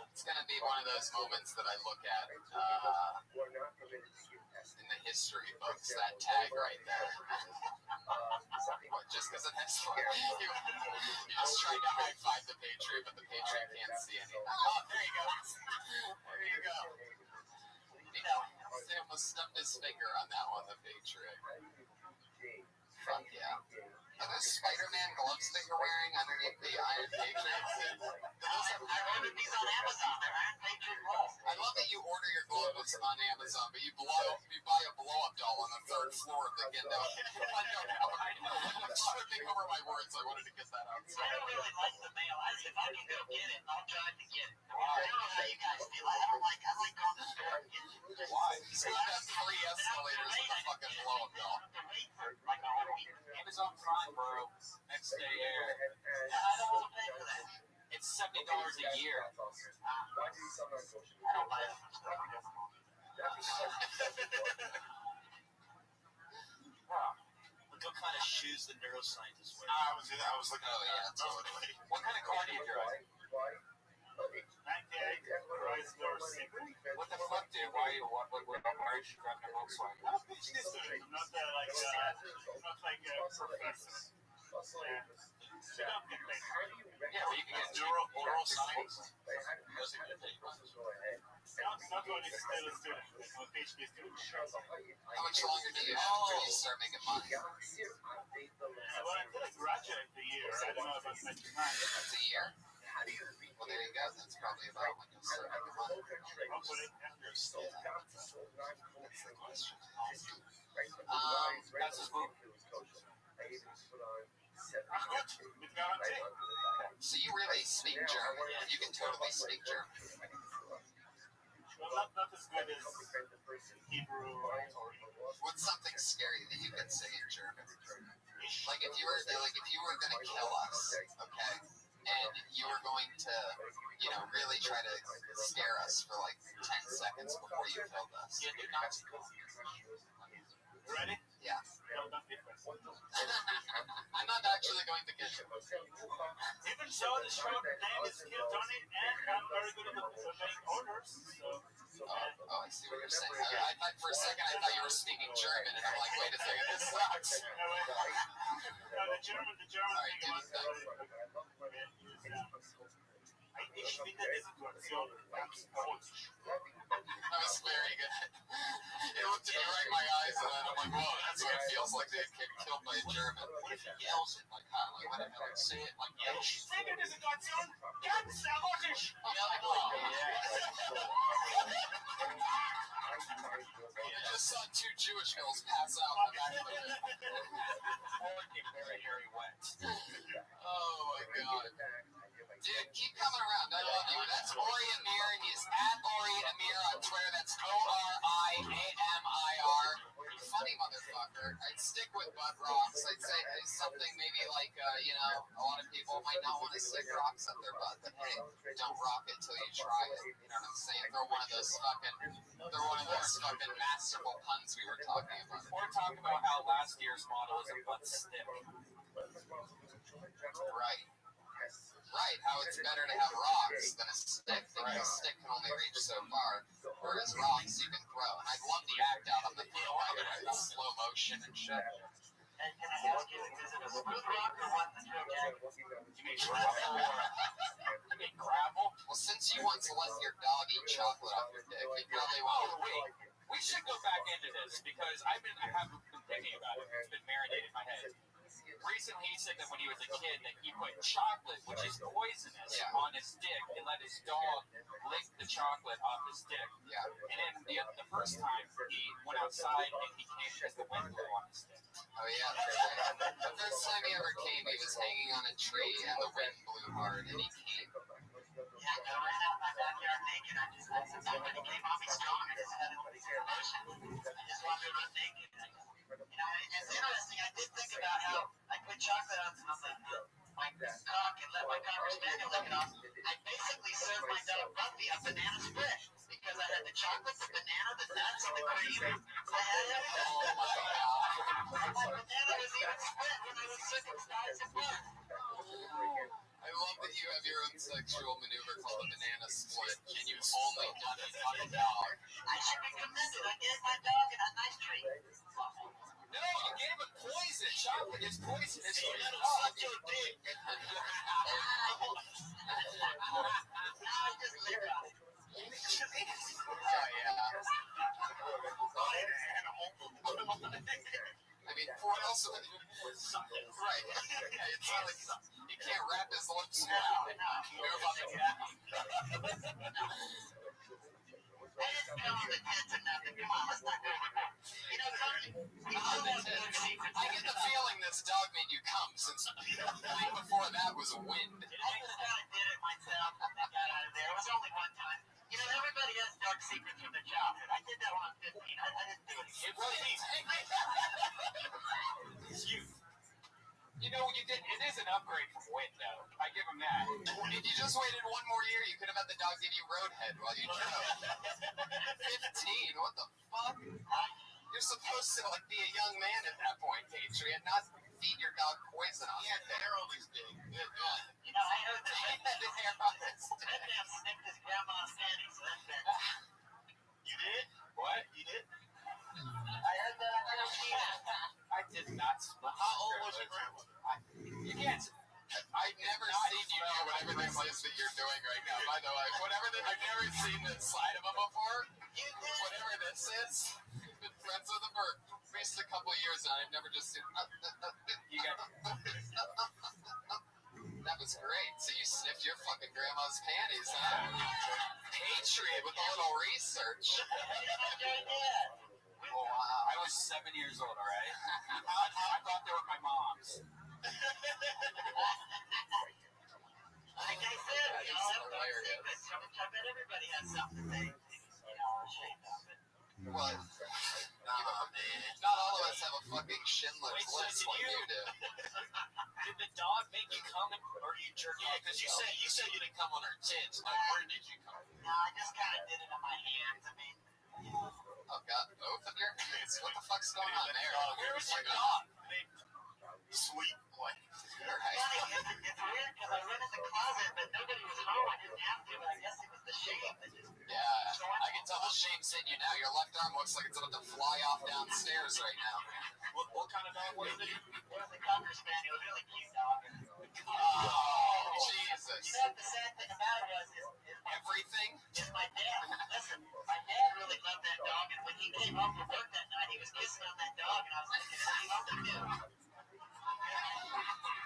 It's going to be one of those moments that I look at in the history books, that tag right there. What, just because it has you just trying to high-five the Patriot, but the Patriot can't see anything. Oh, there you go. There you go. He almost stubbed his finger on that one, the Patriot. Fuck yeah. Are those Spider-Man gloves that you're wearing underneath the Iron Patriots?
I ordered these on Amazon. They're Iron Patriot gloves.
I love that you order your gloves on Amazon, but you buy a blow-up doll on the 3rd floor of the Gendo. I'm tripping over my words. I wanted to get that out.
I don't really like the mail. If I can go get it, I'll drive to get it. I don't know how you guys feel. I like going to the store and getting it.
Why? So you have 3 escalators with a fucking blow-up doll.
Like a whole week.
Amazon Prime, bro. Next day air.
I don't want to pay for that.
It's $70 a year.
I don't buy it. Look what kind of shoes the neuroscientists wear.
I was looking at that.
Totally.
What kind of car do you drive?
98 Chrysler Civic.
What
dude. Why are you driving a Volkswagen?
I'm a PhD student. I'm not like a professor. You don't get paid.
Yeah, well, you can get neuroscience. Doesn't get paid much.
Not when it's still a student. I'm a PhD student.
How much longer do you have until you start making money?
Well, until I graduate the year, I don't know about next time.
That's a year? Well, there you go. That's probably about when you'll start making money.
Hopefully,
That's the question.
That's his move.
good. With guarantee.
So you really speak German. You can totally speak German.
Well, not as good as Hebrew or
What's something scary that you can say in German? Like if you were gonna kill us, okay, and you were going to, really try to scare us for like 10 seconds before you killed us.
Yeah, dude, Nazi.
Ready?
Yeah.
No, not different.
I'm not actually going to get you.
Even so, the short name is Kill Tony, and I'm very good at obeying orders. So,
Oh, I see what you're saying. I thought for a second I thought you were speaking German, and I'm like, wait a second, this sucks.
no, the German
Alright,
thing
dude,
about ich finde diese Situation ganz komisch.
That was very good. It looked at me right in my eyes, and then I'm like, whoa, that's what it feels like to get killed by a German. What if he yells it like how? Like, what if he like say it like yells?
Ich finde die Situation ganz erotisch.
I just saw two Jewish girls pass out in the back of the bed.
Very, very wet.
Oh my god. Dude, keep coming around. I love you. That's Ori Amir. He's at Ori Amir on Twitter. That's ORIAMIR. Funny motherfucker. I'd stick with butt rocks. I'd say something maybe like, a lot of people might not want to stick rocks up their butt, but hey, don't rock it till you try it. You know what I'm saying? They're one of those fucking masterful puns we were talking about.
Or talk about how last year's model is a butt stick.
Right, how it's better to have rocks than a stick, because a stick can only reach so far, whereas rocks you can throw. And I'd love the act out on the field, by the way, the slow motion and shit.
And can I ask you, is it a smooth rock or one that's real jagged?
You mean gravel? You mean gravel?
Well, since you once let your dog eat chocolate off your dick, you probably
Oh,
won't.
wait. We should go back into this, because I haven't been thinking about it. It's been marinating in my head. Recently, he said that when he was a kid, that he put chocolate, which is poisonous, on his dick, and let his dog lick the chocolate off his dick.
Yeah.
And then the first time, he went outside and he came because the wind blew on his dick.
Oh, yeah, that's right. The first time he ever came, he was hanging on a tree, and the wind blew hard, and he came.
Yeah, I ran out my backyard naked. I said, somebody came on me strong. I just had a emotion. I just wanted to run naked. It's interesting. I did think about how I put chocolate on my cock and let my cocker's manual lick it off. I basically served my dog Buffy a banana split because I had the chocolate, the banana, the nuts, and the cream. I had everything. My banana was even split when I was circumcised at birth.
I love that you have your own sexual maneuver called a banana split, and you've only done it on a dog.
I should be commended. I gave my dog a nice treat.
No, you gave him poison. Chocolate is poisonous.
You let him suck your dick. I just lick on it.
Yeah. I mean, what else? Right. It's not like you can't wrap his lips around.
I didn't come on the tits or nothing. Come on, let's not go overboard. Tony, we all have dark secrets.
I get the feeling this dog made you come, since the week before that was a wind.
I just kind of did it myself and got out of there. It was only one time. Everybody has dark secrets from their childhood. I did that when I was 15. I didn't do it.
It really is. It's you. You did. It is an upgrade from wind, though. I give him that.
If you just waited one more year, you could have had the dog give you roadhead while you drove. 15? What the fuck? You're supposed to be a young man at that point, Patriot, not feed your dog poison on
Yeah,
the hair on his dick.
I heard that Red Man sniffed his grandma's panties, so that's bad.
You did?
it is that you're doing right now, by the way. Whatever that, I've never seen this side of him before. Whatever this is, I've been friends with him for at least a couple of years, and I've never just seen.
You got
That was great. So you sniffed your fucking grandma's panties, huh? Patriot with a little research.
Oh, wow. I was 7 years old, all right? I thought they were my mom's.
Like I said,
That
we
is
all have dark
hilarious.
secrets. I bet everybody has something they, are ashamed of.
What? Nah, man. Not all of us have a fucking Schindler's
Wait, so
List
did
like
you?
you do.
Did the dog make you come or you jerk off?
Because you said you didn't come on her tits. Like, where did you come?
No, I just kind of did it on my hands. I mean,
Oh, God. Both of your hands? What the fuck's going on there?
Where was your dog?
Sweet boy.
Right.
it's weird because I went in the closet, but nobody was home. I didn't have to, but I guess it was the shame that just.
Yeah, I can tell the shame's hitting you now. Your left arm looks like it's about to fly off downstairs right now.
What kind of dog was it?
It was a Cocker Spaniel, really cute dog.
Oh, Jesus.
You know what the sad thing about it was? Is
Everything?
my dad. Listen, my dad really loved that dog, and when he came home from work that night, he was kissing on that dog, and I was thinking, he loved him too.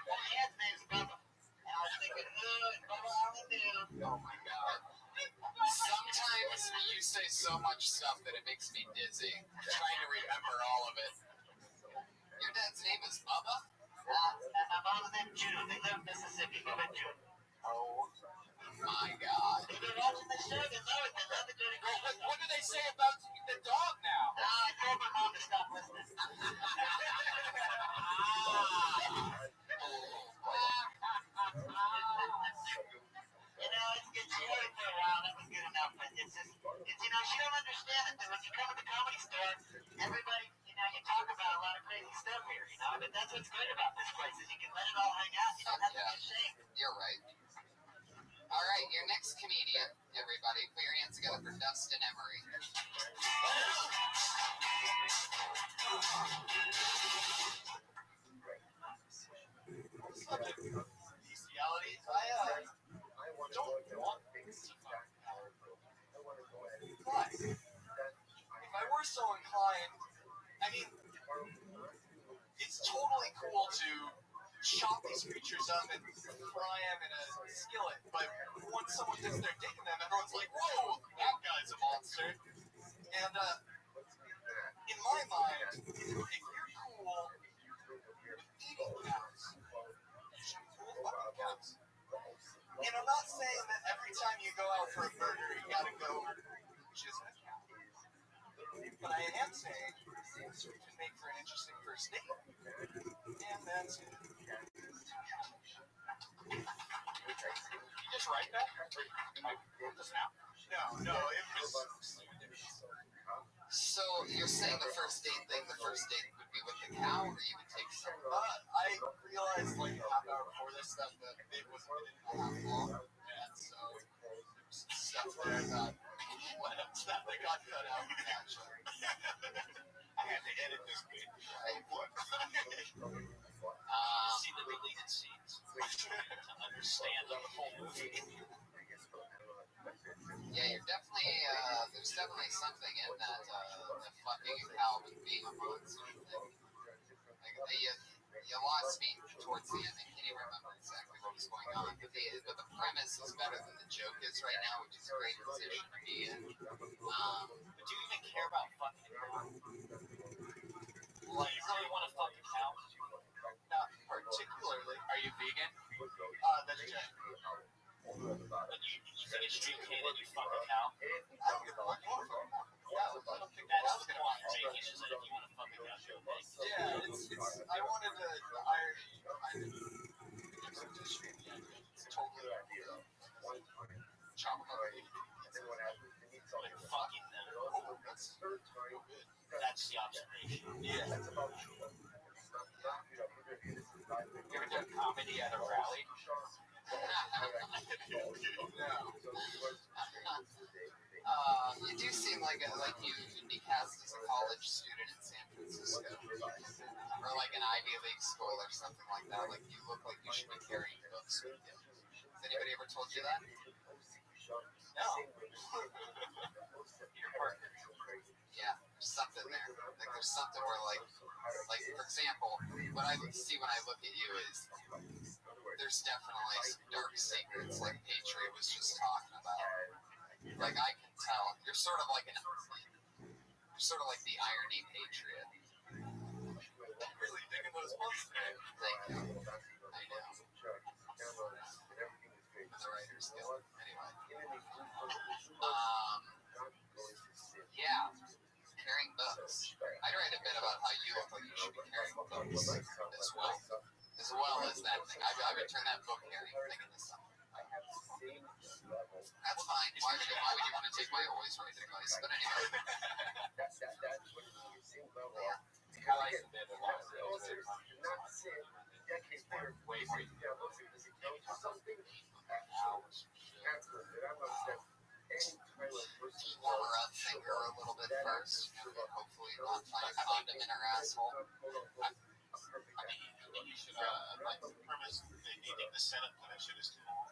My dad's name's Bubba, and I was thinking, and Bubba only knew.
Oh, my God. Sometimes you say so much stuff that it makes me dizzy, trying to remember all of it. Your dad's name is Bubba?
And my mom's named June. They live in Mississippi. Bubba and June.
Oh, my God.
If you're watching the show, you know it. They love the dirty girl.
What do they say about the dog now?
I told my mom to stop listening. You know, it's good. She heard it for a while. That was good enough. But it's just, she don't understand it. That when you come to the Comedy Store, everybody, you talk about a lot of crazy stuff here, But that's what's great about this place is you can let it all hang out. You don't have to be ashamed.
You're right. All right, your next comedian, everybody. Put your hands together for Dustin Emery.
Bestialities. I don't want things to come out. But if I were so inclined, I mean, it's totally cool to chop these creatures up and fry them in a skillet, but once someone gets their dick in them, everyone's like, whoa, that guy's a monster. And in my mind, if you're cool with eating cows, you should be cool with fucking cows. And I'm not saying that every time you go out for a burger, you gotta go just a cow. But I am saying it can make for an interesting first date. And that's it. You just write that? Am I wrote this now? No, it was.
So you're saying the first date would be with the cow, or you would take some?
I realized like a half hour before this that it wasn't half long. And so there was some stuff there that went up that got cut out naturally. I had to edit this bit.
See the deleted scenes to understand the whole movie.
Yeah, you're definitely, there's definitely something in that, the fucking a cow and being a monster thing. Like, you lost me towards the end. I can't even remember exactly what was going on. But the premise is better than the joke is right now, which is a great position to be in.
But do you even care about fucking a cow? Like, you really want to fuck a cow?
Not particularly.
Are you vegan?
Vegetarian.
But you think it's okay that you fuck a cow?
I don't give a fuck. Yeah, I don't think
That's
that's
the
gonna
point
be
you're making, is that if you want to fuck a cow, you're okay.
Yeah, it's. I wanted the irony behind it. It's totally chop them up.
Like fucking them.
Oh, that's so good.
That's the observation.
Yeah.
You ever done comedy at a rally?
You do seem like you could be cast as a college student in San Francisco, or like an Ivy League school or something like that. Like you look like you should be carrying books with you. Has anybody ever told you that?
No. Your partner.
Yeah, there's something there. Like there's something where like for example, what I see when I look at you is there's definitely some dark secrets like Patriot was just talking about. Like I can tell. You're sort of like the irony Patriot.
I'm really digging those books today.
Thank you. I know. The writer's guild. Anyway. Yeah. Carrying books. I'd write a bit about how you look like you should be carrying books as well. As well as that thing. I would turn that book carrying thing into something. That's fine. Why would you want to take my always right advice? But anyway.
I like the bit of that. Way more.
Warm her up finger a little bit first. Hopefully not find a condom in her asshole.
I mean, you should, like, the premise, do you think the setup for that shit is too long?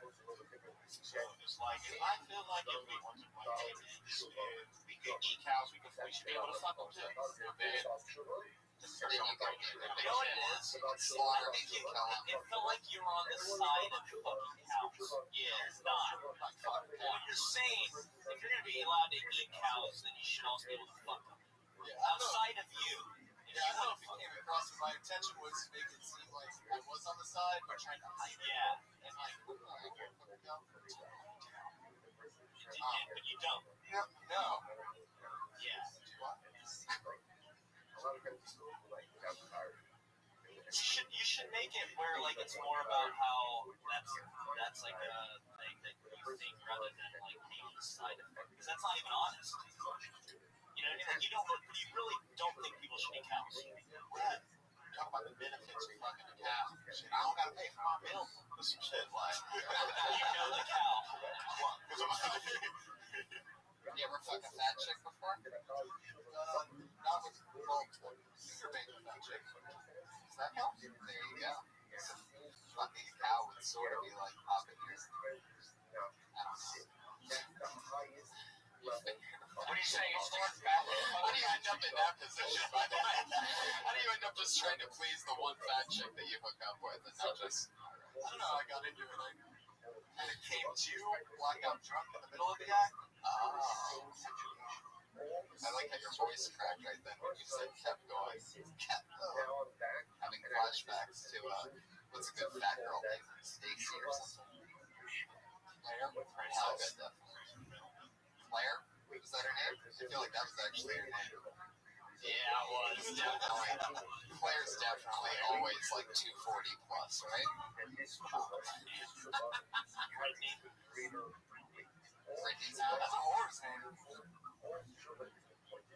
So it's like, if I feel like if we want to play games, we could eat cows, we should be able to fuck them too.
Then you go get it.
You know what it is?
Slaughter me, you kill him.
It felt like you were on the side of fucking cows. Yeah, it's not. What you're saying, if you're gonna be allowed to eat cows, then you should also be able to fuck them. Outside of you.
Yeah, I know if it came across, my intention was to make it seem like I was on the side, but trying to hide it.
Yeah.
And like, I can't put it down.
But you don't.
No.
Yeah. You should make it where like it's more about how that's like a thing that you think rather than like being on the side of it, because that's not even honest. You know, you really don't think people should eat cows.
Yeah. Talk about the benefits of fucking a cow. Shit, I don't gotta pay for my milk or some shit like.
You know the cow.
You ever fuck a fat chick before? Not with multiple. You're made a fat chick. Does that help? There you go. So, fucking a cow would sort of be like popping your. I don't know.
What are you saying? It's not fat.
How do you end up in that position? How do you end up just trying to please the one fat chick that you hook up with and not just, I don't know, I got into it and it came to you, blackout drunk in the middle of the act? Oh. I like how your voice cracked right then when you said kept going. Having flashbacks to, what's a good fat girl name? Stacy or something? Claire? Helga, definitely. Claire? Was that her name? I feel like that was actually her name.
Yeah, it was.
Definitely. Claire's definitely always like 240 plus, right? Brittany's that's a horse name.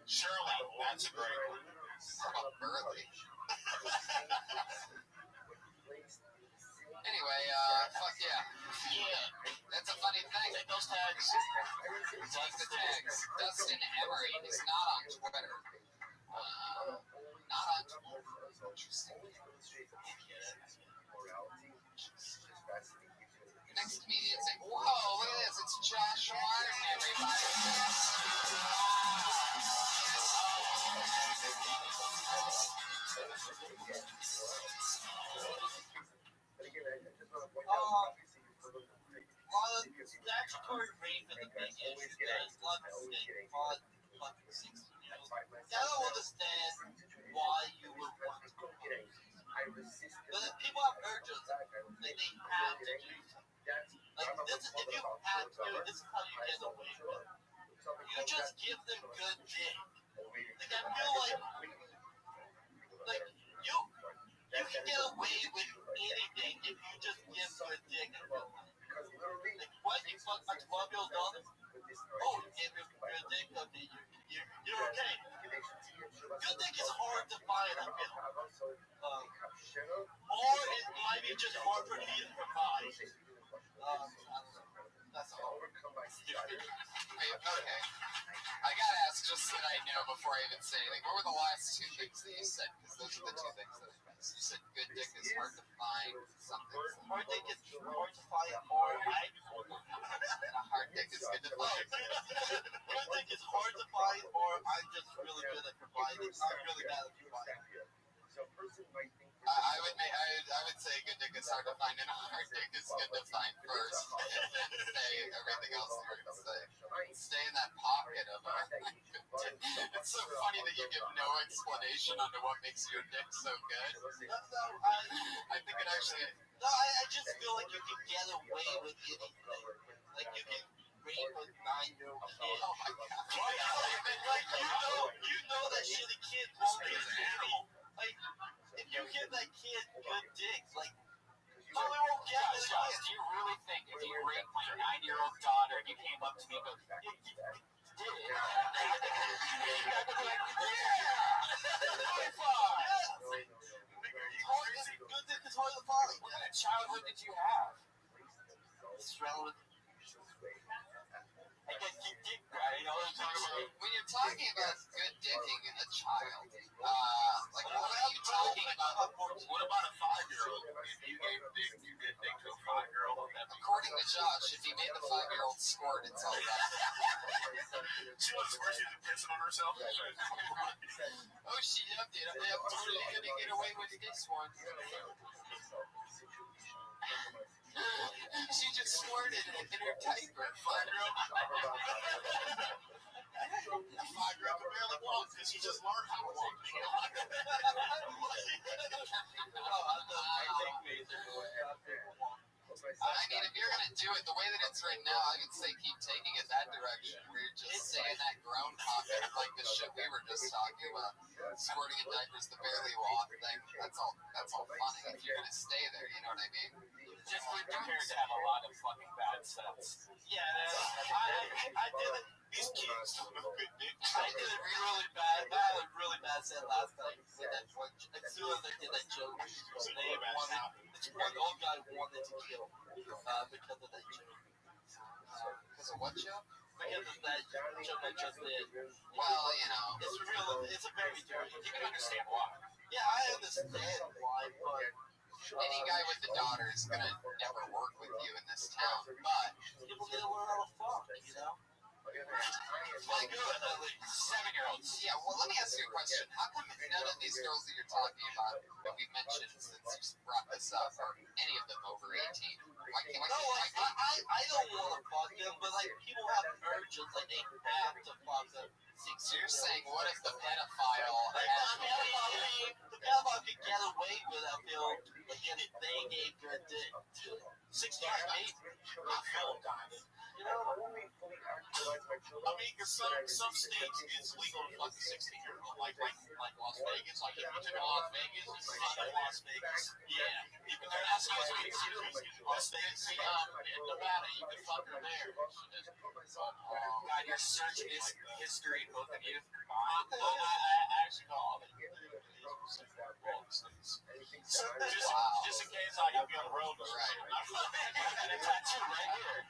Shirley, that's a great one.
How about Burley? Anyway, fuck yeah. Yeah. That's a funny thing.
Take those tags.
Take the tags. Dustin Emery is not on Twitter. Not on Twitter. Interesting. Next comedian saying, whoa, look at this. It's Josh Martin, everybody.
Statutory rape in the big issue is not state fraud fucking 16 years. I don't understand why you would want to go. But if people have urges, they have to do something. Like, this is, if you have to do it, this is how you get away with it. You just give them good dick. Like, I feel like you can get away with anything if you just give good dick in real life. Like, what? You fuck my 12-year-old daughter? Oh, you gave me good dick? Okay, you're okay. Good dick is hard to find, I feel. Or it might be just hard for me to provide. That's all.
Okay. I gotta ask just so that I know before I even say anything. What were the last two things that you said? Because those are the two things that I missed. You said good dick is hard to find. Something.
Hard dick is hard to find, or
A hard dick is good to find.
good dick is hard to find, or I'm just really good at providing. I'm really bad at providing.
I would say good dick is hard to find, and a hard dick is good to find first. Say everything else you were going to say. Stay in that pocket of a dick. It's so funny that you give no explanation onto what makes your dick so good. I think it actually...
No, I just feel like you can get away with anything. Like you can rape a 9-year-old kid.
Oh my God.
Like you know that shitty kid won't be an animal. Like if you give that kid good dick, like probably won't get it.
Josh, do you really think if you raped my 9-year-old daughter and you came up to me and go, you did? I'd be like, yeah! High five!
Good dick is hard to find.
What kind of childhood did you have?
It's relevant. I got good dick, right? You know what I'm talking about?
When you're talking about good dicking a child, like what are you talking about?
What about a 5-year-old? If you gave dick, you did dick to a 5-year-old.
According to Josh, if he made the 5-year-old squirt, it's all right.
She looks where she's pissing on herself.
Oh, she loved it. I'm totally gonna get away with this one. She just squirted in her diaper.
A 5-year-old can barely walk because he just learned how to walk.
I mean, if you're gonna do it the way that it's right now, I would say keep taking it that direction. Where you're just saying that grown pocket of like the shit we were just talking about, squirting in diapers, the barely walk thing. That's all funny. If you're gonna stay there, you know what I mean?
Just we're prepared to have a lot of fucking bad sex.
Yeah, I did it.
These kids don't know good dick.
I did it really bad. I had a really bad set last night. With that one, as soon as I did that joke, they wanted, this one old guy wanted to kill because of that joke.
Because of what joke?
Because of that joke I just did.
Well, you know,
It's a very dirty.
You can understand why.
Yeah, I understand why, but
any guy with a daughter is gonna never work with you in this town. But
people need to learn how to fuck, you know?
like 7-year-olds. Yeah, well, let me ask you a question. How come none of these girls that you're talking about that we mentioned since you brought this up are any of them over 18?
I don't want to fuck them, but like people have urges, like they have to fuck them.
So you're saying, what if the pedophile
Like the pedophile could get away with it, I feel like if they gave good dick to 16 maybe. You know?
I mean, because some states it's legal to fuck a 16-year-old, like Las Vegas. Like if you took Las Vegas, it's not Las Vegas. Yeah, even though that's Las Vegas, in Nevada, you can fuck her there.
God, your search history, both of you. I actually know all of it.
Just in case I can be on the road.
Right.
And a tattoo right here.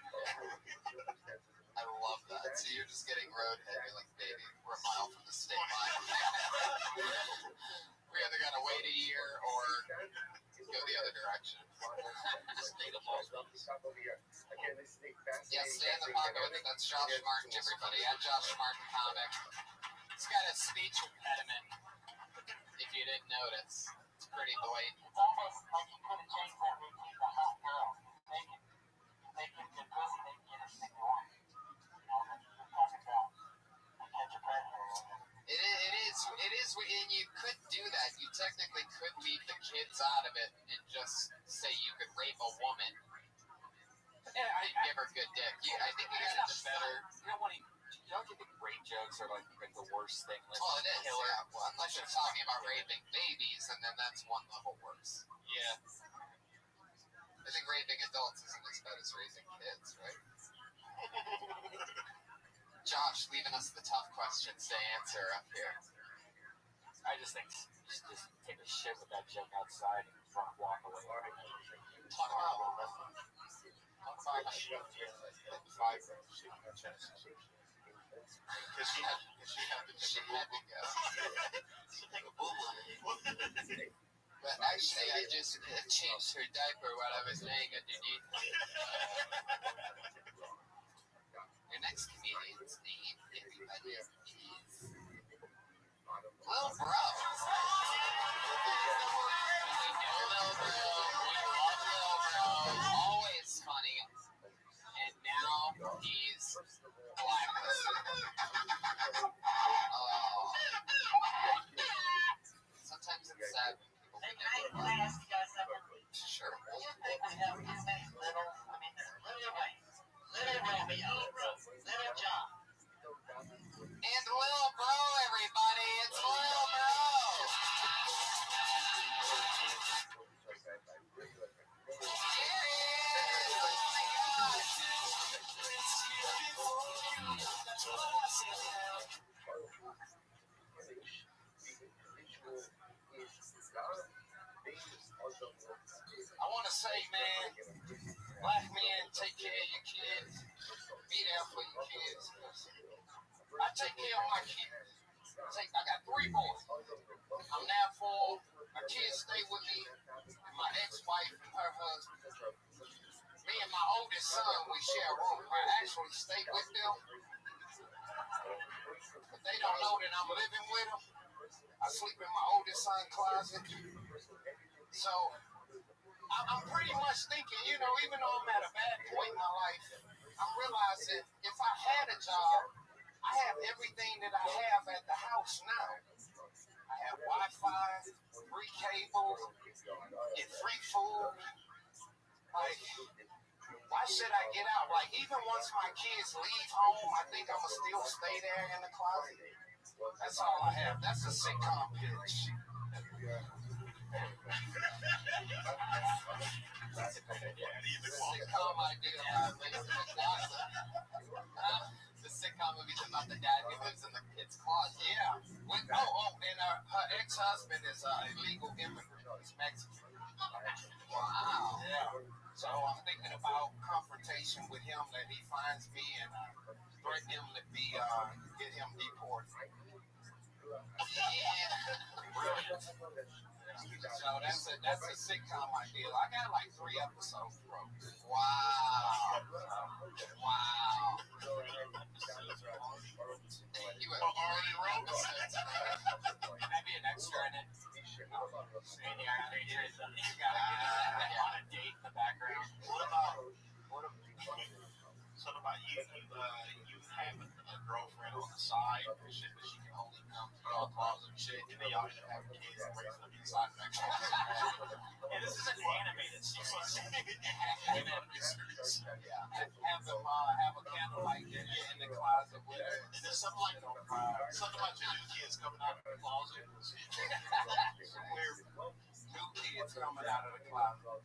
I love that. So you're just getting roadhead. You're like, baby, we're a mile from the state line. We either gotta wait a year or go the other direction. Yeah, stay in the pocket with it. That's Josh Martin, everybody. At Josh Martin Comic. He's got a speech impediment. If you didn't notice, it's pretty blatant.
It's almost like you could have changed that routine to hot girl. Make it good pussy, make it anything you want. You know, you're talking about catch a predator.
It is, and you could do that. You technically could leave the kids out of it and just say you could rape a woman and give her good dick. I think you got it better.
You don't think rape jokes are like the worst thing? Like,
Well, it is, yeah. Well, unless you're talking about raping babies, and then that's one level worse.
Yeah.
I think raping adults isn't as bad as raising kids, right? Josh, leaving us the tough questions to answer up here.
I just think just take a shit with that joke outside and walk away.
Talk about a shit. 5 shooting your chest.
Because she had to
She had to go.
she take a boo-boo.
But actually, I just changed her diaper while I was laying underneath. Your next comedian's name, everybody, is Lil Bro. We know Lil Bro. We love Lil Bro. Always funny. And now he's blacklisted. Oh. Sometimes it's sad when people
Hey,
forget
can I ask you guys something?
Sure.
Do you think we have too many little, I mean, there's Little Wayne, Little Romeo, Little John.
And Lil Bro, everybody. It's Lil Bro. Here he is. Oh my gosh. I want to say, man, black men, take care of your kids. Be there for your kids. I take care of my kids. I got 3 boys. I'm now 4. My kids stay with me. And my ex-wife and her husband. Me and my oldest son, we share a room. I actually stay with them. But they don't know that I'm living with them. I sleep in my oldest son's closet. So I'm pretty much thinking, even though I'm at a bad point in my life, I'm realizing if I had a job, I have everything that I have at the house now. I have Wi-Fi, free cable, get free food. Like, why should I get out? Like, even once my kids leave home, I think I'm going to still stay there in the closet. That's all I have. That's a sitcom pitch. Sitcom idea about living in the closet. The sitcom movie's about the dad who lives in the kid's closet. Yeah. And her ex-husband is an illegal immigrant. He's Mexican. Wow. Yeah. So I'm thinking about confrontation with him, that he finds me and threaten him to get him deported. Yeah. Brilliant. So that's a sitcom idea. I got like 3 episodes, bro. Wow. You have already wrote episodes. Can I be an extra in it? You gotta get on a date in the background.
What about something about you? You have a girlfriend on the side or shit, but she can only come to your closet and shit, and then y'all end up having kids and raising them inside of that closet. Yeah, this is an animated series. Have a candlelight dinner in the closet with her. And there's something about your new kids coming out of the closet. New kids coming out of the closet.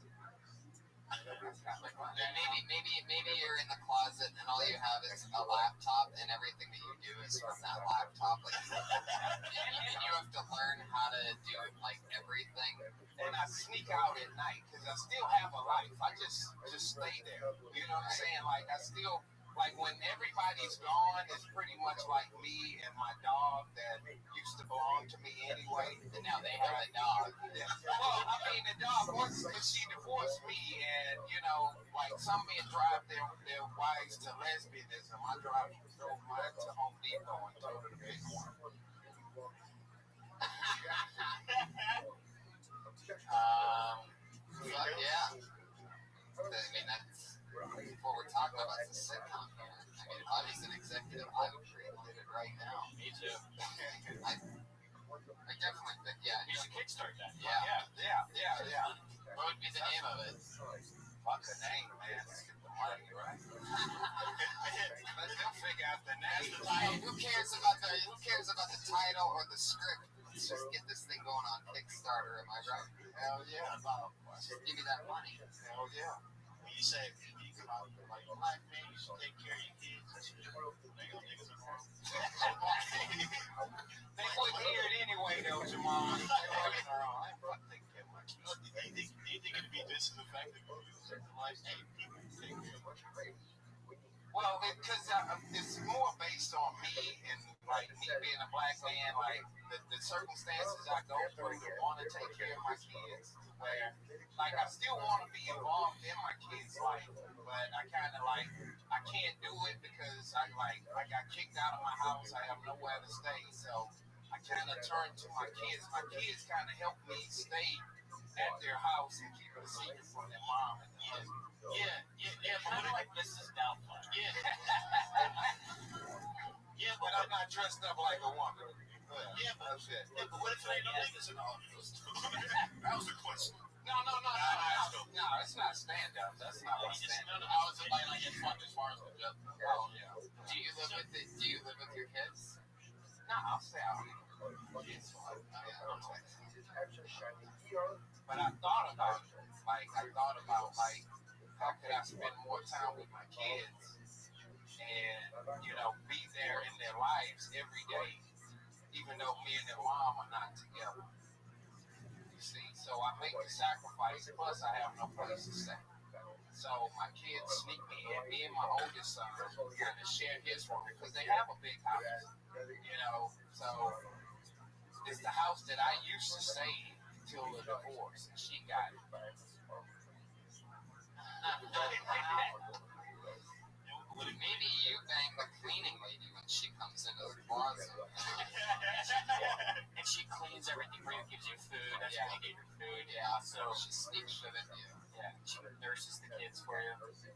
Maybe you're in the closet and all you have is a laptop and everything that you do is from that laptop. Like, and you have to learn how to do like everything.
And I sneak out at night because I still have a life. I just stay there. You know what I'm saying? Like I still. Like when everybody's gone, it's pretty much like me and my dog that used to belong to me anyway, and now they have a dog. Well, I mean, the dog, once she divorced me, and like some men drive their wives to lesbianism. I drove mine to Home Depot and told her to pick one.
Yeah. I mean, that's what we're talking about. It's a sitcom here. I mean, if I was an executive, I would create it right now. Me too. I definitely think, yeah.
You should kickstart that.
Yeah.
What
would be the name of it?
Fuck the name, man. Let's get the money, right? They'll figure out the name.
Who cares about the title or the script? Let's just get this thing going on Kickstarter, am I right?
Hell yeah.
Give me that money.
Hell yeah. When you say about like black men, you should take care of your kids. That's what niggas are wrong. They wouldn't hear it anyway, though, Jamal. They wouldn't wrong. I ain't fucking taking care of my kids. Do you think it'd be just as effective if you said to life, hey, people take care of what you're raising?
Well, because it's more based on me and like me being a black man, like the circumstances I go through to want to take care of my kids. Where, like, I still want to be involved in my kids' life, but I kind of like I can't do it because I got kicked out of my house. I have nowhere to stay, so I kind of turn to my kids. My kids kind of help me stay at their house and keep it a secret from their mom and their husband. Yeah,
Kind of like Mrs. Doubtfire.
Yeah, but I'm not dressed up like a woman.
But what if they don't think it's an office?
That was a question. No, it's not stand-up. That's not what stand-up.
I was like it's fun as far as the joke.
Oh, yeah.
Do you live with your kids?
No, I'll stay out here. But I thought about how could I spend more time with my kids and, be there in their lives every day, even though me and their mom are not together. You see, so I make the sacrifice, plus I have no place to stay. So my kids sneak me in. Me and my oldest son kind of share his room because they have a big house, so it's the house that I used to stay in till the divorce, and she got it.
Maybe you bang the cleaning lady when she comes into the closet.
And she cleans everything for you, gives you food. That's when you get your food.
Yeah, so she sneaks shit into you.
Yeah, she nurses the kids for you.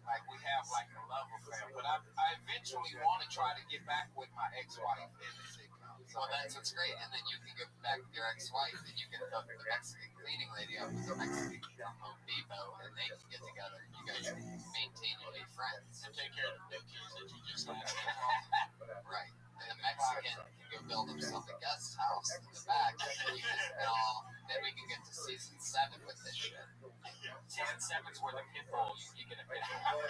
Like, we have like a love affair, but I eventually want to try to get back with my ex-wife in the sitcom.
Well, that's what's great, and then you can get back with your ex-wife, and you can hook the Mexican cleaning lady up with the Mexican from Home Depot, and they can get together, and you guys can maintain and be friends.
And take care of the kids that you just had.
Right. And the Mexican can go build himself a guest house in the back, and then we can get to season 7 with this shit.
Season 7's where the pit bull, you get a pit bull.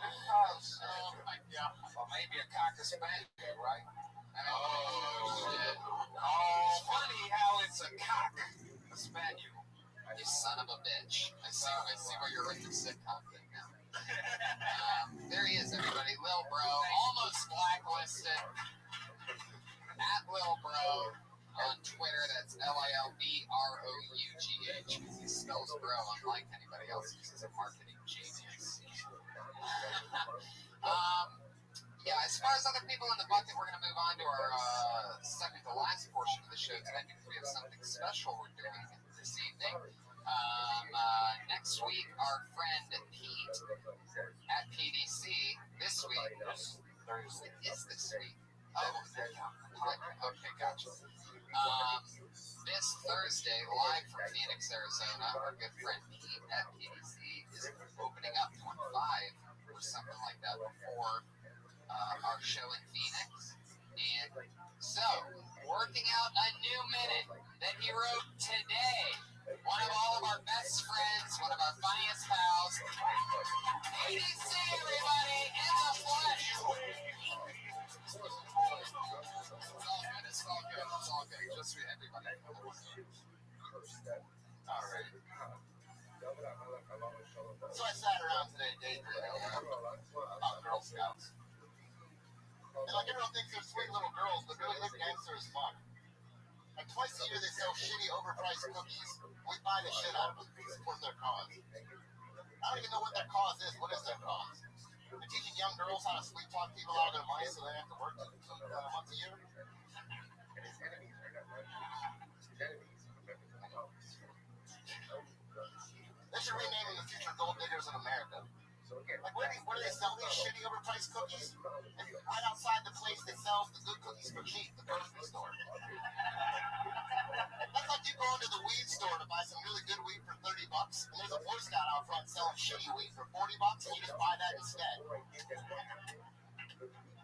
Oh my god.
Or maybe a cocker spaniel, right?
Shit.
Oh, funny how it's a cock, a spaniel.
You son of a bitch. I see where you're in the sitcom thing now. There he is, everybody. Lil Bro, almost blacklisted. At Lil Bro on Twitter. That's LILBROUGH. He spells bro unlike anybody else because he's a marketing genius. Yeah, as far as other people in the bucket, we're going to move on to our second to last portion of the show tonight because we have something special we're doing this evening. Next week, our friend Pete at PDC. This week, Thursday. Is this week? Oh, okay, gotcha. This Thursday, live from Phoenix, Arizona, our good friend Pete at PDC is opening up 25 or something like that before our show in Phoenix. And so, working out a new minute that he wrote today. One of all of our best friends, one of our funniest pals. PDC, everybody, in the flesh. It's all good. Just for everybody. All right. So I sat around today daydreaming about Girl Scouts. And like everyone thinks they're sweet little girls, but really they're gangster as fuck. Like twice a year they sell shitty overpriced cookies. We buy the shit out of them to support their cause. I don't even know what their cause is. What is their cause? They're teaching young girls how to sweet talk people out of their money so they have to work 2 months a year. They should rename them the future gold diggers in America. Like, what do they sell these shitty overpriced cookies? And right outside the place that sells the good cookies for cheap, the grocery store. That's like you go into the weed store to buy some really good weed for $30, and there's a Boy Scout out front selling shitty weed for $40, and you just buy that instead.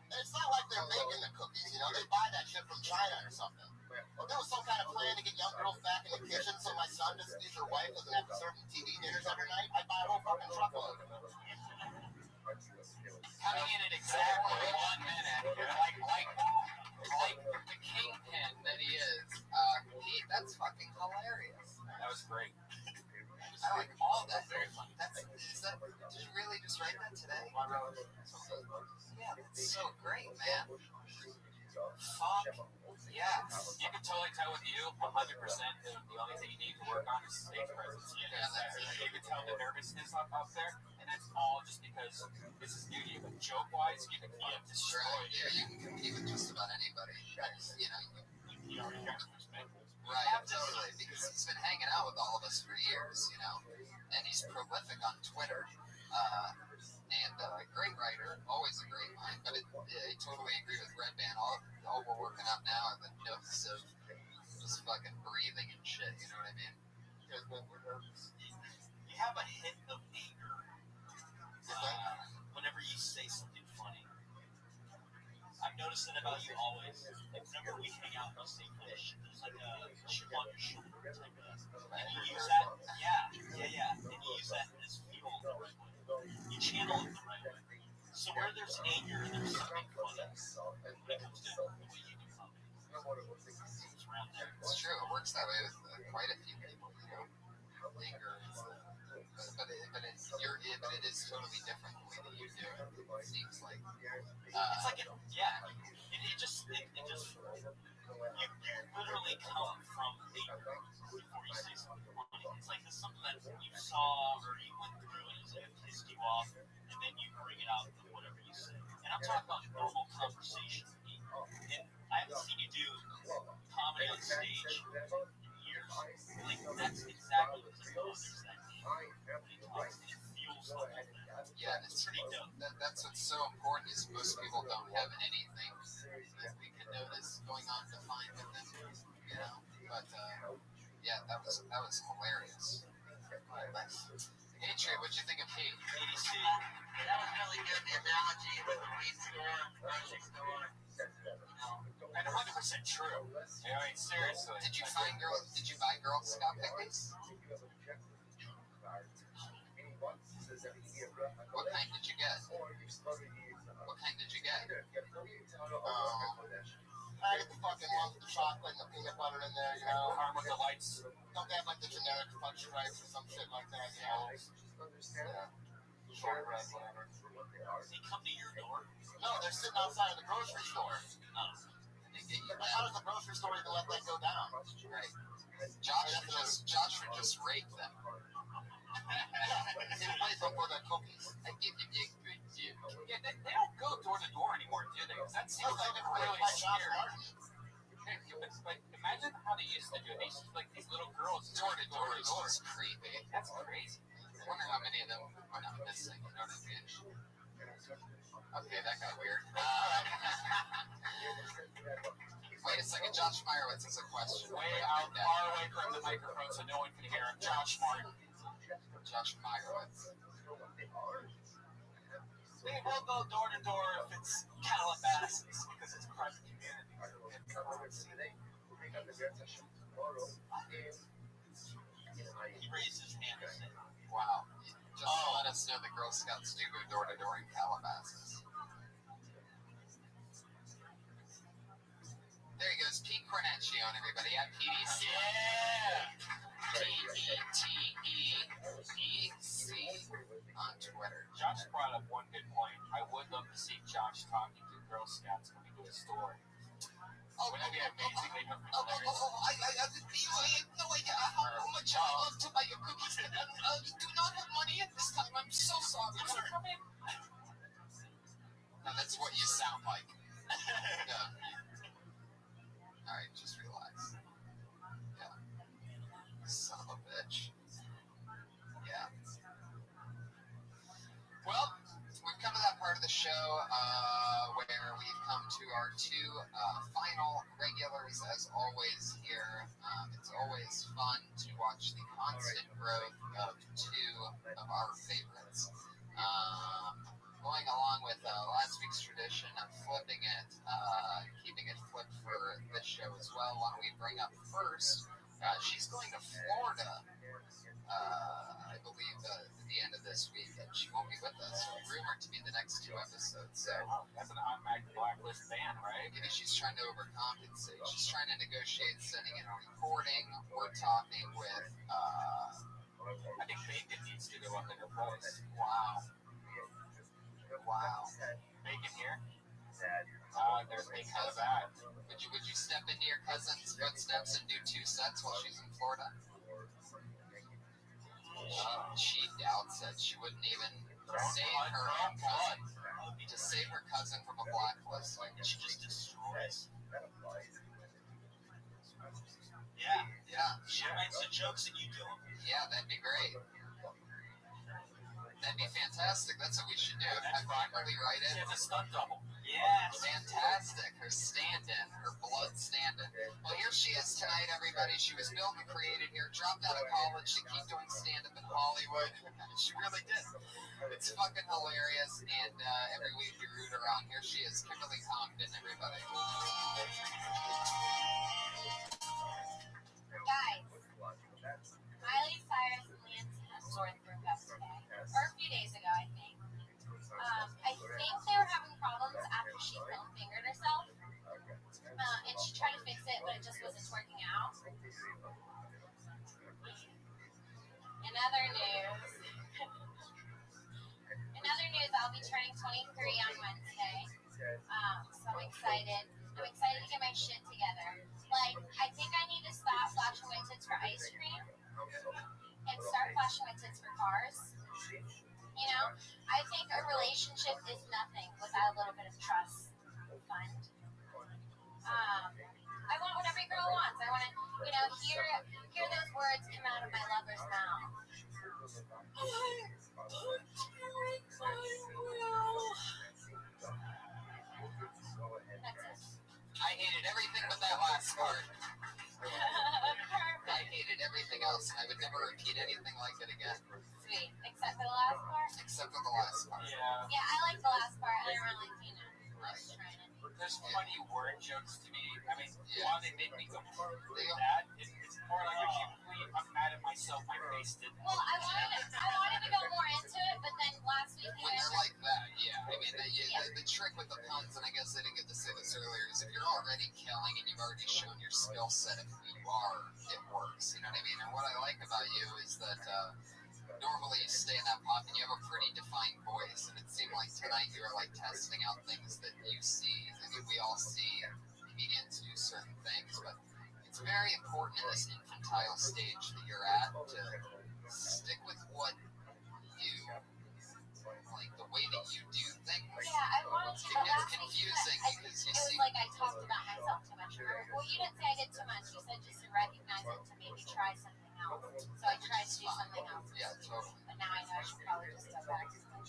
And it's not like they're making the cookies, they buy that shit from China or something. If there was some kind of plan to get young girls back in the kitchen so my son doesn't use her wife doesn't have to serve them TV dinners every night, I'd buy a whole fucking truckload. Coming in at exactly 1 minute, like the kingpin that he is. Pete, that's fucking hilarious.
That was great.
I like all that. Very funny. Is great, man. Fuck yes.
You can totally tell with you, 100%. The only thing you need to work on is stage presence. You can tell the nervousness up there, and that's all just because this is new to you. But joke-wise, you can destroy it.
Yeah, you can compete with just about anybody. You know,
You already got some respect.
right, totally, because he's been hanging out with all of us for years, you know, and he's prolific on Twitter. And great writer, always a great mind. But I totally agree with Red Band. All we're working on now are the notes of just fucking breathing and shit. You know what I mean?
You have a hint of anger whenever you say something funny. I've noticed it about you always. Like whenever we hang out, you say funny shit. There's like a chip on your shoulder type of. And you use that, yeah. And you use that as fuel the right way. You channel it the right way. So where there's anger, there's something funny. When it comes to the way you do comedy, it's around there.
It's true. It works that way with quite a few people. You know, anger is, but it is totally different the way that you do it. It seems like.
It's like it just you literally come from anger before you say something funny. It's like it's something that you saw or you went through and it pissed you off, and then you bring it out with whatever you say. And I'm talking about normal conversation. And I haven't seen you do comedy on stage in years. Like that's exactly what this is. There's that it feels like that.
Yeah, it's
pretty dope.
That's what's so important is most people don't have anything that we can notice going on defined with them, you know. But yeah, that was hilarious. Atria, what'd you think of Pete?
EDC. That was really good. The analogy with the weed store, grocery store.
And 100% true. I mean, seriously.
Did you buy Girl Scout cookies? What kind did you get?
I get the fucking one with the chocolate and the peanut butter in there, you know.
Arm with the lights.
Don't they have like the generic fudge stripes or some shit like that, you know? Shortbread, whatever.
Does he come to your door?
No, they're sitting outside of the grocery store.
Like,
how does the grocery store even let that go down?
Right. Josh would just rape them.
In place of for their cookies.
I give you big good deal.
Yeah, they don't go door to door anymore, do they? That seems like really scary. But imagine how they used to do it. They used to like these little girls
Door to door is creepy.
That's crazy.
I wonder how many of them are not missing. You know what I mean? Okay, that got weird. Wait a second. Josh Meyerowitz has a question.
Far away from the microphone so no one can hear him. Josh Meyerowitz. They will go door to door if it's Calabasas because it's a private community. He raised his hand and said,
wow. Just to let us know the Girl Scouts do go door to door in Calabasas. There he goes, Pete Cornacchione, everybody, at PDC.
yeah!
PETEEC on Twitter.
Josh brought up one good point. I would love to see Josh talking to Girl Scouts when we do a store. Wouldn't that be amazing? They have
I have no idea how much I love to buy your cookies. I do not have money at this time. I'm so sorry, sir. No, that's what you sound like. No. Alright, just relax. Yeah. Son of a bitch. Yeah. Well, we've come to that part of the show where we've come to our two final regulars, as always, here. It's always fun to watch the constant growth of two of our favorites. Going along with last week's tradition of flipping it, keeping it flipped for this show as well. Why don't we bring up first, she's going to Florida, I believe, at the end of this week, and she won't be with us. Rumored to be the next two episodes. So
that's an automatic blacklist ban, right?
maybe she's trying to overcompensate. She's trying to negotiate sending in a recording. We're talking with,
I think Bacon needs to go up in her place.
wow.
Bacon here? God, there's a kind of that.
Would you step into your cousin's footsteps and do 2 sets while she's in Florida? She doubts it. She wouldn't even save her cousin. To save her cousin from a blacklist.
She just destroys.
Yeah.
She writes the jokes that you do.
Yeah, that'd be great. That'd be fantastic. That's what we should do. Have Kimberly write it.
She has a stunt double. Yes.
Fantastic. Her stand-in. Her blood stand-in. Well, here she is tonight, everybody. She was built and created here. Dropped out of college to keep doing stand-up in Hollywood. She really did. It's fucking hilarious. And every week we root her on. Here she is. Kimberly Compton, everybody.
Guys, Miley Cyrus and Lance Hemsworth broke up today, or a few days ago, I think. I think they were having problems after she film fingered herself, and she tried to fix it, but it just wasn't working out. In other news, I'll be turning 23 on Wednesday, so I'm excited. I'm excited to get my shit together. Like, I think I need to stop flashing my tits for ice cream and start flashing my tits for cars. You know, I think a relationship is nothing without a little bit of trust and fun. I want what every girl wants. I want to, you know, hear those words come out of my lover's mouth. That's it.
I hated everything but that last part. I hated everything else, and I would never repeat anything like it again.
Sweet. Except for the last part?
Except for the last part.
Yeah.
Yeah, I like the last part. I don't really, you know, I was trying to.
There's funny word jokes to me. I mean,
Yeah.
while they make me go that, it's more like I'm mad at myself. My face didn't.
Well, I wanted to go more into it, but then last week
When they're like that, yeah. I mean, the trick with the puns, and I guess I didn't get to say this earlier, is if you're already killing and you've already shown your skill set of who you are, it works. You know what I mean? And what I like about you is that normally you stay in that pocket and you have a pretty defined voice, and it seemed like tonight you were like testing out things that you see. I mean, we all see comedians do certain things, but it's very important in this infantile stage that you're at to stick with what you like, the way that you do things.
Yeah, I wanted to.
It
But
gets
last week
confusing because you
it was
see.
like I talked about myself too much. Well, you didn't say I did too much. You said just to recognize it, to maybe try something else. So I tried to do something else.
Yeah, totally.
But now I know I should probably just go back to other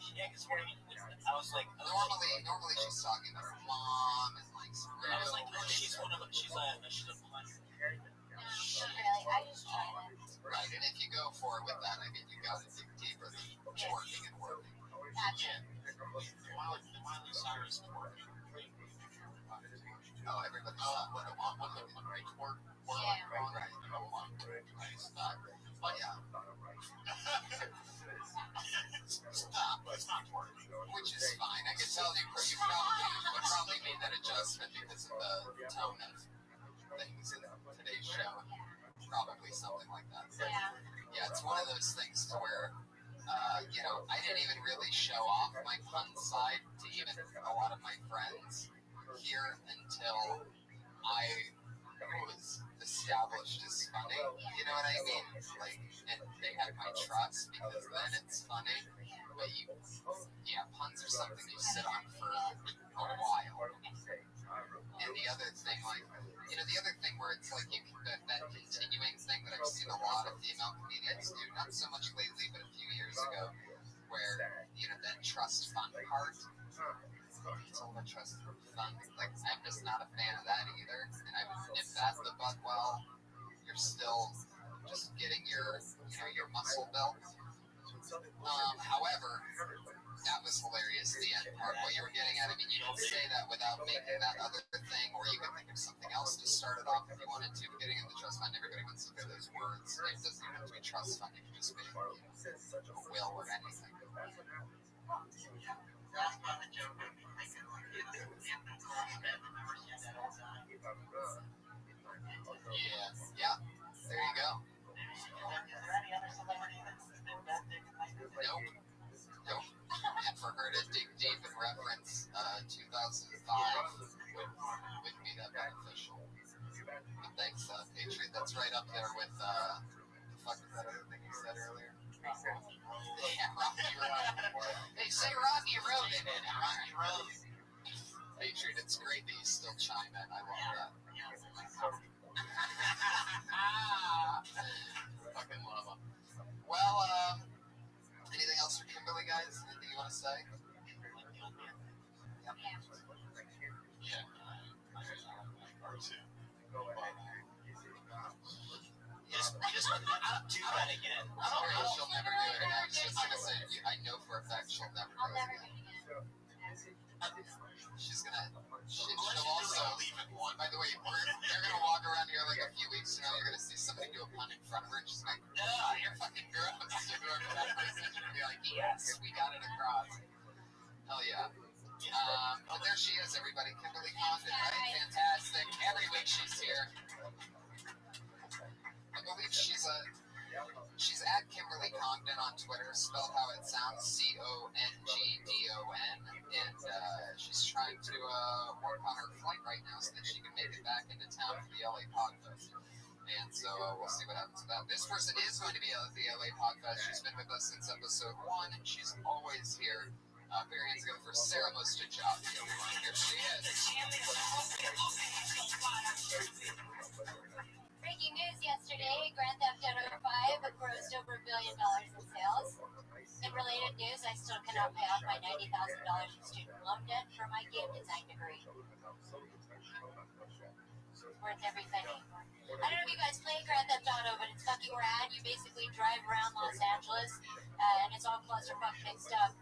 shit.
Yeah, because I was like,
Normally she's talking about her mom and like some
I was like, oh, she's a punch.
No, not really. I just tried it.
right, and if you go for it with that, I mean, you got to dig deeper than working and working.
That's it.
Miley Cyrus twerking.
Oh, everybody's not what I want. What I want, right? Twerk.
Yeah.
Right. I don't want. Right. Stop. But yeah. Stop.
It's not twerking.
Which is fine. I can tell you probably made that adjustment because of the tone of things in today's show. Probably something like that.
Yeah.
Yeah, it's one of those things to where, you know, I didn't even really show off my pun side to even a lot of my friends here until I was established as funny. You know what I mean? Like, and they had my trust because then it's funny. But puns are something you sit on for a while. And the other thing, like, you know, the other thing where it's like that continuing thing that I've seen a lot of female comedians do, not so much lately, but a few years ago, where, you know, that trust fund part, it's all the trust fund. Like, I'm just not a fan of that either. And I would nip that in the bud well. You're still just getting your, you know, your muscle built. However, that was hilarious, the end part, what you were getting at. I mean, you don't say that without making that other thing, or you can think of something else to start it off if you wanted to. But getting in the trust fund, everybody wants to hear those words. It doesn't even have to be trust fund, it can just be, you know, a will or anything.
That's not a joke. I mean, like,
Yeah, there you go.
is there any other celebrity that's been that big?
Nope. And for her to dig deep and reference 2009 wouldn't be that beneficial. But thanks, Patriot. That's right up there with the fuck was that other thing you said earlier? Yeah, Rocky Road. They say Rocky Road in it. Rocky Road. Patriot, it's great that you still chime in. I love that. Fucking love them. Well, anything else for Kimberly, guys? Anything you want to say? Yeah.
Just not do that again.
I'm sure she'll never do it again. I was just gonna say, I know for a fact she'll never do it again. She's gonna. She'll also leave it one. By the way, they're gonna walk around here like a few weeks from now. You're gonna see somebody do a pun in front of her, and she's like, "No, you're fucking gross." Whoever that person is gonna be like, "Yes, we got it across." Hell yeah. But there she is, everybody. Kimberly Condon, right? Fantastic. Every week she's here. I believe she's at Kimberly Condon on Twitter, spelled how it sounds, CONGDON, and she's trying to work on her flight right now so that she can make it back into town for the LA Podfest. And so we'll see what happens with that. This person is going to be at the LA Podfest. She's been with us since episode 1, and she's always here. Very hands go for Sarah Mostajab. Here she is.
Breaking news yesterday, Grand Theft Auto 5 grossed over $1 billion in sales. In related news, I still cannot pay off my $90,000 in student loan debt for my game design degree. It's worth every penny. I don't know if you guys play Grand Theft Auto, but it's fucking rad. You basically drive around Los Angeles, and it's all clusterfuck mixed up,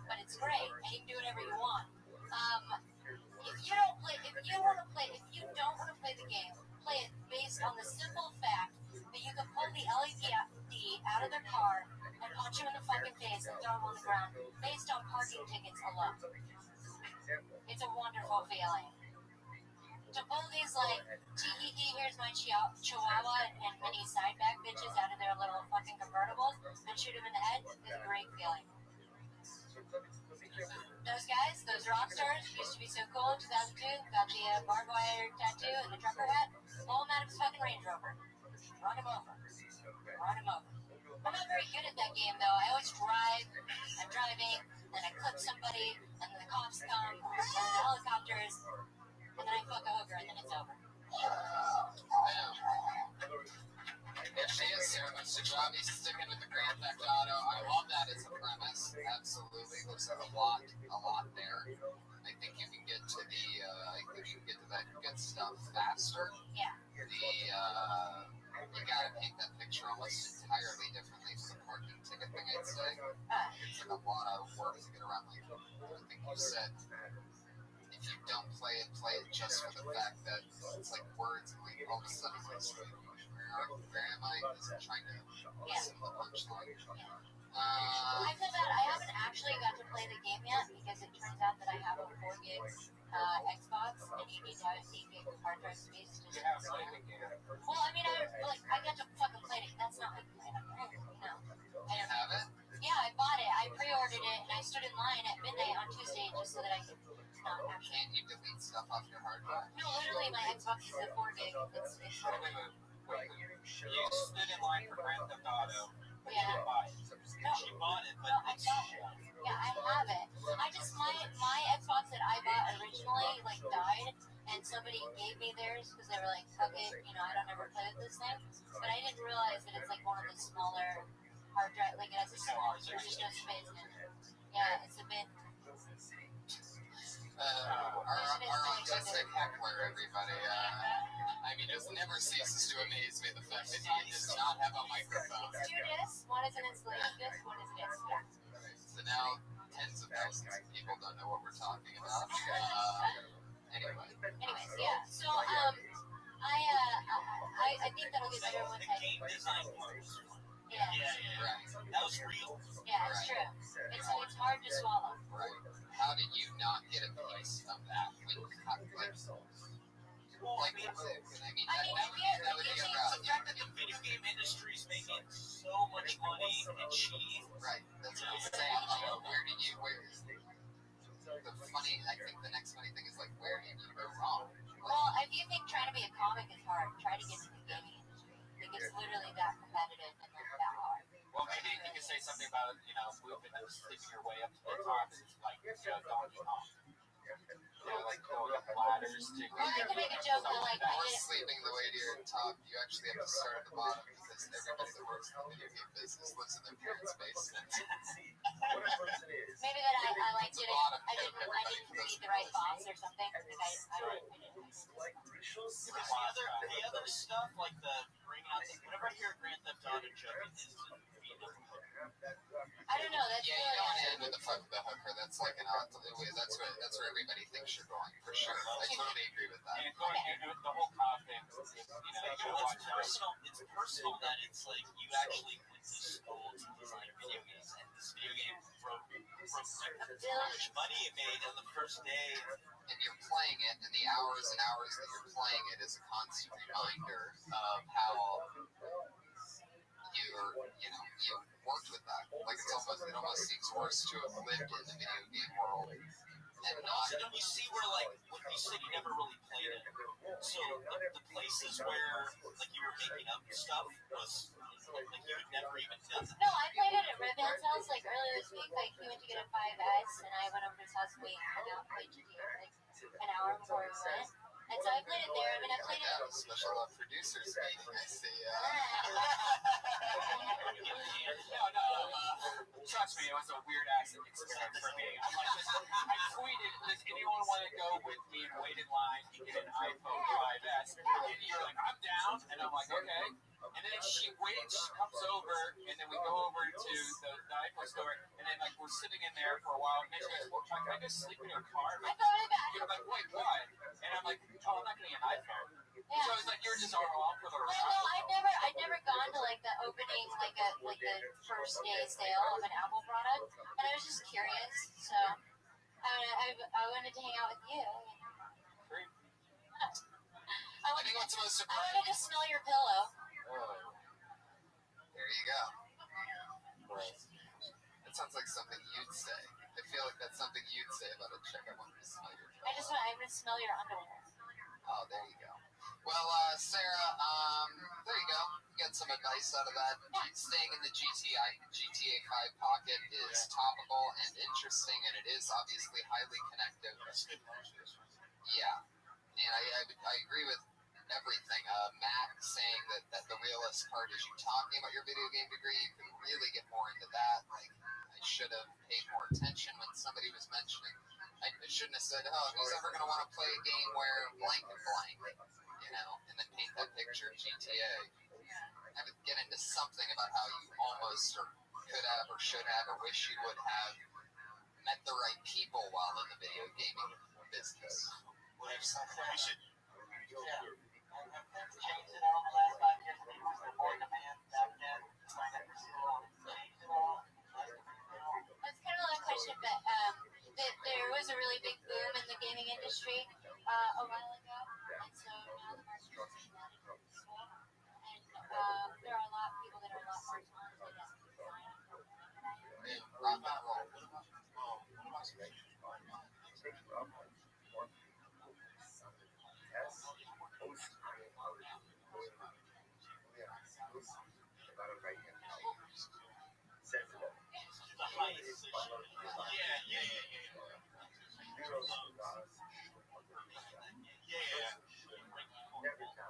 but it's great, and you can do whatever you want. If you don't want to play the game, play it based on the simple fact that you can pull the LAPD out of their car and punch you in the fucking face and throw them on the ground based on parking tickets alone. It's a wonderful feeling. To pull these like, tee, here's my chihuahua and mini sideback bitches out of their little fucking convertibles and shoot them in the head is a great feeling. Those guys, those rock stars, used to be so cool in 2002, got the barbed wire tattoo and the trucker hat, pull him out of his fucking Range Rover. Run him over. I'm not very good at that game though. I always drive, I'm driving, then I clip somebody, and then the cops come, and the helicopters, and then I fuck a hooker, and then it's over.
If she is Sarah Mostajab, sticking with the Grand Theft Auto. I love that as a premise. Absolutely. Looks like a lot there. I think you can get to that good stuff faster.
Yeah.
You gotta paint that picture almost entirely differently for the parking ticket thing, I'd say. It's like a lot of work to get around. Like, I think you said, if you don't play it just for the fact that it's like words and like all of a sudden it's like, where am I? Just trying to listen to the punchline.
I feel bad. I haven't actually got to play the game yet because it turns out that I have a 4 gig Xbox and you need to have 8 gig hard drive space to just play the game. Well, I mean, I got to fucking play it. That's not like no.
You have it?
Yeah, I bought it. I pre-ordered it and I stood in line at midnight on Tuesday just so that I could not actually.
Can't you delete stuff off your hard drive?
No, literally, my Xbox is a 4 gig. It's
Wait. You stood in line for Grand Theft Auto. But you didn't buy it. She bought it, but it's
yeah, I have it. My Xbox that I bought originally like died, and somebody gave me theirs because they were like, fuck it, I don't ever play with this thing. But I didn't realize that it's like one of the smaller hard drive, like it has a small, there's just no space in it. Yeah, it's a bit.
Our autistic heckler, everybody. I mean, it never ceases to amaze me the fact that he does not have a microphone.
It's 2 discs. One is an installation disc, one is a disc.
So now tens of thousands of people don't know what we're talking about. Anyways,
yeah. So I think that'll get better once I.
game design works.
Yeah.
Right.
That was real.
Yeah, it's true. It's hard to swallow.
Right. How did you not get a piece of that? That would be a route.
The fact that the video game industry is making so much money and cheap.
Right. That's what I'm saying. Where I think the next funny thing is like, where did you go wrong?
Well, if you think trying to be a comic is hard, try to get into the gaming industry. Like, it's literally that competitive and like that hard.
Well, maybe you could say something about, moving and sleeping your way up to the top. It's like, Donkey Kong. Like going up ladders to...
Well, I can make a joke that, like, I
Or
did.
sleeping the way to your top, you actually have to start at the bottom because everybody that works in the video game business lives in their parents' basement.
Maybe that I like didn't read the right boss or something. Like I didn't.
The other stuff, like the bringing out, whenever I hear Grand Theft Auto joke, it's
I don't know. That's
Yeah, you
really
don't want to end with the fuck the hooker. That's like an odd. That's where everybody thinks you're going for sure. I totally agree with that.
And going to the whole cop thing, you gotta watch out.
It's personal that it's like you actually went to school to design video games, and this video game broke how much money it made on the first day.
And you're playing it, and the hours and hours that you're playing it is a constant reminder of how you worked with that. Like it almost seems worse to have lived in the video game world. And
also, don't you see where, like, when you said you never really played it, so the places where, like, you were making up stuff was, like, you had never even done it.
No, I played it at Redman's house, like, earlier this week. Like, he went to get a 5S, and I went over to his house and we hung out and played GTA, like, an hour before we went. And so I played it there. I mean, I played it...
Yeah, special producers meeting, I see.
Trust me, it was a weird ass experience for me. I'm like, I tweeted, does anyone want to go with me and wait in line to get an iPhone 5S? And you're like, I'm down. And I'm like, okay. And then she waits, she comes over, and then we go over to the iPhone store, and then, like, we're sitting in there for a while, and then she goes, well, can I just sleep in your car?
I thought it back.
You're like, wait, why? And I'm like, oh, I'm not getting an iPhone.
Yeah.
So it's like, you're just all off for the
Well,
rest.
no, I'd never gone to like the opening, like the first day sale of an Apple product, and I was just curious. So I wanted to hang out with you. I
think what's most
I wanted to smell your pillow.
There you go. That sounds like something you'd say. I feel like that's something you'd say about a chick. I want to smell your pillow.
I want to smell your underwear.
Oh, there you go. Well, Sarah, there you go. You got some advice out of that. Staying in the GTA 5 pocket is topical and interesting, and it is obviously highly connective. Yeah, and I agree with everything. Matt saying that the realist part is you talking about your video game degree. You can really get more into that. Like, I should have paid more attention when somebody was mentioning. I shouldn't have said, oh, who's ever going to want to play a game where blank and blank, and then paint that picture of GTA. Have it get into something about how you almost or could have or should have or wish you would have met the right people while in the video gaming business.
We should... Yeah.
I've changed it all the last 5 years. It was the more demand back then. I never see it all. Changed it all.
It's kind of like a question, but there was a really big boom in the gaming industry a while ago, and so now the market is shutting down. And there are a lot of people that are a lot more talented at design than I am.
Rock and roll.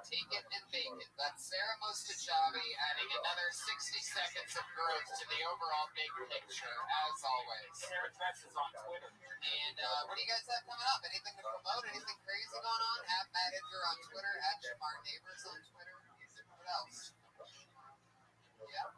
Take it and bake it. That's Sarah Mostajabi adding another 60 seconds of growth to the overall big picture, as always.
Sarah Dress is on Twitter.
And what do you guys have coming up? Anything to promote? Anything crazy going on? At Matt Edgar on Twitter, at Jamar Neighbors on Twitter. What else? Yeah.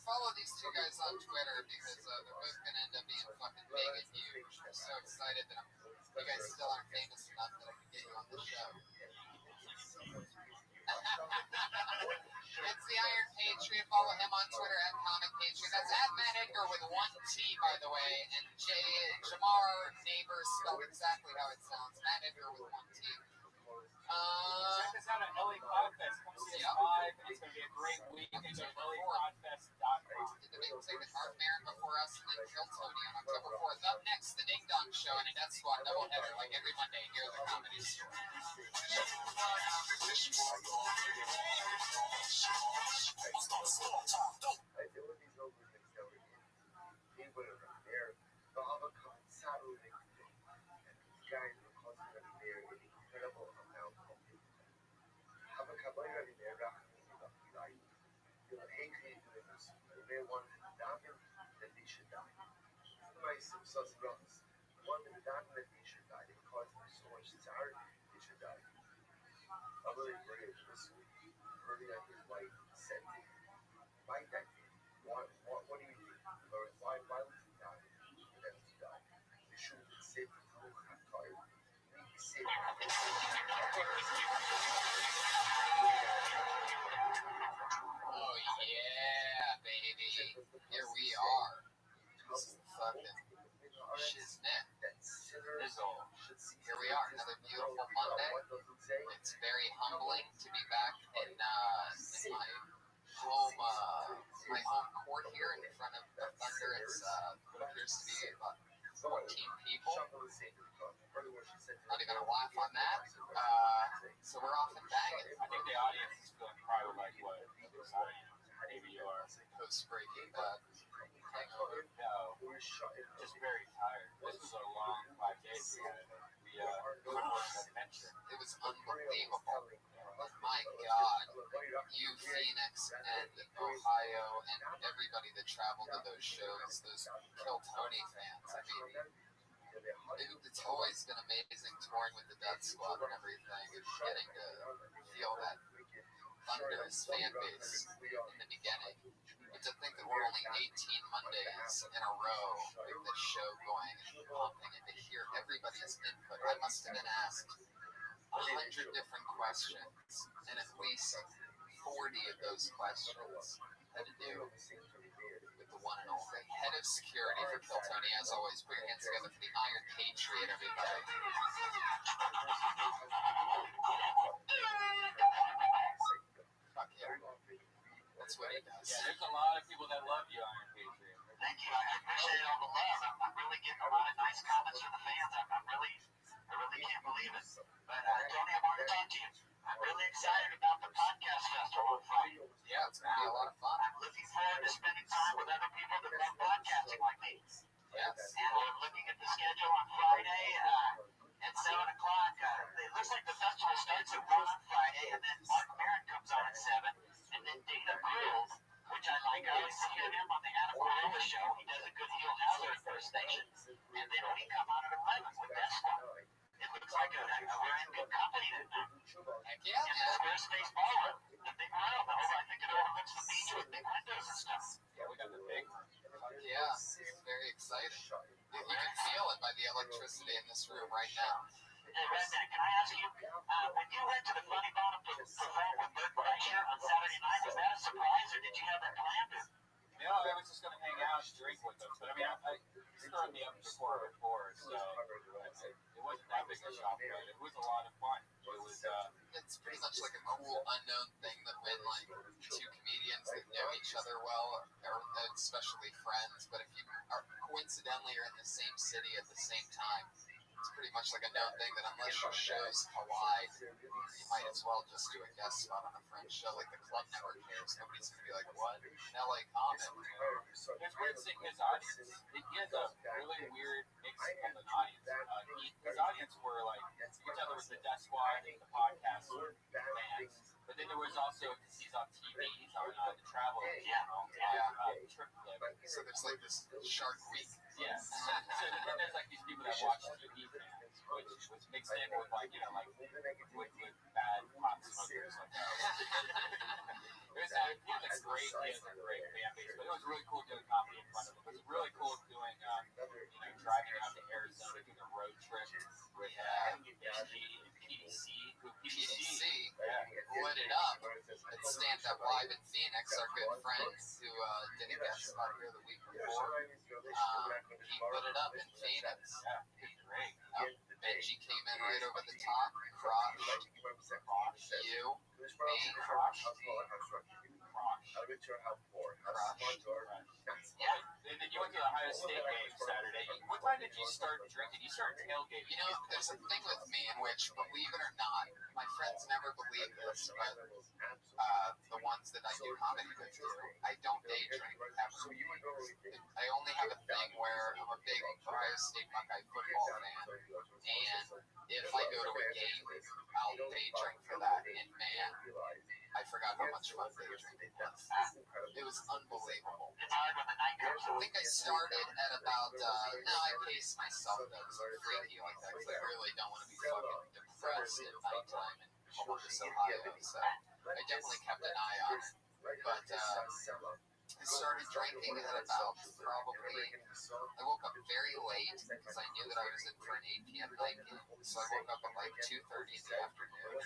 Follow these two guys on Twitter because they're both gonna end up being fucking big and huge. I'm so excited that you guys still aren't famous enough that I can get you on the show. It's the Iron Patriot. Follow him on Twitter at Comic Patriot. That's at Matt Edgar with 1 T, by the way, and Jamar Neighbors spelled exactly how it sounds. Matt Edgar with 1 T.
Check us out at LA Podfest. Come see us live. It's going to be a great week. It's at LAPodfest.com.
Did the big thing with Mark Maron before us, and then Kill Tony on October 4th. Up next, the Ding Dong Show and a Death Squad doubleheader like every Monday here at the Comedy Store.
Guys were constantly there in incredible amount of people. Habakabayra in Iraq, like, hate doing this. They want to die, then they should die. My success runs. One of the that they should die. It caused them so much desire, they should die. I'm really brave this week. Early on his life said to him, why that? What do you think? Or why would you die? For them to die. They should have been saved from the tired. We be saved.
Oh yeah, baby. Here we are. This is the fucking shiznit. Here we are, another beautiful Monday. It's very humbling to be back in my home court here in front of the Thunder. It's appears to be about 14 people. Not even gonna laugh on that. So we're off and banging.
I think the audience is feeling probably like what maybe you are.
Post-breaking hangover.
No, just very tired. This was a long 5 days we had. We went on an adventure.
It was unbelievable. My God, you Phoenix and Ohio and everybody that traveled to those shows, those Kill Tony fans. I mean, it's always been amazing touring with the Death Squad and everything, and getting to feel that Thunder's fan base in the beginning. But to think that we're only 18 Mondays in a row with this show going and pumping, and to hear everybody's input. I must have been asked 100 different questions, and at least 40 of those questions had to do with the one and only head of security for Kill Tony. As always, put your hands together for the Iron Patriot, everybody. Fuck yeah. That's what he does.
Yeah, there's a lot of people that love you, Iron Patriot.
Thank you. I appreciate all the love. I'm really getting a lot of nice comments from the fans. I really can't believe it. But Tony, I want to talk to you. I'm really excited about the podcast festival on Friday.
Yeah, it's going to be a lot of fun.
I'm looking forward to spending time with other people that love podcasting like me.
Yes.
And I'm looking at the schedule on Friday at 7 o'clock. It looks like the festival starts at 1 on Friday, and then Mark Maron comes on at 7, and then Dana Grooves, which I like. I always hear him on the Adam Carolla show. He does a good Heel Hauser impersonation. And then we come on at 11 with Death Squad. It looks like we're in good company tonight.
Heck yeah,
In the Squarespace ballroom, the big room. I think it overlooks the beach with big windows and stuff.
Yeah, we got the big one.
Yeah, it's very exciting. You can feel it by the electricity in this room right now.
Hey, Redneck, can I ask you, when you went to the Funny Bone to perform with Bert Kreischer on Saturday night, was that a surprise, or did you have that planned?
No, I was just going to hang out and drink with them. But I mean, I started me up before, so it wasn't that big a shock, but it was a lot of fun. It was,
It's pretty much like a cool unknown thing that when like two comedians that know each other well, or especially friends, but if you are coincidentally are in the same city at the same time, it's pretty much like a known thing that unless your shows collide, you might as well just do a guest spot on a friend's show. Like the Club Network cares. Nobody's gonna be like, what? An LA comic.
it's weird seeing his audience. He has a really weird mix of an audience. His audience were like, you tell there was the Death Squad and the podcast fans, but then there was also, because he's on TV, he's on the travel channel, Trip Clip.
So there's like this Shark Week.
Yeah. So then there's like these people that watch TV fans, which was mixed in with like, you know, like with bad pop smokers like that. He has a great fan base, but it was really cool doing comedy in front of him. It was really cool doing, driving out to Arizona, doing a road trip with PDC.
PDC lit it up at Stand Up Live in Phoenix. Our good friend who did a guest spot here the week before, he put it up in Phoenix.
Yeah, great.
Benji came in right over the top, crushed you, me,
Yeah. And then you went to the Ohio State game Saturday. What time did you start drinking? You started tailgating.
You know, there's a thing with me in which, believe it or not, my friends never believe this, but the ones that I do comedy with do, I don't day drink ever. I only have a thing where I'm a big Ohio State Buckeye football fan, and if I go to a game, I'll day drink for that. And man, I forgot how much fun day drinking was. It was unbelievable. I think I started at about, I pace myself though, because I'm freaky like that, because I really don't want to be fucking depressed at nighttime in Columbus, Ohio, so I definitely kept an eye on it. But I started drinking at about probably, I woke up very late because I knew that I was in for an 8 p.m. night game, so I woke up at like 2:30 in the afternoon,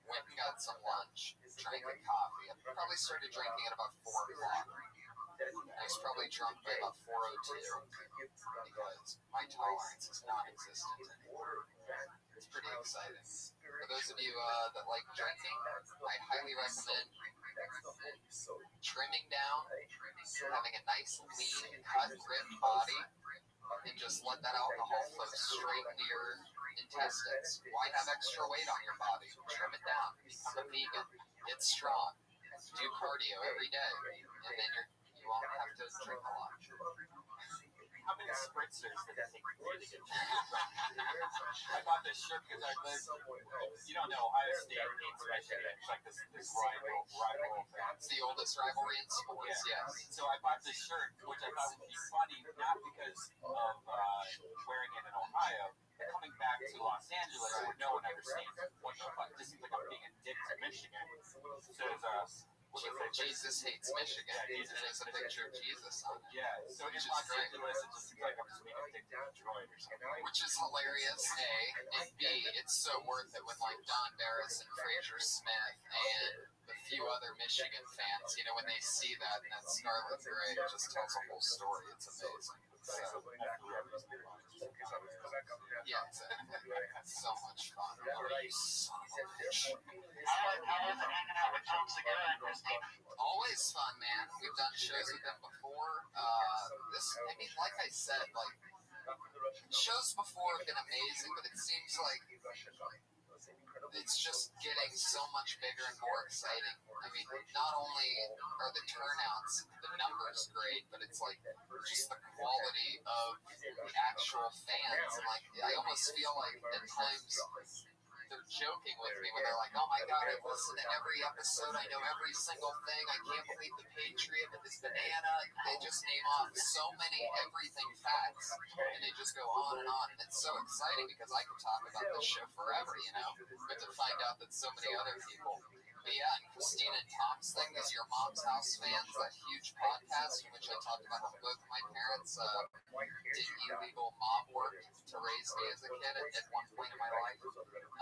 went and got some lunch, drank a coffee. I probably started drinking at about 4 o'clock. I was probably drunk by about 4:02 because my tolerance is non-existent anymore. It's pretty exciting. For those of you that like drinking, I highly recommend trimming down, having a nice lean, cut, ripped body, and just let that alcohol flow straight into your intestines. Why have extra weight on your body? Trim it down. Become a vegan. Get strong. Do cardio every day, and then you won't have to drink a lot.
How many spritzers did it take you to get I bought this shirt because I live, you don't know, Ohio State hates Michigan. It's like this rival thing.
It's the oldest rivalry in sports, yes.
So I bought this shirt, which I thought would be funny, not because of wearing it in Ohio, but coming back to Los Angeles where no one understands what the fuck. This seems like I'm being a dick to Michigan. So it's
Jesus hates Michigan.
Yeah,
and there's a picture of Jesus on it.
Yeah, so in Los Angeles, it just seems like I'm just being a dick to Detroit or something.
Which is hilarious, A, and B, it's so worth it when like Don Barris and Fraser Smith and the few other Michigan fans, when they see that and that scarlet gray, it just tells a whole story. It's amazing. So, yeah, it's so much fun. You son of a bitch.
How is it hanging out with Tom Segura and Christine?
Always fun, man. We've done shows with them before. Like I said, shows before have been amazing, but it seems like it's just getting so much bigger and more exciting. I mean, not only are the turnouts, the numbers great, but it's like just the quality of the actual fans. And I almost feel like at times they're joking with me when they're like, "Oh my God, I've listened to every episode. I know every single thing. I can't believe the Patriot with his banana." They just name off so many everything facts, and they just go on and on. And it's so exciting because I could talk about this show forever, but to find out that so many other people. But yeah, and Christina and Tom's thing is Your Mom's House Fans, that huge podcast in which I talked about how both my parents did illegal mob work to raise me as a kid at one point in my life.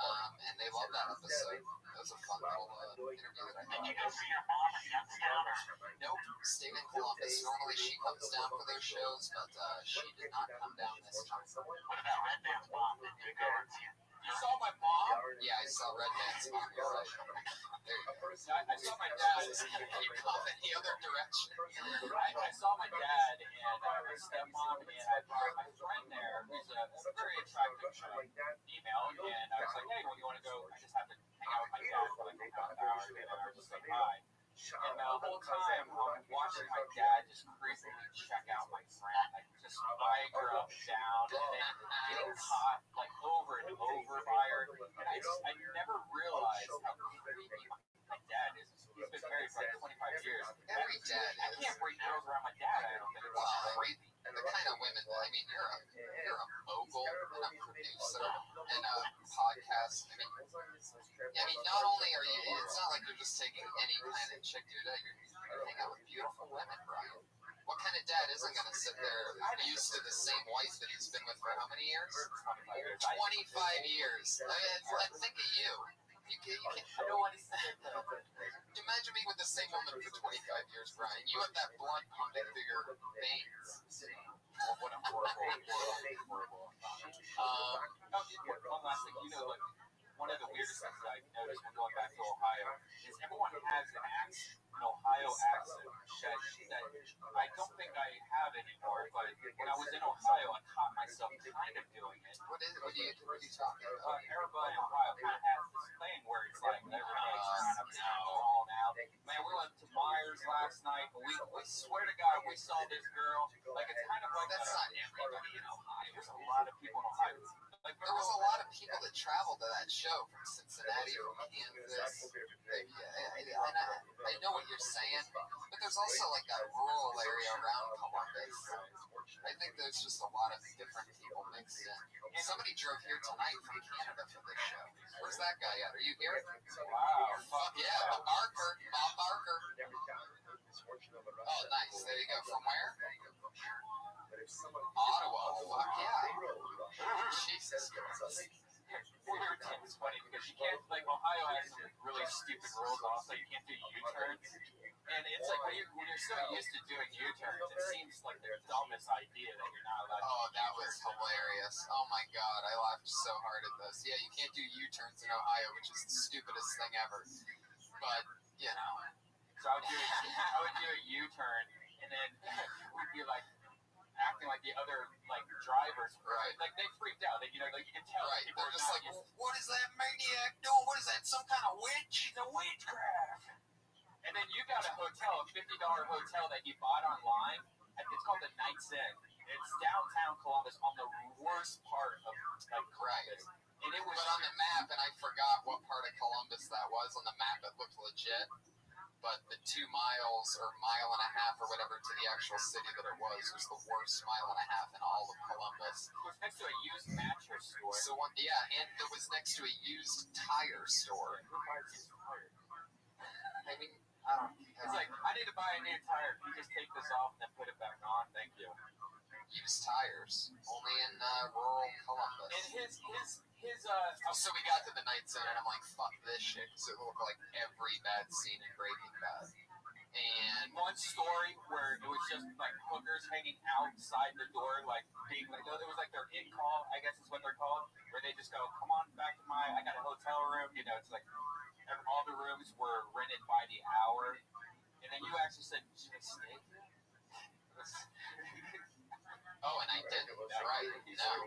And they love that episode. It was a fun little interview that I had.
Did you go see your mom at Youngstown?
Nope, stayed in Columbus. Normally she comes down for those shows, but she did not come down this time.
What about Red Man's mom? Did you go and see it?
You saw my mom?
Yeah, I saw Red Man's mom. You're right. There you go.
I saw my dad.
Keep going the other direction.
I saw my dad and my stepmom, and I brought my friend there, who's a very attractive female, and I was like, "Hey, when you want to go?" I just have to hang out with my dad for like a half hour, and I just say hi. And the whole time I'm watching my dad just creepily check out my friend, just eyeing her up and down, and then getting caught over and over by her. And I never realized how creepy my dad is. He's been married for like 25 years.
Every dad
I can't bring girls around my dad. I don't think it's
creepy. And the kind of women, you're a mogul and a producer and a podcast. I mean, not only are you, it's not like you're just taking any kind of chick to your dad. You're hanging out with beautiful women, Brian. What kind of dad isn't going to sit there used to the same wife that he's been with for how many years? 25 years. I think of you. You can't.
I don't want to say it though.
Imagine me with the same woman for 25 years, Brian. You have that blood pumping through your veins.
What a horrible.
one last thing. Like one of the weirdest things that I've noticed when going back to Ohio is everyone has an Ohio accent that I don't think I have anymore. But when I was in Ohio, I caught myself kind of doing it.
What are you talking about?
Everybody in Ohio kind of has this thing where it's like everybody's kind of drawn out. Man, we went to Myers last night. We swear to God, we saw this girl. Like it's kind of like
That's not everybody in Ohio.
There's a lot of people in Ohio. Like
there was a lot of people that traveled to that show from Cincinnati, from Kansas. I know what you're saying, but there's also like that rural area around Columbus. I think there's just a lot of different people mixed in. Somebody drove here tonight from Canada for this show. Where's that guy at? Are you here?
Wow.
Fuck yeah, Bob Barker. Oh, nice. There you go. From where? Ottawa. Fuck yeah. Jesus Christ.
It's funny because you can't, like, Ohio has some really stupid rules also. You can't do U-turns. And it's like when you're so used to doing U-turns, it seems like the dumbest idea that you're not allowed to
Oh,
do
that was
U-turns.
hilarious. Oh my God, I laughed so hard at this. Yeah, you can't do U-turns in Ohio, which is the stupidest thing ever. But, you know.
So I would do a U-turn, and then we'd be like, acting like the other drivers,
right?
Like they freaked out. You can tell.
Right.
People
They're just like,
used.
what is that maniac doing? What is that? Some kind of witch?
It's a witchcraft. And then you got a hotel, a $50 hotel that you bought online. It's called the Knights Inn. It's downtown Columbus on the worst part of Columbus.
Right.
And it was.
But on the map, and I forgot what part of Columbus that was. On the map, it looked legit. But the 2 miles or mile and a half or whatever to the actual city that it was the worst mile and a half in all of Columbus.
It was next to a used mattress store.
So and it was next to a used tire store.
Who buys used tires?
I mean, I don't.
It's like I need to buy a new tire. Can you just take this off and then put it back on? Thank you.
Used tires only in rural Columbus.
And his.
So we got to the Knights Inn, and I'm like, fuck this shit. So it looked like every bad scene in Breaking Bad. And
one story where it was just like hookers hanging outside the door, like being like, it was like their in call, I guess is what they're called, where they just go, come on back to I got a hotel room. It's like all the rooms were rented by the hour. And then you actually said, should I stay here?
Oh, and I did. Right. No.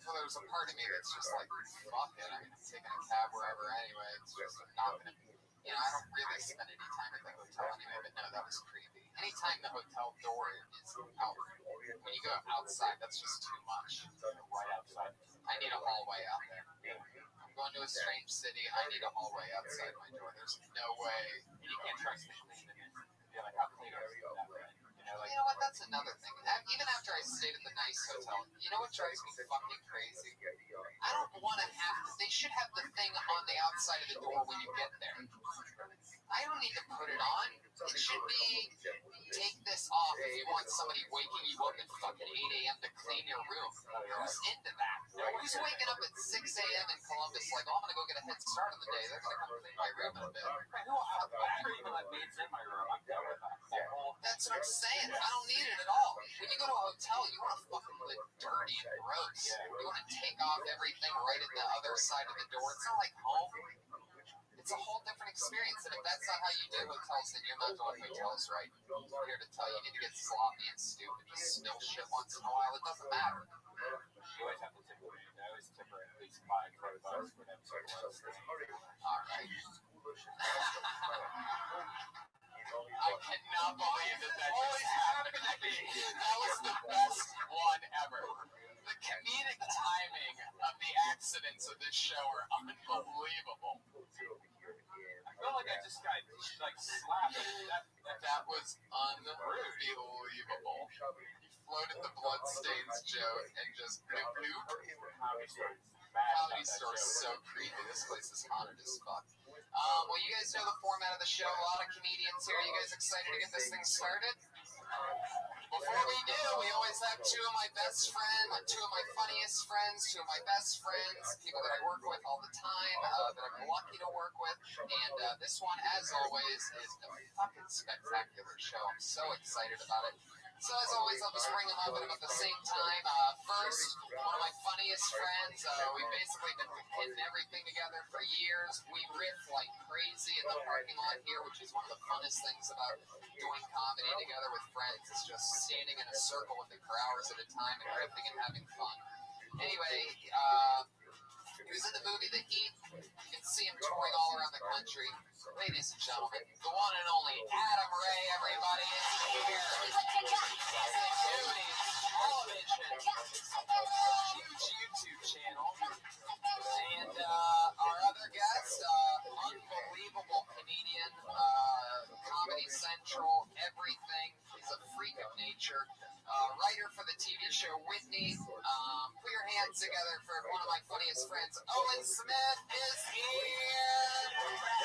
So there was a part of me that's just like, fuck it. I'm taking a cab wherever anyway. It's just not going to be. I don't really spend any time at the hotel anyway, but no, that was creepy. Anytime the hotel door is out, when you go outside, that's just too much.
Right outside.
I need a hallway out there. I'm going to a strange city. I need a hallway outside my door. There's no way.
And you can't trust the cleanliness. Like, how clean is that way?
You know what? That's another thing. Even after I stayed at the nice hotel, you know what drives me fucking crazy? I don't want to have to. They should have the thing on the outside of the door when you get there. I don't need to put it on. It should be, take this off if you want somebody waking you up at fucking 8 a.m. to clean your room. Who's into that? Who's waking up at 6 a.m. in Columbus like, oh, I'm going to go get a head start on the day. They're going to come clean my room in a bit.
I never even let maids in my room. I'm done with that.
That's what I'm saying. I don't need it at all. When you go to a hotel, you want to fucking live dirty and gross. You want to take off everything right at the other side of the door. It's not like home. It's a whole different experience. And if that's not how you do hotels, then you're not doing hotels right. I'm here to tell you, you need to get sloppy and stupid. Just spill shit once in a while. It doesn't matter.
You always have to tip her. I always tip her at least $5 for them.
All right. I cannot believe that just happened to me. That was the best one ever. The comedic timing of the accidents of this show are unbelievable.
I feel like I just got slapped.
That was unbelievable. He floated the bloodstains joke and just bloop bloop. Comedy Store is so creepy. This place is haunted as fuck. Well, you guys know the format of the show. A lot of comedians here. You guys excited to get this thing started? Before we do, we always have two of my best friends, two of my funniest friends, two of my best friends, people that I work with all the time, that I'm lucky to work with. And this one, as always, is a fucking spectacular show. I'm so excited about it. So as always, I'll just bring them up at the same time. First, one of my funniest funniest friends. We've basically been hitting everything together for years. We riff like crazy in the parking lot here, which is one of the funnest things about doing comedy together with friends. It's just standing in a circle with it for hours at a time and riffing and having fun. Anyway, he was in the movie The Heat. You can see him touring all around the country. Ladies and gentlemen, the one and only Adam Ray, everybody, is here. Duties, television, huge YouTube channel. And our other guest, unbelievable comedian, Comedy Central, everything. He's a freak of nature. Writer for the TV show Whitney. Put your hands together for one of my funniest friends. Owen Smith is here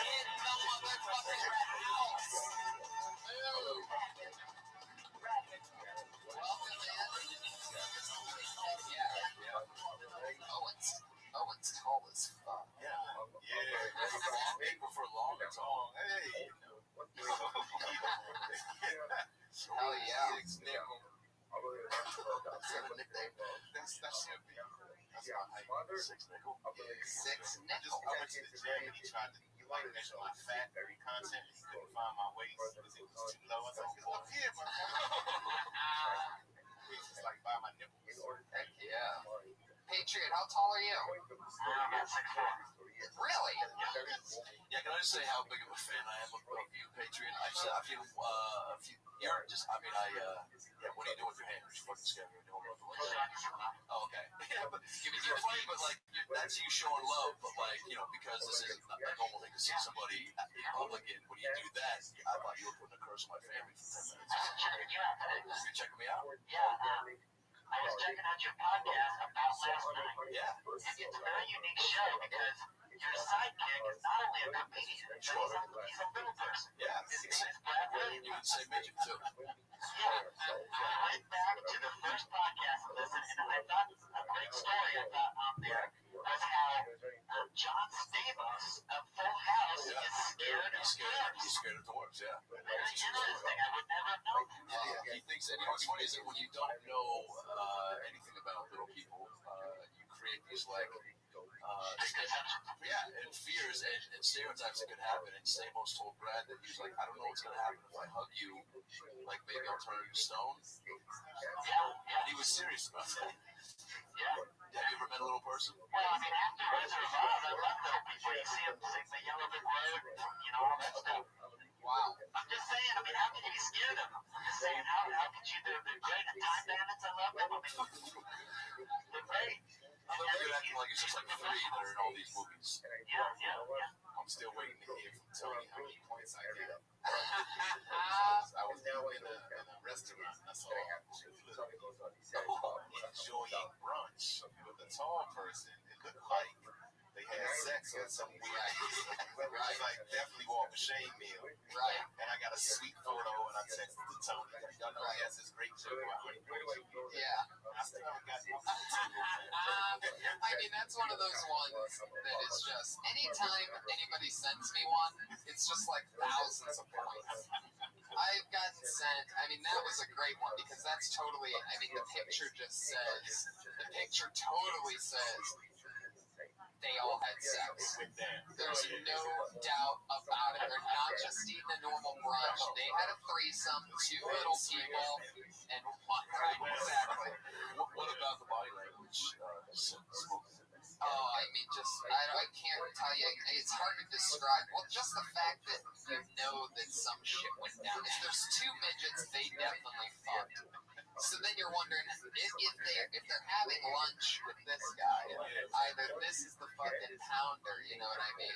in the motherfucking house. Ooh. Welcome, man. Yeah. Owen's tall as fuck.
Yeah. People for long and tall. Hey.
Hell yeah.
Six nickel.
That's a nickname.
That's him. That's my height. Six nickel.
Six
I
nickel.
went to the gym and he tried to measure my fat content. He couldn't find my waist because it was too low. I was like, get up here, man. It's like by my nipples.
Heck yeah. Patriot, how tall are you?
I'm about 6'4".
Really?
Yeah, can I just say how big of a fan I am of you, Patriot? I feel, you're just, what do you do with your hand? You're fucking scared of your door. Oh, okay. Yeah, but you're funny, but like, that's you showing love, but like, because this isn't a normal thing to see somebody in public, and when you do that, I thought you were putting a curse on my family for 10 minutes.
I'm checking you out today.
You checking me out?
Yeah, I was checking out your podcast about last night.
Yeah.
And it's a very unique show because your sidekick is not only a comedian, but he's a little person.
Yeah.
His name is Bradley.
You would say midget too.
Yeah. I went back to the first podcast and listened, and I thought a great story I thought on there was how John Stamos of Full House is scared of dwarves.
He's scared of dwarves, yeah.
Very interesting. I would never have known that.
He thinks, and what's funny is that when you don't know anything about little people, you create these and fears and stereotypes that could happen. And Stamos told Brad that he was like, I don't know what's gonna happen if I hug you, like maybe I'll turn you to stone. And he was serious about that.
Yeah.
Have you ever met a little person?
Well, I mean, after Wizard of Oz, I love little people. You see them sing the Yellow Brick Road, all that stuff.
Wow.
I'm just saying, I mean, how can you be scared of them? I'm just saying, how could you? They're great at time bandits. I love them. I mean, they're great.
I love that you're acting like it's just like three that are in all these movies.
Yeah.
I'm still waiting to hear from Tony how many points I get.
I was now in a restaurant. I saw enjoying brunch with a tall person. It looked like they had sex on some weird. It was like definitely walk of shame meal.
Right.
And I got a sweet photo and I texted to Tony. Y'all know he has this great joke about honey poison.
Yeah.
I still haven't got my
I mean, that's one of those ones that is just, anytime anybody sends me one, it's just like thousands of points. I've gotten sent, I mean, that was a great one because that's totally, I mean, the picture totally says they all had sex. There's no doubt about it. They're not just eating a normal brunch. They had a threesome, two little people, and one. Right,
exactly. What about the body language?
Oh, I mean, I can't tell you. It's hard to describe. Well, just the fact that you know that some shit went down. If there's two midgets, they definitely fucked. So then you're wondering if they're having lunch with this guy, either this is the fucking pounder, you know what I mean?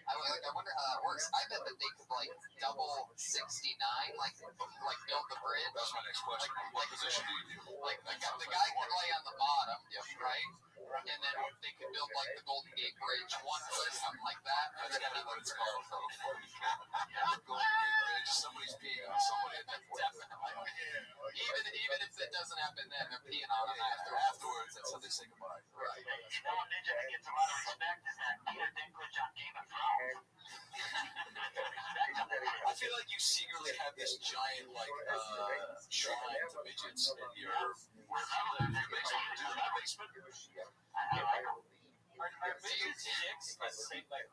I wonder how that works. I bet that they could like double 69, like build the bridge.
That's my next question. What position do you do?
Like the guy could lay on the bottom, right? And then they could build like the Golden Gate Bridge, one foot, something like that.
That's gotta be what it's called. Golden Gate Bridge. Somebody's peeing on somebody.
Definitely. Even if it doesn't happen then, they're peeing on them
afterwards. That's how they say goodbye.
Right.
You know, a ninja that gets a lot of respect is that Peter Dinklage on Game of Thrones.
I feel like you secretly have this giant, shrine to midgets in your basement. Do you have a basement?
chicks like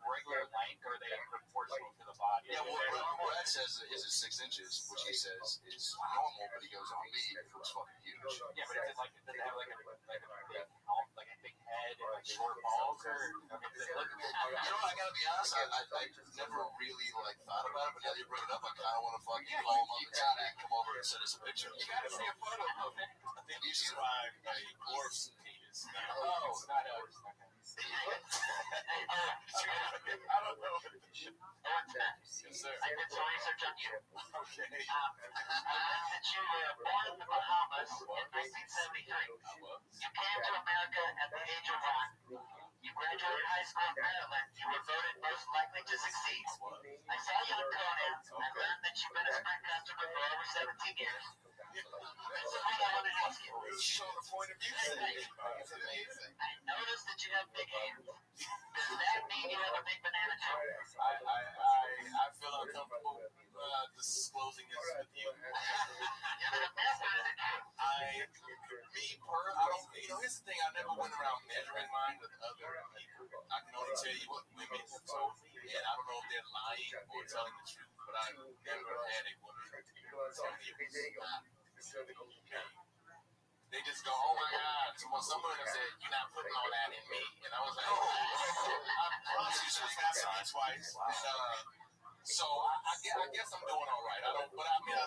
regular length, or are they proportional to the body?
Yeah, well, Brad says his is 6 inches, which he says is normal, but he goes on me, it looks fucking huge.
Yeah, but is it like, does it have like a big head and like short balls, or
You know what, I gotta be honest, I never really like thought about it, but now that you bring it up, I kinda wanna fucking call him up and tell him to come over and send us a picture.
you gotta see a photo of it.
I think
You
you see
describe a dwarf's penis. Oh, not ours.
I don't know. Yes, sir.
I did some research on you.
Okay.
I learned that you were born in the Bahamas in 1973. You came to America at the age of 1. You graduated high school in Maryland. You were voted most likely to succeed. I saw you in Conan and learned that you've been a sprint customer for over 17 years. So I wanted to ask you.
Show the point of view.
It's amazing. I noticed that you have big hands. Does that mean you have a big banana too?
I feel uncomfortable disclosing this with you.
Is it a myth or is it true?
I don't, here's the thing, I never went around measuring mine with other people. I can only tell you what women have told me, and I don't know if they're lying or telling the truth, but I've never had a woman tell me it was They just go, oh my God. So some women have said, you're not putting all that in me. And I was like, oh, I promise you, she's happened twice. So I guess I'm doing all right. I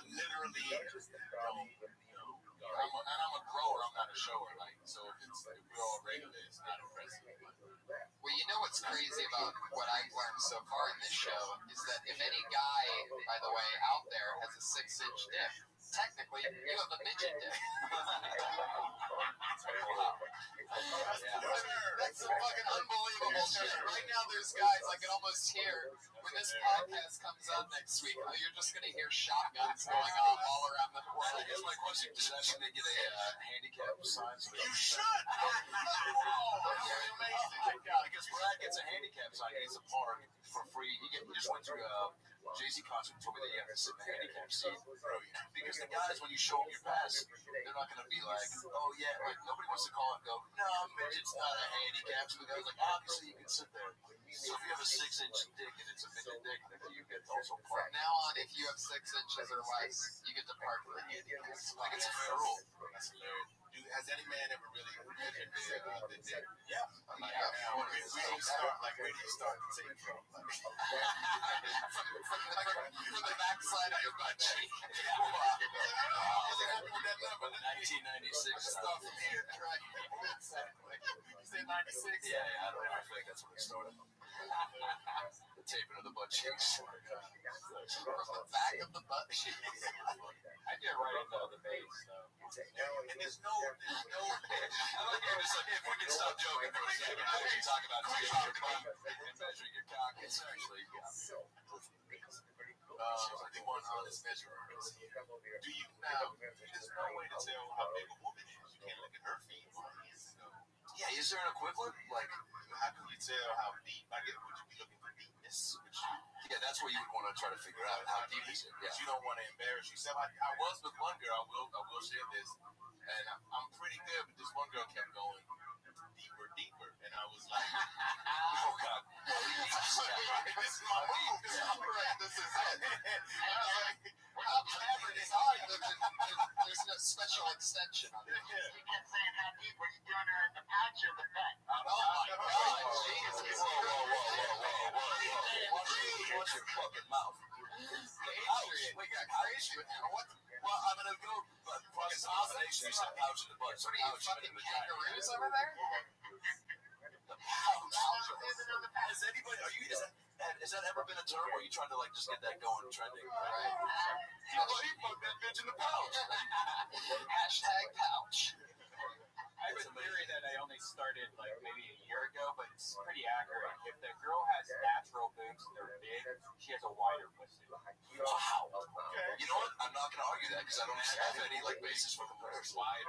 literally don't. I'm a grower, I'm not a shower. So if we're all regular, it's not impressive.
Well, you know what's crazy about what I've learned so far in this show is that if any guy, by the way, out there has a 6-inch dick, technically, you have a midget dick. That's so fucking unbelievable. Right now, there's guys I can almost hear when this podcast comes out next week. You're just going to hear shotguns going off all around the world.
Here's my question: does that mean they get a handicap sign?
You should.
Amazing. Because Brad gets a handicap sign. He gets a park for free. He just went to Jay-Z concert, told me that you have to sit in the handicap seat. Because the guys, when you show them your pass, they're not going to be like, oh yeah, like nobody wants to call and go, no, midget's not a handicap. So the guy's like, obviously you can sit there. So if you have a 6-inch dick and it's a midget dick, then you get also park.
From now on, if you have 6 inches or less, you get to park in the handicap.
Like it's a fair rule. That's hilarious. Has any man ever really measured the dick? Yeah. Where do you start? Where do you start to take from?
From the backside of your butt cheek.
What happened with that number? 1996.
Start from here, right? Exactly. You say 96?
Yeah, I don't know. I feel like that's when it started. The taping of the butt cheeks.
From the back of the butt cheeks.
I get right into the base, so.
And there's no. I like how it's like, if we can stop joking for a second, I can talk about measuring your butt and measuring your cock. It's actually, the one on this measurer. Do you now? There's no way to tell how big a woman is. You can't look at her feet. Yeah, is there an equivalent? Like, how can you tell how deep? I guess would you be looking for deepness? Yeah, that's where you would want to try to figure out how deep is it. Yeah. You don't want to embarrass yourself. I was with one girl. I will share this, and I'm pretty good, but this one girl kept going deeper, and I was like, oh God, this is my move. This is it. And I was like, I'm hammering this hard.
There's no special extension on it.
You kept saying how deep were you doing her in the pouch or the butt?
Oh my God, Jesus.
Watch your fucking mouth.
We got crazy with him. What?
Well, I'm gonna go fucking combination. You said pouch in the butt. So
What are you,
pouch in
fucking
the vagina.
kangaroos over there?
Has anybody? Has that ever been a term where you trying to just get that going trending?
Right.
He fucked that bitch in the pouch.
Hashtag pouch.
I have a theory that I only started maybe a year ago, but it's pretty accurate. If the girl has natural boobs and they're big, she has a wider pussy.
Wow. Okay. You know what? I'm not gonna argue that because I don't have any basis for comparison.
Wide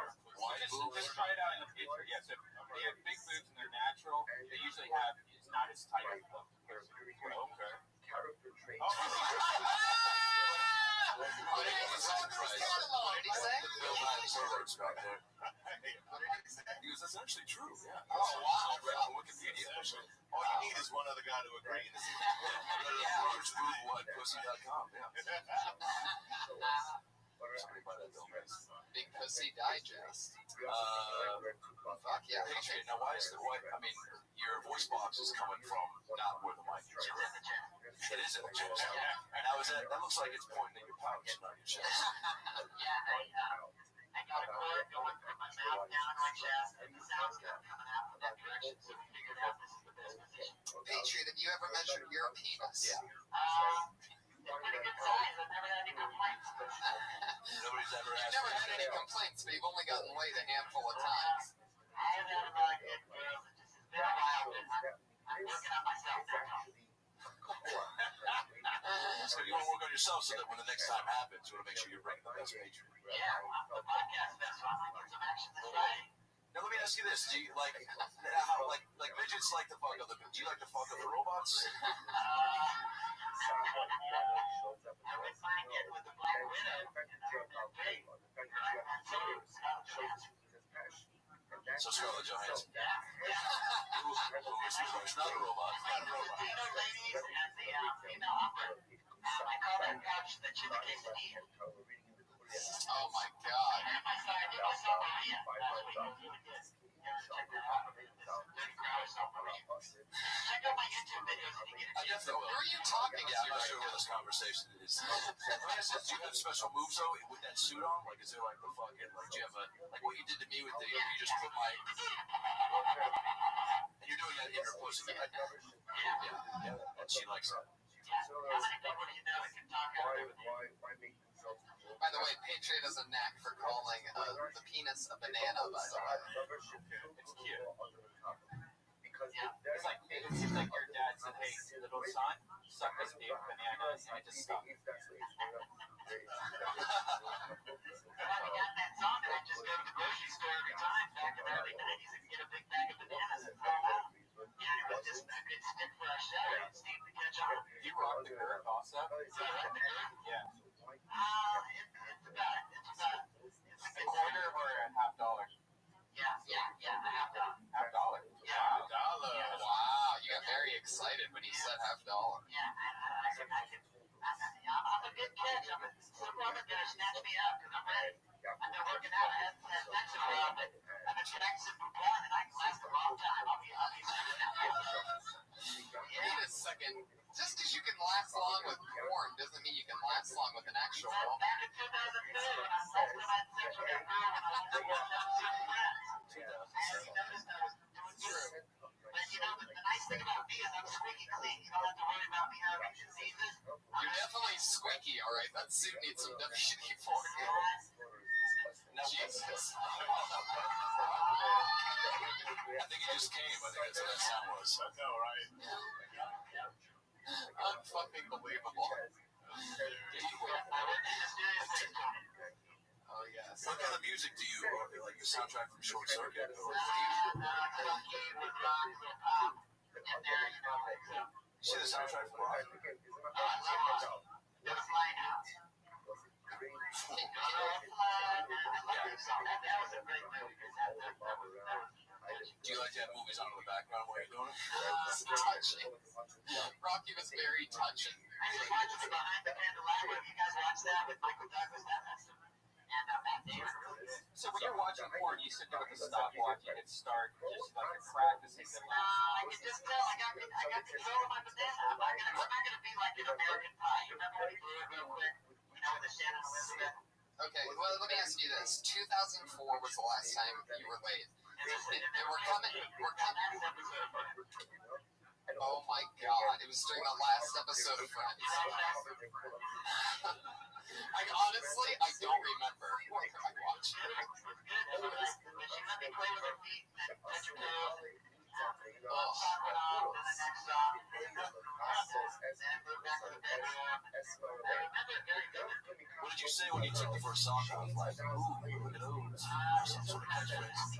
boobs. Just try it out in the future. Yes, if they have big boobs and they're natural, they usually have it's not as tight as the pussy.
Okay.
Character traits.
What did he say?
Bill Nye right there. He was, That's actually true. Yeah.
Oh, wow.
I read on Wikipedia.
All you need is one other guy to agree.
Pussy.com. Yeah. Somebody buy that though.
Big Pussy Digest.
Fuck yeah. Patriot. Now, why is the why? I mean, your voice box is coming from not where the mic is.
It's in the gym.
It is in the chest. Now, is that looks like it's pointing at your pouch, not your chest.
Yeah, I got a cord going from my mouth down my chest, and the sound's coming out from that direction, so we figured out this is the best position.
Patriot, have you ever measured your penis?
Yeah.
It's pretty good size. I've never had any complaints.
Nobody's ever
You've
asked.
never had any complaints, but you've only gotten laid a handful of times.
I have had a lot of good girls. It's just been a while, but I'm working on myself now.
So you want to work on yourself so that when the next time happens, you want to make sure you're bringing the best Patriot.
Yeah, the podcast best, so I might get some action this Friday.
Now let me ask you this: do you like how like midgets like to fuck other? Do you like to fuck other robots?
I wouldn't mind getting with the Black Widow and Pig.
So Scarlett Johansson.
Yeah.
Who is not a robot?
Not a robot. The Latino ladies and the female opera. I call that couch the Chili Quesadilla.
Oh my god.
And my side, it was so Maria. Check that out. Dirty Crowd is so Maria. Check out my YouTube videos if you get a
I
chance.
definitely will.
Who are you talking
Yeah, I'm
to?
not sure where this conversation is. Let me ask you, do you have special moves though with that suit on? Like, is there like the fucking like? Do you have a like what you did to me with the? You just put my. And you're doing that in her pussy. Yeah. And she likes that.
How many people do you know that can talk out of it?
By the way, Patriot has a knack for calling the penis a banana, by the way.
It's cute. Yeah, it's like it seems like your dad said, "Hey, little son, suck this big banana," and it just stopped.
When I got that song, I just go to the grocery store every time back in the early 90s and get a big bag of bananas and throw them out. Yeah, it was just a good stick for our show. It seemed to catch on.
You rock the girth also. Yeah.
It's
A quarter or a $half dollar.
Yeah,
$half dollar.
Yeah.
Wow, you got very excited when he said $half dollar.
Yeah, I'm a good catch. Some woman's gonna snatch me up because I'm ready. I've been working out. I haven't had sex in a while, but I've been practicing for porn and I can last a long time. I'll be
Wait a second. Just because you can last long with porn doesn't mean you can last long with an actual woman.
Back in 2002, when I last time I had sex with that girl when I was doing friends. And you noticed I was doing good. But you know, the nice thing about me is I'm squeaky clean. You don't have to worry about me having diseases.
You're definitely squeaky, alright? That suit needs some WD-40.
Now,
Jesus.
I think it just came. I think that's what that sound was.
I know, right?
Unfucking believable. Oh, yes.
What kind of music do you like? The soundtrack from Short Circuit? Or you see the soundtrack from Rock? Do you like to have movies on in the background while you're doing it?
Touching. Rocky was very touching.
I just watched the Behind the Candelabra. You guys watch that with Michael Douglas? And Matt Damon.
So when you're watching porn, you sit there with a stopwatch, you hit start, just like you're practicing the
I can just tell I got control of my banana. I'm not gonna be like an American Pie. You remember when he blew it real quick? You know, with the Shannon Elizabeth.
Okay, well, let me ask you this. 2004 was the last time you were late. And we're coming. Oh my god, it was during the last episode of Friends. Honestly, I don't remember. What did I watch?
What did you say when you took the first song off? Like, ooh, look at those. Some sort of catchphrase.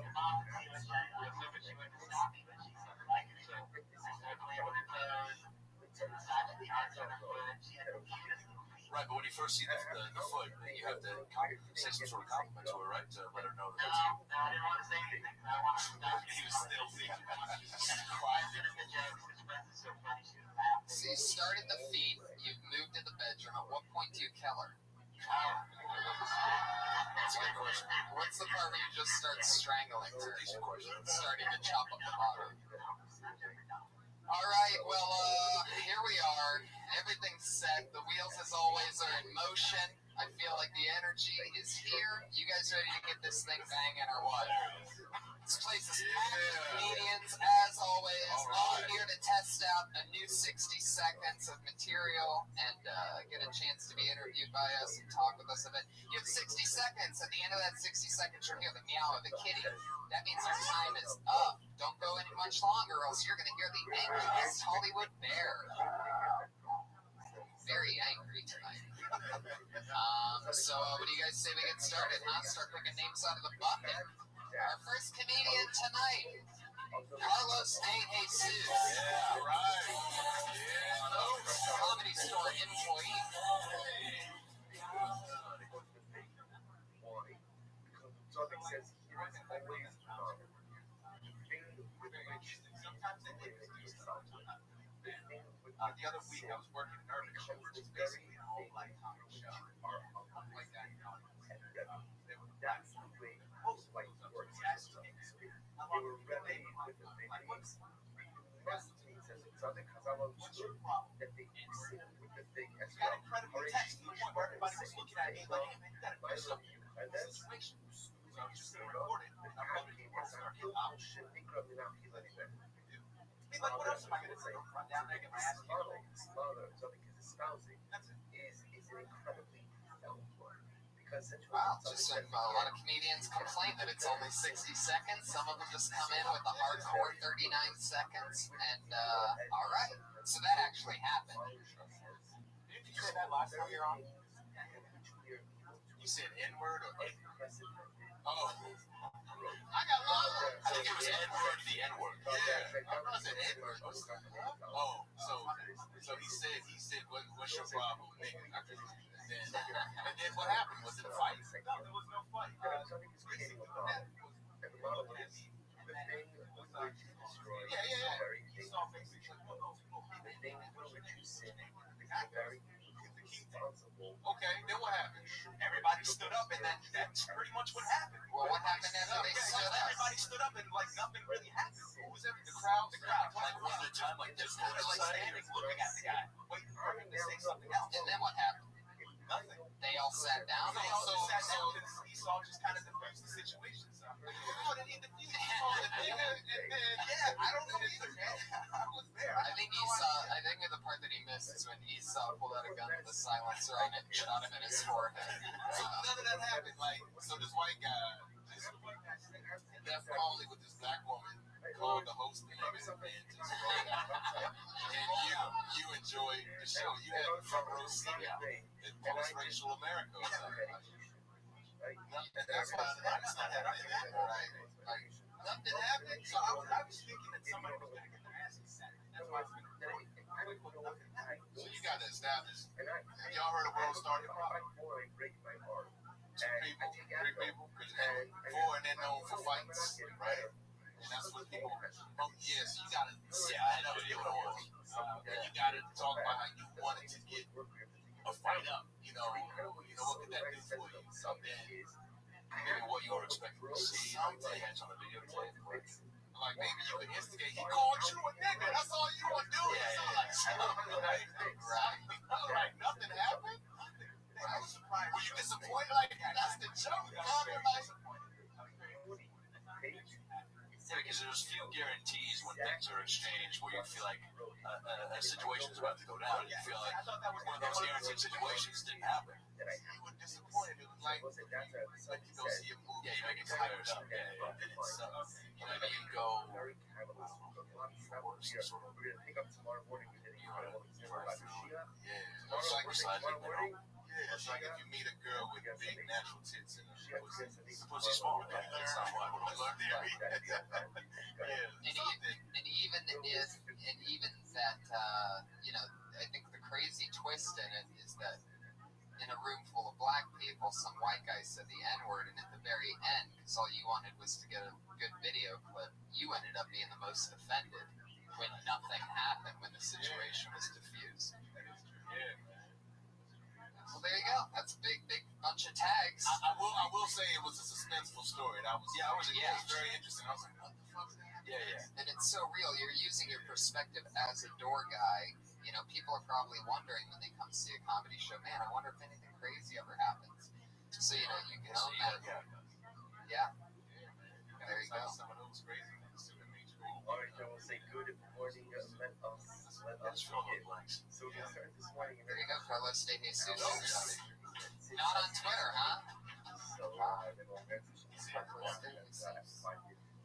Right, but when you first see the foot, you have to say some sort of compliment to her, right? To let her know that that's you.
I didn't want to say anything. I wanted to
you started the feed, you've moved to the bedroom. At what point do you kill her?
That's a good question.
What's the part where you just start strangling her?
Decent question.
Starting to chop up the bottom. All right, well, here we are. Everything's set. The wheels, as always, are in motion. I feel like the energy is here. You guys ready to get this thing banging or what? This place is packed with comedians, as always. All here to test out a new 60 seconds of material and get a chance to be interviewed by us and talk with us a bit. You have 60 seconds. At the end of that 60 seconds, you'll hear the meow of the kitty. That means your time is up. Don't go any much longer, or else you're going to hear the angriest Hollywood bear. Very angry tonight. So what do you guys say we get started, huh? Start picking names out of the bucket. Our first comedian tonight, Carlos De Jesus.
Yeah, right.
Comedy Store employee.
Something says he is always
Sometimes they make excuses. The other week I was working in Urban Show, which is basically an all black comedy show. Like that, you know.
that's the way most white works. They were ready with the things. What's your problem? That they sit with the thing as
got incredibly text to the point where everybody was looking at me like, hey man, you gotta do something.
And that's
Situation. So I'm just gonna record it and upload it to Rothschild. I mean, like, what else am I gonna say? Run down there, get my ass kicked.
Wow, just like a lot of comedians complain that it's only 60 seconds. Some of them just come in with the hardcore 39 seconds. And, all right. So that actually happened.
Didn't you say that last time you were on?
You said N-word or Oh.
I got lost.
I think it was N-word to the N-word. Yeah. I thought I said N-word. Oh, so he said, what's your problem, nigga? And then what happened? Was it a fight?
No, there was no fight. Basically what happened was he saw basically
Okay, then what happened?
everybody stood up, and that's pretty much what happened.
Well, what happened after they stood up?
Everybody stood up, and like nothing really happened.
Who was the crowd?
Like one at a time, like this. They were like standing, looking at the guy, waiting for him to say something else.
And then what happened?
Nothing.
They all sat down.
They all just sat down because Esau just kind of diffused the situation. So, oh, then he diffused it. And then, yeah, I don't know either, man. I was there.
I think the part that he missed is when Esau pulled out a gun with a silencer on it and shot him in his forehead.
So none of that happened. Like, so this white guy, left calmly with this black woman, called the host and just and you enjoyed the show. You had front row seat in post-racial America or something.
That's why it's not happening.
Right.
Nothing happened. So I was thinking that somebody was going to get their asses sacked. That's why it's been recording. Nothing happened.
So you got to establish. Have y'all heard of World Star Hip Hop? Two people, three people, four, and they're known for fights, right? And that's what people. Oh yeah, so you gotta. Yeah, I know what it was. And you gotta talk about how you wanted to get a fight up. You know what could that do for you? Something. Maybe what you were expecting to see. Something on a videotape. Like maybe you could instigate. He called you a nigga. That's all you want to do. Right. Nothing happened. Were you disappointed? Like that's the joke.
Because there's few guarantees when things are exchanged where you feel like a situation is about to go down. You feel like one of those guaranteed situations didn't happen.
You were disappointed. It was like you go see a movie.
Yeah, you make it tiresome. Yeah. And it's, you know, you go.
It's like if you meet a girl with big natural tits and
Pussy small. That's not what we learned there.
And even that, I think the crazy twist in it is that in a room full of black people, some white guy said the N-word, and at the very end, because all you wanted was to get a good video clip, you ended up being the most offended. when nothing happened, when the situation was diffused. Well, there you go. That's a big bunch of tags.
I will say it was a suspenseful story. It was very interesting. I was like, what the fuck is that? Yeah.
And it's so real. You're using your perspective as a door guy. You know, people are probably wondering when they come see a comedy show, man, I wonder if anything crazy ever happens. So, you know, you can own that. Yeah. There you go.
Some of those crazy things too that made you go,
All right, I will say good morning. Let us begin. So we start this morning.
There you go, Carlos de Jesus. Not on Twitter, huh?
So
Carlos de Jesus.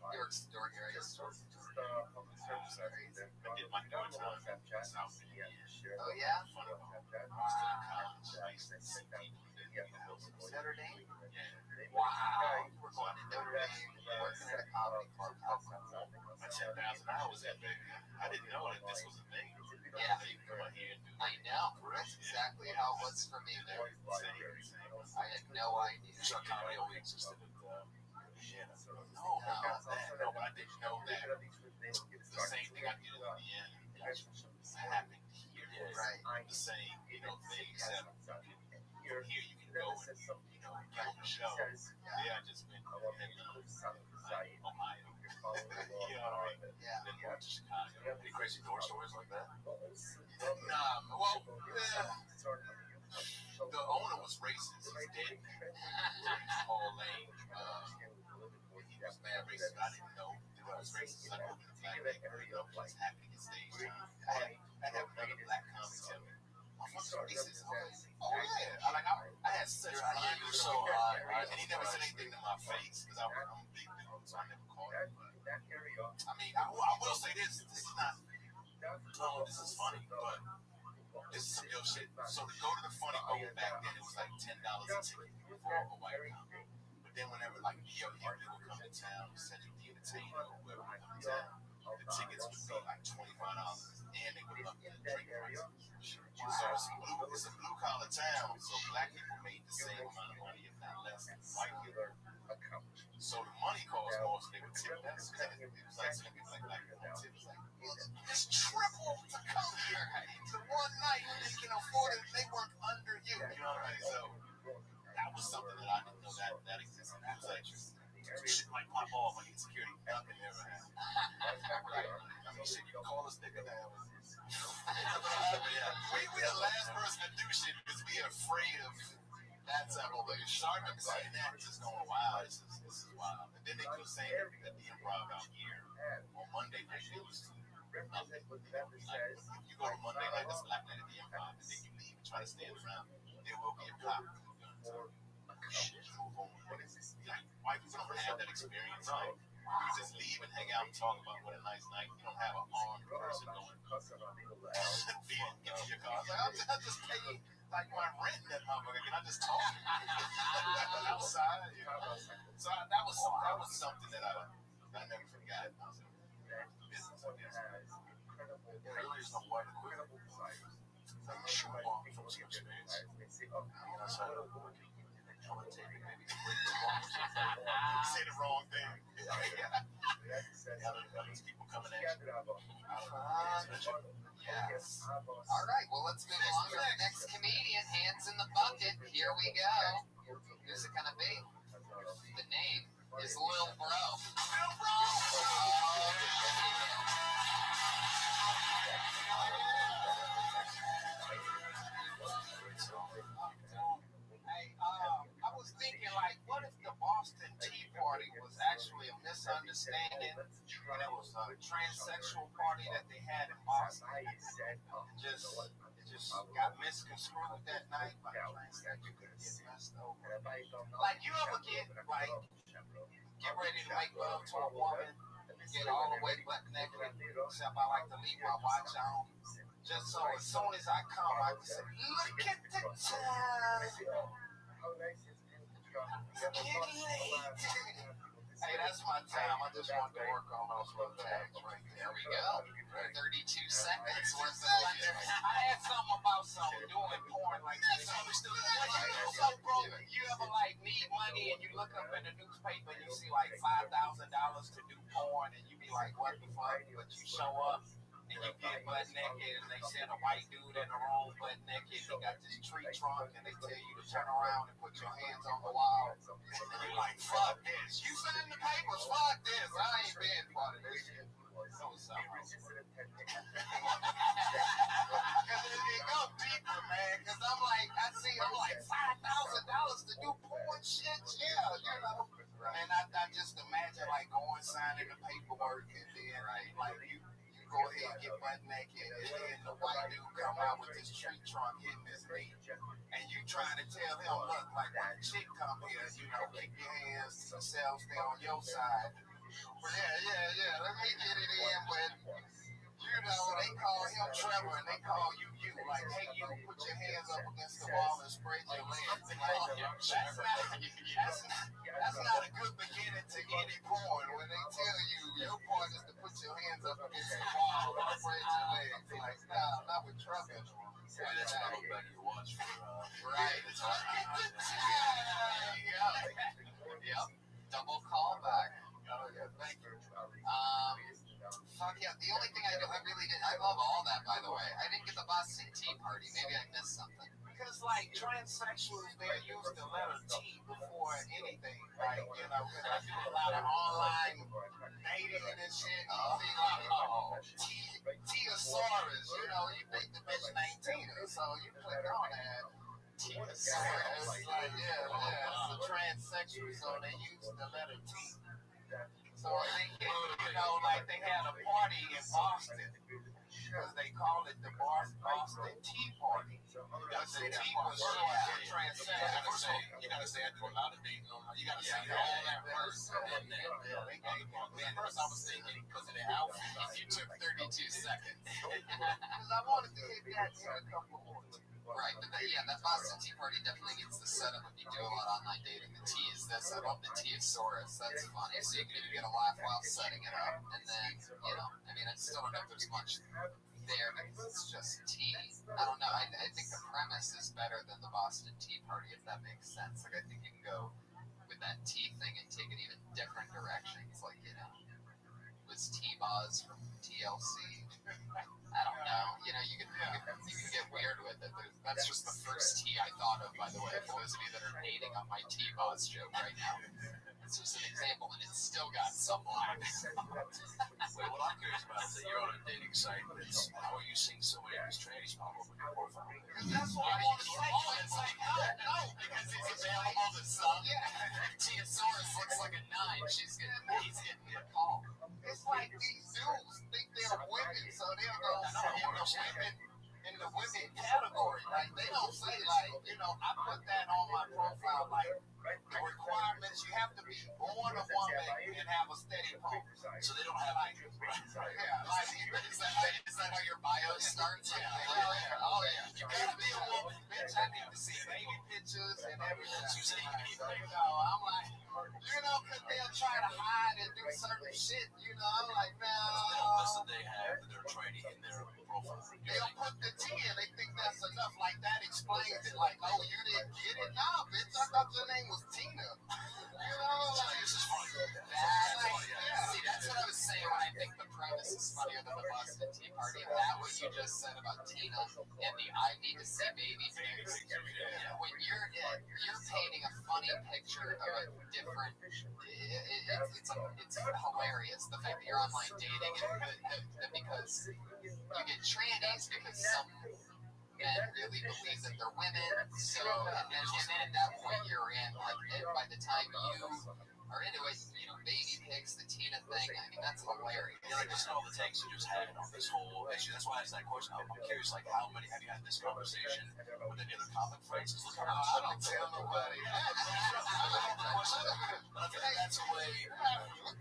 He works the door here, I guess.
public service there.
did my daughter's on
Snapchat.
South
Yeah, share.
Oh, yeah?
Snapchat.
Still in college. I used to
Send
see
out
people that
Notre Dame?
Yeah.
Wow. We're going to Notre Dame. Working at a comedy club. How cool.
My 10,000 hours that baby. I didn't know that this was a thing.
Yeah.
They come out here and do
I know. That's exactly how it was for me there. I had no idea.
So comedy only existed at Vienna. No, but I didn't know that the same thing I did in Vienna happened here.
Right.
The same, thing, except here you can go and, get on the show. Yeah, I just went in Ohio. You know what I mean?
Yeah.
Then went to Chicago. Any crazy door stories like that?
Nah, well,
the owner was racist. He's dead. Paul Lane. He was mad racist. I didn't know that I was racist. I moved to the black neighborhood. I was happy to get stage time. I had another black comic tell me, "I'm racist." Oh yeah. I had such blind so and he never said anything to my face because I'm a big dude, so I never called him. But I mean, I will say this. This is not. This is funny, but this is some real shit. So to go to the funny bone back then, it was like $10 a ticket for a white comic. But then whenever like Yo Henry would come to town, Cedric the Entertainer, or whoever would come to town, the tickets would be like $25, and they would up the drink prices. So it's a blue collar town, so black people made the same amount of money, if not less, than white people. So the money cost more, so they would tip that. So it was like some people like black people tip. It's like, it's triple to come here to one night when they can afford it and they work under you. You know what I mean? So that was something that I didn't know that existed. It was like shit might pop off when you get security. Nothing ever happened. Right. I mean, shit, you call us nigga now. We the last person to do shit because we are afraid of that type of thing. So I remember saying that, just going, wow, this is wild. And then they do the same thing at the Improv out here on Monday night. It was nothing. Like, if you go to Monday night, that's Black Night at the Improv, and then you leave and try to stand around, there will be a cop with guns. Shit, move on. Like, white people don't have that experience. Like, you just leave and hang out and talk about what a nice night. You don't have an armed person going beating into your car. Like, I'll just pay you like my rent in that motherfucker. Can I just talk outside? So that was something that I never forgot. Business, I guess. There really is no white equivalent. I'm sure from some experience. I mean, I saw it. Say the wrong thing. These people coming at you.
Yes. All right, well, let's move on to the next comedian. Hands in the bucket. Here we go. Who's it going to be? The name is Lil Bro. Lil Bro! I was thinking, like, what if the Boston Tea Party was actually a misunderstanding and it was a transsexual party that they had in Boston? It just got misconstrued that night. Like, transsexual could get messed over. Like, you ever get ready to make love to a woman, get all the way butt naked, except I like to leave my watch on. Just so as soon as I come, I can say, look at the time. Hey, that's my time. I just want to work on those little tags right there. There we go. 32 seconds worth of lecture. I had something about doing porn like this. So, bro, you ever like need money and you look up in the newspaper and you see like $5,000 to do porn and you be like, what the fuck? But you show up
and you get butt naked, and they send a white dude in the room butt naked. He got this tree trunk, and they tell you to turn around and put your hands on the wall. And you're like, fuck this. You signed the papers. Fuck this. I ain't been part of this shit. So it's something. Because it goes deeper, man. Because I'm like $5,000 to do porn shit. Yeah, you know. And I just imagine like going signing the paperwork, and then like you go ahead and get butt naked, and then the white dude come out with this tree trunk hitting his knee, and you trying to tell him, look, like when a chick come here, you know, keep your hands to yourself, stay on your side. But yeah, let me get it in, but you know, they call him Trevor and they call you. Like, hey, you put your hands up against the wall and spread your legs. Like, that's not a good beginning to any porn when they tell you your part is to put your hands up against the wall and spread your legs. Like, nah, not with Trevor.
Maybe that's what I look back at your watch for.
Right. Yep. Double callback. Oh, yeah, thank you.
Fuck yeah. The only thing I really did, I love all that, by the way. I didn't get the Boston Tea Party. Maybe I missed something.
Because, like, transsexuals, they're used the letter T before anything. Like, you know, because I do a lot of online dating and shit. You see, like, T-Saurus, you know, you think the bitch named Tina, so you click on that. T-Saurus, like, yeah, it's a transsexual, so they use the letter T. So they get, you know, like they had a party in Boston because they called it the Boston Tea Party. Because the tea was transsexual.
You gotta say I do a lot of dating on. You gotta say all that first, and then
they gave
man. First I was thinking because of the outfit, you took 32 seconds.
Because I wanted to hit that in a couple more.
Right, but that Boston Tea Party definitely gets the setup if you do a lot of online dating. The tea is this. I love the T-Saurus. That's funny. So you can even get a laugh while setting it up. And then, you know, I mean, I still don't know if there's much there because it's just tea. I don't know. I think the premise is better than the Boston Tea Party, if that makes sense. Like, I think you can go with that tea thing and take it even different directions. Like, you know, was T-Boz from TLC. I don't know. You know, you can get weird with it. That's just the first T I thought of, by the way, for those of you that are hating on my T-Boz joke right now. It's just an example, and it's still got some line.
Wait, what I'm curious about is that you're on a dating site, but how are you seeing so many of these trannies pop up in your profile?
Because that's what I want to say. It's like, no, because it's available to some.
Yeah, T-Saurus looks like a 9. He's getting a call.
It's like these dudes think they're women, so they'll go in the women category. Like, they don't say, like, you know, I put that on my profile, like, the requirements, you have to be born a woman and have a steady pulse.
So they don't have like,
like, is that how your bio starts?
Yeah. Oh, yeah. You gotta be a woman, bitch. I need to see baby pictures and everything.
you say you need like,
No, I'm like, you know, because they'll try to hide and do certain shit, you know, I'm like,
they don't list
no.
that they have that they're tranny in their profile.
They'll put the T in, they think that's enough, like that explains it, like, oh, you didn't get it? Nah, bitch, I thought your name was Tina. You know, like,
This is funny.
See, that's what I was saying when I think the premise is funnier than the Boston Tea Party. That what you just said about Tina and the I need to see baby pics. When you're painting a funny picture of a different, it's hilarious. The fact that you're online dating and because you get trannies because some men really believe that they're women. So and then at that point you're in, like, and by the time you are into it, you know, baby pics, the Tina thing. I mean, that's hilarious.
Yeah, like just all the takes you just had on this whole issue. That's why I asked that question. I'm curious, like, how many have you had this conversation with any other common phrases? Look how much
I don't tell nobody.
But I feel like that's a way.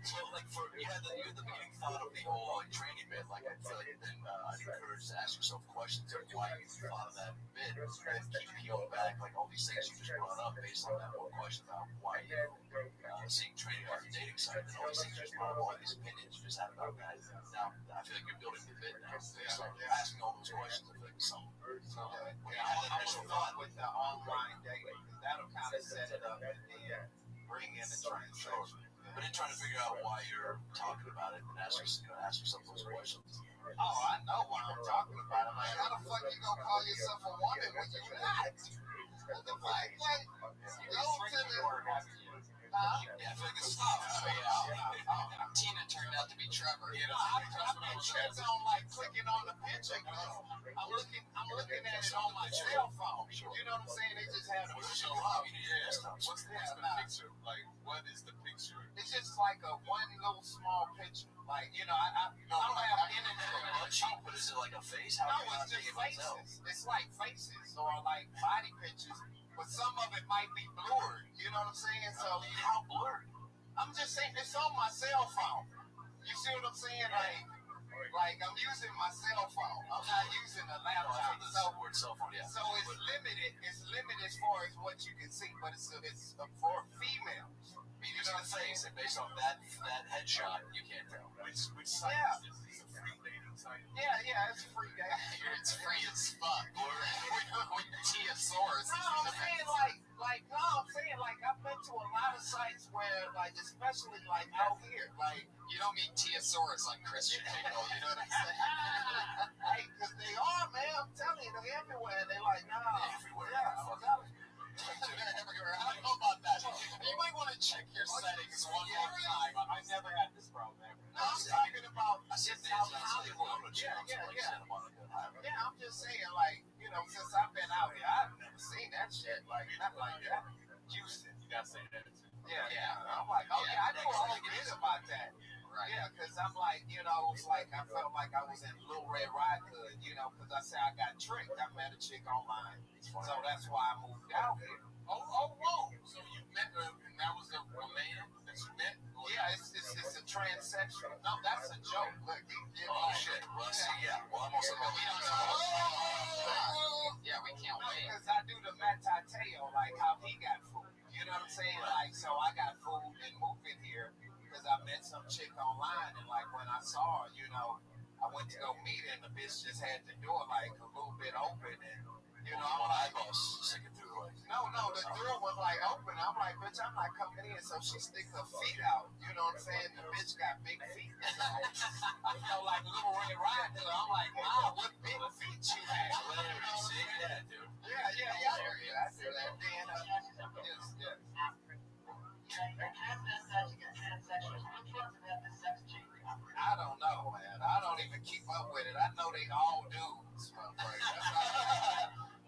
So, like, you had the beginning thought of the whole like, training bit. Like, I feel like then I'd encourage to ask yourself questions of why you thought of that bit, and keep peeling back like all these things you just brought up based on that one question about why you seeing training on a dating site, and all these things you just brought up, all these opinions you just had about that. Now, I feel like you're building the bit now. So asking all those questions, I feel like some.
I was thought with the online dating, because that'll kind of set it up and then bring in the transaction.
But then trying to figure out why you're talking about it and ask yourself those questions.
Oh, I
you gonna call yourself a woman when you're not? What the fuck? Like, go to the. Huh?
Yeah, I feel like this is Tina turned out to be Trevor.
You know, I'm tripping on like clicking on the picture. I'm looking at it on my cell phone. You know what I'm saying? They just had a show up.
Yeah. What's the picture? Like, what is the picture?
It's just like a one little small picture. Like, you know, I don't have internet.
But is it like a face?
No, it's just faces. It's like faces or like body pictures. But some of it might be blurred. You know what I'm saying? So
How blurred?
I'm just saying it's on my cell phone. You see what I'm saying? Like I'm using my cell phone. I'm not using a laptop.
Cell phone, yeah.
So it's limited. It's limited as far as what you can see, but it's for females.
You know what I'm saying? So based on that headshot, you can't tell.
Which site is this? Is it a free dating site?
Yeah, it's free dating.
It's free as fuck. With T-Saurus.
I'm saying like I've been to a lot of sites where like especially like out here like
You don't mean T-Saurus like Christian people, you know what I'm saying?
hey, cause they are, man. I'm telling you, they're everywhere. They like
Everywhere.
Yeah, I'm telling you.
Everywhere. I don't know about that. You might want to check your settings one more time.
I never had this problem ever.
No, I'm talking about just
South
Hollywood.
Yeah.
Yeah, I'm just saying, like, you know, since I've been out here, I've never seen that shit. Like, not like that. Houston.
You gotta say that too.
Yeah. I'm like, oh, yeah, I knew a whole bit about that.
Right.
Yeah, because I'm like, you know, it's like I felt like I was in Little Red Riding Hood, you know, because I said I got tricked. I met a chick online. So that's why I moved out here.
Whoa. So you met and that was a man that you met?
Yeah, it's a transsexual. No, that's a joke. Look,
Oh, shit. Well, yeah. Well, I'm also going Yeah, we can't wait.
Because I do the Matateo, like how he got food. You know what I'm saying? Like, so I got food and moved in here because I met some chick online, and like when I saw her, you know, I went to go meet her, and the bitch just had the door like a little bit open, and you know, I'm like,
sticking through like.
no, the door was like open. I'm like, bitch, I'm not coming in. So she stick her feet out. You know what I'm saying? The bitch got big feet. So I felt like Little Red Riding Hood. I'm like, wow, what big feet you have?
See that, dude?
Yeah. I feel that. Then, yes. I don't know, man. I don't even keep up with it. I know they all dudes.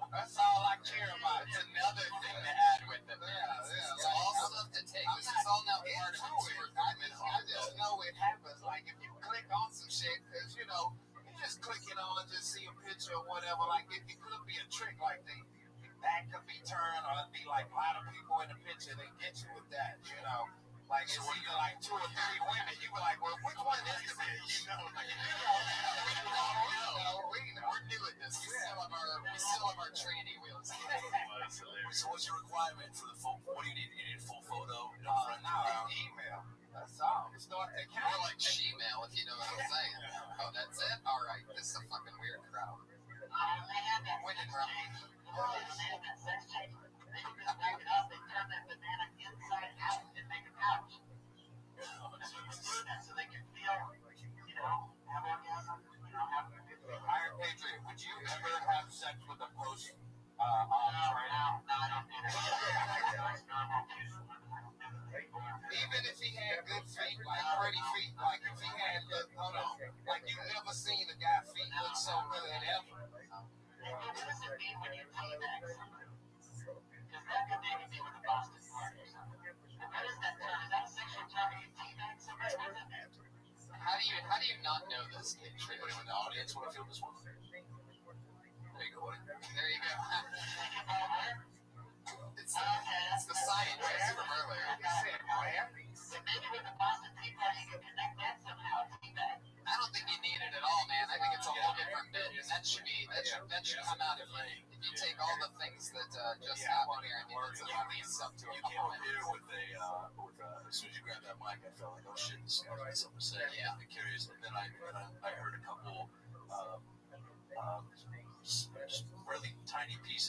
That's all I care about.
It's another thing to add with them.
Yeah.
It's all stuff to take. This is all now part of it.
I just know it happens. Like if you click on some shit, because you know, you just clicking on and just see a picture or whatever. Like it could be a trick. Like that could be turned, or it'd be like a lot of people in the picture. They get you with that. You know. Like it's either like 2 or 3 women. You were like, well, which one is the bitch? You know,
We're new at this. We still have our training wheels. So what's your requirement for the full? What do you need? You need a full photo?
Email. That's all. Start the account.
More like Gmail, if you know what I'm saying. Oh, that's it? All right. This is a fucking weird crowd. When in Rabbi.
Iron Patriot, would you ever have sex with a post on right now? Even if he had good feet, like pretty feet, like if he had like you never seen a guy feet look so good ever.
How do you not know this? Anybody in the audience want to feel this one? There you go. There you go. It's the scientist from earlier. I don't think you need it at all, man. I think it's a whole different bit, and that should come out of lane. If you take all the things that just happened here, I mean, it's at least up to a couple minutes.
As soon as you grab that mic, I felt like, oh shit, this guy's got something to say.
Yeah.
I'm curious, and then I heard a couple really tiny pieces